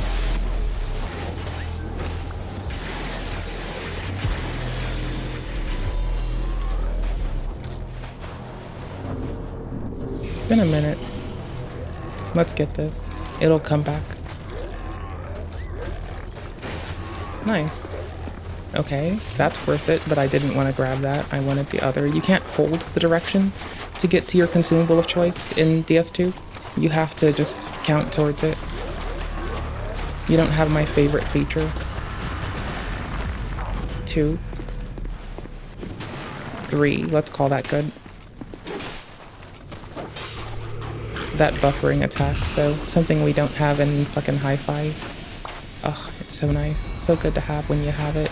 [SPEAKER 1] It's been a minute. Let's get this. It'll come back. Nice. Okay, that's worth it, but I didn't want to grab that. I wanted the other. You can't hold the direction to get to your consumable of choice in DS2. You have to just count towards it. You don't have my favorite feature. 2. 3, let's call that good. That buffering attacks, though. Something we don't have in fucking Hi-Fi. Oh, it's so nice. So good to have when you have it.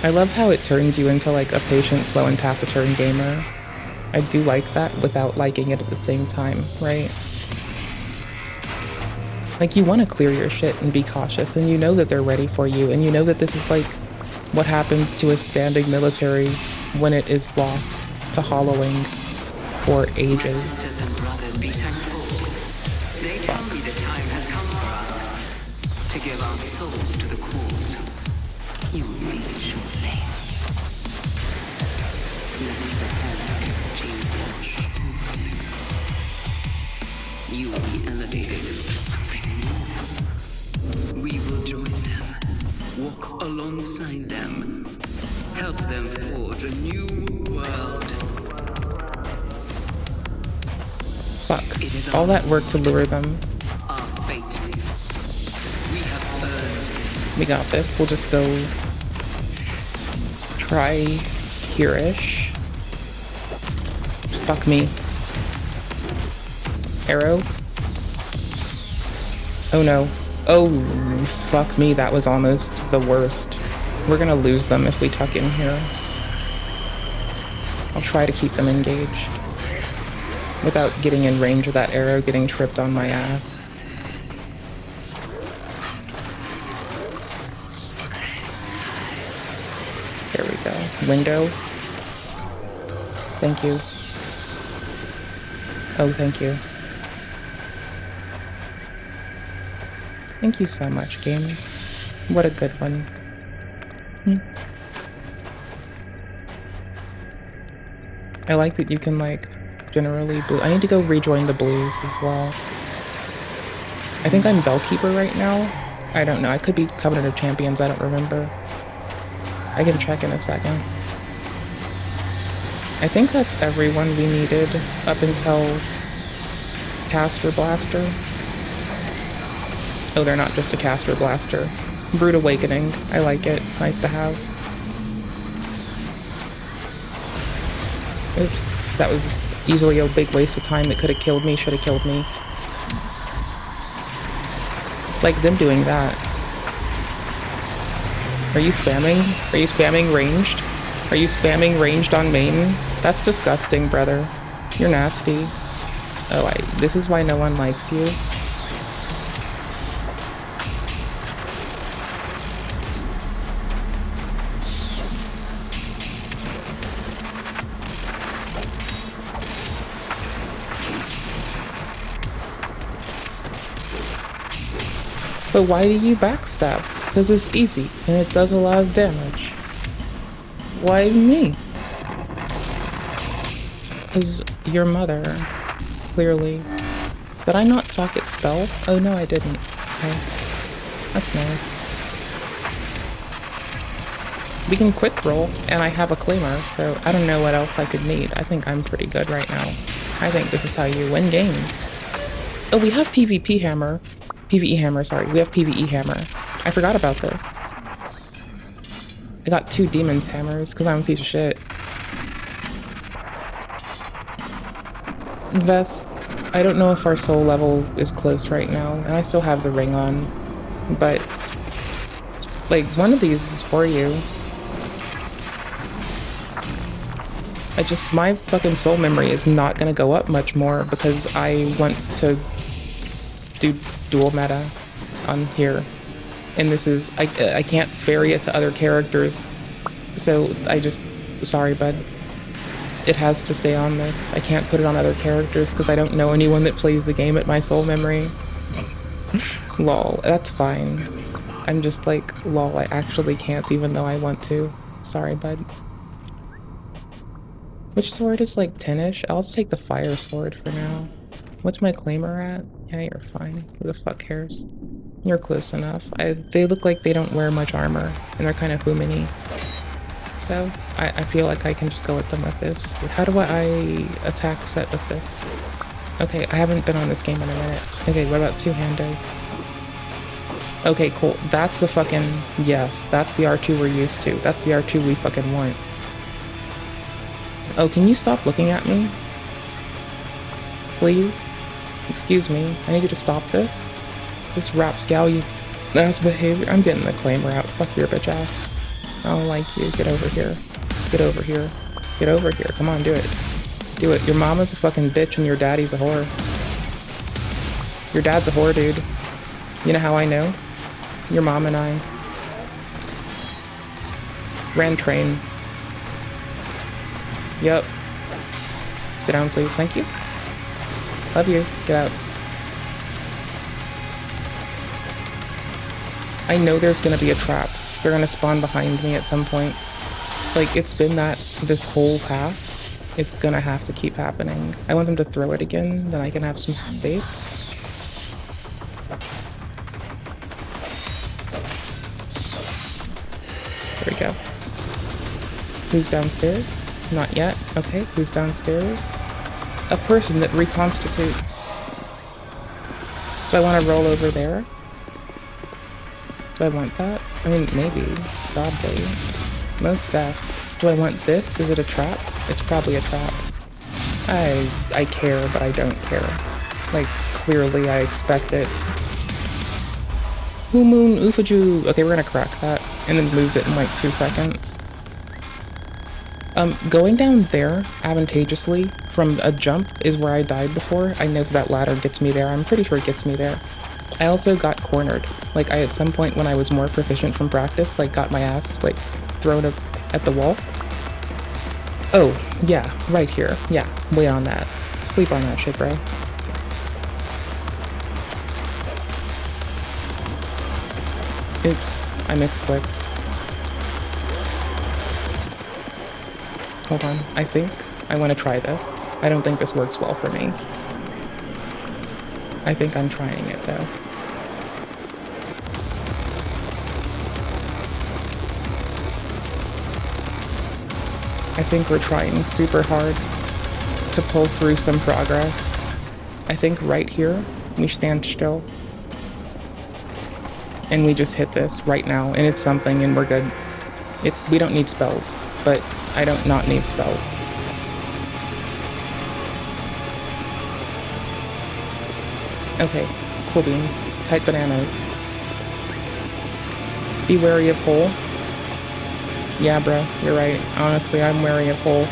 [SPEAKER 1] I love how it turns you into, like, a patient, slow, and taciturn gamer. I do like that without liking it at the same time, right? Like, you want to clear your shit and be cautious, and you know that they're ready for you, and you know that this is, like, what happens to a standing military when it is lost to hollowing for ages.
[SPEAKER 16] My sisters and brothers, be thankful. They tell me the time has come for us to give our souls to the cause. You will feel it shortly. Let the energy wash over you. You will be elevated to something new. We will join them, walk alongside them, help them forge a new world.
[SPEAKER 1] Fuck. All that work to lure them.
[SPEAKER 16] Our fate. We have earned.
[SPEAKER 1] We got this. We'll just go try here-ish. Fuck me. Arrow. Oh no. Oh, fuck me. That was almost the worst. We're gonna lose them if we tuck in here. I'll try to keep them engaged without getting in range of that arrow getting tripped on my ass. There we go. Window. Thank you. Oh, thank you. Thank you so much, game. What a good one. I like that you can, like, generally blue. I need to go rejoin the blues as well. I think I'm Bellkeeper right now. I don't know. I could be Covenant of Champions. I don't remember. I can check in a second. I think that's everyone we needed up until Caster Blaster. Oh, they're not just a Caster Blaster. Brood Awakening. I like it. Nice to have. Oops. That was easily a big waste of time. It could have killed me. Should have killed me. Like them doing that. Are you spamming? Are you spamming ranged? Are you spamming ranged on main? That's disgusting, brother. You're nasty. Oh, this is why no one likes you. But why do you backstab? Because it's easy, and it does a lot of damage. Why me? Because your mother, clearly. Did I not socket spell? Oh no, I didn't. Okay. That's nice. We can quick roll, and I have a Claymore, so I don't know what else I could need. I think I'm pretty good right now. I think this is how you win games. Oh, we have PvP hammer. PvE hammer, sorry. We have PvE hammer. I forgot about this. I got 2 demons hammers because I'm a piece of shit. Vess, I don't know if our soul level is close right now, and I still have the ring on, but like one of these is for you. My fucking soul memory is not gonna go up much more because I want to do dual meta on here, and this is I can't ferry it to other characters, so sorry bud, it has to stay on this. I can't put it on other characters because I don't know anyone that plays the game at my soul memory. Lol, that's fine. I'm just like, lol, I actually can't even though I want to. Sorry bud. Which sword is like 10ish? I'll just take the fire sword for now. What's my Claymore at? Yeah, you're fine. Who the fuck cares? You're close enough. They look like they don't wear much armor, and they're kind of humany. So, I feel like I can just go with them with this. How do I attack set with this? Okay, I haven't been on this game in a minute. Okay, what about two-handed? Okay, cool. That's the fucking... Yes, that's the R2 we're used to. That's the R2 we fucking want. Oh, can you stop looking at me? Please? Excuse me, I need you to stop this. This rapscallion ass behavior. I'm getting the Claymore out. Fuck your bitch ass. I don't like you. Get over here. Get over here. Get over here. Come on, do it. Do it. Your mama's a fucking bitch and your daddy's a whore. Your dad's a whore, dude. You know how I know? Your mom and I ran train. Yep. Sit down, please. Thank you. Love you. Get out. I know there's gonna be a trap. They're gonna spawn behind me at some point. Like, it's been that this whole path. It's gonna have to keep happening. I want them to throw it again, then I can have some space. There we go. Who's downstairs? Not yet. Okay, who's downstairs? A person that reconstitutes. Do I want to roll over there? Do I want that? I mean, maybe. Probably. Most def. Do I want this? Is it a trap? It's probably a trap. I care, but I don't care. Like, clearly I expect it. Who moon Ufaju? Okay, we're gonna crack that. And then lose it in like 2 seconds. Going down there, advantageously, from a jump is where I died before. I know that ladder gets me there. I'm pretty sure it gets me there. I also got cornered. Like, at some point when I was more proficient from practice, like, got my ass, like, thrown up at the wall. Oh, yeah, right here. Yeah, way on that. Sleep on that shit, bro. Oops, I misclicked. Hold on, I think I want to try this. I don't think this works well for me. I think I'm trying it though. I think we're trying super hard to pull through some progress. I think right here, we stand still. And we just hit this right now, and it's something, and we're good. We don't need spells, but I don't not need spells. Okay, cool beans. Tight bananas. Be wary of hole. Yeah, bro, you're right. Honestly, I'm wary of hole.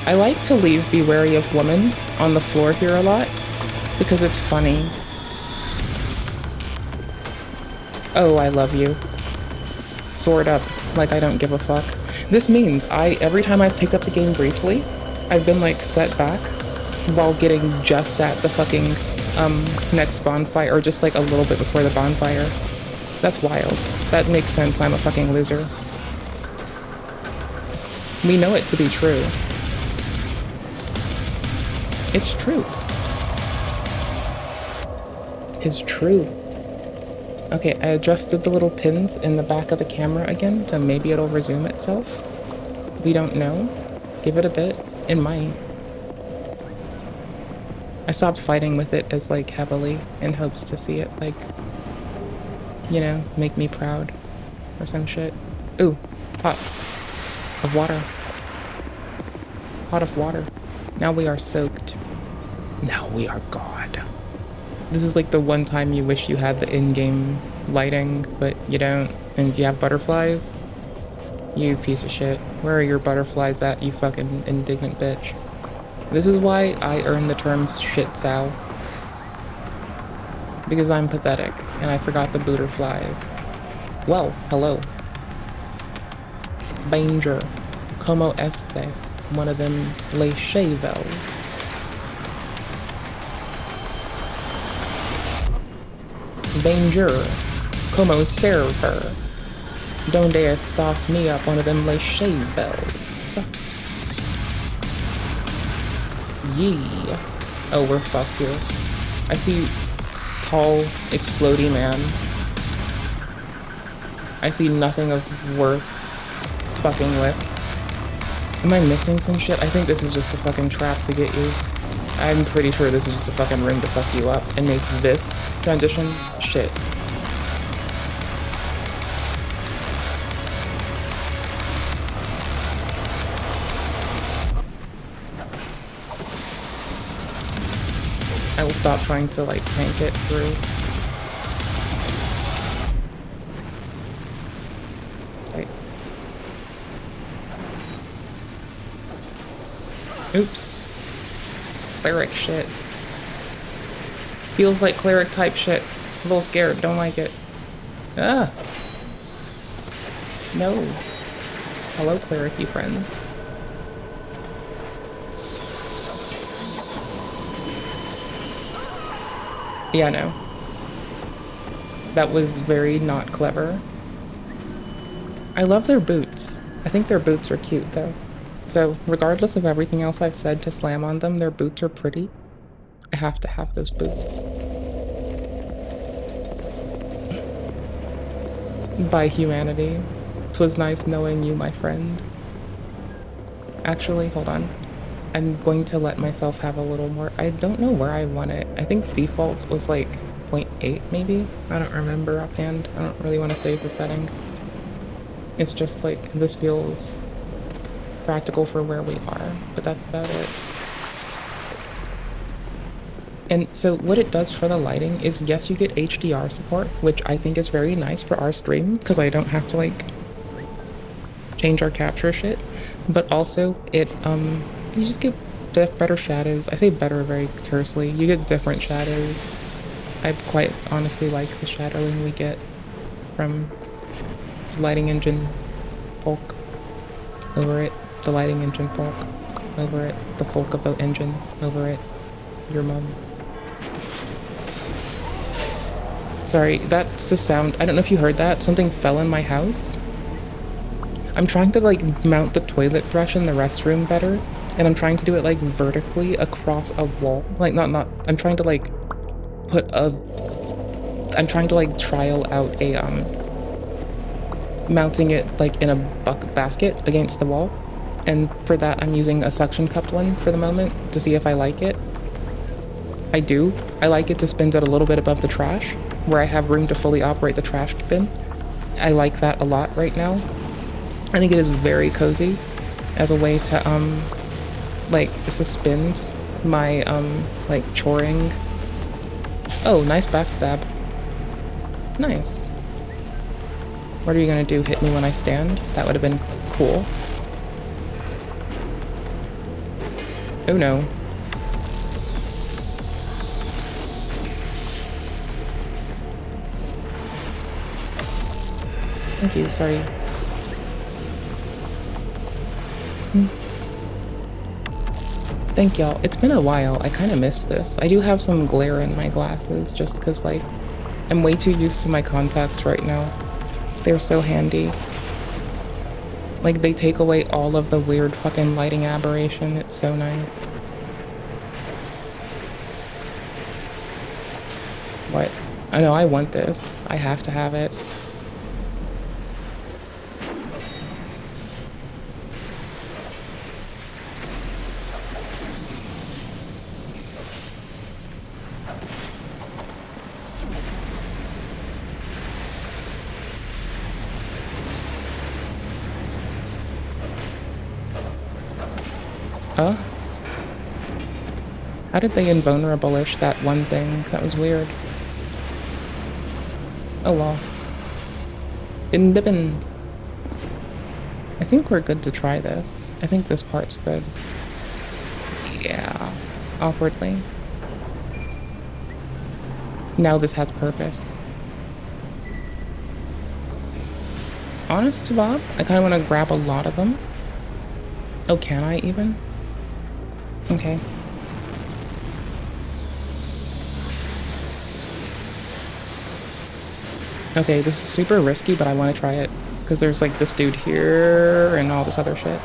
[SPEAKER 1] I like to leave be wary of woman on the floor here a lot, because it's funny. Oh, I love you. Sword up, like I don't give a fuck. This means every time I've picked up the game briefly, I've been like set back while getting just at the fucking next bonfire, or just like a little bit before the bonfire. That's wild. That makes sense. I'm a fucking loser. We know it to be true. It's true. It's true. Okay, I adjusted the little pins in the back of the camera again, so maybe it'll resume itself. We don't know. Give it a bit. It might. I stopped fighting with it as like heavily in hopes to see it like, you know, make me proud or some shit. Ooh, pot of water. Pot of water. Now we are soaked. Now we are God. This is like the one time you wish you had the in-game lighting, but you don't, and you have butterflies? You piece of shit. Where are your butterflies at, you fucking indignant bitch? This is why I earn the term shit sow. Because I'm pathetic, and I forgot the butterflies. Well, hello. Banger. Como estes? One of them les chevels. Danger, como server. Donde estás mía, one of them les chevels. Yee. Oh, we're fucked here. I see tall, explodey man. I see nothing of worth fucking with. Am I missing some shit? I think this is just a fucking trap to get you. I'm pretty sure this is just a fucking room to fuck you up and make this transition shit. I will stop trying to like tank it through. Right. Oops. Cleric shit. Feels like cleric type shit. A little scared, don't like it. Ah. No. Hello, cleric-y friends. Yeah, no. That was very not clever. I love their boots. I think their boots are cute, though. So, regardless of everything else I've said to slam on them, their boots are pretty. I have to have those boots. By humanity. 'Twas nice knowing you, my friend. Actually, hold on. I'm going to let myself have a little more. I don't know where I want it. I think default was like 0.8 maybe? I don't remember offhand. I don't really want to save the setting. It's just like, this feels practical for where we are, but that's about it. And so what it does for the lighting is, yes, you get HDR support, which I think is very nice for our stream, because I don't have to like change our capture shit, but also it, you just get better shadows. I say better very tersely. You get different shadows. I quite honestly like the shadowing we get from the lighting engine folk over it. The lighting engine folk over it. The folk of the engine over it. Your mom. Sorry, that's the sound. I don't know if you heard that. Something fell in my house. I'm trying to like mount the toilet brush in the restroom better, and I'm trying to do it like vertically across a wall. Like I'm trying to like I'm trying to like trial out a mounting it like in a basket against the wall, And for that, I'm using a suction cupped one for the moment to see if I like it. I do. I like it to spin it a little bit above the trash, where I have room to fully operate the trash bin. I like that a lot right now. I think it is very cozy as a way to, like, suspend my, like, choring. Oh, nice backstab. Nice. What are you gonna do? Hit me when I stand? That would have been cool. Oh no. Thank you, sorry. Thank y'all. It's been a while. I kind of missed this. I do have some glare in my glasses just because, like, I'm way too used to my contacts right now. They're so handy. Like, they take away all of the weird fucking lighting aberration. It's so nice. What? I know, I want this. I have to have it. Huh? How did they invulnerable-ish that one thing? That was weird. Oh well. In the bin. I think we're good to try this. I think this part's good. Yeah. Awkwardly. Now this has purpose. Honest to Bob, I kind of want to grab a lot of them. Oh, can I even? Okay. Okay, this is super risky, but I want to try it. Because there's like this dude here and all this other shit.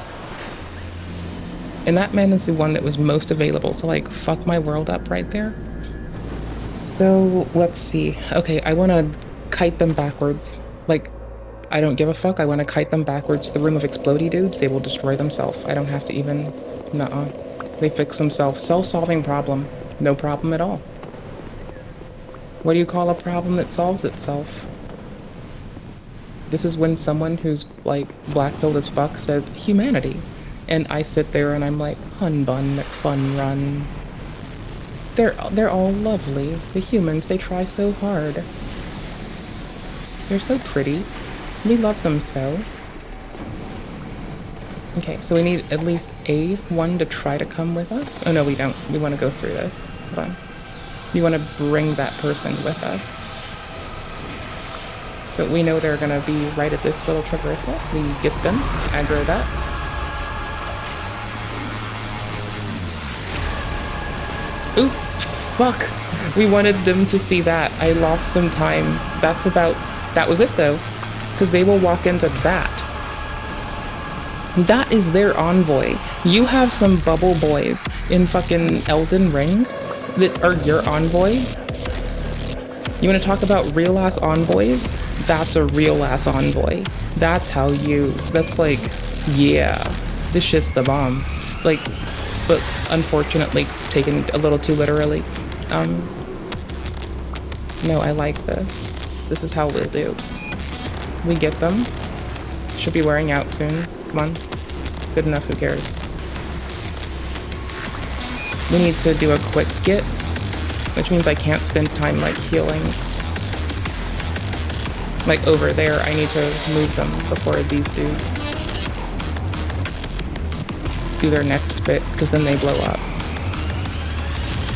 [SPEAKER 1] And that man is the one that was most available to like fuck my world up right there. So, let's see. Okay, I want to kite them backwards. Like, I don't give a fuck. I want to kite them backwards to the room of explodey dudes. They will destroy themselves. I don't have to even... Nuh-uh. They fix themselves. Self-solving problem. No problem at all. What do you call a problem that solves itself? This is when someone who's, like, black-pilled as fuck says, humanity. And I sit there and I'm like, hun bun, fun run. They're all lovely. The humans, they try so hard. They're so pretty. We love them so. Okay, so we need at least one to try to come with us. Oh no, we don't. We want to go through this. Hold on. We want to bring that person with us. So we know they're going to be right at this little traversal. We get them, aggro that. Oop! Fuck! We wanted them to see that. I lost some time. That was it though. Because they will walk into that. That is their envoy. You have some bubble boys in fucking Elden Ring that are your envoy? You want to talk about real ass envoys? That's a real ass envoy. That's like, yeah, this shit's the bomb. Like, but unfortunately taken a little too literally. No, I like this. This is how we'll do. We get them. Should be wearing out soon. Come on. Good enough, who cares? We need to do a quick get, which means I can't spend time like healing. Like over there, I need to move them before these dudes do their next bit, because then they blow up.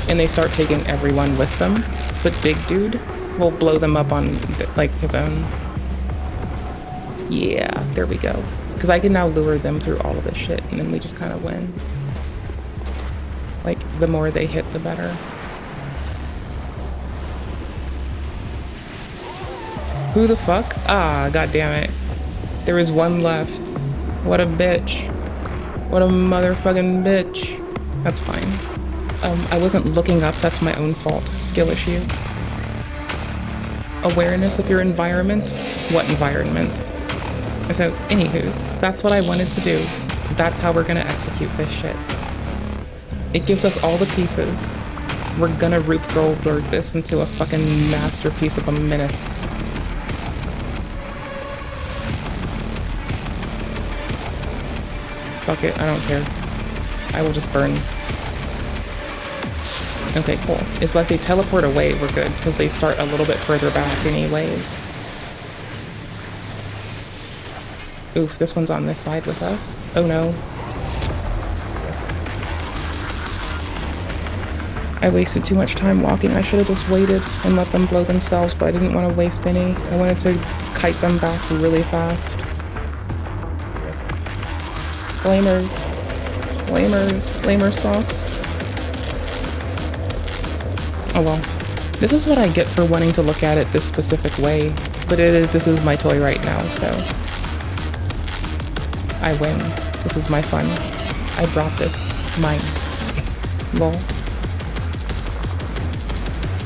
[SPEAKER 1] And they start taking everyone with them, but big dude will blow them up on like his own. Yeah, there we go. Because I can now lure them through all of this shit, and then we just kind of win. Like, the more they hit, the better. Who the fuck? Ah, goddammit. There is one left. What a bitch. What a motherfucking bitch. That's fine. I wasn't looking up, that's my own fault. Skill issue. Awareness of your environment? What environment? So, anywho's, that's what I wanted to do. That's how we're gonna execute this shit. It gives us all the pieces. We're gonna Rube Goldberg this into a fucking masterpiece of a menace. Fuck it, I don't care. I will just burn. Okay, cool. It's like they teleport away, we're good, because they start a little bit further back anyways. Oof, this one's on this side with us. Oh no. I wasted too much time walking. I should have just waited and let them blow themselves, but I didn't want to waste any. I wanted to kite them back really fast. Flamers. Flamers. Flamer sauce. Oh well. This is what I get for wanting to look at it this specific way. But this is my toy right now, so... I win. This is my fun. I brought this. Mine. Lol.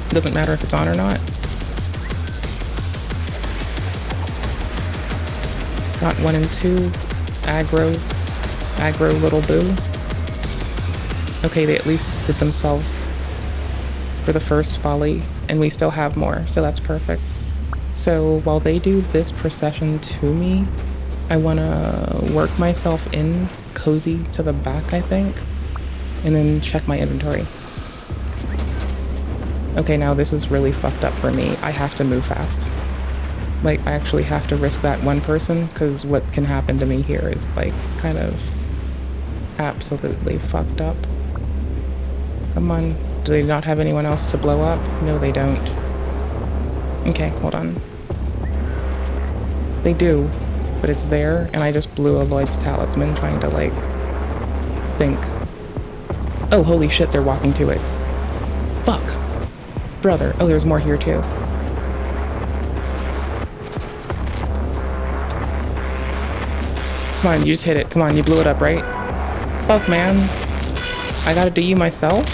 [SPEAKER 1] Doesn't matter if it's on or not. Got 1 and 2. Aggro. Aggro little boo. Okay, they at least did themselves for the first volley, and we still have more, so that's perfect. So while they do this procession to me, I want to work myself in cozy to the back, I think, and then check my inventory. Okay, now this is really fucked up for me. I have to move fast. Like, I actually have to risk that one person, because what can happen to me here is, like, kind of absolutely fucked up. Come on. Do they not have anyone else to blow up? No, they don't. Okay, hold on. They do, but it's there, and I just blew a Lloyd's Talisman trying to, like, think. Oh, holy shit, they're walking to it. Fuck. Brother. Oh, there's more here, too. Come on, you just hit it. Come on, you blew it up, right? Fuck, man. I gotta do you myself?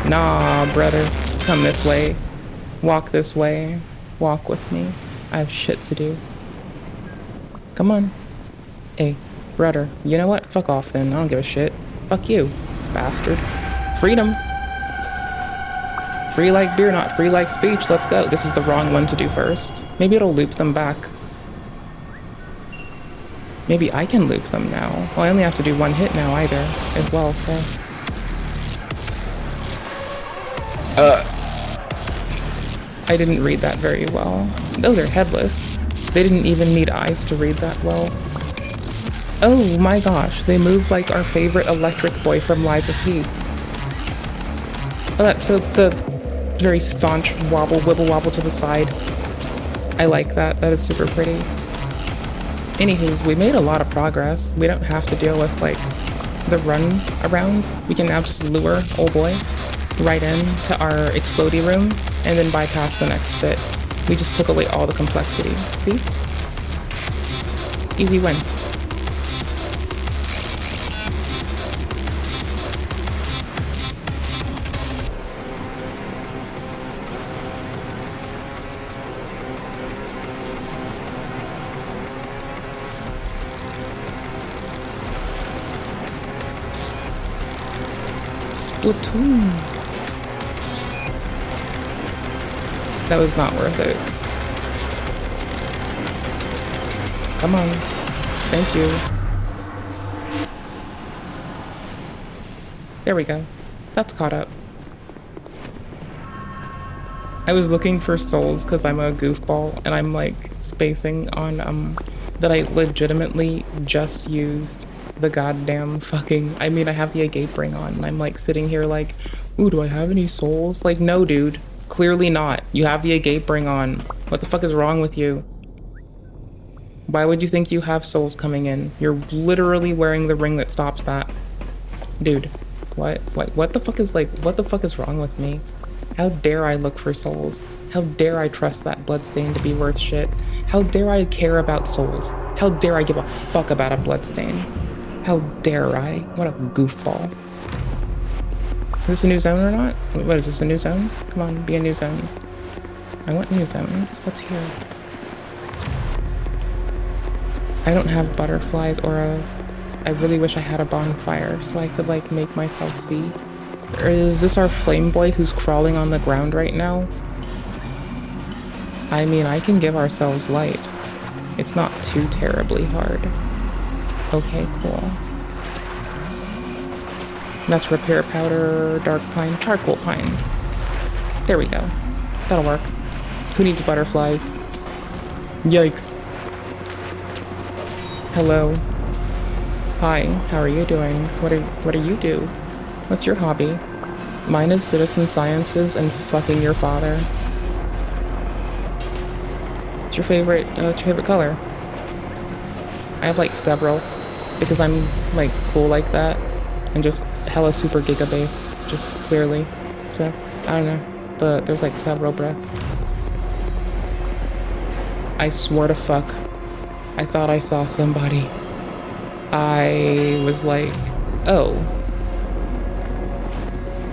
[SPEAKER 1] Nah, brother. Come this way. Walk this way. Walk with me. I have shit to do. Come on. Hey, brother. You know what? Fuck off then. I don't give a shit. Fuck you, bastard. Freedom. Free like beer, not free like speech. Let's go. This is the wrong one to do first. Maybe it'll loop them back. Maybe I can loop them now. Well, I only have to do one hit now either, as well, so... I didn't read that very well. Those are headless. They didn't even need eyes to read that well. Oh my gosh, they move like our favorite electric boy from Lies of P. Oh, that's so the very staunch wobble, wibble wobble to the side. I like that. That is super pretty. Anywho's, we made a lot of progress. We don't have to deal with, like, the run around. We can now just lure old boy right in to our explodey room and then bypass the next bit. We just took away all the complexity. See? Easy win. Splatoon. That was not worth it. Come on. Thank you. There we go. That's caught up. I was looking for souls because I'm a goofball and I'm like spacing on that I legitimately just used the goddamn fucking... I mean, I have the agape ring on and I'm like sitting here like, ooh, do I have any souls? Like, no, dude. Clearly not. You have the agape ring on. What the fuck is wrong with you? Why would you think you have souls coming in? You're literally wearing the ring that stops that. Dude, what the fuck is like, what the fuck is wrong with me? How dare I look for souls? How dare I trust that bloodstain to be worth shit? How dare I care about souls? How dare I give a fuck about a bloodstain? How dare I? What a goofball. Is this a new zone or not? What is this, a new zone? Come on, be a new zone. I want new zones. What's here? I don't have butterflies or a I really wish I had a bonfire so I could like make myself see. Or is this our flame boy who's crawling on the ground right now? I mean, I can give ourselves light. It's not too terribly hard. Okay, cool. That's repair powder, dark pine, charcoal pine. There we go. That'll work. Who needs butterflies? Yikes. Hello. Hi, how are you doing? What do you do? What's your hobby? Mine is citizen sciences and fucking your father. What's your favorite color? I have like several, because I'm like cool like that, and just hella super giga based, just clearly. So, I don't know, but there's like several, bruh. I swore to fuck, I thought I saw somebody. I was like, oh.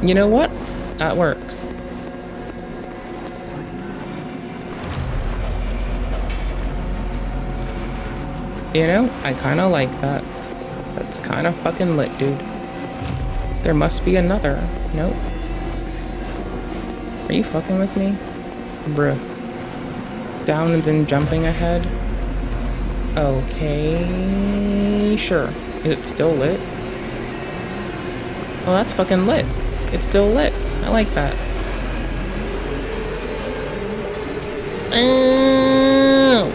[SPEAKER 1] You know what? That works. You know, I kinda like that. That's kinda fucking lit, dude. There must be another. Nope. Are you fucking with me? Bruh. Down and then jumping ahead? Okay, sure. Is it still lit? Oh, that's fucking lit. It's still lit. I like that. Oh.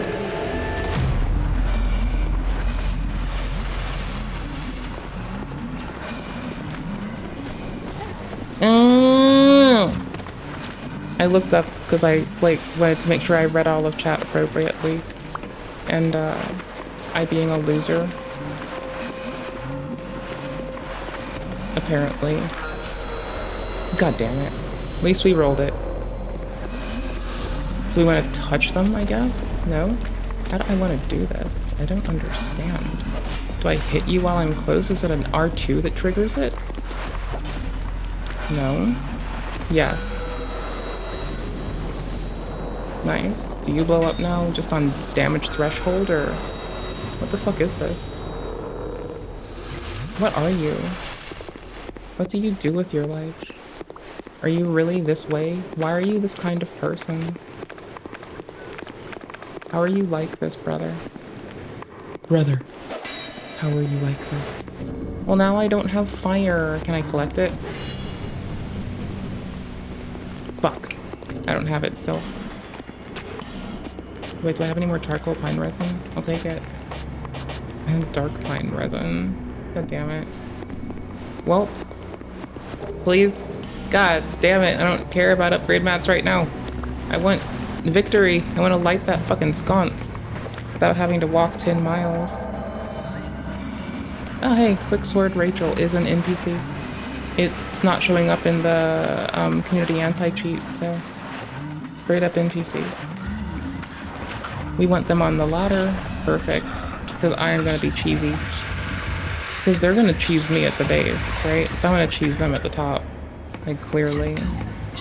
[SPEAKER 1] I looked up because I like wanted to make sure I read all of chat appropriately, and I being a loser, apparently. God damn it! At least we rolled it. So we want to touch them, I guess? No? How do I want to do this? I don't understand. Do I hit you while I'm close? Is it an R2 that triggers it? No? Yes. Nice. Do you blow up now just on damage threshold, or what the fuck is this? What are you? What do you do with your life? Are you really this way? Why are you this kind of person? How are you like this, brother? Brother, how are you like this? Well, now I don't have fire. Can I collect it? Fuck. I don't have it still. Wait, do I have any more charcoal pine resin? I'll take it. I have dark pine resin. God damn it. Well, please. God damn it. I don't care about upgrade mats right now. I want victory. I want to light that fucking sconce without having to walk 10 miles. Oh, hey, Quicksword Rachel is an NPC. It's not showing up in the community anti-cheat, so straight up NPC. We want them on the ladder. Perfect. Because I am going to be cheesy. Because they're going to cheese me at the base, right? So I'm going to cheese them at the top. Like, clearly.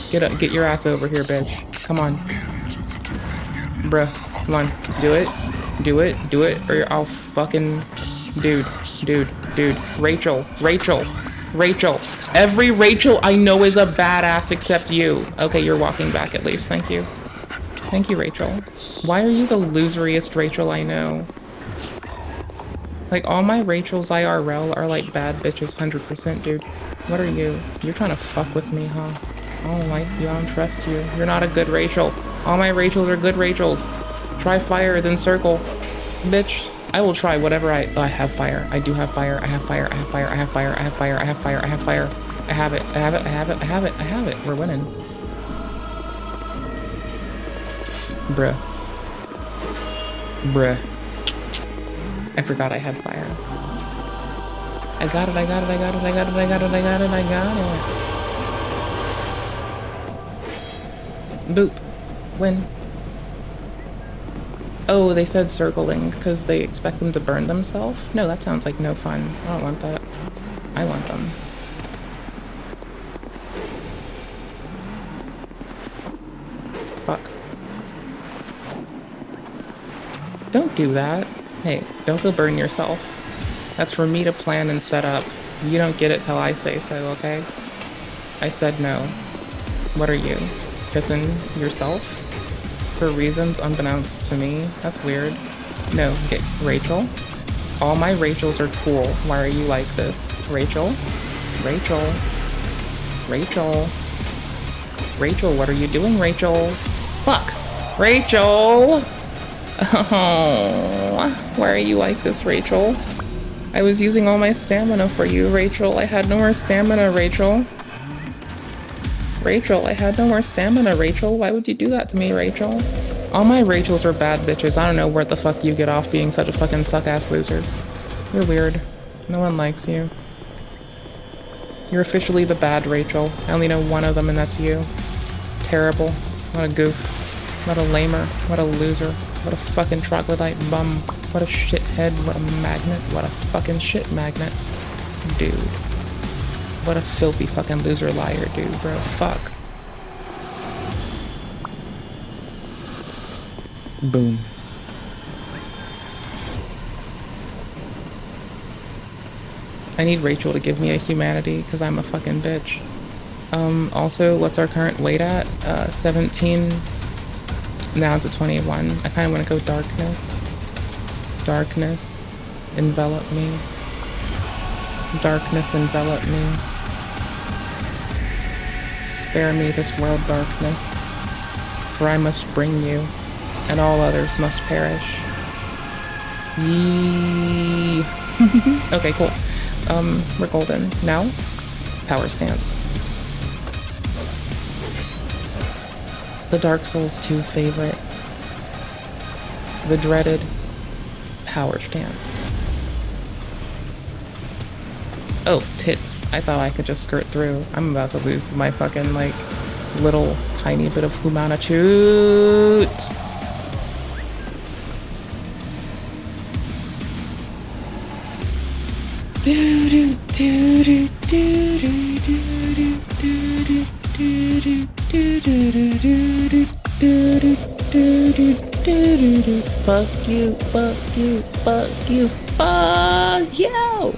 [SPEAKER 1] Get your ass over here, bitch. Come on. Bruh. Come on. Do it. Do it. Do it. Or I'll fucking... Dude. Rachel. Every Rachel I know is a badass except you. Okay, you're walking back at least. Thank you. Thank you, Rachel. Why are you the loseriest Rachel I know? Like, all my Rachels IRL are like bad bitches 100%, dude. What are you? You're trying to fuck with me, huh? I don't like you. I don't trust you. You're not a good Rachel. All my Rachels are good Rachels. Try fire, then circle. Bitch, I will try whatever I have fire. I do have fire. I have fire. I have fire. I have fire. I have fire. I have fire. I have fire. I have it. I have it. I have it. I have it. I have it. We're winning. Bruh. I forgot I had fire. I got it. Boop. Win. Oh, they said circling because they expect them to burn themselves? No, that sounds like no fun. I don't want that. I want them. Fuck. Don't do that. Hey, don't go burn yourself. That's for me to plan and set up. You don't get it till I say so, okay? I said no. What are you? Pissing yourself? For reasons unbeknownst to me? That's weird. No, get Rachel. All my Rachels are cool. Why are you like this? Rachel? Rachel? Rachel? Rachel, what are you doing, Rachel? Fuck! Rachel! Oh, why are you like this, Rachel? I was using all my stamina for you, Rachel. I had no more stamina, Rachel. Rachel, I had no more stamina, Rachel. Why would you do that to me, Rachel? All my Rachels are bad bitches. I don't know where the fuck you get off being such a fucking suck-ass loser. You're weird. No one likes you. You're officially the bad Rachel. I only know one of them, and that's you. Terrible. What a goof. What a lamer. What a loser. What a fucking troglodyte bum. What a shithead. What a magnet. What a fucking shit magnet. Dude. What a filthy fucking loser liar, dude, bro. Fuck. Boom. I need Rachel to give me a humanity, because I'm a fucking bitch. Also, what's our current weight at? 17. Now to 21. I kind of want to go darkness. Darkness. Envelop me. Darkness envelop me. Spare me this world darkness. For I must bring you, and all others must perish. Yee. Okay, cool. We're golden. Now, power stance. The Dark Souls 2 favorite. The dreaded power stance. Oh, tits. I thought I could just skirt through. I'm about to lose my fucking, like, little tiny bit of humanitude. Fuck you, fuck you, fuck you, fuck you!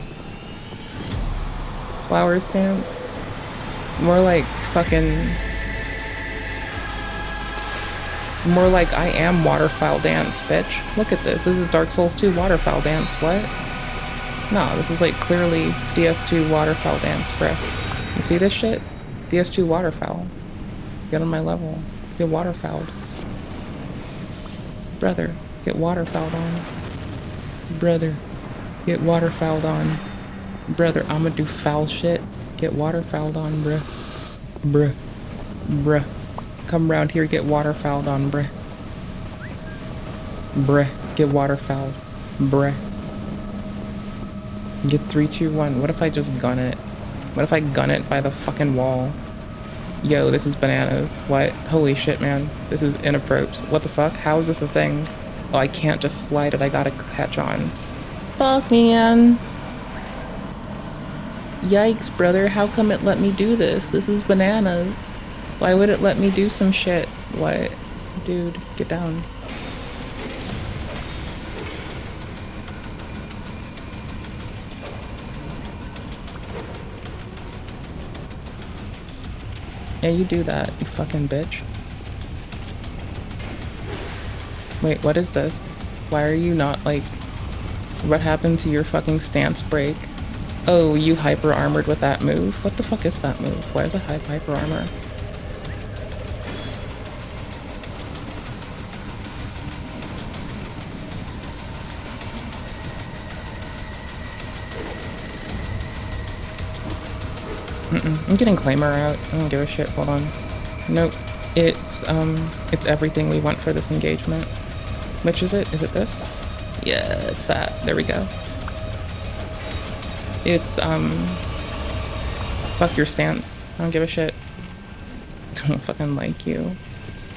[SPEAKER 1] Flower stance? More like fucking... More like I am waterfowl dance, bitch. Look at this. This is Dark Souls 2 waterfowl dance. What? No, this is like clearly DS2 waterfowl dance, bruh. You see this shit? DS2 waterfowl. Get on my level. Get waterfowled. Brother, get waterfowled on. Brother, get waterfowled on. Brother, I'ma do foul shit. Get waterfowled on, bruh. Bruh. Bruh. Come around here, get waterfowled on, bruh. Bruh. Get waterfowled. Bruh. Get 3, 2, 1. What if I just gun it? What if I gun it by the fucking wall? Yo, this is bananas. What? Holy shit, man. This is inappropriate. What the fuck? How is this a thing? Oh, I can't just slide it. I gotta catch on. Fuck, man. Yikes, brother. How come it let me do this? This is bananas. Why would it let me do some shit? What? Dude, get down. Yeah, you do that, you fucking bitch. Wait, what is this? Why are you not, like... What happened to your fucking stance break? Oh, you hyper armored with that move? What the fuck is that move? Why is it hyper armor? I'm getting Claimer out. I don't give a shit. Hold on. Nope. It's everything we want for this engagement. Which is it? Is it this? Yeah, it's that. There we go. It's, fuck your stance. I don't give a shit. I don't fucking like you.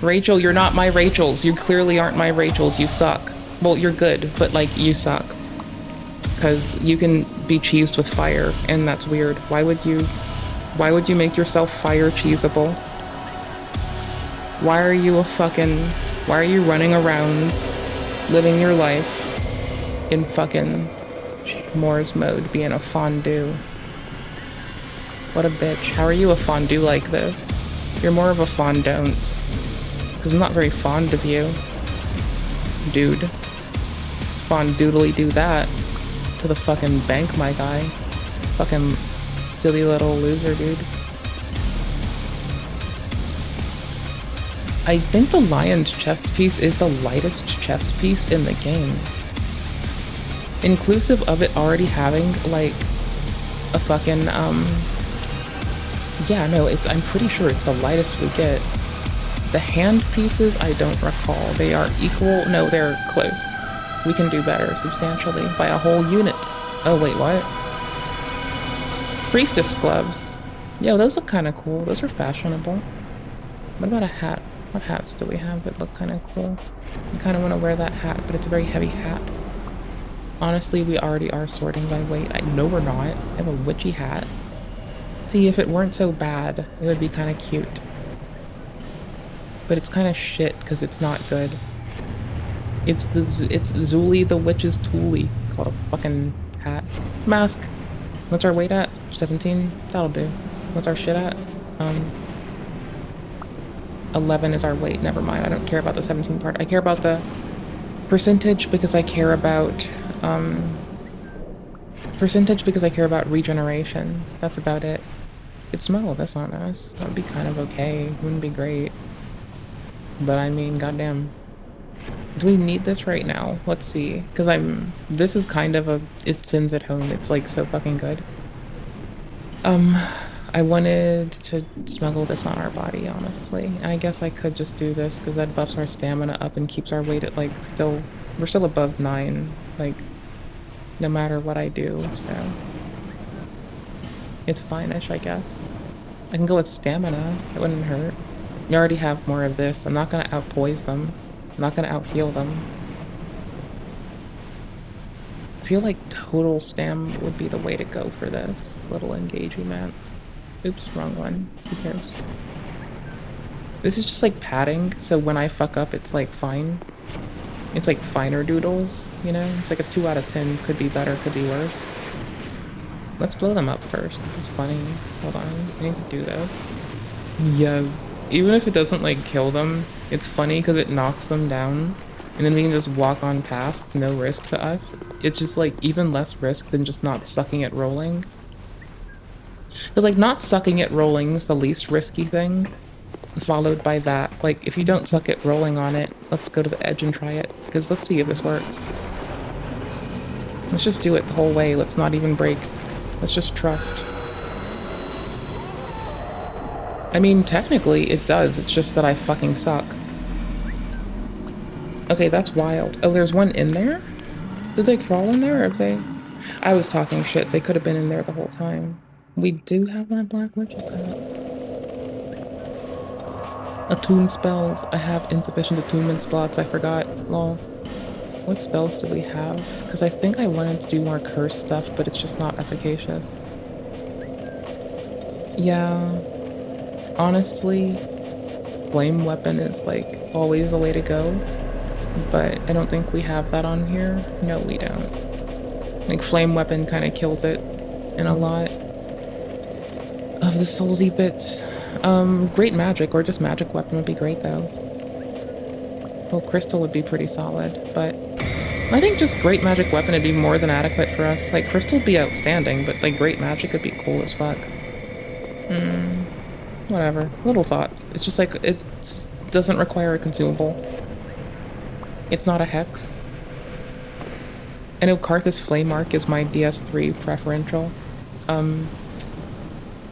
[SPEAKER 1] Rachel, you're not my Rachels. You clearly aren't my Rachels. You suck. Well, you're good, but, like, you suck. Because you can be cheesed with fire, and that's weird. Why would you make yourself fire cheesable? Why are you running around living your life in fucking Moore's mode being a fondue. What a bitch. How are you a fondue like this? You're more of a fondant. Because I'm not very fond of you. Dude. Fondoodly do that. To the fucking bank, my guy. Fucking silly little loser, dude. I think the lion's chest piece is the lightest chest piece in the game. Inclusive of it already having, like, a fucking, yeah, no, I'm pretty sure it's the lightest we get. The hand pieces, I don't recall. They are equal, no, they're close. We can do better, substantially, by a whole unit. Oh, wait, what? Priestess gloves. Yo, those look kind of cool. Those are fashionable. What about a hat? What hats do we have that look kind of cool? I kind of want to wear that hat, but it's a very heavy hat. Honestly, we already are sorting by weight. I know we're not. I have a witchy hat. See, if it weren't so bad, it would be kind of cute. But it's kind of shit because it's not good. It's Zuli the Witch's Toolie. Called a fucking hat. Mask. What's our weight at? 17? That'll do. What's our shit at? 11 is our weight. Never mind. I don't care about the 17 part. I care about the percentage because I care about regeneration. That's about it. It's smell. That's not nice. That would be kind of okay. Wouldn't be great. But I mean, goddamn. Do we need this right now? Let's see. Because this is kind of it sins at home. It's like so fucking good. I wanted to smuggle this on our body, honestly. I guess I could just do this because that buffs our stamina up and keeps our weight at, like, we're still above 9, like, no matter what I do, so. It's fine-ish, I guess. I can go with stamina. It wouldn't hurt. You already have more of this. I'm not gonna outpoise them. I'm not gonna out-heal them. I feel like total stam would be the way to go for this. Little engagement. Oops, wrong one. Who cares? This is just like padding, so when I fuck up, it's like fine. It's like finer doodles, you know? It's like a 2 out of 10. Could be better, could be worse. Let's blow them up first. This is funny. Hold on. I need to do this. Yes. Even if it doesn't, like, kill them, it's funny because it knocks them down. And then we can just walk on past, no risk to us. It's just, like, even less risk than just not sucking at rolling. Because, like, not sucking at rolling is the least risky thing, followed by that. Like, if you don't suck at rolling on it, let's go to the edge and try it. Because let's see if this works. Let's just do it the whole way. Let's not even break. Let's just trust. I mean, technically, it does. It's just that I fucking suck. Okay, that's wild. Oh, there's one in there? Did they crawl in there, or have they... I was talking shit. They could have been in there the whole time. We do have that Black Witch. Attune spells. I have insufficient attunement slots. I forgot. Lol. What spells do we have? Because I think I wanted to do more curse stuff, but it's just not efficacious. Yeah. Honestly, flame weapon is like always the way to go. But I don't think we have that on here. No, we don't. Like, flame weapon kind of kills it in a lot of the soulsy bits. Great magic or just magic weapon would be great though. Well, crystal would be pretty solid, but I think just great magic weapon would be more than adequate for us. Like, crystal would be outstanding, but like great magic would be cool as fuck. Whatever. Little thoughts. It's just like, it doesn't require a consumable. It's not a hex. I know Karthus Flame Arc is my DS3 preferential.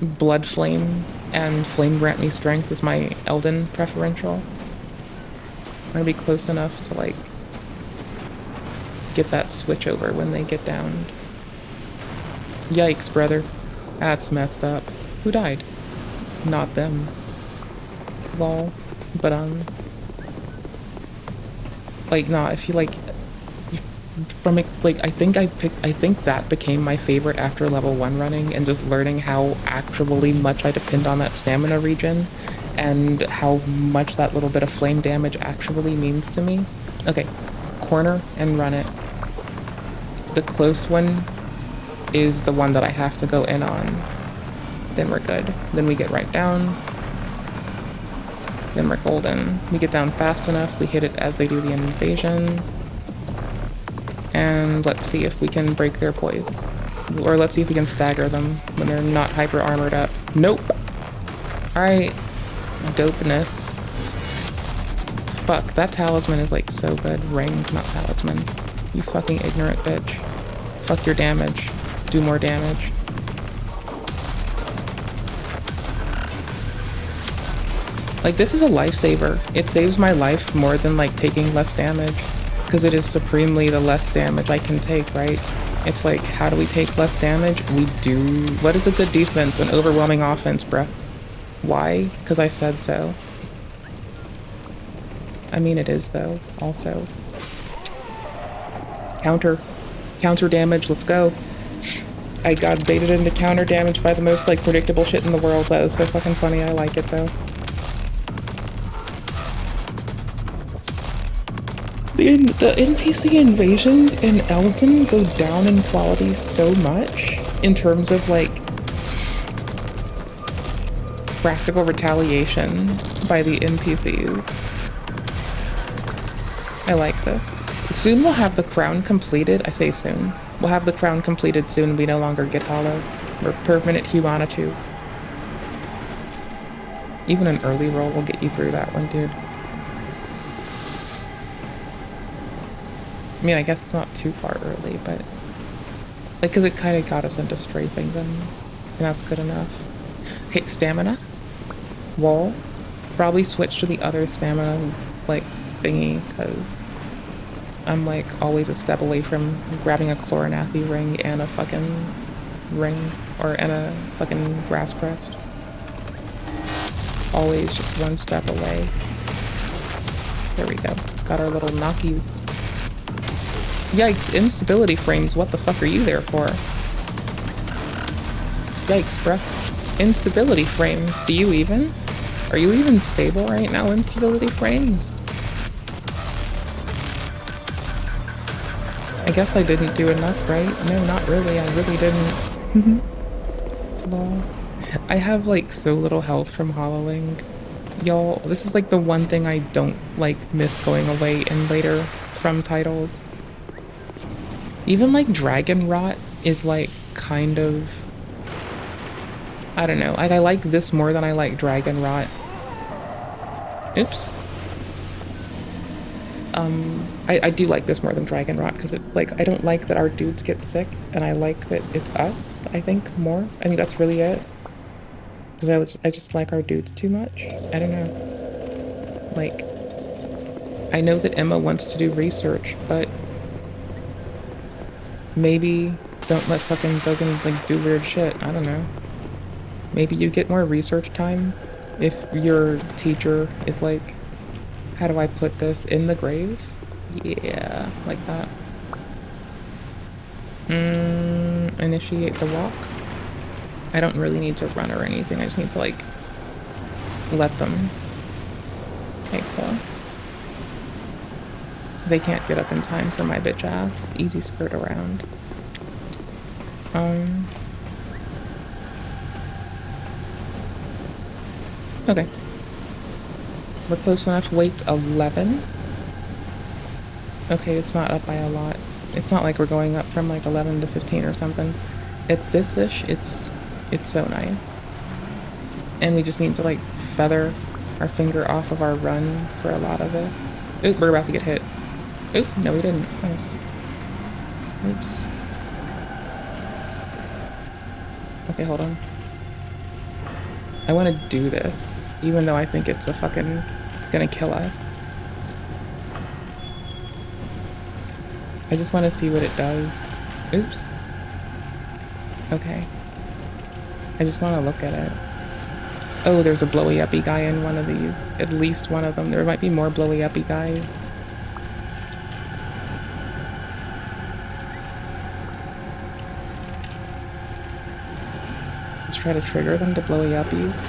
[SPEAKER 1] Blood Flame and Flame Grant Me Strength is my Elden preferential. I'm gonna be close enough to, like, get that switch over when they get downed. Yikes, brother. That's messed up. Who died? Not them. Lol. But, like, nah, if you, like, from, like, I think that became my favorite after level 1 running, and just learning how actually much I depend on that stamina regen, and how much that little bit of flame damage actually means to me. Okay, corner and run it. The close one is the one that I have to go in on, then we're good. Then we get right down. Then we're golden. We get down fast enough, we hit it as they do the invasion. And let's see if we can break their poise. Or let's see if we can stagger them when they're not hyper armored up. Nope. Alright. Dopeness. Fuck, that talisman is like so good. Ring, not talisman. You fucking ignorant bitch. Fuck your damage. Do more damage. Like, this is a lifesaver. It saves my life more than like taking less damage. Because it is supremely the less damage I can take, right? It's like, how do we take less damage? We do... What is a good defense? An overwhelming offense, bruh. Why? Because I said so. I mean, it is, though, also. Counter. Counter damage, let's go. I got baited into counter damage by the most, like, predictable shit in the world. That was so fucking funny. I like it, though. The NPC invasions in Elden go down in quality so much in terms of, like, practical retaliation by the NPCs. I like this. Soon we'll have the crown completed. I say soon. We'll have the crown completed soon. We no longer get hollow. We're permanent humanitude. Even an early roll will get you through that one, dude. I mean, I guess it's not too far early, but... Like, because it kind of got us into strafing them. And that's good enough. Okay, stamina. Wall. Probably switch to the other stamina, like, thingy, because I'm, like, always a step away from grabbing a Chlorinathi ring and a fucking ring. And a fucking grass crest. Always just one step away. There we go. Got our little knockies. Yikes, instability frames, what the fuck are you there for? Yikes, bruh. Instability frames, do you even? Are you even stable right now, instability frames? I guess I didn't do enough, right? No, not really, I really didn't. Lol. I have like so little health from hollowing. Y'all, this is like the one thing I don't like miss going away in later from titles. Even like Dragon Rot is like kind of, I don't know, I like this more than I like Dragon Rot. Oops. I do like this more than Dragon Rot because it, like, I don't like that our dudes get sick, and I like that it's us, I think, more. I think that's really it. Because I just like our dudes too much. I don't know. Like, I know that Emma wants to do research, but maybe don't let fucking Duggan, like, do weird shit. I don't know. Maybe you get more research time if your teacher is like, how do I put this, in the grave? Yeah, like that. Initiate the walk. I don't really need to run or anything. I just need to, like, let them. Okay, cool. They can't get up in time for my bitch ass. Easy skirt around. Okay. We're close enough. Weight 11. Okay, it's not up by a lot. It's not like we're going up from like 11 to 15 or something. At this-ish, it's so nice. And we just need to like feather our finger off of our run for a lot of this. Oop, we're about to get hit. Oop, no we didn't. Nice. Oops. Okay, hold on. I want to do this, even though I think it's a fucking gonna kill us. I just want to see what it does. Oops. Okay. I just want to look at it. Oh, there's a blowy uppy guy in one of these. At least one of them. There might be more blowy uppy guys. Let's try to trigger them to blowy uppies.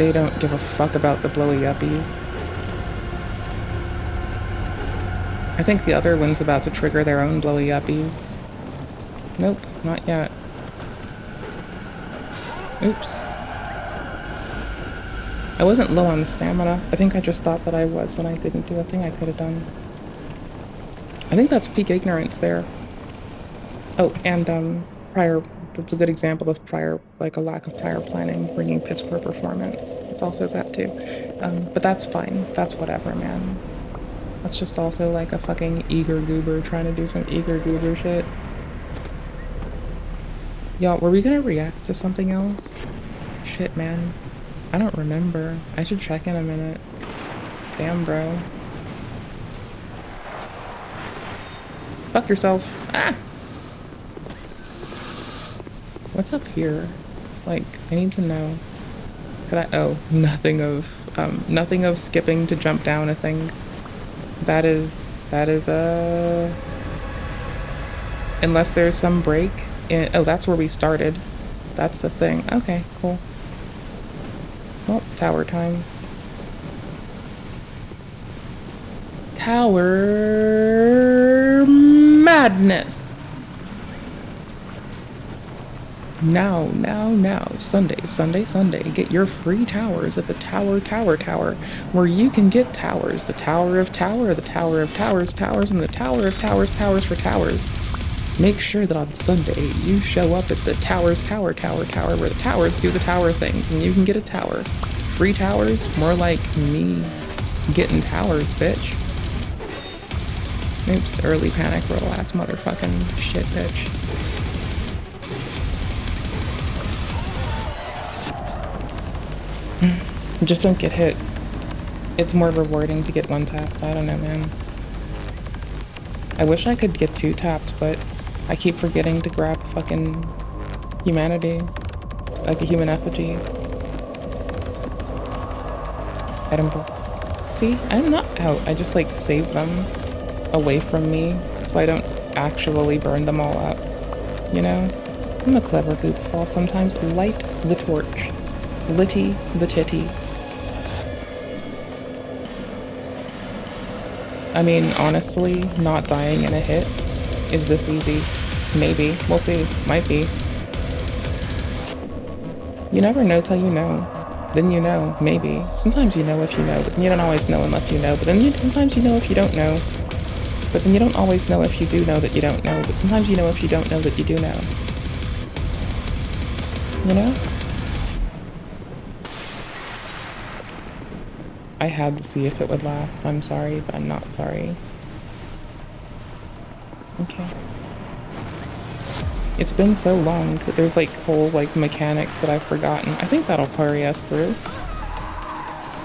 [SPEAKER 1] They don't give a fuck about the blowy uppies. I think the other one's about to trigger their own blowy uppies. Nope, not yet. Oops. I wasn't low on stamina. I think I just thought that I was when I didn't do a thing I could have done. I think that's peak ignorance there. Oh, and prior, that's a good example of prior, like a lack of prior planning, bringing piss poor performance. It's also that too. But that's fine. That's whatever, man. That's just also like a fucking eager goober trying to do some eager goober shit. Y'all, were we gonna react to something else? Shit, man. I don't remember. I should check in a minute. Damn, bro. Fuck yourself. Ah! What's up here? Like, I need to know. Could I— oh, nothing of skipping to jump down a thing. That is, unless there's some break in— oh, that's where we started. That's the thing. Okay, cool. Well, tower time. Tower madness. Now. Sunday. Get your free towers at the Tower, where you can get towers. The Tower of Tower, the Tower of Towers, and the Tower of Towers for towers. Make sure that on Sunday you show up at the Towers, where the towers do the tower things, and you can get a tower. Free towers? More like me getting towers, bitch. Oops, early panic roll ass motherfucking shit, bitch. Just don't get hit. It's more rewarding to get one tapped. I don't know, man. I wish I could get two tapped, but I keep forgetting to grab fucking humanity. Like a human effigy. Item box. See? I'm not out. I just like save them away from me so I don't actually burn them all up. You know? I'm a clever goofball sometimes. Light the torch. Litty the titty. I mean, honestly, not dying in a hit is this easy. Maybe. We'll see. Might be. You never know till you know. Then you know. Maybe. Sometimes you know if you know, but then you don't always know unless you know. But then sometimes you know if you don't know. But then you don't always know if you do know that you don't know. But sometimes you know if you don't know that you do know. You know? I had to see if it would last. I'm sorry, but I'm not sorry. Okay. It's been so long that there's like whole like mechanics that I've forgotten. I think that'll carry us through.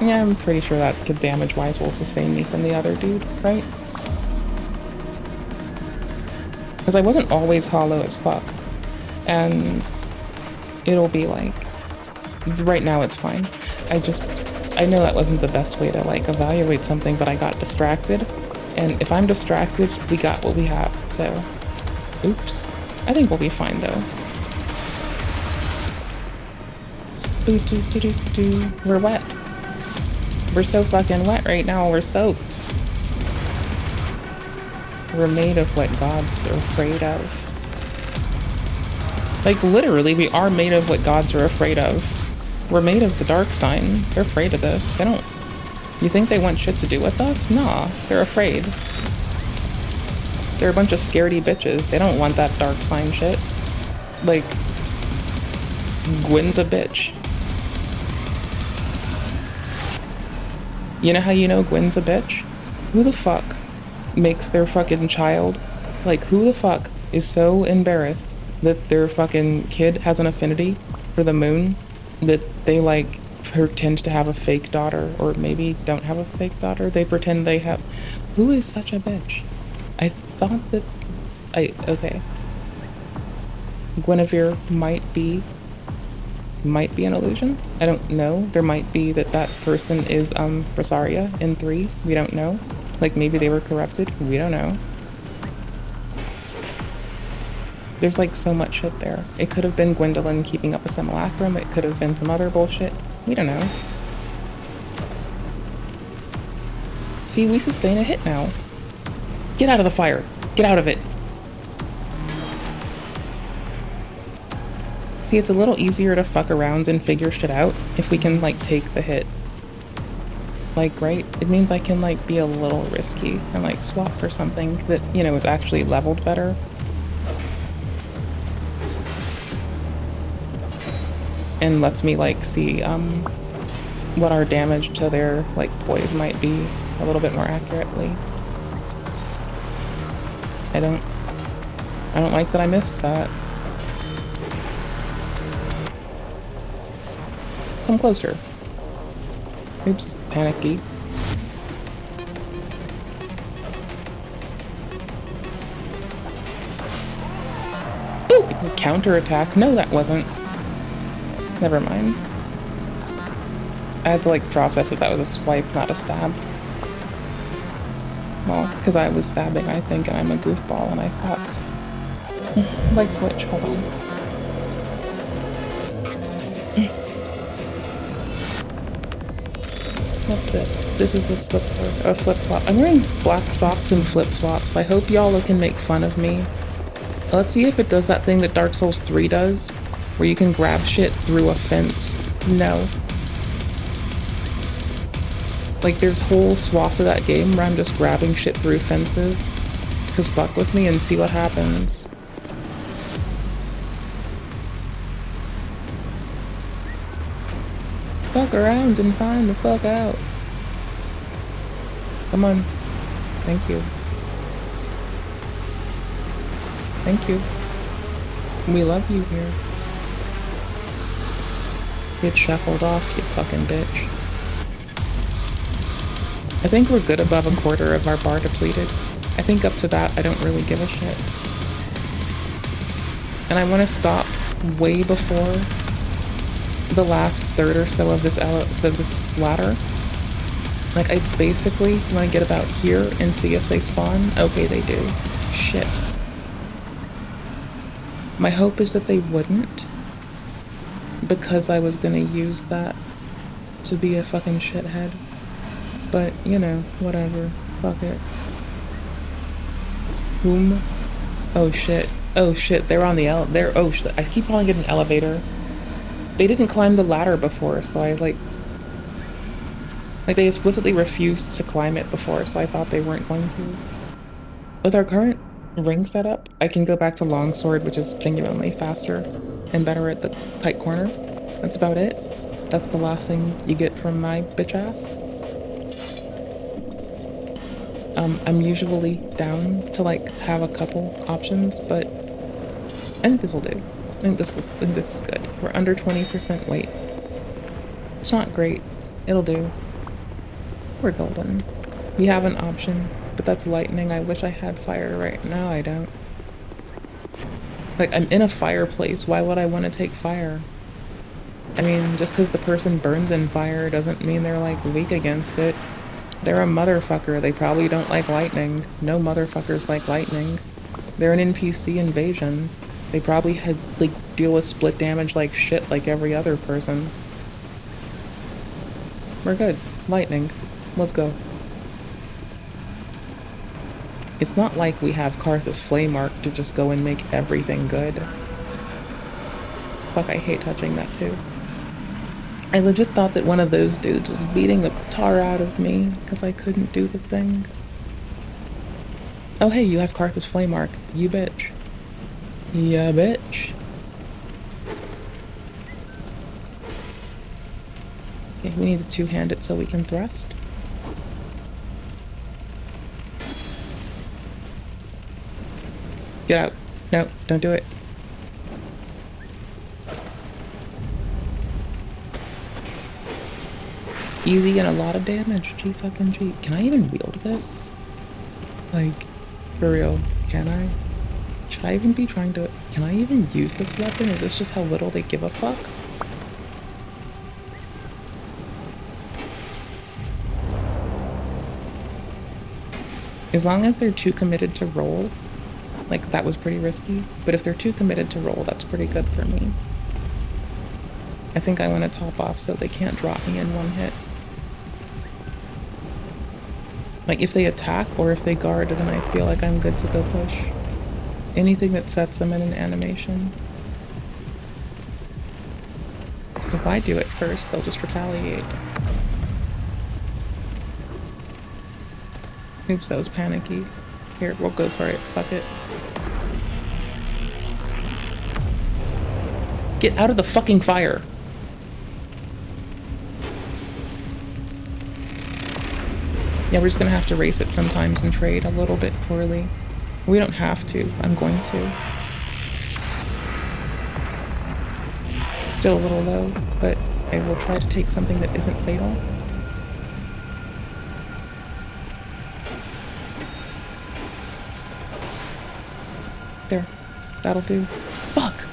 [SPEAKER 1] Yeah, I'm pretty sure that good damage-wise will sustain me from the other dude, right? Because I wasn't always hollow as fuck. And it'll be like... right now it's fine. I know that wasn't the best way to like evaluate something, but I got distracted. And if I'm distracted, we got what we have, so... oops. I think we'll be fine though. We're wet. We're so fucking wet right now, we're soaked. We're made of what gods are afraid of. Like literally, we are made of what gods are afraid of. We're made of the dark sign. They're afraid of this. They don't... you think they want shit to do with us? Nah, they're afraid. They're a bunch of scaredy bitches. They don't want that dark sign shit. Like, Gwyn's a bitch. You know how you know Gwyn's a bitch? Who the fuck makes their fucking child... like, who the fuck is so embarrassed that their fucking kid has an affinity for the moon that they like pretend to have a fake daughter, or maybe don't have a fake daughter? They pretend they have... who is such a bitch? I thought that... okay. Guinevere might be an illusion? I don't know. There might be that person is Rosaria in 3. We don't know. Like maybe they were corrupted. We don't know. There's like so much shit there. It could have been Gwendolyn keeping up a simulacrum. It could have been some other bullshit. We don't know. See, we sustain a hit now. Get out of the fire. Get out of it. See, it's a little easier to fuck around and figure shit out if we can, like, take the hit. Like, right? It means I can, like, be a little risky and, like, swap for something that, you know, is actually leveled better. And lets me, like, see, what our damage to their, like, poise might be a little bit more accurately. I don't like that I missed that. Come closer. Oops, panicky. Boop! Counterattack. No, that wasn't. Never mind. I had to, like, process that was a swipe, not a stab. Well, because I was stabbing, I think, and I'm a goofball and I suck. Like switch, hold on. What's this? This is a flip-flop. I'm wearing black socks and flip-flops. I hope y'all can make fun of me. Let's see if it does that thing that Dark Souls 3 does, where you can grab shit through a fence. No. Like, there's whole swaths of that game where I'm just grabbing shit through fences. Just fuck with me and see what happens. Fuck around and find the fuck out. Come on. Thank you. Thank you. We love you here. Get shuffled off, you fucking bitch. I think we're good above a quarter of our bar depleted. I think up to that, I don't really give a shit. And I want to stop way before the last third or so of this ladder. Like, I basically want to get about here and see if they spawn. Okay, they do. Shit. My hope is that they wouldn't, because I was gonna use that to be a fucking shithead. But, you know, whatever. Fuck it. Whom? Oh shit. Oh shit, they're on the oh shit, I keep calling it an elevator. They didn't climb the ladder before, so I like they explicitly refused to climb it before, so I thought they weren't going to. With our current ring setup, I can go back to longsword, which is genuinely faster and better at the tight corner. That's about it. That's the last thing you get from my bitch ass. I'm usually down to like have a couple options, but I think this will do. I think this is good. We're under 20% weight. It's not great. It'll do. We're golden. We have an option, but that's lightning. I wish I had fire right now. I don't. Like, I'm in a fireplace. Why would I want to take fire? I mean, just because the person burns in fire doesn't mean they're like weak against it. They're a motherfucker. They probably don't like lightning. No motherfuckers like lightning. They're an NPC invasion. They probably had, like, deal with split damage like shit like every other person. We're good. Lightning. Let's go. It's not like we have Karthus Flameark to just go and make everything good. Fuck, I hate touching that too. I legit thought that one of those dudes was beating the tar out of me because I couldn't do the thing. Oh hey, you have Karthus Flameark. You bitch. Yeah, bitch. Okay, we need to two-hand it so we can thrust. Get out. No, don't do it. Easy and a lot of damage. Gee fucking gee. Can I even wield this? Like, for real, can I? Should I even be trying to... Can I even use this weapon? Is this just how little they give a fuck? As long as they're too committed to roll, like, that was pretty risky. But if they're too committed to roll, that's pretty good for me. I think I want to top off so they can't drop me in one hit. Like if they attack or if they guard, then I feel like I'm good to go push. Anything that sets them in an animation. Because if I do it first, they'll just retaliate. Oops, that was panicky. Here, we'll go for it. Fuck it. Get out of the fucking fire! Yeah, we're just gonna have to race it sometimes and trade a little bit poorly. We don't have to. I'm going to. Still a little low, but I will try to take something that isn't fatal. There. That'll do. Fuck!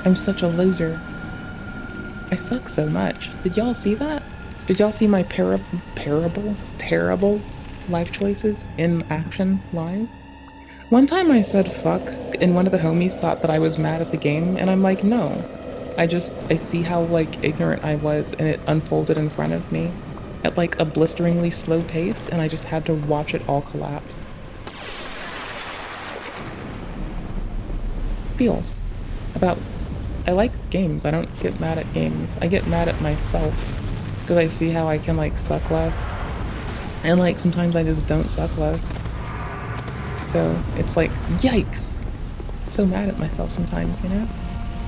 [SPEAKER 1] I'm such a loser. I suck so much. Did y'all see that? Did y'all see my terrible life choices in action live? One time I said fuck, and one of the homies thought that I was mad at the game, and I'm like, no. I see how, like, ignorant I was, and it unfolded in front of me at, like, a blisteringly slow pace, and I just had to watch it all collapse. Feels. I like games. I don't get mad at games. I get mad at myself because I see how I can, like, suck less. And, like, sometimes I just don't suck less. So it's like, yikes. I'm so mad at myself sometimes, you know?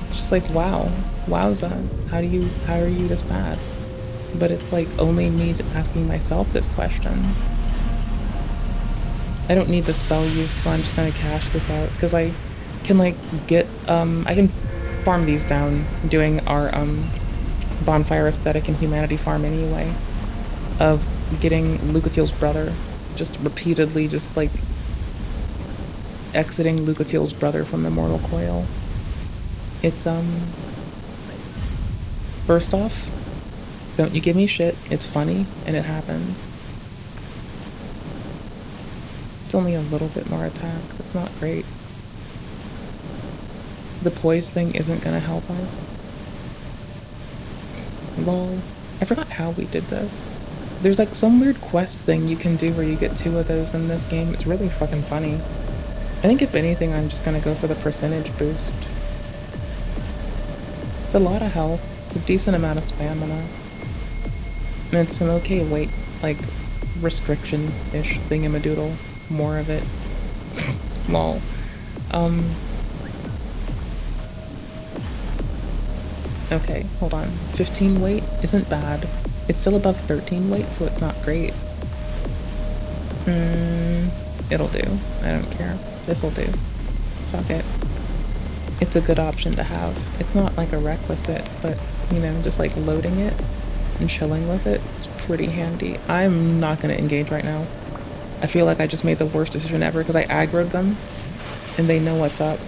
[SPEAKER 1] It's just like, wow. Wowza. How are you this bad? But it's like only me asking myself this question. I don't need the spell use, so I'm just gonna cash this out because I can, like, get, I can farm these down doing our bonfire aesthetic and humanity farm anyway, of getting Lucatiel's brother, just repeatedly just like exiting Lucatiel's brother from the mortal coil. It's first off, don't you give me shit, it's funny and it happens. It's only a little bit more attack, it's not great. The poise thing isn't gonna help us. Lol. I forgot how we did this. There's like some weird quest thing you can do where you get 2 of those in this game. It's really fucking funny. I think if anything, I'm just gonna go for the percentage boost. It's a lot of health. It's a decent amount of stamina. And it's some okay weight, like, restriction-ish thingamadoodle. More of it. Lol. Okay, hold on. 15 weight isn't bad. It's still above 13 weight, so it's not great. It'll do. I don't care. This'll do. Fuck it. It's a good option to have. It's not like a requisite, but, you know, just like loading it and chilling with it is pretty handy. I'm not gonna engage right now. I feel like I just made the worst decision ever because I aggroed them and they know what's up.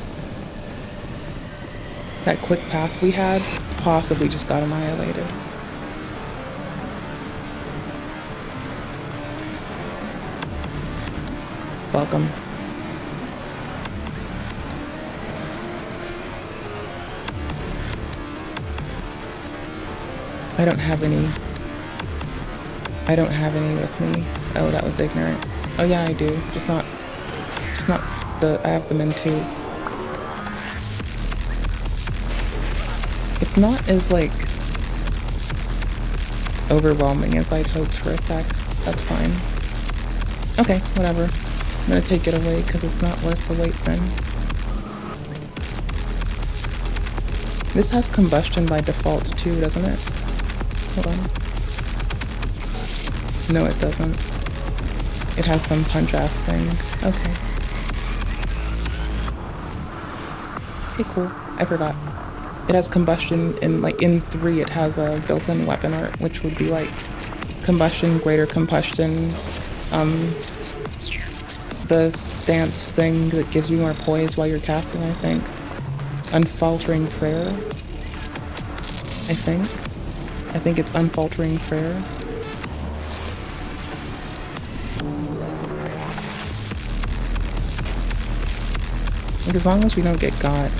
[SPEAKER 1] That quick path we had possibly just got annihilated. Fuck 'em. I don't have any with me. Oh, that was ignorant. Oh yeah, I do. Just not I have them in 2. It's not as, like, overwhelming as I'd hoped for a sec. That's fine. Okay, whatever. I'm gonna take it away because it's not worth the wait then. This has combustion by default too, doesn't it? Hold on. No, it doesn't. It has some punch-ass thing. Okay. Okay, cool. I forgot. It has combustion in, like, in 3 it has a built-in weapon art, which would be like combustion, greater combustion, the stance thing that gives you more poise while you're casting, I think. Unfaltering prayer. I think it's unfaltering prayer. Like, as long as we don't get got.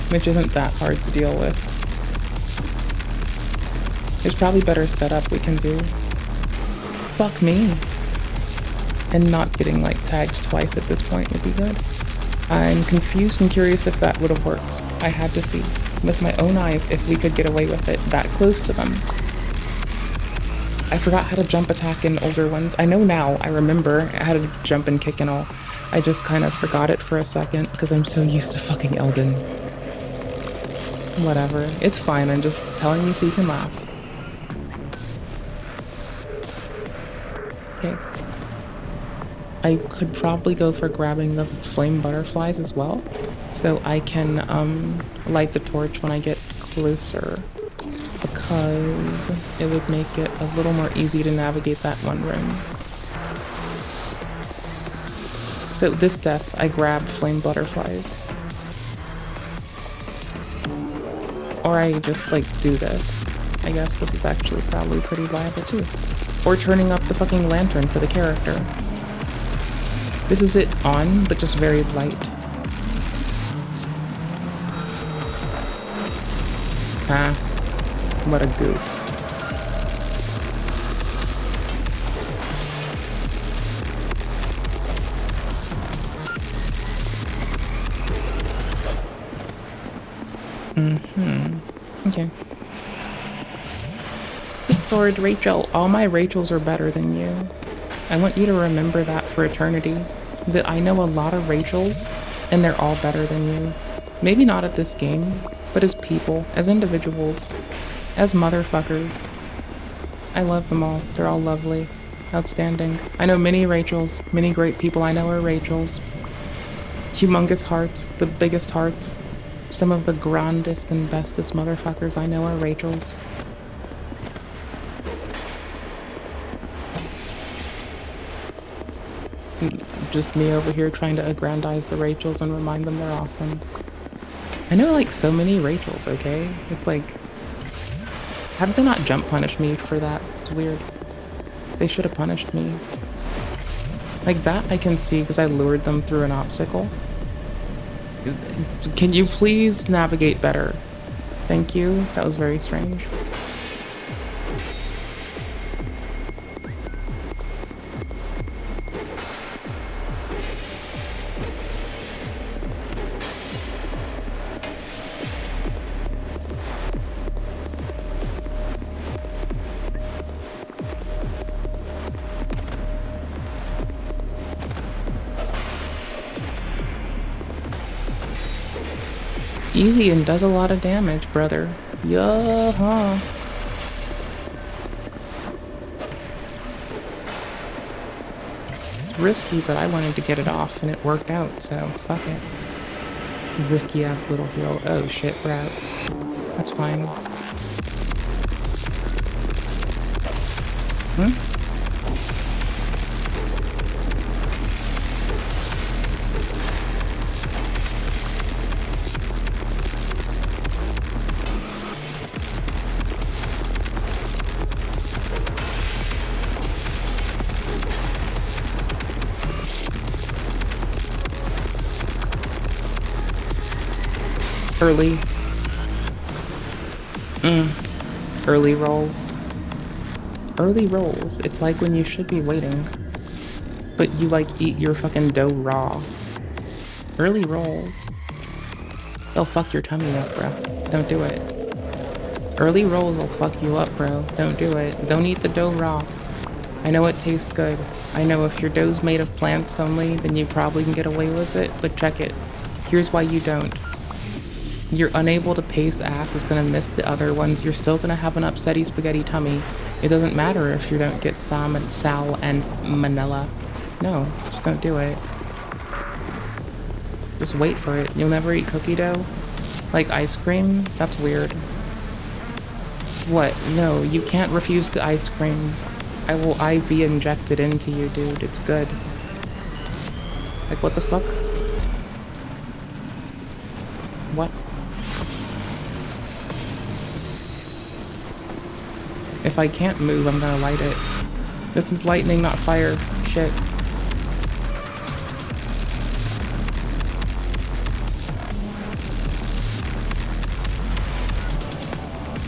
[SPEAKER 1] which isn't that hard to deal with. There's probably better setup we can do. Fuck me. And not getting like tagged twice at this point would be good. I'm confused and curious if that would have worked. I had to see with my own eyes if we could get away with it that close to them. I forgot how to jump attack in older ones. I know now, I remember how to jump and kick and all. I just kind of forgot it for a second because I'm so used to fucking Elden. Whatever, it's fine, I'm just telling you so you can laugh. Okay. I could probably go for grabbing the flame butterflies as well, so I can light the torch when I get closer, because it would make it a little more easy to navigate that one room. So this death, I grab flame butterflies. Or I just like do this. I guess this is actually probably pretty viable too. Or turning up the fucking lantern for the character. This is it on, but just very light. Ah, what a goof. Okay. Big sword, Rachel. All my Rachels are better than you. I want you to remember that for eternity. That I know a lot of Rachels, and they're all better than you. Maybe not at this game, but as people, as individuals, as motherfuckers. I love them all. They're all lovely. Outstanding. I know many Rachels. Many great people I know are Rachels. Humongous hearts. The biggest hearts. Some of the grandest and bestest motherfuckers I know are Rachels. Just me over here trying to aggrandize the Rachels and remind them they're awesome. I know like so many Rachels, okay? It's like, how did they not jump punish me for that? It's weird. They should have punished me. Like that I can see because I lured them through an obstacle. Can you please navigate better? Thank you. That was very strange. Easy and does a lot of damage, brother. Yeah-huh. It's risky, but I wanted to get it off, and it worked out, so fuck it. Risky-ass little heal. Oh shit, we're out. That's fine. Early. Early rolls. Early rolls. It's like when you should be waiting, but you like eat your fucking dough raw. Early rolls. They'll fuck your tummy up, bro. Don't do it. Early rolls will fuck you up, bro. Don't do it. Don't eat the dough raw. I know it tastes good. I know if your dough's made of plants only, then you probably can get away with it, but check it. Here's why you don't. Your unable to pace ass is gonna miss the other ones. You're still gonna have an upsetty spaghetti tummy. It doesn't matter if you don't get Sam and Sal and Manila. No, just don't do it. Just wait for it. You'll never eat cookie dough? Like ice cream? That's weird. What? No, you can't refuse the ice cream. I will IV inject it into you, dude. It's good. Like, what the fuck? What? If I can't move, I'm gonna light it. This is lightning, not fire. Shit.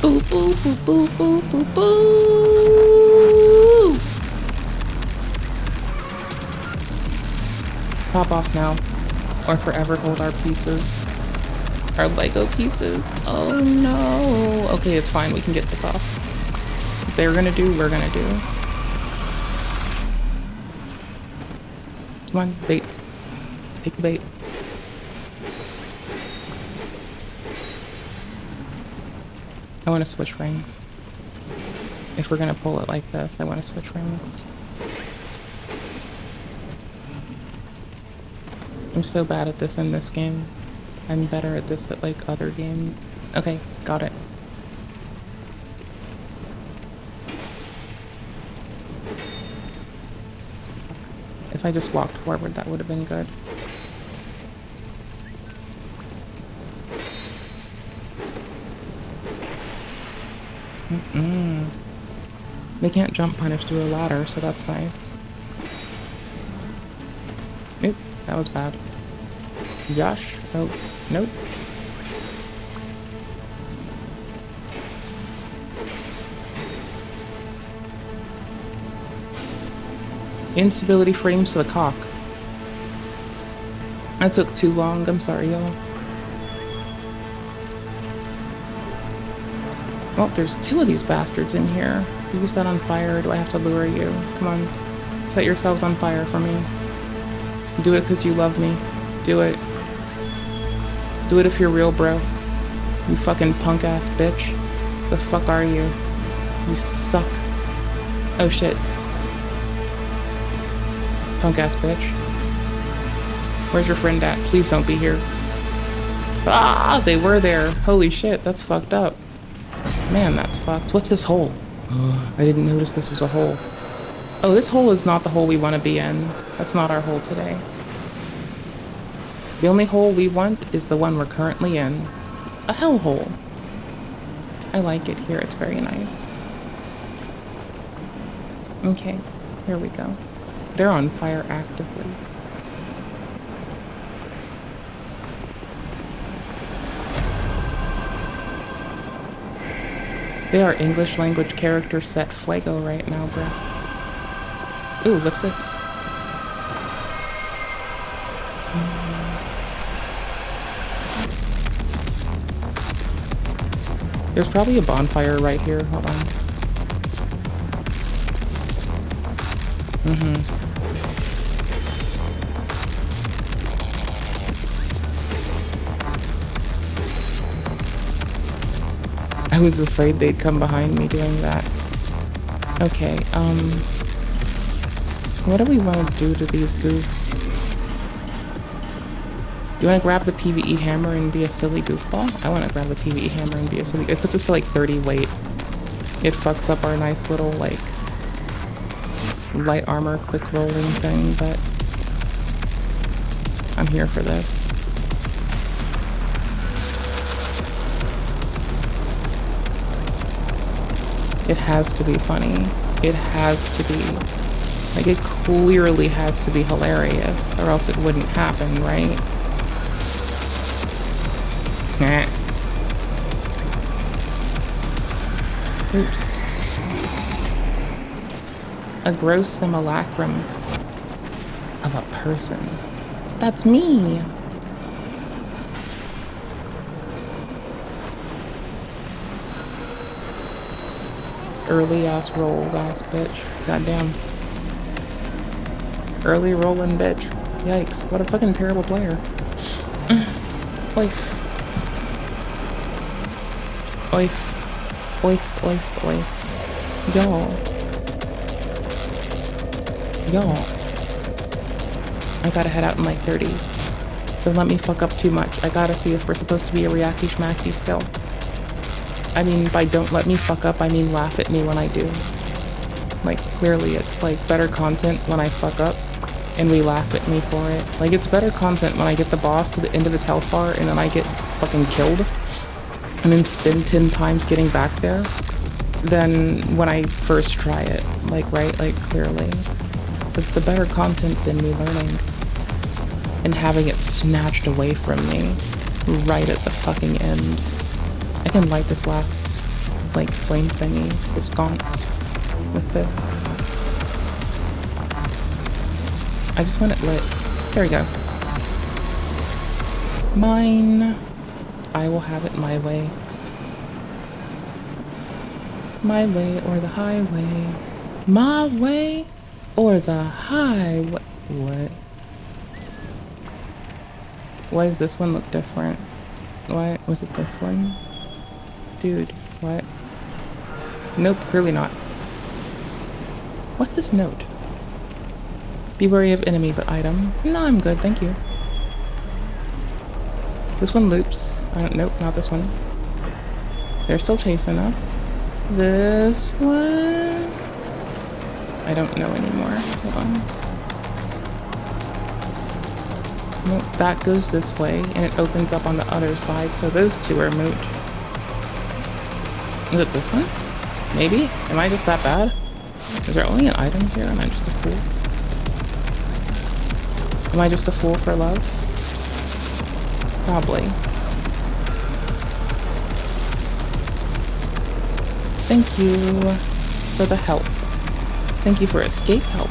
[SPEAKER 1] Boo, boo, boo, boo, boo, boo, boo. Pop off now, or forever hold our pieces. Our Lego pieces. Oh no. Okay, it's fine. We can get this off. If they're gonna do, we're gonna do. Come on, bait. Take the bait. I want to switch rings. If we're gonna pull it like this, I want to switch rings. I'm so bad at this in this game. I'm better at this at like other games. Okay, got it. If I just walked forward, that would have been good. They can't jump punish through a ladder, so that's nice. Nope, that was bad. Gosh, oh, nope. Instability frames to the cock. That took too long, I'm sorry, y'all. Well, there's two of these bastards in here. You set on fire, or do I have to lure you? Come on, set yourselves on fire for me. Do it because you love me. Do it. Do it if you're real, bro. You fucking punk ass bitch. The fuck are you? You suck. Oh shit. Punk ass bitch. Where's your friend at? Please don't be here. Ah, they were there. Holy shit, that's fucked up. Man, that's fucked. What's this hole? I didn't notice this was a hole. Oh, this hole is not the hole we want to be in. That's not our hole today. The only hole we want is the one we're currently in. A hellhole. I like it here. It's very nice. Okay, here we go. They're on fire actively. They are English language characters set fuego right now, bro. Ooh, what's this? There's probably a bonfire right here. Hold on. I was afraid they'd come behind me doing that. Okay, what do we want to do to these goofs? Do you want to grab the PvE hammer and be a silly goofball? I want to grab the PvE hammer and be a silly... It puts us to like 30 weight. It fucks up our nice little like light armor quick rolling thing, but I'm here for this. It has to be funny. It has to be. Like, it clearly has to be hilarious, or else it wouldn't happen, right? Nah. Oops. A gross simulacrum of a person. That's me! Early ass roll, ass bitch. Goddamn. Early rolling bitch. Yikes. What a fucking terrible player. Oif. Oif. Oif, oif, oif. Y'all. Y'all. I gotta head out in like 30. Don't let me fuck up too much. I gotta see if we're supposed to be a reacty schmacky still. I mean, by don't let me fuck up, I mean laugh at me when I do. Like, clearly it's like better content when I fuck up and we laugh at me for it. Like, it's better content when I get the boss to the end of its health bar and then I get fucking killed and then spend 10 times getting back there than when I first try it. Like, right? Like, clearly. The better content's in me learning and having it snatched away from me right at the fucking end. I can light this last like flame thingy, the sconce with this. I just want it lit. There we go. Mine. I will have it my way. My way or the highway. My way or the highway. What? Why does this one look different? Why was it this one? Dude, what? Nope, clearly not. What's this note? Be wary of enemy, but item. No, I'm good, thank you. This one loops. Nope, not this one. They're still chasing us. This one... I don't know anymore. Hold on. Nope, that goes this way, and it opens up on the other side, so those two are moot. Is it this one? Maybe? Am I just that bad? Is there only an item here? Am I just a fool? Am I just a fool for love? Probably. Thank you for the help. Thank you for escape help.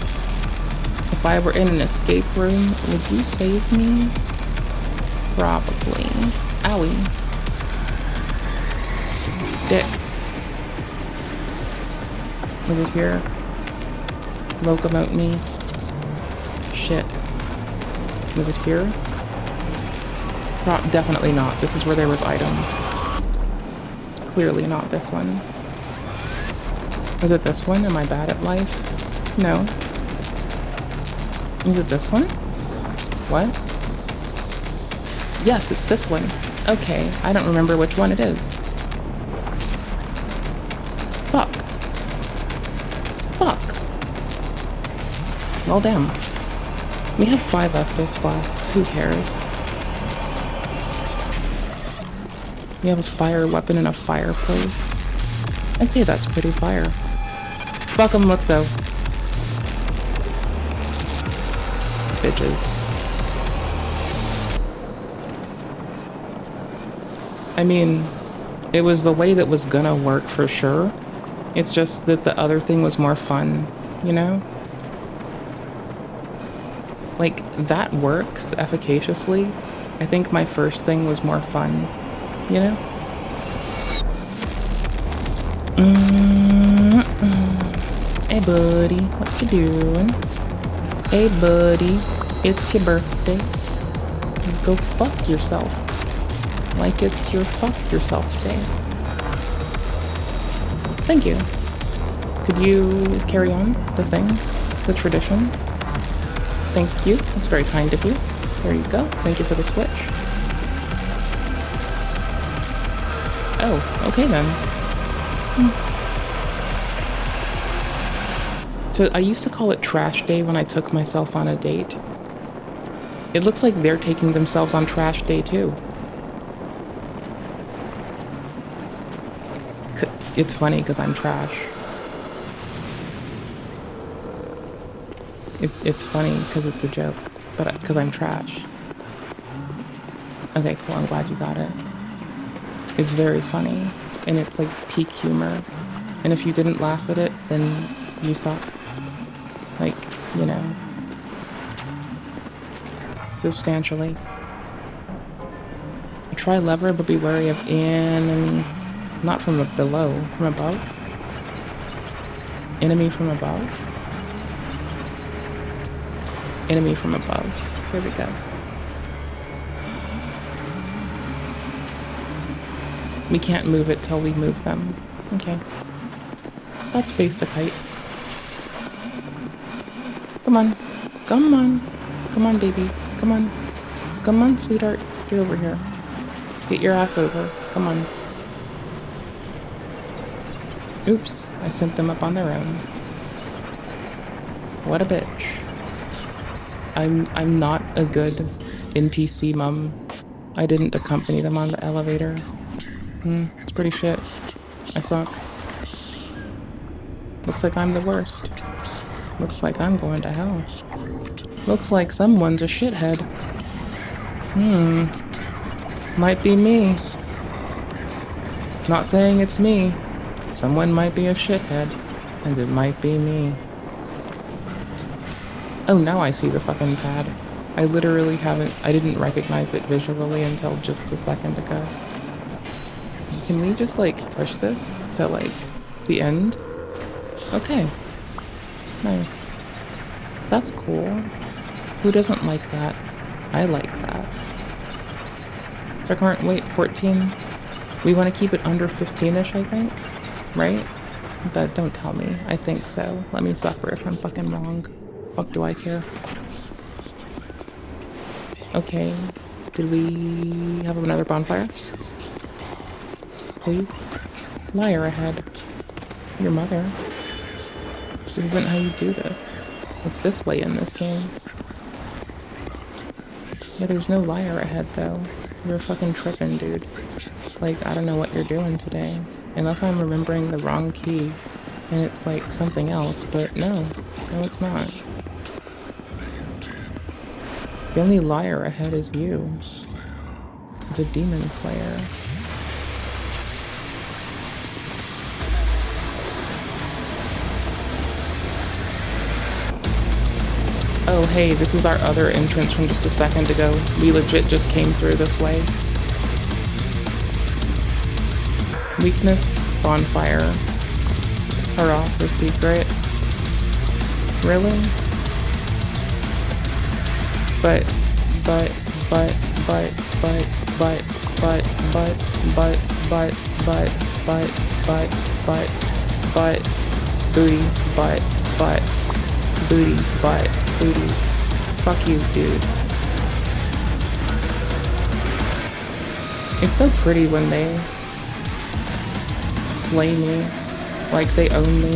[SPEAKER 1] If I were in an escape room, would you save me? Probably. Owie. Dick. Was it here? Locomote me. Shit. Was it here? Definitely not. This is where there was item. Clearly not this one. Is it this one? Am I bad at life? No. Is it this one? What? Yes, it's this one. Okay, I don't remember which one it is. Fuck. Fuck. Well, damn. We have 5 Estus flasks. Who cares? We have a fire weapon and a fireplace. I'd say that's pretty fire. Fuck 'em, let's go. Bitches. I mean, it was the way that was gonna work for sure. It's just that the other thing was more fun, you know? Like, that works efficaciously. I think my first thing was more fun, you know? Hey buddy, what you doing? Hey buddy, it's your birthday. Go fuck yourself. Like it's your fuck yourself day. Thank you. Could you carry on the thing? The tradition? Thank you. That's very kind of you. There you go. Thank you for the switch. Oh, okay then. So I used to call it trash day when I took myself on a date. It looks like they're taking themselves on trash day too. It's funny because I'm trash. It's funny because it's a joke, but because I'm trash. Okay, cool, I'm glad you got it. It's very funny, and it's like peak humor. And if you didn't laugh at it, then you suck. Like, you know, substantially. Try lever, but be wary of enemy. Not from below, from above. Enemy from above. Enemy from above. There we go. We can't move it till we move them. Okay. That's space to kite. Come on. Come on. Come on, baby. Come on. Come on, sweetheart. Get over here. Get your ass over. Come on. Oops. I sent them up on their own. What a bitch. I'm not a good NPC mom. I didn't accompany them on the elevator. It's pretty shit. I suck. Looks like I'm the worst. Looks like I'm going to hell. Looks like someone's a shithead. Might be me. Not saying it's me. Someone might be a shithead, and it might be me. Oh, now I see the fucking pad. I literally I didn't recognize it visually until just a second ago. Can we just, like, push this to, like, the end? Okay. Nice. That's cool. Who doesn't like that? I like that. So current weight, 14. We want to keep it under 15-ish, I think. Right? But don't tell me. I think so. Let me suffer if I'm fucking wrong. Fuck do I care? Okay. Did we have another bonfire? Please? Liar ahead. Your mother. This isn't how you do this. It's this way in this game. Yeah, there's no liar ahead though. You're fucking tripping, dude. Like, I don't know what you're doing today. Unless I'm remembering the wrong key and it's like something else, but no. No, it's not. The only liar ahead is you. The Demon Slayer. Oh hey, this is our other entrance from just a second ago. We legit just came through this way. Weakness, bonfire. Hurrah for secret. Really? But, booty, booty, booty. Fuck you, dude. It's so pretty when they slay me, like they own me.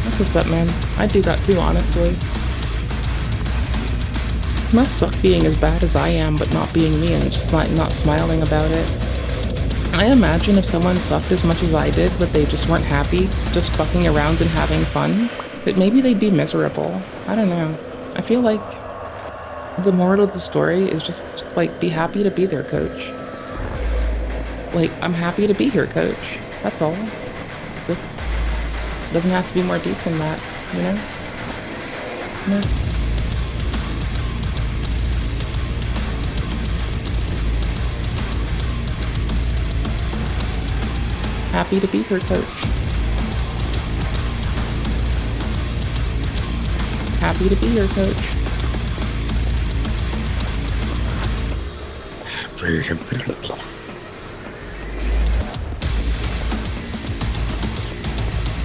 [SPEAKER 1] That's what's up, man. I'd do that too, honestly. It must suck being as bad as I am, but not being me and just not smiling about it. I imagine if someone sucked as much as I did, but they just weren't happy, just fucking around and having fun, that maybe they'd be miserable. I don't know. I feel like the moral of the story is just, like, be happy to be there, coach. Like, I'm happy to be here, coach. That's all. Just doesn't have to be more deep than that, you know? No. Happy to be here, coach. Happy to be here, coach.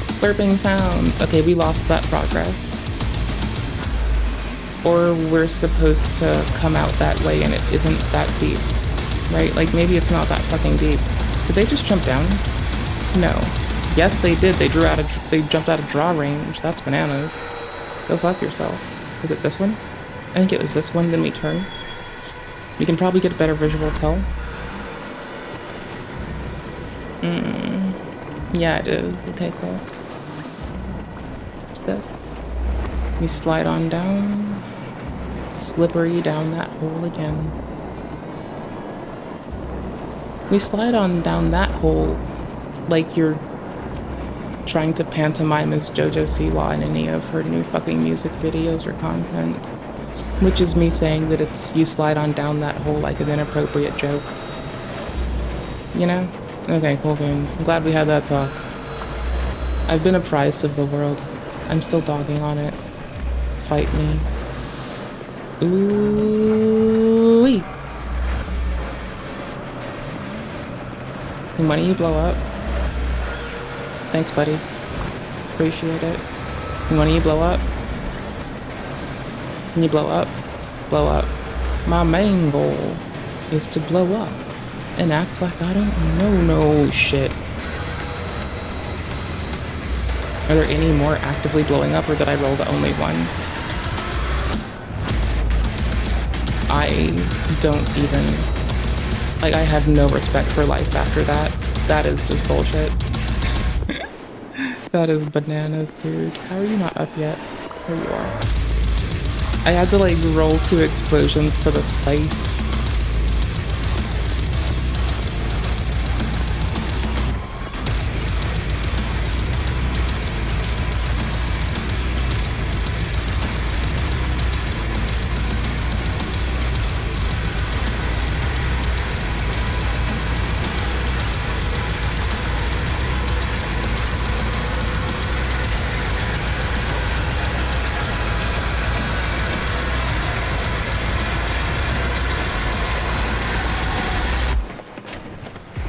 [SPEAKER 1] Slurping sounds. Okay, we lost that progress. Or we're supposed to come out that way and it isn't that deep. Right? Like, maybe it's not that fucking deep. Did they just jump down? No. Yes, they did. They jumped out of draw range. That's bananas. Go fuck yourself. Was it this one? I think it was this one, then we turn. We can probably get a better visual tell. Yeah, it is. Okay, cool. What's this? We slide on down. Slippery down that hole again. We slide on down that hole like you're trying to pantomime as JoJo Siwa in any of her new fucking music videos or content. Which is me saying that it's you slide on down that hole like an inappropriate joke. You know? Okay, cool beans. I'm glad we had that talk. I've been apprised of the world. I'm still dogging on it. Fight me. Ooh-wee. And when do you blow up? Thanks, buddy. Appreciate it. And when do you blow up? Can you blow up? Blow up. My main goal is to blow up and act like I don't know no shit. Are there any more actively blowing up, or did I roll the only one? I don't even... Like, I have no respect for life after that. That is just bullshit. That is bananas, dude. How are you not up yet? There you are. I had to, like, roll 2 explosions to the face.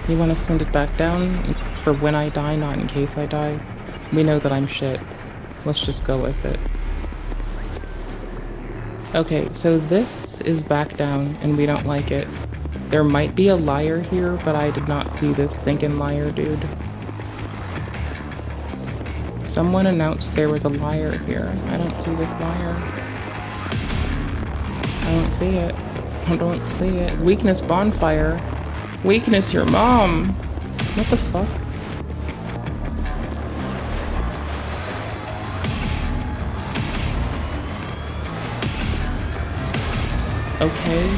[SPEAKER 1] You want to send it back down for when I die, not in case I die? We know that I'm shit. Let's just go with it. Okay, so this is back down, and we don't like it. There might be a liar here, but I did not see this thinking liar, dude. Someone announced there was a liar here. I don't see this liar. I don't see it. I don't see it. Weakness bonfire. Weakness your mom. What the fuck? Okay.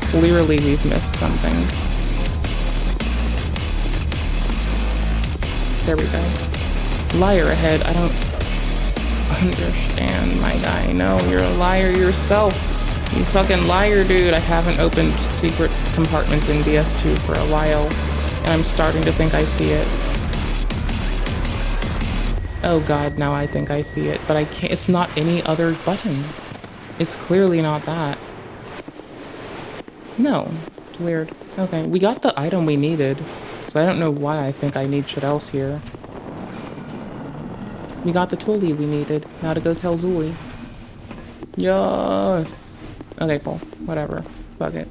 [SPEAKER 1] Clearly we've missed something. There we go. Liar ahead. I don't understand, my guy. No, you're a liar yourself. You fucking liar, dude. I haven't opened secret compartments in DS2 for a while, and I'm starting to think I see it. Oh god, now I think I see it, but I can't. It's not any other button. It's clearly not that. No, it's weird. Okay, we got the item we needed, so I don't know why I think I need shit else here. We got the toolie we needed. Now to go tell Zuli. Yes. Okay, cool. Whatever. Fuck it.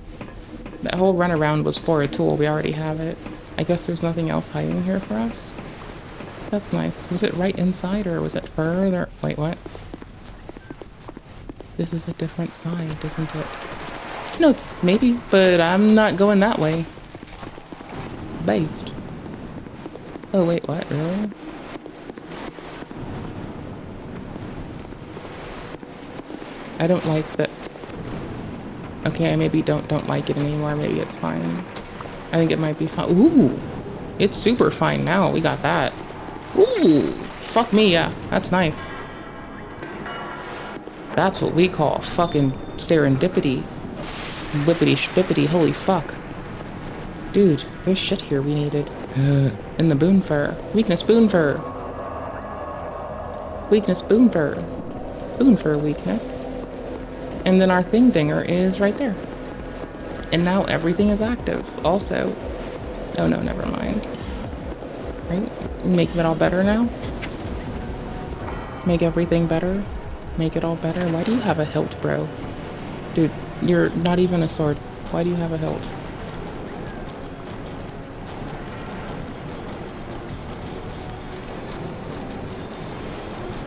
[SPEAKER 1] That whole runaround was for a tool. We already have it. I guess there's nothing else hiding here for us. That's nice. Was it right inside or was it further? Wait, what? This is a different side, isn't it? No, it's maybe, but I'm not going that way. Based. Oh, wait, what? Really? I don't like that. Okay, I maybe don't like it anymore. Maybe it's fine. I think it might be fine. Ooh! It's super fine now. We got that. Ooh! Fuck me, yeah. That's nice. That's what we call fucking serendipity. Whippity spippity, holy fuck. Dude, there's shit here we needed. In the boon fur. Weakness boon fur. Weakness boon fur. Boon fur weakness. And then our thing dinger is right there. And now everything is active also. Oh no, never mind. Right? Make it all better now? Make everything better? Make it all better? Why do you have a hilt, bro? Dude, you're not even a sword. Why do you have a hilt?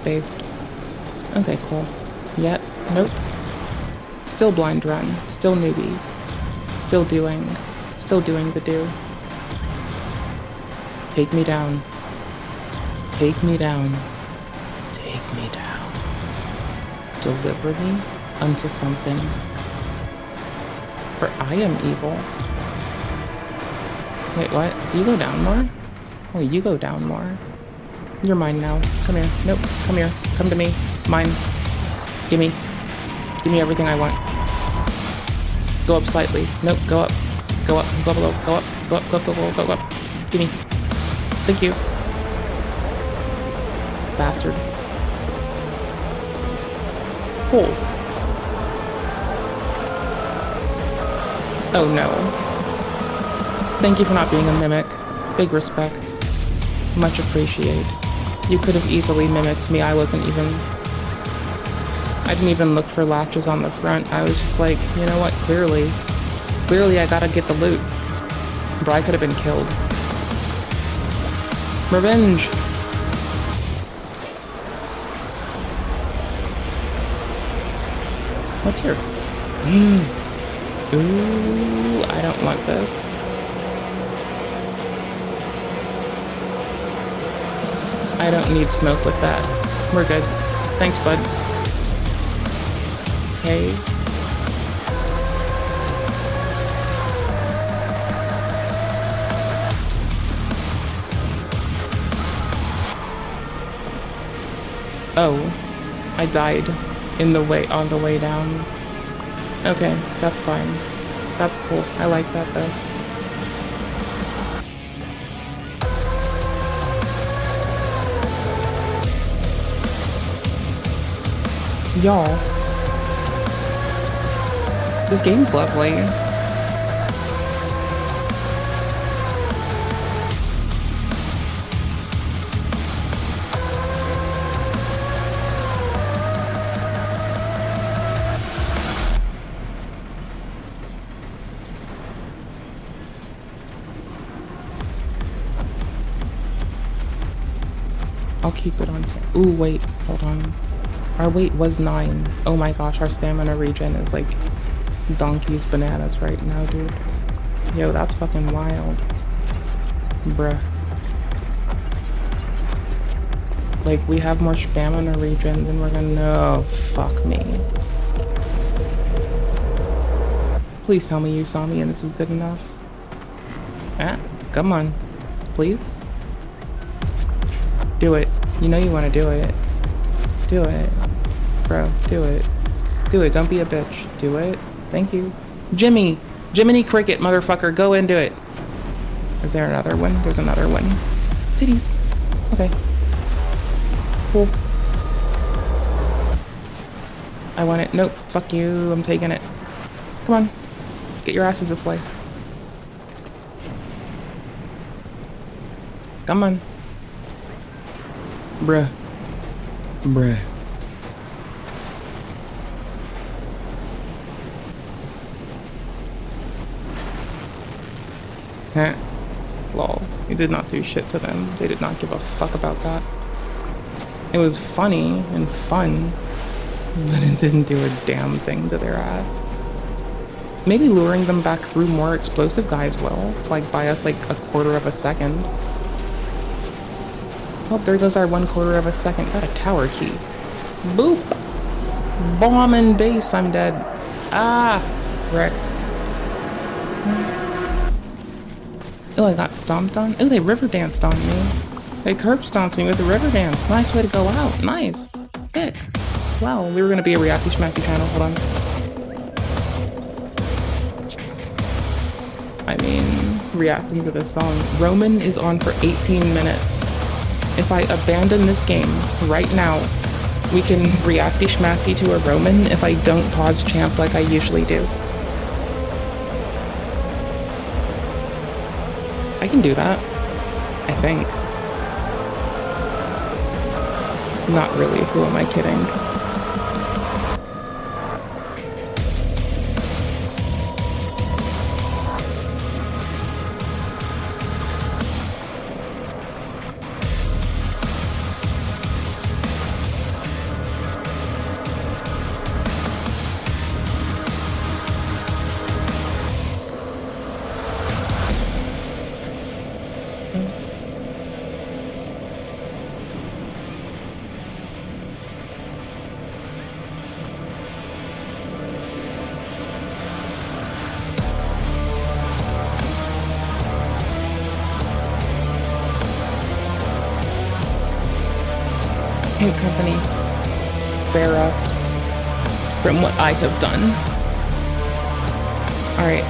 [SPEAKER 1] Based. Okay, cool. Yet. Nope. Still blind run. Still newbie. Still doing the do. Take me down. Take me down. Take me down. Deliver me unto something. For I am evil. Wait, what? Do you go down more? Oh, you go down more. You're mine now. Come here. Nope. Come here. Come to me. Mine. Gimme. Give me everything I want. Go up slightly. Nope. Go up. Go up. Go below. Go up. Go up. Go up. Go up. Go up. Gimme. Thank you. Bastard. Cool. Oh no. Thank you for not being a mimic. Big respect. Much appreciate. You could have easily mimicked me. I didn't even look for latches on the front. I was just like, you know what, clearly I gotta get the loot. Bro, I could have been killed. Revenge! What's here? Ooh, I don't want this. I don't need smoke with that. We're good. Thanks, bud. Okay. Oh, I died on the way down. Okay, that's fine. That's cool. I like that though. Y'all, this game's lovely. I'll keep it on. Ooh, wait, hold on. Our weight was 9. Oh my gosh, our stamina regen is like donkey's bananas right now, dude. Yo, that's fucking wild. Bruh. Like, we have more stamina regen than we're gonna... No, fuck me. Please tell me you saw me and this is good enough. Ah, come on. Please? Do it. You know you want to do it. Do it. Bro, do it. Do it. Don't be a bitch. Do it. Thank you. Jimmy! Jiminy Cricket, motherfucker. Go and do it. Is there another one? There's another one. Titties. Okay. Cool. I want it. Nope. Fuck you. I'm taking it. Come on. Get your asses this way. Come on. Bruh. Bruh. Heh. Lol. You did not do shit to them. They did not give a fuck about that. It was funny and fun, but it didn't do a damn thing to their ass. Maybe luring them back through more explosive guys will. Like, buy us like 1/4 of a second. Oh, there goes our 1/4 of a second. Got a tower key. Boop! Bomb and base, I'm dead. Ah! Wrecked. Oh, I got stomped on. Oh, they river danced on me. They curb stomped me with a river dance. Nice way to go out. Nice. Sick. Swell. We were gonna be a Reacty Schmacky channel. Hold on. I mean, reacting to this song. Roman is on for 18 minutes. If I abandon this game right now, we can Reacty Schmacky to a Roman if I don't pause champ like I usually do. I can do that. I think. Not really. Who am I kidding? Hey, company, spare us from what I have done. Alright.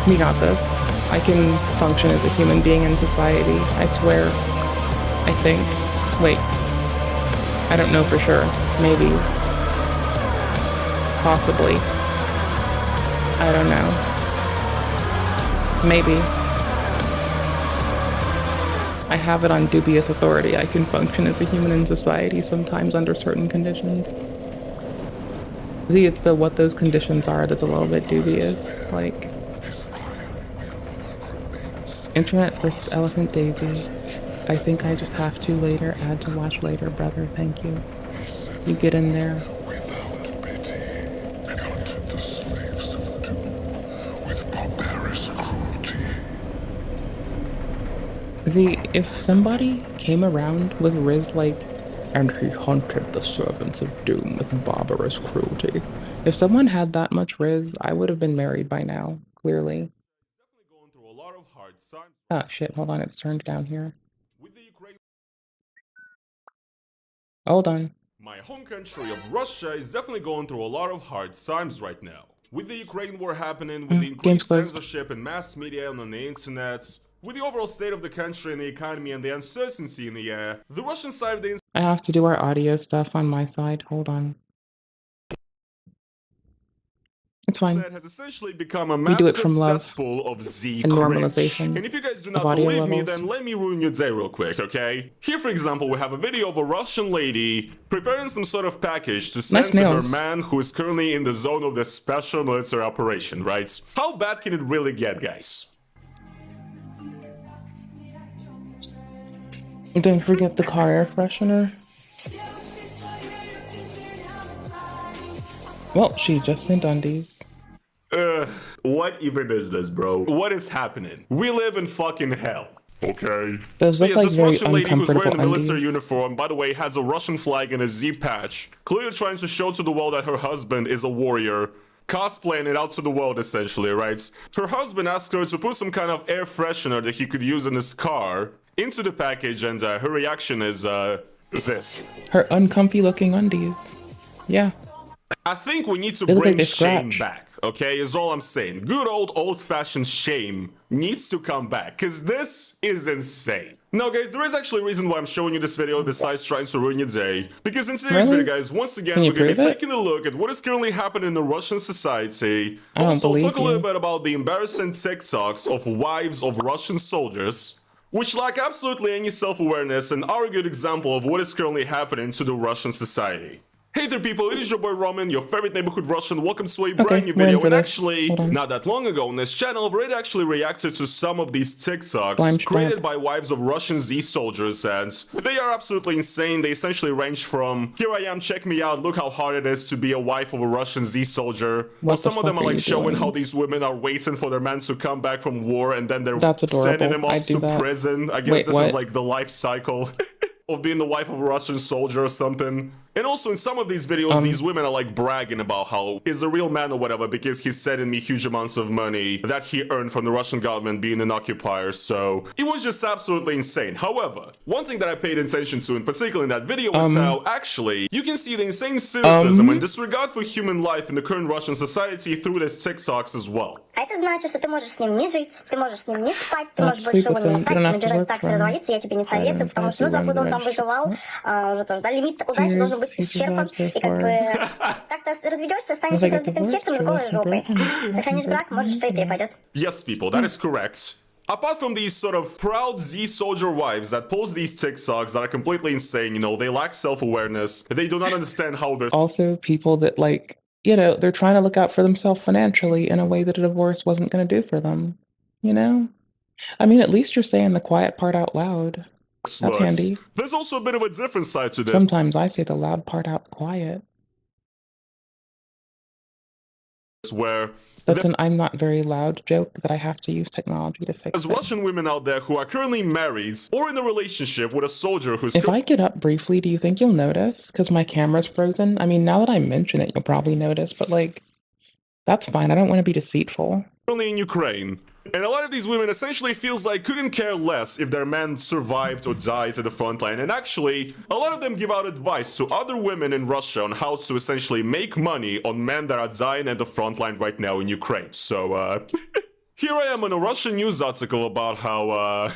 [SPEAKER 1] We got this. I can function as a human being in society, I swear. I think. Wait. I don't know for sure. Maybe. Possibly. I don't know. Maybe. I have it on dubious authority. I can function as a human in society sometimes under certain conditions. See, it's the what those conditions are that's a little bit dubious. Like, Internet versus Elephant Daisy. I think I just have to later. Add to watch later, brother. Thank you. You get in there.
[SPEAKER 2] Without pity, and hunted the slaves of doom with barbarous cruelty.
[SPEAKER 1] See, if somebody came around with Riz like, and he hunted the servants of doom with barbarous cruelty. If someone had that much Riz, I would have been married by now, clearly. Oh shit, hold on, it's turned down here. Hold on.
[SPEAKER 17] My home country of Russia is definitely going through a lot of hard times right now. With the Ukraine war happening, with the increased censorship and mass media and on the internet, with the overall state of the country and the economy and the uncertainty in the air, the Russian side of the
[SPEAKER 1] I have to do our audio stuff on my side. Hold on. It's fine.
[SPEAKER 17] has essentially become a
[SPEAKER 1] We do it
[SPEAKER 17] massive
[SPEAKER 1] from love
[SPEAKER 17] cesspool of Z
[SPEAKER 1] and
[SPEAKER 17] cringe.
[SPEAKER 1] normalization
[SPEAKER 17] And if you guys do
[SPEAKER 1] of
[SPEAKER 17] not
[SPEAKER 1] audio
[SPEAKER 17] believe me,
[SPEAKER 1] levels.
[SPEAKER 17] then let me ruin your day real quick, okay? Here, for example, we have a video of a Russian lady preparing some sort of package to send to her
[SPEAKER 1] nails.
[SPEAKER 17] man who is currently in the zone of the special military operation, right? How bad can it really get, guys?
[SPEAKER 1] Don't forget the car air freshener. Well, she just sent undies.
[SPEAKER 17] What even is this, bro? What is happening? We live in fucking hell. Okay.
[SPEAKER 1] Those
[SPEAKER 17] So
[SPEAKER 1] look
[SPEAKER 17] yes,
[SPEAKER 1] like
[SPEAKER 17] this
[SPEAKER 1] very
[SPEAKER 17] Russian lady who's wearing a
[SPEAKER 1] uncomfortable
[SPEAKER 17] military
[SPEAKER 1] undies.
[SPEAKER 17] uniform, by the way, has a Russian flag and a Z patch, clearly trying to show to the world that her husband is a warrior, cosplaying it out to the world essentially, right? Her husband asked her to put some kind of air freshener that he could use in his car into the package, and her reaction is this.
[SPEAKER 1] Her uncomfy looking undies. Yeah.
[SPEAKER 17] I think we need to
[SPEAKER 1] They look like
[SPEAKER 17] bring
[SPEAKER 1] they
[SPEAKER 17] shame
[SPEAKER 1] scratch.
[SPEAKER 17] back, okay, is all I'm saying. Good old-fashioned shame needs to come back, because this is insane. Now guys, there is actually a reason why I'm showing you this video besides trying to ruin your day. Because in today's
[SPEAKER 1] Really?
[SPEAKER 17] video, guys, once again,
[SPEAKER 1] Can you
[SPEAKER 17] we're going to be
[SPEAKER 1] prove it?
[SPEAKER 17] taking a look at what is currently happening in the Russian society.
[SPEAKER 1] I don't
[SPEAKER 17] Also,
[SPEAKER 1] believe
[SPEAKER 17] talk a little
[SPEAKER 1] you.
[SPEAKER 17] bit about the embarrassing TikToks of wives of Russian soldiers, which lack absolutely any self-awareness and are a good example of what is currently happening to the Russian society. Hey there people, it is your boy Roman, your favorite neighborhood Russian. Welcome to a brand new
[SPEAKER 1] we're in
[SPEAKER 17] video.
[SPEAKER 1] for
[SPEAKER 17] And
[SPEAKER 1] this.
[SPEAKER 17] actually,
[SPEAKER 1] Hold on.
[SPEAKER 17] not that long ago on this channel, I've already actually reacted to some of these TikToks
[SPEAKER 1] Blind
[SPEAKER 17] created
[SPEAKER 1] spot.
[SPEAKER 17] by wives of Russian Z soldiers, and they are absolutely insane. They essentially range from, here I am, check me out, look how hard it is to be a wife of a Russian Z soldier.
[SPEAKER 1] What
[SPEAKER 17] Or
[SPEAKER 1] the
[SPEAKER 17] some of them
[SPEAKER 1] fuck
[SPEAKER 17] are
[SPEAKER 1] are
[SPEAKER 17] like
[SPEAKER 1] you
[SPEAKER 17] showing
[SPEAKER 1] doing?
[SPEAKER 17] how these women are waiting for their man to come back from war, and then they're
[SPEAKER 1] That's adorable.
[SPEAKER 17] sending him
[SPEAKER 1] I
[SPEAKER 17] off
[SPEAKER 1] do
[SPEAKER 17] to
[SPEAKER 1] that.
[SPEAKER 17] prison. I guess
[SPEAKER 1] Wait,
[SPEAKER 17] this
[SPEAKER 1] what?
[SPEAKER 17] is like the life cycle of being the wife of a Russian soldier or something. And also in some of these videos, these women are like bragging about how he's a real man or whatever because he's sending me huge amounts of money that he earned from the Russian government being an occupier. So it was just absolutely insane. However, one thing that I paid attention to in particular in that video was how actually you can see the insane cynicism and disregard for human life in the current Russian society through these TikToks as well.
[SPEAKER 18] А это значит, что ты можешь с ним не жить, ты можешь с ним не спать, ты
[SPEAKER 1] Not
[SPEAKER 18] можешь
[SPEAKER 1] sleep
[SPEAKER 18] больше его
[SPEAKER 1] with
[SPEAKER 18] не
[SPEAKER 1] him. You
[SPEAKER 18] листать,
[SPEAKER 1] don't have to
[SPEAKER 18] набирать
[SPEAKER 1] work
[SPEAKER 18] так
[SPEAKER 1] from
[SPEAKER 18] средовалиться, я тебе не советую, потому что, ну, откуда он там выживал, уже тоже, да, лимит удачи должен быть исчерпан, и как бы так-то разведешься, останешься с разбитым сердцем и голой жопой. Сохранишь брак, может, что и перепадет.
[SPEAKER 17] Yes, people, that is correct. Apart from these sort of proud Z-soldier wives that post these TikToks that are completely insane, you know, they lack self-awareness, they do not understand how this
[SPEAKER 1] Also, people that like, you know, they're trying to look out for themselves financially in a way that a divorce wasn't going to do for them. You know? I mean, at least you're saying the quiet part out loud. That's
[SPEAKER 17] looks.
[SPEAKER 1] handy.
[SPEAKER 17] There's also a bit of a different side to this.
[SPEAKER 1] Sometimes I say the loud part out quiet.
[SPEAKER 17] Where
[SPEAKER 1] That's an I'm not very loud joke that I have to use technology to fix
[SPEAKER 17] there's
[SPEAKER 1] it.
[SPEAKER 17] Russian women out there who are currently married or in a relationship with a soldier who's
[SPEAKER 1] If I get up briefly, do you think you'll notice? Because my camera's frozen. I mean, now that I mention it, you'll probably notice, but like, that's fine. I don't want to be deceitful.
[SPEAKER 17] currently in Ukraine. And a lot of these women essentially feels like couldn't care less if their man survived or died at the front line. And actually, a lot of them give out advice to other women in Russia on how to essentially make money on men that are dying at the front line right now in Ukraine. So, here I am on a Russian news article about how,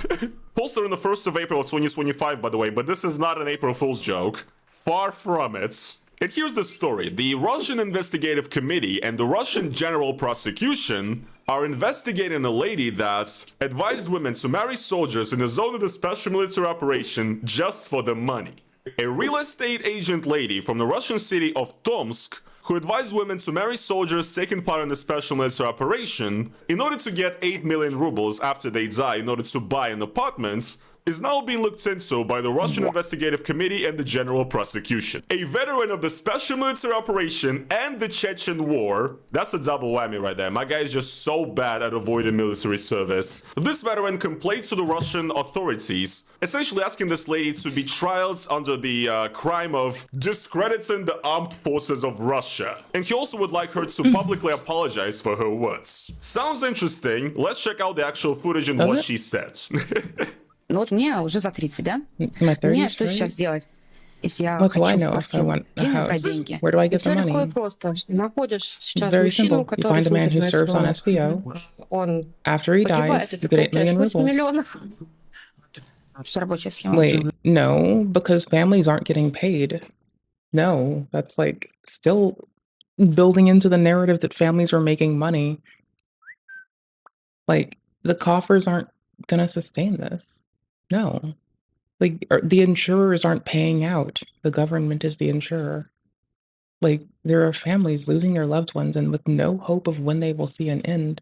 [SPEAKER 17] posted on the 1st of April of 2025, by the way, but this is not an April Fool's joke. Far from it. And here's the story. The Russian Investigative Committee and the Russian General Prosecution are investigating a lady that advised women to marry soldiers in the zone of the special military operation just for the money. A real estate agent lady from the Russian city of Tomsk who advised women to marry soldiers taking part in the special military operation in order to get 8 million rubles after they die in order to buy an apartment is now being looked into by the Russian Investigative Committee and the General Prosecution. A veteran of the Special Military Operation and the Chechen War, that's a double whammy right there. My guy is just so bad at avoiding military service. This veteran complained to the Russian authorities, essentially asking this lady to be trialed under the crime of discrediting the armed forces of Russia. And he also would like her to publicly apologize for her words. Sounds interesting. Let's check out the actual footage and what she said.
[SPEAKER 19] Ну вот мне уже за 30, да?
[SPEAKER 1] My
[SPEAKER 19] Мне
[SPEAKER 1] 30s,
[SPEAKER 19] что
[SPEAKER 1] right?
[SPEAKER 19] сейчас делать, если я
[SPEAKER 1] What do I
[SPEAKER 19] хочу
[SPEAKER 1] know if I
[SPEAKER 19] квартиру?
[SPEAKER 1] want a
[SPEAKER 19] Где мне
[SPEAKER 1] house?
[SPEAKER 19] брать деньги?
[SPEAKER 1] Where do I get
[SPEAKER 19] Все
[SPEAKER 1] the
[SPEAKER 19] легко и
[SPEAKER 1] money?
[SPEAKER 19] просто. Находишь сейчас
[SPEAKER 1] Very
[SPEAKER 19] мужчину,
[SPEAKER 1] simple. You
[SPEAKER 19] который
[SPEAKER 1] find a man
[SPEAKER 19] служит
[SPEAKER 1] who
[SPEAKER 19] на
[SPEAKER 1] serves on
[SPEAKER 19] СВО.
[SPEAKER 1] SVO.
[SPEAKER 19] Он
[SPEAKER 1] After he
[SPEAKER 19] погибает,
[SPEAKER 1] dies,
[SPEAKER 19] и
[SPEAKER 1] you
[SPEAKER 19] ты
[SPEAKER 1] get 8
[SPEAKER 19] получаешь
[SPEAKER 1] million
[SPEAKER 19] 8
[SPEAKER 1] rubles.
[SPEAKER 19] миллионов. Все рабочая схема.
[SPEAKER 1] Wait, no, because families aren't getting paid. No, that's like still building into the narrative that families are making money. Like, the coffers aren't gonna sustain this. No. Like, the insurers aren't paying out. The government is the insurer. Like, there are families losing their loved ones and with no hope of when they will see an end.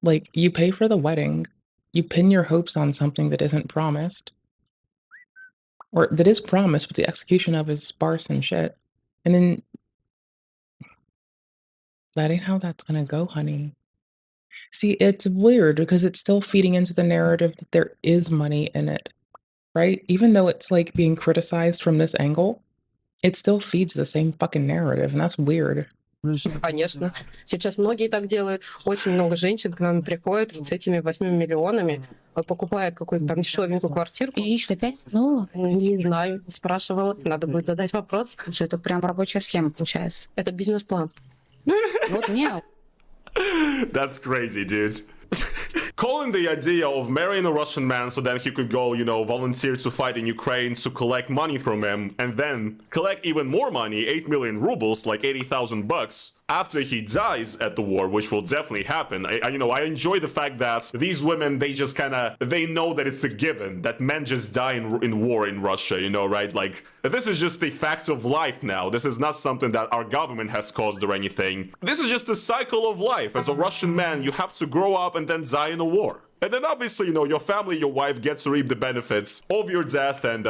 [SPEAKER 1] Like, you pay for the wedding, you pin your hopes on something that isn't promised. or that is promised, but the execution of is sparse and shit. And then that ain't how that's gonna go, honey. See, it's weird because it's still feeding into the narrative that there is money in it, right? Even though it's like being criticized from this angle, it still feeds the same fucking narrative, and that's weird.
[SPEAKER 19] Конечно. Сейчас многие так делают. Очень много женщин к нам приходят с этими 8 миллионами, покупают какую-то там дешевенькую квартирку. И ищут опять? Ну, не знаю, не спрашивала. Надо будет задать вопрос. Что это прям рабочая схема получается. Это бизнес-план. Вот мне...
[SPEAKER 17] That's crazy, dude. Calling the idea of marrying a Russian man so then he could go, you know, volunteer to fight in Ukraine to collect money from him and then collect even more money, 8 million rubles, like 80,000 bucks, after he dies at the war, which will definitely happen. I enjoy the fact that these women, they just they know that it's a given that men just die in war in Russia, you know, right? Like, this is just the fact of life now. This is not something that our government has caused or anything. This is just the cycle of life. As a Russian man, you have to grow up and then die in a war. And then obviously, you know, your family, your wife gets to reap the benefits of your death. And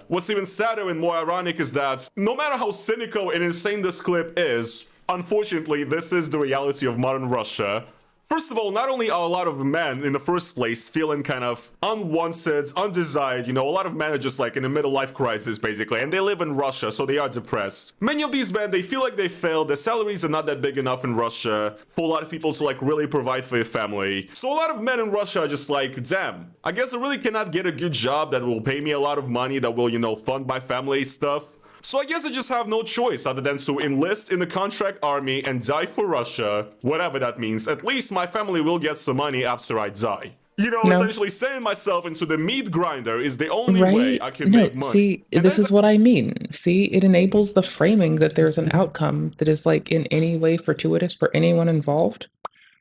[SPEAKER 17] what's even sadder and more ironic is that no matter how cynical and insane this clip is, unfortunately, this is the reality of modern Russia. First of all, not only are a lot of men in the first place feeling kind of unwanted, undesired, you know, a lot of men are just like in a middle life crisis basically, and they live in Russia, so they are depressed. Many of these men, they feel like they failed, their salaries are not that big enough in Russia for a lot of people to like really provide for their family. So a lot of men in Russia are just like, damn, I guess I really cannot get a good job that will pay me a lot of money, that will, you know, fund my family stuff. So I guess I just have no choice other than to enlist in the contract army and die for Russia, whatever that means. At least my family will get some money after I die. You know, essentially sending myself into the meat grinder is the only way I can make money.
[SPEAKER 1] See, this is what I mean. See, it enables the framing that there's an outcome that is like in any way fortuitous for anyone involved.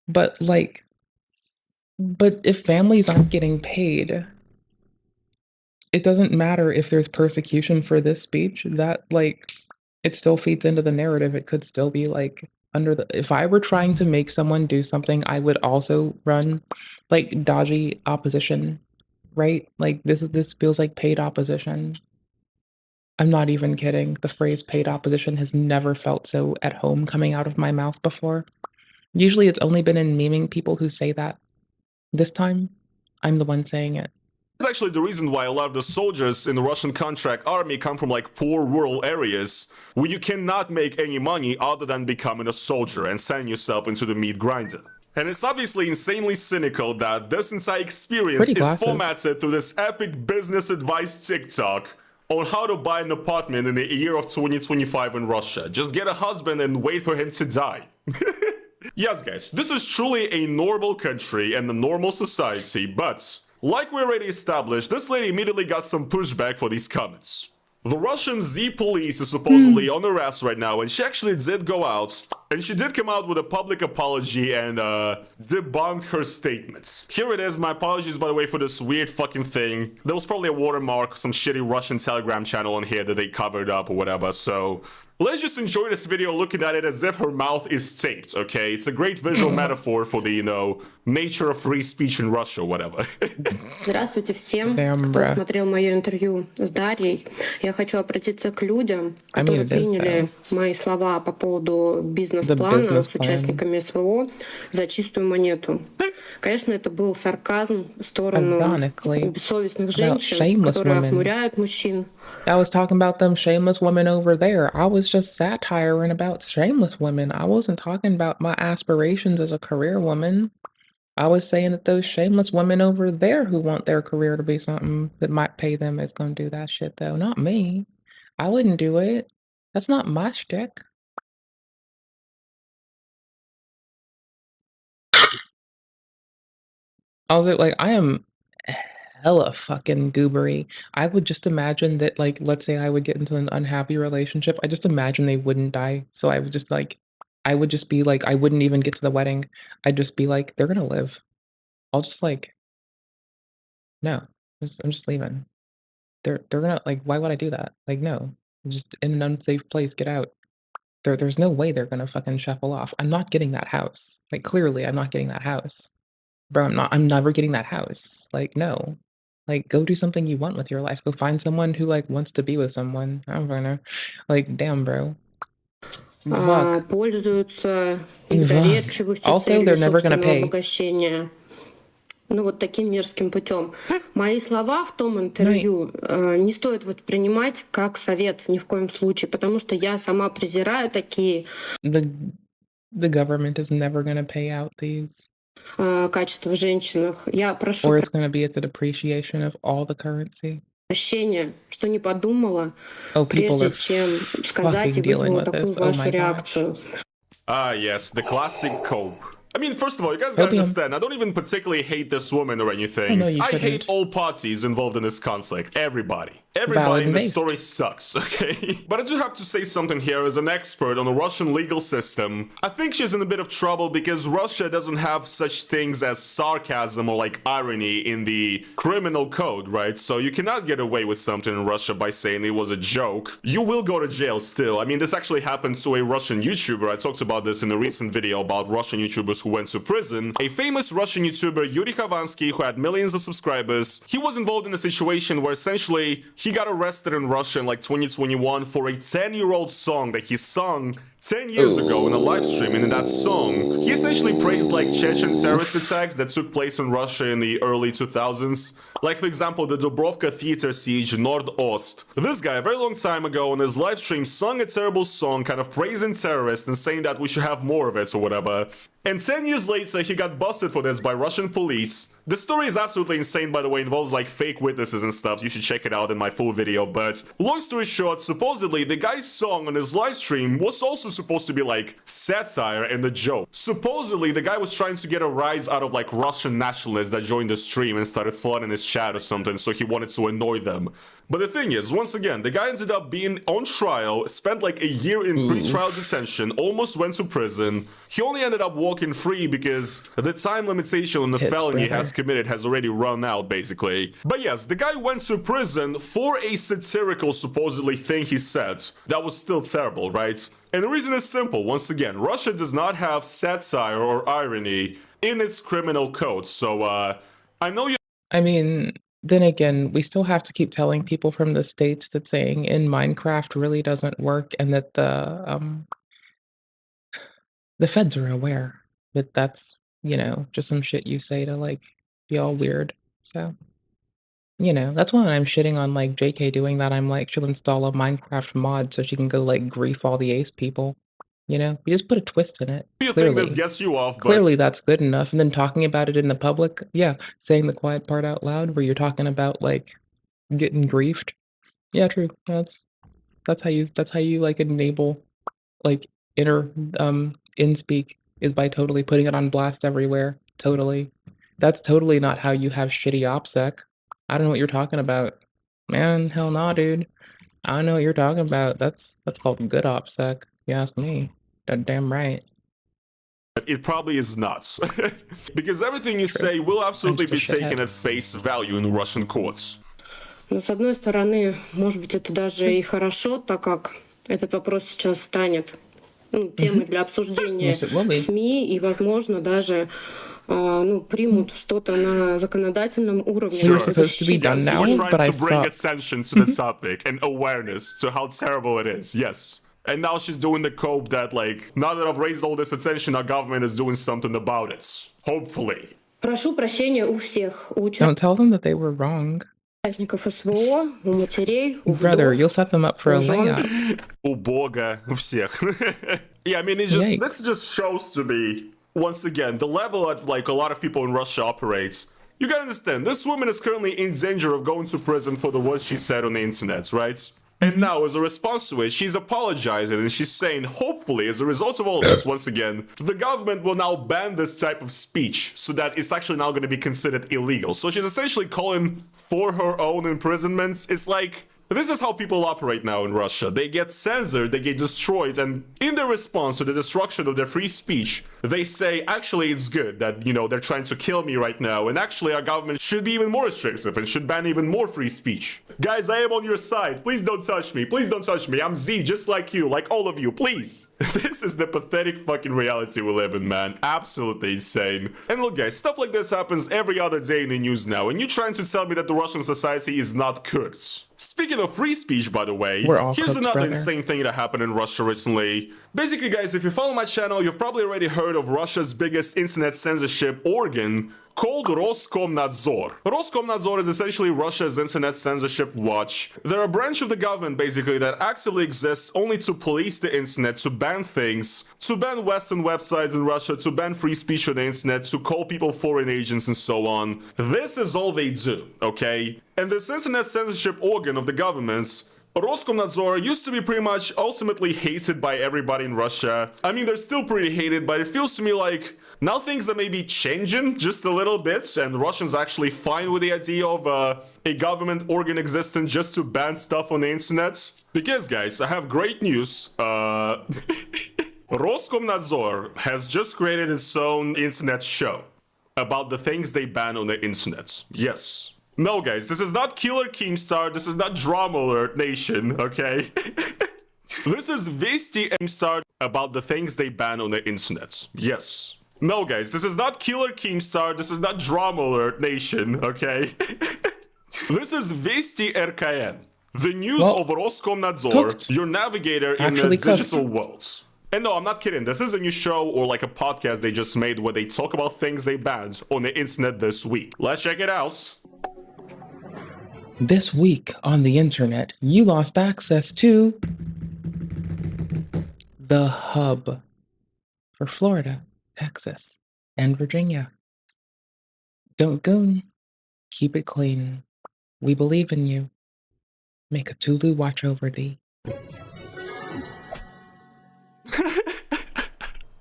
[SPEAKER 1] But if families aren't getting paid, it doesn't matter if there's persecution for this speech, that like it still feeds into the narrative. It could still be like if I were trying to make someone do something, I would also run like dodgy opposition, right? Like this feels like paid opposition. I'm not even kidding. The phrase paid opposition has never felt so at home coming out of my mouth before. Usually it's only been in memeing people who say that. This time, I'm the one saying it.
[SPEAKER 17] That's actually the reason why a lot of the soldiers in the Russian contract army come from like poor rural areas where you cannot make any money other than becoming a soldier and sending yourself into the meat grinder. And it's obviously insanely cynical that this entire experience is formatted through this epic business advice TikTok on how to buy an apartment in the year of 2025 in Russia. Just get a husband and wait for him to die. Yes, guys, this is truly a normal country and a normal society, but like we already established, this lady immediately got some pushback for these comments. The Russian Z police is supposedly on her ass right now, and she actually did go out, and she did come out with a public apology and debunked her statements. Here it is. My apologies, by the way, for this weird fucking thing. There was probably a watermark, some shitty Russian Telegram channel on here that they covered up or whatever, so let's just enjoy this video looking at it as if her mouth is taped, okay? It's a great visual metaphor for the, you know, nature of free speech in Russia or whatever.
[SPEAKER 20] Здравствуйте всем, кто смотрел мое интервью с Дарьей. Я хочу обратиться к людям, которые приняли мои слова по поводу бизнес-плана с участниками СВО за чистую монету. Конечно, это был сарказм в сторону бессовестных женщин, которые охмуряют мужчин.
[SPEAKER 1] I was talking about them shameless women over there. I was just satiring about shameless women. I wasn't talking about my aspirations as a career woman. I was saying that those shameless women over there who want their career to be something that might pay them is going to do that shit, though. Not me. I wouldn't do it. That's not my shtick. I was like, I am hella fucking goobery. I would just imagine that, like, let's say I would get into an unhappy relationship. I just imagine they wouldn't die. So I would just like, I would just be like, I wouldn't even get to the wedding. I'd just be like, they're gonna live. I'll just like, no, I'm just leaving. They're gonna like, why would I do that? Like, no, I'm just in an unsafe place. Get out. There's no way they're gonna fucking shuffle off. I'm not getting that house. Like, clearly, I'm not getting that house. Bro, I'm never getting that house. Like, no. Like, go do something you want with your life. Go find someone who like wants to be with someone. I don't know. Like, damn, bro. Fuck.
[SPEAKER 20] Пользуются их доверчивостью
[SPEAKER 1] Also,
[SPEAKER 20] целью
[SPEAKER 1] they're never gonna
[SPEAKER 20] собственного
[SPEAKER 1] pay.
[SPEAKER 20] обогащения. Ну, вот таким мерзким путем. Мои слова в том интервью не стоит воспринимать как совет ни в коем случае, потому что я сама презираю такие
[SPEAKER 1] The government is never gonna pay out these.
[SPEAKER 20] Качества в женщинах. Я прошу
[SPEAKER 1] Or it's gonna be at the depreciation of all the currency.
[SPEAKER 20] прощения, что не подумала,
[SPEAKER 1] Oh, people
[SPEAKER 20] прежде
[SPEAKER 1] are
[SPEAKER 20] чем сказать и
[SPEAKER 1] fucking dealing
[SPEAKER 20] вызвала
[SPEAKER 1] with
[SPEAKER 20] такую
[SPEAKER 1] this. Oh
[SPEAKER 20] вашу
[SPEAKER 1] my God.
[SPEAKER 20] реакцию.
[SPEAKER 17] Ah, yes, the classic cope. I mean, first of all, you guys gotta understand, I don't even particularly hate this woman or anything.
[SPEAKER 1] know you
[SPEAKER 17] I
[SPEAKER 1] shouldn't.
[SPEAKER 17] hate all parties involved in this conflict. Everybody. Everybody in this story sucks, okay? But I do have to say something here as an expert on the Russian legal system. I think she's in a bit of trouble because Russia doesn't have such things as sarcasm or like irony in the criminal code, right? So you cannot get away with something in Russia by saying it was a joke. You will go to jail still. I mean, this actually happened to a Russian YouTuber. I talked about this in a recent video about Russian YouTubers who went to prison. A famous Russian YouTuber, Yuri Khovansky, who had millions of subscribers, he was involved in a situation where essentially he got arrested in Russia in like 2021 for a 10-year-old song that he sung 10 years ago in a live stream, and in that song, he essentially praised like Chechen terrorist attacks that took place in Russia in the early 2000s. Like, for example, the Dubrovka theater siege Nord-Ost. This guy, a very long time ago, on his live stream, sung a terrible song kind of praising terrorists and saying that we should have more of it or whatever. And 10 years later, he got busted for this by Russian police. The story is absolutely insane, by the way, involves like fake witnesses and stuff. You should check it out in my full video. But long story short, supposedly the guy's song on his live stream was also supposed to be like satire and a joke. Supposedly the guy was trying to get a rise out of like Russian nationalists that joined the stream and started flooding his chat or something, so he wanted to annoy them. But the thing is, once again, the guy ended up being on trial, spent like a year in pre-trial detention, almost went to prison. He only ended up walking free because the time limitation on the felony he has committed has already run out, basically. But yes, the guy went to prison for a satirical, supposedly, thing he said. That was still terrible, right? And the reason is simple. Once again, Russia does not have satire or irony in its criminal code. So, I know you...
[SPEAKER 1] I mean, then again, we still have to keep telling people from the States that saying in Minecraft really doesn't work, and that the feds are aware that that's, you know, just some shit you say to like be all weird. So, you know, that's why when I'm shitting on like JK doing that, I'm like, she'll install a Minecraft mod so she can go like grief all the ace people. You know, you just put a twist in it.
[SPEAKER 17] You think this gets you off, but...
[SPEAKER 1] Clearly that's good enough. And then talking about it in the public, yeah, saying the quiet part out loud where you're talking about like getting griefed. Yeah, true. That's how you like enable like inner in speak is by totally putting it on blast everywhere. Totally. That's totally not how you have shitty OPSEC. I don't know what you're talking about. Man, hell nah, dude. I don't know what you're talking about. That's called good OPSEC. You ask me. Damn right.
[SPEAKER 17] It probably is nuts. Because everything you say will absolutely be taken at face value in Russian courts.
[SPEAKER 20] Но с одной стороны, может быть, это даже и хорошо, так как этот вопрос сейчас станет темой для обсуждения в СМИ, и, возможно, даже примут что-то на законодательном уровне.
[SPEAKER 17] We're trying to bring attention to the topic and awareness to how terrible it is. Yes. And now she's doing the cope that, like, now that I've raised all this attention, our government is doing something about it. Hopefully.
[SPEAKER 20] Прошу прощения у всех, у
[SPEAKER 1] Don't tell them that they were wrong.
[SPEAKER 20] участников СВО, у матерей, у
[SPEAKER 1] Brother,
[SPEAKER 20] вдов,
[SPEAKER 1] you'll set them up for a
[SPEAKER 20] у жен.
[SPEAKER 1] layup.
[SPEAKER 17] У Бога, у всех. Yeah, I mean, this just shows to me, once again, the level at, like, a lot of people in Russia operates. You gotta understand, this woman is currently in danger of going to prison for the words she said on the internet, right? And now, as a response to it, she's apologizing and she's saying, hopefully, as a result of all this, once again, the government will now ban this type of speech so that it's actually now going to be considered illegal. So she's essentially calling for her own imprisonments. It's like, This is how people operate now in Russia. They get censored, they get destroyed, and in their response to the destruction of their free speech, they say, actually, it's good that, you know, they're trying to kill me right now, and actually our government should be even more restrictive and should ban even more free speech. Guys, I am on your side. Please don't touch me. Please don't touch me. I'm Z, just like you, like all of you, please. This is the pathetic fucking reality we live in, man. Absolutely insane. And look, guys, stuff like this happens every other day in the news now, and you're trying to tell me that the Russian society is not cooked. Speaking of free speech, by the way, here's another insane thing that happened in Russia recently. Basically, guys, if you follow my channel, you've probably already heard of Russia's biggest internet censorship organ, called Roskomnadzor. Roskomnadzor is essentially Russia's internet censorship watch. They're a branch of the government, basically, that actively exists only to police the internet, to ban things, to ban Western websites in Russia, to ban free speech on the internet, to call people foreign agents and so on. This is all they do, okay? And this internet censorship organ of the government's Roskomnadzor used to be pretty much ultimately hated by everybody in Russia. I mean, they're still pretty hated, but it feels to me like now things are maybe changing just a little bit, and Russians actually fine with the idea of a government organ existing just to ban stuff on the internet. Because, guys, I have great news. Roskomnadzor has just created its own internet show about the things they ban on the internet. Yes. No, guys, this is not Killer Keemstar, this is not Drama Alert Nation, okay? This is Vesti Keemstar about the things they ban on the internet. Yes. No, guys, this is not Killer Keemstar, this is not Drama Alert Nation, okay? This is Vesti RKN, the news of Roskomnadzor, your navigator in the digital worlds. And no, I'm not kidding. This is a new show or like a podcast they just made where they talk about things they banned on the internet this week. Let's check it out.
[SPEAKER 1] This week on the internet, you lost access to the hub for Florida, Texas, and Virginia. Don't goon. Keep it clean. We believe in you. Make a Tulu watch over thee.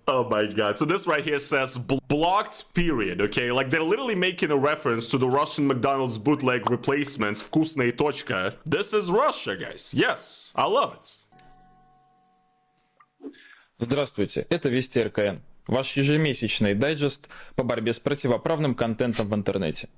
[SPEAKER 17] Oh my god. So this right here says blocked period, okay? Like they're literally making a reference to the Russian McDonald's bootleg replacement Vkusnaya Tochka. This is Russia, guys. Yes, I love it.
[SPEAKER 21] Здравствуйте, это Вести РКН. Ваш ежемесячный дайджест по борьбе с противоправным контентом в интернете.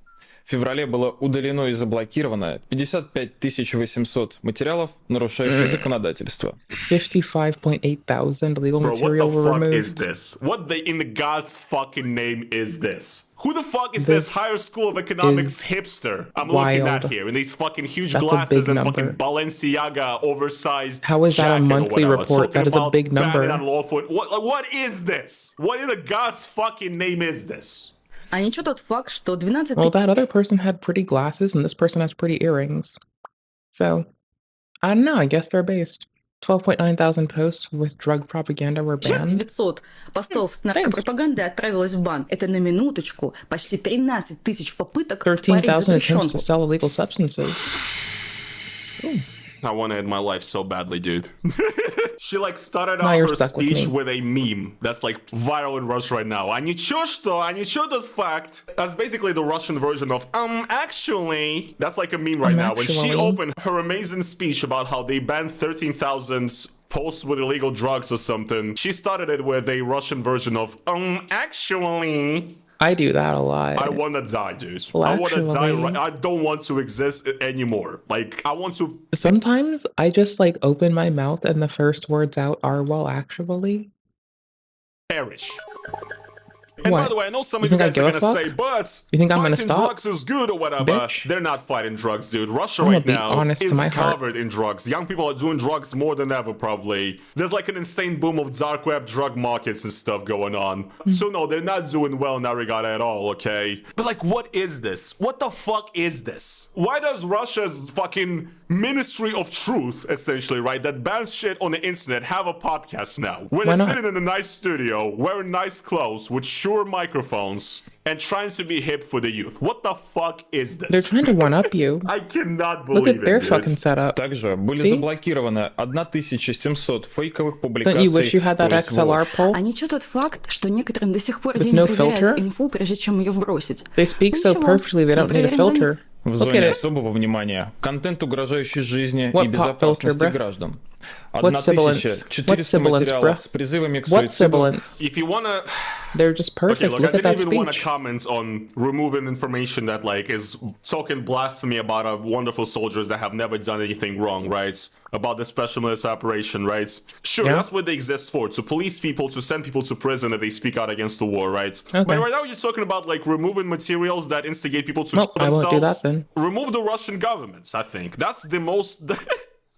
[SPEAKER 21] В феврале было удалено и заблокировано 55 800 материалов, нарушающих законодательство.
[SPEAKER 1] 55.8 thousand legal material were removed.
[SPEAKER 17] What the fuck is this? What in the God's fucking name is this? Who the fuck is this higher school of economics hipster I'm looking at here in these fucking huge glasses and fucking Balenciaga oversized
[SPEAKER 1] How is that a monthly report? That is a big number.
[SPEAKER 17] What is this? What in the God's fucking name is this?
[SPEAKER 1] Well, that other person had pretty glasses and this person has pretty earrings. So, I don't know, I guess they're based. 12.9 thousand posts with drug propaganda were banned.
[SPEAKER 22] 900 постов с наркопропагандой отправилось в бан. Это на минуточку. Почти 13 тысяч попыток впарить
[SPEAKER 1] 13,000 attempts to
[SPEAKER 22] запрещенку.
[SPEAKER 1] sell illegal substances. Ooh.
[SPEAKER 17] I want to end my life so badly, dude. She like started out her speech with a meme that's like viral in Russia right now. А ничего тот fact. That's basically the Russian version of actually. That's like a meme right now. When she opened her amazing speech about how they banned 13,000 posts with illegal drugs or something, she started it with a Russian version of actually.
[SPEAKER 1] I do that a lot.
[SPEAKER 17] I want to die, dude.
[SPEAKER 1] Well,
[SPEAKER 17] I want to die. I don't want to exist anymore. Like, I want to...
[SPEAKER 1] Sometimes I just, like, open my mouth and the first words out are, well, actually.
[SPEAKER 17] Perish. And by the way, I know some of you guys are gonna say, but
[SPEAKER 1] you think I'm gonna
[SPEAKER 17] fighting
[SPEAKER 1] stop?
[SPEAKER 17] drugs is good or whatever.
[SPEAKER 1] Bitch.
[SPEAKER 17] They're not fighting drugs, dude. Russia
[SPEAKER 1] I'm gonna
[SPEAKER 17] right
[SPEAKER 1] be
[SPEAKER 17] now
[SPEAKER 1] honest to
[SPEAKER 17] is
[SPEAKER 1] my heart.
[SPEAKER 17] covered in drugs. Young people are doing drugs more than ever, probably. There's like an insane boom of dark web drug markets and stuff going on. So no, they're not doing well in that regard at all, okay? But like, what is this? What the fuck is this? Why does Russia's fucking Ministry of Truth, essentially, right, that bans shit on the internet, have a podcast now? Where they're sitting in a nice studio, wearing nice clothes, with Shure microphones, and trying to be hip for the youth. What the fuck is this?
[SPEAKER 1] They're trying to one-up you.
[SPEAKER 17] I cannot believe
[SPEAKER 1] Look at their
[SPEAKER 17] it,
[SPEAKER 1] fucking setup.
[SPEAKER 21] Также были
[SPEAKER 1] See?
[SPEAKER 21] заблокированы 1700 фейковых публикаций.
[SPEAKER 1] Don't you wish you had that XLR poll?
[SPEAKER 22] А ничего тот факт, что некоторым до сих пор
[SPEAKER 1] With
[SPEAKER 22] лень
[SPEAKER 1] no
[SPEAKER 22] проверять
[SPEAKER 1] filter?
[SPEAKER 22] инфу, прежде чем ее вбросить.
[SPEAKER 1] They speak so perfectly they don't need a filter.
[SPEAKER 21] в
[SPEAKER 1] Look
[SPEAKER 21] зоне
[SPEAKER 1] at it.
[SPEAKER 21] особого внимания контент, угрожающий жизни
[SPEAKER 1] What
[SPEAKER 21] и
[SPEAKER 1] pop
[SPEAKER 21] безопасности
[SPEAKER 1] filter, bruh?
[SPEAKER 21] граждан.
[SPEAKER 1] What sibilance?
[SPEAKER 21] 1400
[SPEAKER 1] What
[SPEAKER 21] материалов
[SPEAKER 1] sibilance,
[SPEAKER 21] с призывами к
[SPEAKER 1] What
[SPEAKER 21] суициду.
[SPEAKER 1] sibilance?
[SPEAKER 17] If you wanna...
[SPEAKER 1] They're just perfect.
[SPEAKER 17] Okay, look,
[SPEAKER 1] Look
[SPEAKER 17] I
[SPEAKER 1] at that
[SPEAKER 17] didn't even want to
[SPEAKER 1] speech.
[SPEAKER 17] comment on removing information that like is talking blasphemy about our wonderful soldiers that have never done anything wrong, right? About the special military operation, right? Sure,
[SPEAKER 1] Yeah.
[SPEAKER 17] that's what they exist for, to police people, to send people to prison if they speak out against the war, right?
[SPEAKER 1] Okay.
[SPEAKER 17] But right now you're talking about like removing materials that instigate people to
[SPEAKER 1] Well,
[SPEAKER 17] kill
[SPEAKER 1] I
[SPEAKER 17] themselves.
[SPEAKER 1] won't do that then.
[SPEAKER 17] Remove the Russian governments, I think. That's the most...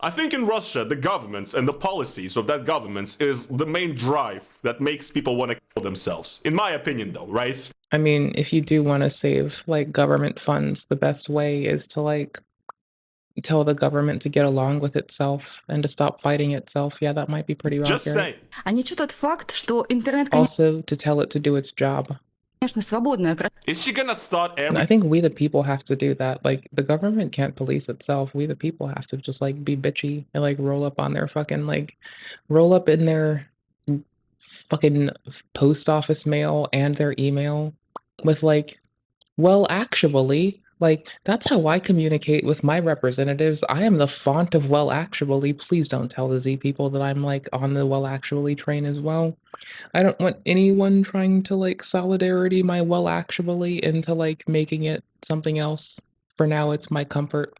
[SPEAKER 17] I think in Russia, the governments and the policies of that government is the main drive that makes people want to kill themselves. In my opinion, though, right?
[SPEAKER 1] I mean, if you do want to save like government funds, the best way is to like tell the government to get along with itself and to stop fighting itself. Yeah, that might be pretty
[SPEAKER 17] Just
[SPEAKER 1] accurate.
[SPEAKER 17] saying.
[SPEAKER 22] А ничего тот факт, что интернет,
[SPEAKER 1] Also, to tell it to do its job.
[SPEAKER 22] конечно, свободное
[SPEAKER 17] Is she gonna start
[SPEAKER 1] And
[SPEAKER 17] every...
[SPEAKER 1] I think we the people have to do that. Like the government can't police itself. We the people have to just like be bitchy and like roll up on their fucking like roll up in their fucking post office mail and their email with like, well, actually, like that's how I communicate with my representatives. I am the font of well actually. Please don't tell the Z people that I'm like on the well actually train as well. I don't want anyone trying to like solidarity my well actually into like making it something else. For now, it's my comfort.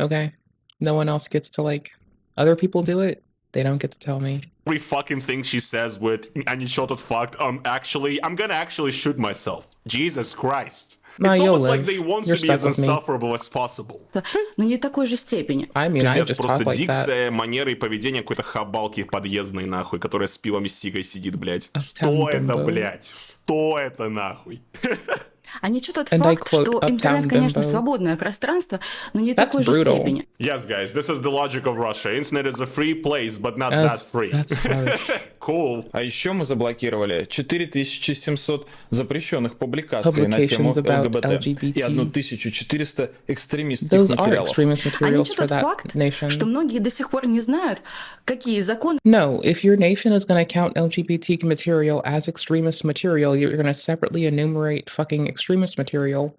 [SPEAKER 1] Okay? No one else gets to like, other people do it. They don't get to tell me.
[SPEAKER 17] fucking thing she says with, and you shot it fucked, actually, I'm gonna actually shoot myself. Jesus Christ.
[SPEAKER 1] No,
[SPEAKER 17] It's
[SPEAKER 1] you'll
[SPEAKER 17] almost like
[SPEAKER 1] live.
[SPEAKER 17] they want
[SPEAKER 1] You're
[SPEAKER 17] to be as
[SPEAKER 1] stuck with me.
[SPEAKER 17] insufferable as possible.
[SPEAKER 22] но не такой же степени.
[SPEAKER 1] I mean, I
[SPEAKER 17] Пиздец,
[SPEAKER 1] just
[SPEAKER 17] просто
[SPEAKER 1] talk like that.
[SPEAKER 17] дикция, манеры и поведение какой-то хабалки подъездной, нахуй, которая с пивом и сигой сидит, блядь.
[SPEAKER 1] Uptown
[SPEAKER 17] Что это,
[SPEAKER 1] bimbo.
[SPEAKER 17] блядь? Что это, нахуй?
[SPEAKER 22] А ничего тот
[SPEAKER 1] And I
[SPEAKER 22] факт,
[SPEAKER 1] quote
[SPEAKER 22] что
[SPEAKER 1] Uptown
[SPEAKER 22] интернет, конечно,
[SPEAKER 1] Bimbo.
[SPEAKER 22] свободное пространство, но не
[SPEAKER 1] That's
[SPEAKER 22] такой же
[SPEAKER 1] brutal.
[SPEAKER 22] степени.
[SPEAKER 17] Yes, guys, this is the logic of Russia. Internet is a free place, but not
[SPEAKER 1] That's-
[SPEAKER 17] that free.
[SPEAKER 1] that's harsh.
[SPEAKER 17] Cool.
[SPEAKER 21] А еще мы заблокировали 4700 запрещенных публикаций на тему
[SPEAKER 1] Publications about
[SPEAKER 21] ЛГБТ
[SPEAKER 1] LGBT.
[SPEAKER 21] и 1400 экстремистских
[SPEAKER 1] Those are
[SPEAKER 21] материалов.
[SPEAKER 1] extremist
[SPEAKER 22] А
[SPEAKER 1] materials
[SPEAKER 22] ничего
[SPEAKER 1] for
[SPEAKER 22] тот
[SPEAKER 1] that
[SPEAKER 22] факт,
[SPEAKER 1] nation.
[SPEAKER 22] что многие до сих пор не знают, какие законы
[SPEAKER 1] No, if your nation is going to count LGBT material as extremist material, you're going to separately enumerate fucking extremist material.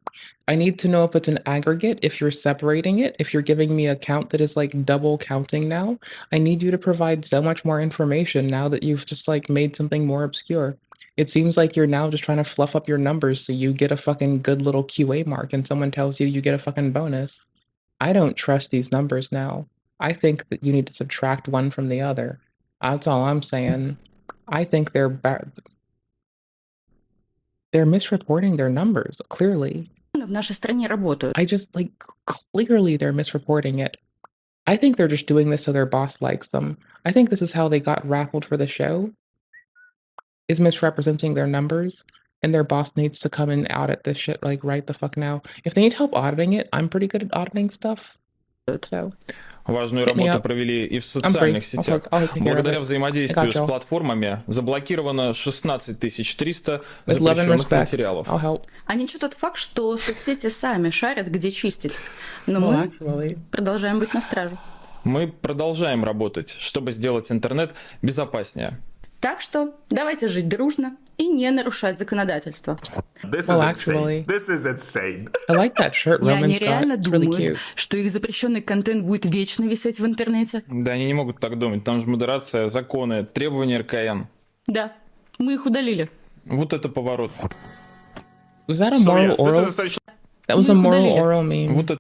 [SPEAKER 1] I need to know if it's an aggregate, if you're separating it, if you're giving me a count that is like double counting now. I need you to provide so much more information now that you've just like made something more obscure. It seems like you're now just trying to fluff up your numbers so you get a fucking good little QA mark and someone tells you you get a fucking bonus. I don't trust these numbers now. I think that you need to subtract one from the other. That's all I'm saying. I think they're misreporting their numbers, clearly.
[SPEAKER 22] в нашей стране работают.
[SPEAKER 1] I just like clearly they're misreporting it. I think they're just doing this so their boss likes them. I think this is how they got raffled for the show. Is misrepresenting their numbers, and their boss needs to come and audit this shit like right the fuck now. If they need help auditing it, I'm pretty good at auditing stuff. So
[SPEAKER 21] Важную
[SPEAKER 1] hit me
[SPEAKER 21] работу
[SPEAKER 1] up.
[SPEAKER 21] провели и в
[SPEAKER 1] I'm free.
[SPEAKER 21] социальных сетях.
[SPEAKER 1] I'll take care of
[SPEAKER 21] Благодаря
[SPEAKER 1] it. I
[SPEAKER 21] взаимодействию
[SPEAKER 1] got
[SPEAKER 21] с
[SPEAKER 1] y'all.
[SPEAKER 21] платформами заблокировано 16300
[SPEAKER 1] With love and
[SPEAKER 21] запрещенных
[SPEAKER 1] respect,
[SPEAKER 21] материалов.
[SPEAKER 1] I'll help.
[SPEAKER 22] А ничего тот факт, что соцсети сами шарят, где чистить. Но
[SPEAKER 1] Well,
[SPEAKER 22] мы
[SPEAKER 1] actually,
[SPEAKER 22] продолжаем быть на страже.
[SPEAKER 21] Мы продолжаем работать, чтобы сделать интернет безопаснее.
[SPEAKER 22] Так что давайте жить дружно и не нарушать законодательство.
[SPEAKER 17] This
[SPEAKER 1] Well,
[SPEAKER 17] is
[SPEAKER 1] actually-
[SPEAKER 17] insane. This is insane.
[SPEAKER 1] I like that shirt
[SPEAKER 22] И
[SPEAKER 1] Roman's
[SPEAKER 22] они
[SPEAKER 1] got.
[SPEAKER 22] реально
[SPEAKER 1] It's really
[SPEAKER 22] думают,
[SPEAKER 1] cute.
[SPEAKER 22] что их запрещенный контент будет вечно висеть в интернете.
[SPEAKER 21] Да они не могут так думать, там же модерация, законы, требования РКН.
[SPEAKER 22] Да, мы их удалили.
[SPEAKER 21] Вот это поворот.
[SPEAKER 1] Was that a
[SPEAKER 17] So
[SPEAKER 1] moral
[SPEAKER 17] yes, this
[SPEAKER 1] oral?
[SPEAKER 17] is essentially...
[SPEAKER 1] That was a
[SPEAKER 22] Мы их
[SPEAKER 1] moral
[SPEAKER 22] удалили.
[SPEAKER 1] oral meme.
[SPEAKER 21] Вот это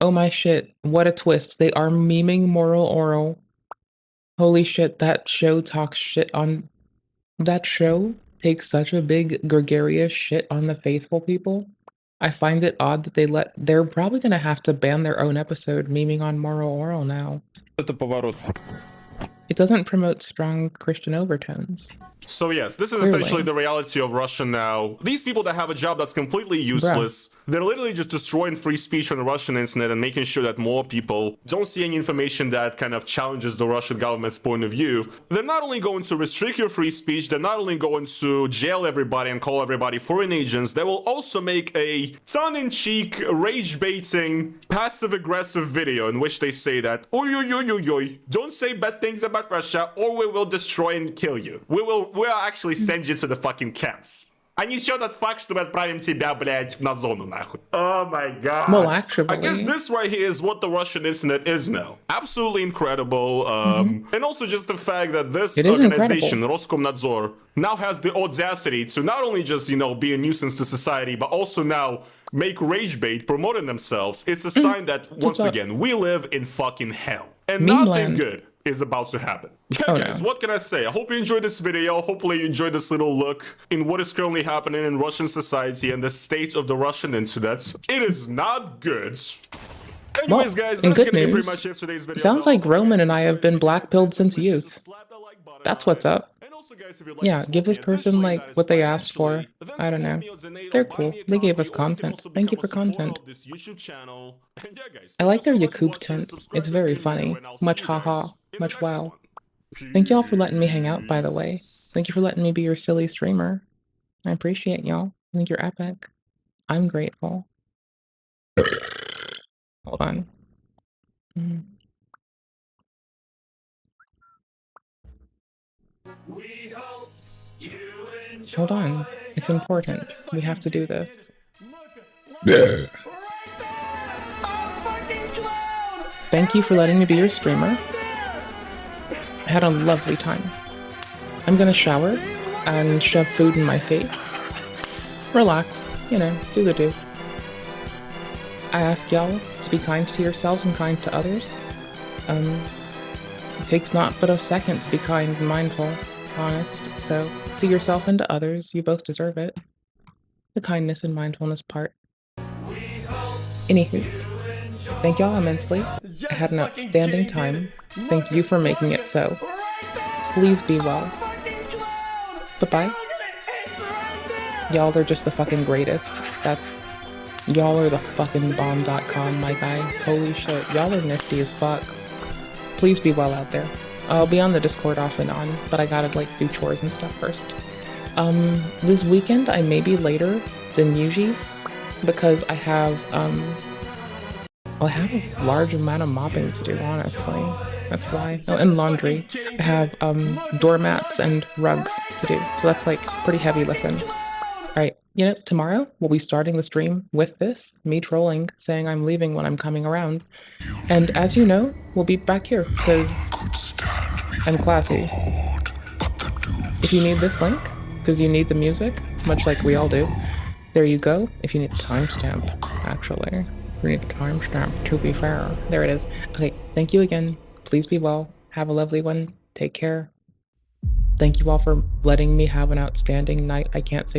[SPEAKER 1] Oh my shit. What a twist. They are memeing moral oral. Holy shit, that show talks shit on. That show takes such a big gregarious shit on the faithful people. I find it odd that they're probably gonna have to ban their own episode memeing on moral oral now.
[SPEAKER 21] это поворот.
[SPEAKER 1] It doesn't promote strong Christian overtones.
[SPEAKER 17] So yes, this is
[SPEAKER 1] Clearly.
[SPEAKER 17] essentially the reality of Russia now. These people that have a job that's completely useless, they're literally just destroying free speech on the Russian internet and making sure that more people don't see any information that kind of challenges the Russian government's point of view. They're not only going to restrict your free speech, they're not only going to jail everybody and call everybody foreign agents, they will also make a tongue-in-cheek, rage-baiting, passive-aggressive video in which they say that, oi, oi, oi, oi, oi, don't say bad things about Russia or we will destroy and kill you. We'll actually send you to the fucking camps. А несет этот факт, что мы отправим тебя, блядь, на зону, нахуй. Oh my god.
[SPEAKER 1] Well, actually,
[SPEAKER 17] I guess this right here is what the Russian internet is now. Absolutely incredible. And also just the fact that this organization, Roskomnadzor, now has the audacity to not only just, you know, be a nuisance to society, but also now make rage bait promoting themselves. It's a sign that, once again, we live in fucking hell. And nothing good is about to happen. Yeah, guys, what can I say? I hope you enjoyed this video. Hopefully you enjoyed this little look in what is currently happening in Russian society and the state of the Russian internet. It is not good. Anyways, guys,
[SPEAKER 1] in
[SPEAKER 17] that's
[SPEAKER 1] good
[SPEAKER 17] gonna be
[SPEAKER 1] news,
[SPEAKER 17] pretty much it for today's video.
[SPEAKER 1] sounds like Roman and I have been black-pilled since youth. That's what's up. Yeah, give this person, like, what they asked for. I don't know. They're cool. They gave us content. Thank you for content. I like their Yakub tint. It's very funny. Much haha. Much wow. Thank y'all for letting me hang out, by the way. Thank you for letting me be your silly streamer. I appreciate y'all. I think you're epic. I'm grateful. Hold on. Hold on. It's important. We have to do this. Thank you for letting me be your streamer. I had a lovely time. I'm gonna shower and shove food in my face. Relax, you know, do the do. I ask y'all to be kind to yourselves and kind to others. It takes not but a second to be kind and mindful, honest, so to yourself and to others, you both deserve it. The kindness and mindfulness part. Anywho's, thank y'all immensely. I had an outstanding time. Thank you for making it so. Please be well. Bye-bye. Y'all are just the fucking greatest. Y'all are the fucking bomb.com, my guy. Holy shit, y'all are nifty as fuck. Please be well out there. I'll be on the Discord off and on, but I gotta, like, do chores and stuff first. This weekend I may be later than usual because I have a large amount of mopping to do, honestly. That's why. Oh, and laundry. I have, doormats and rugs to do, so that's, like, pretty heavy lifting. Alright, you know, tomorrow we'll be starting the stream with this, me trolling, saying I'm leaving when I'm coming around. And as you know, we'll be back here, because I'm classy. If you need this link, because you need the music, much like we all do, there you go. If you need the timestamp, actually. You need the timestamp, to be fair. There it is. Okay, thank you again. Please be well. Have a lovely one. Take care. Thank you all for letting me have an outstanding night. I can't say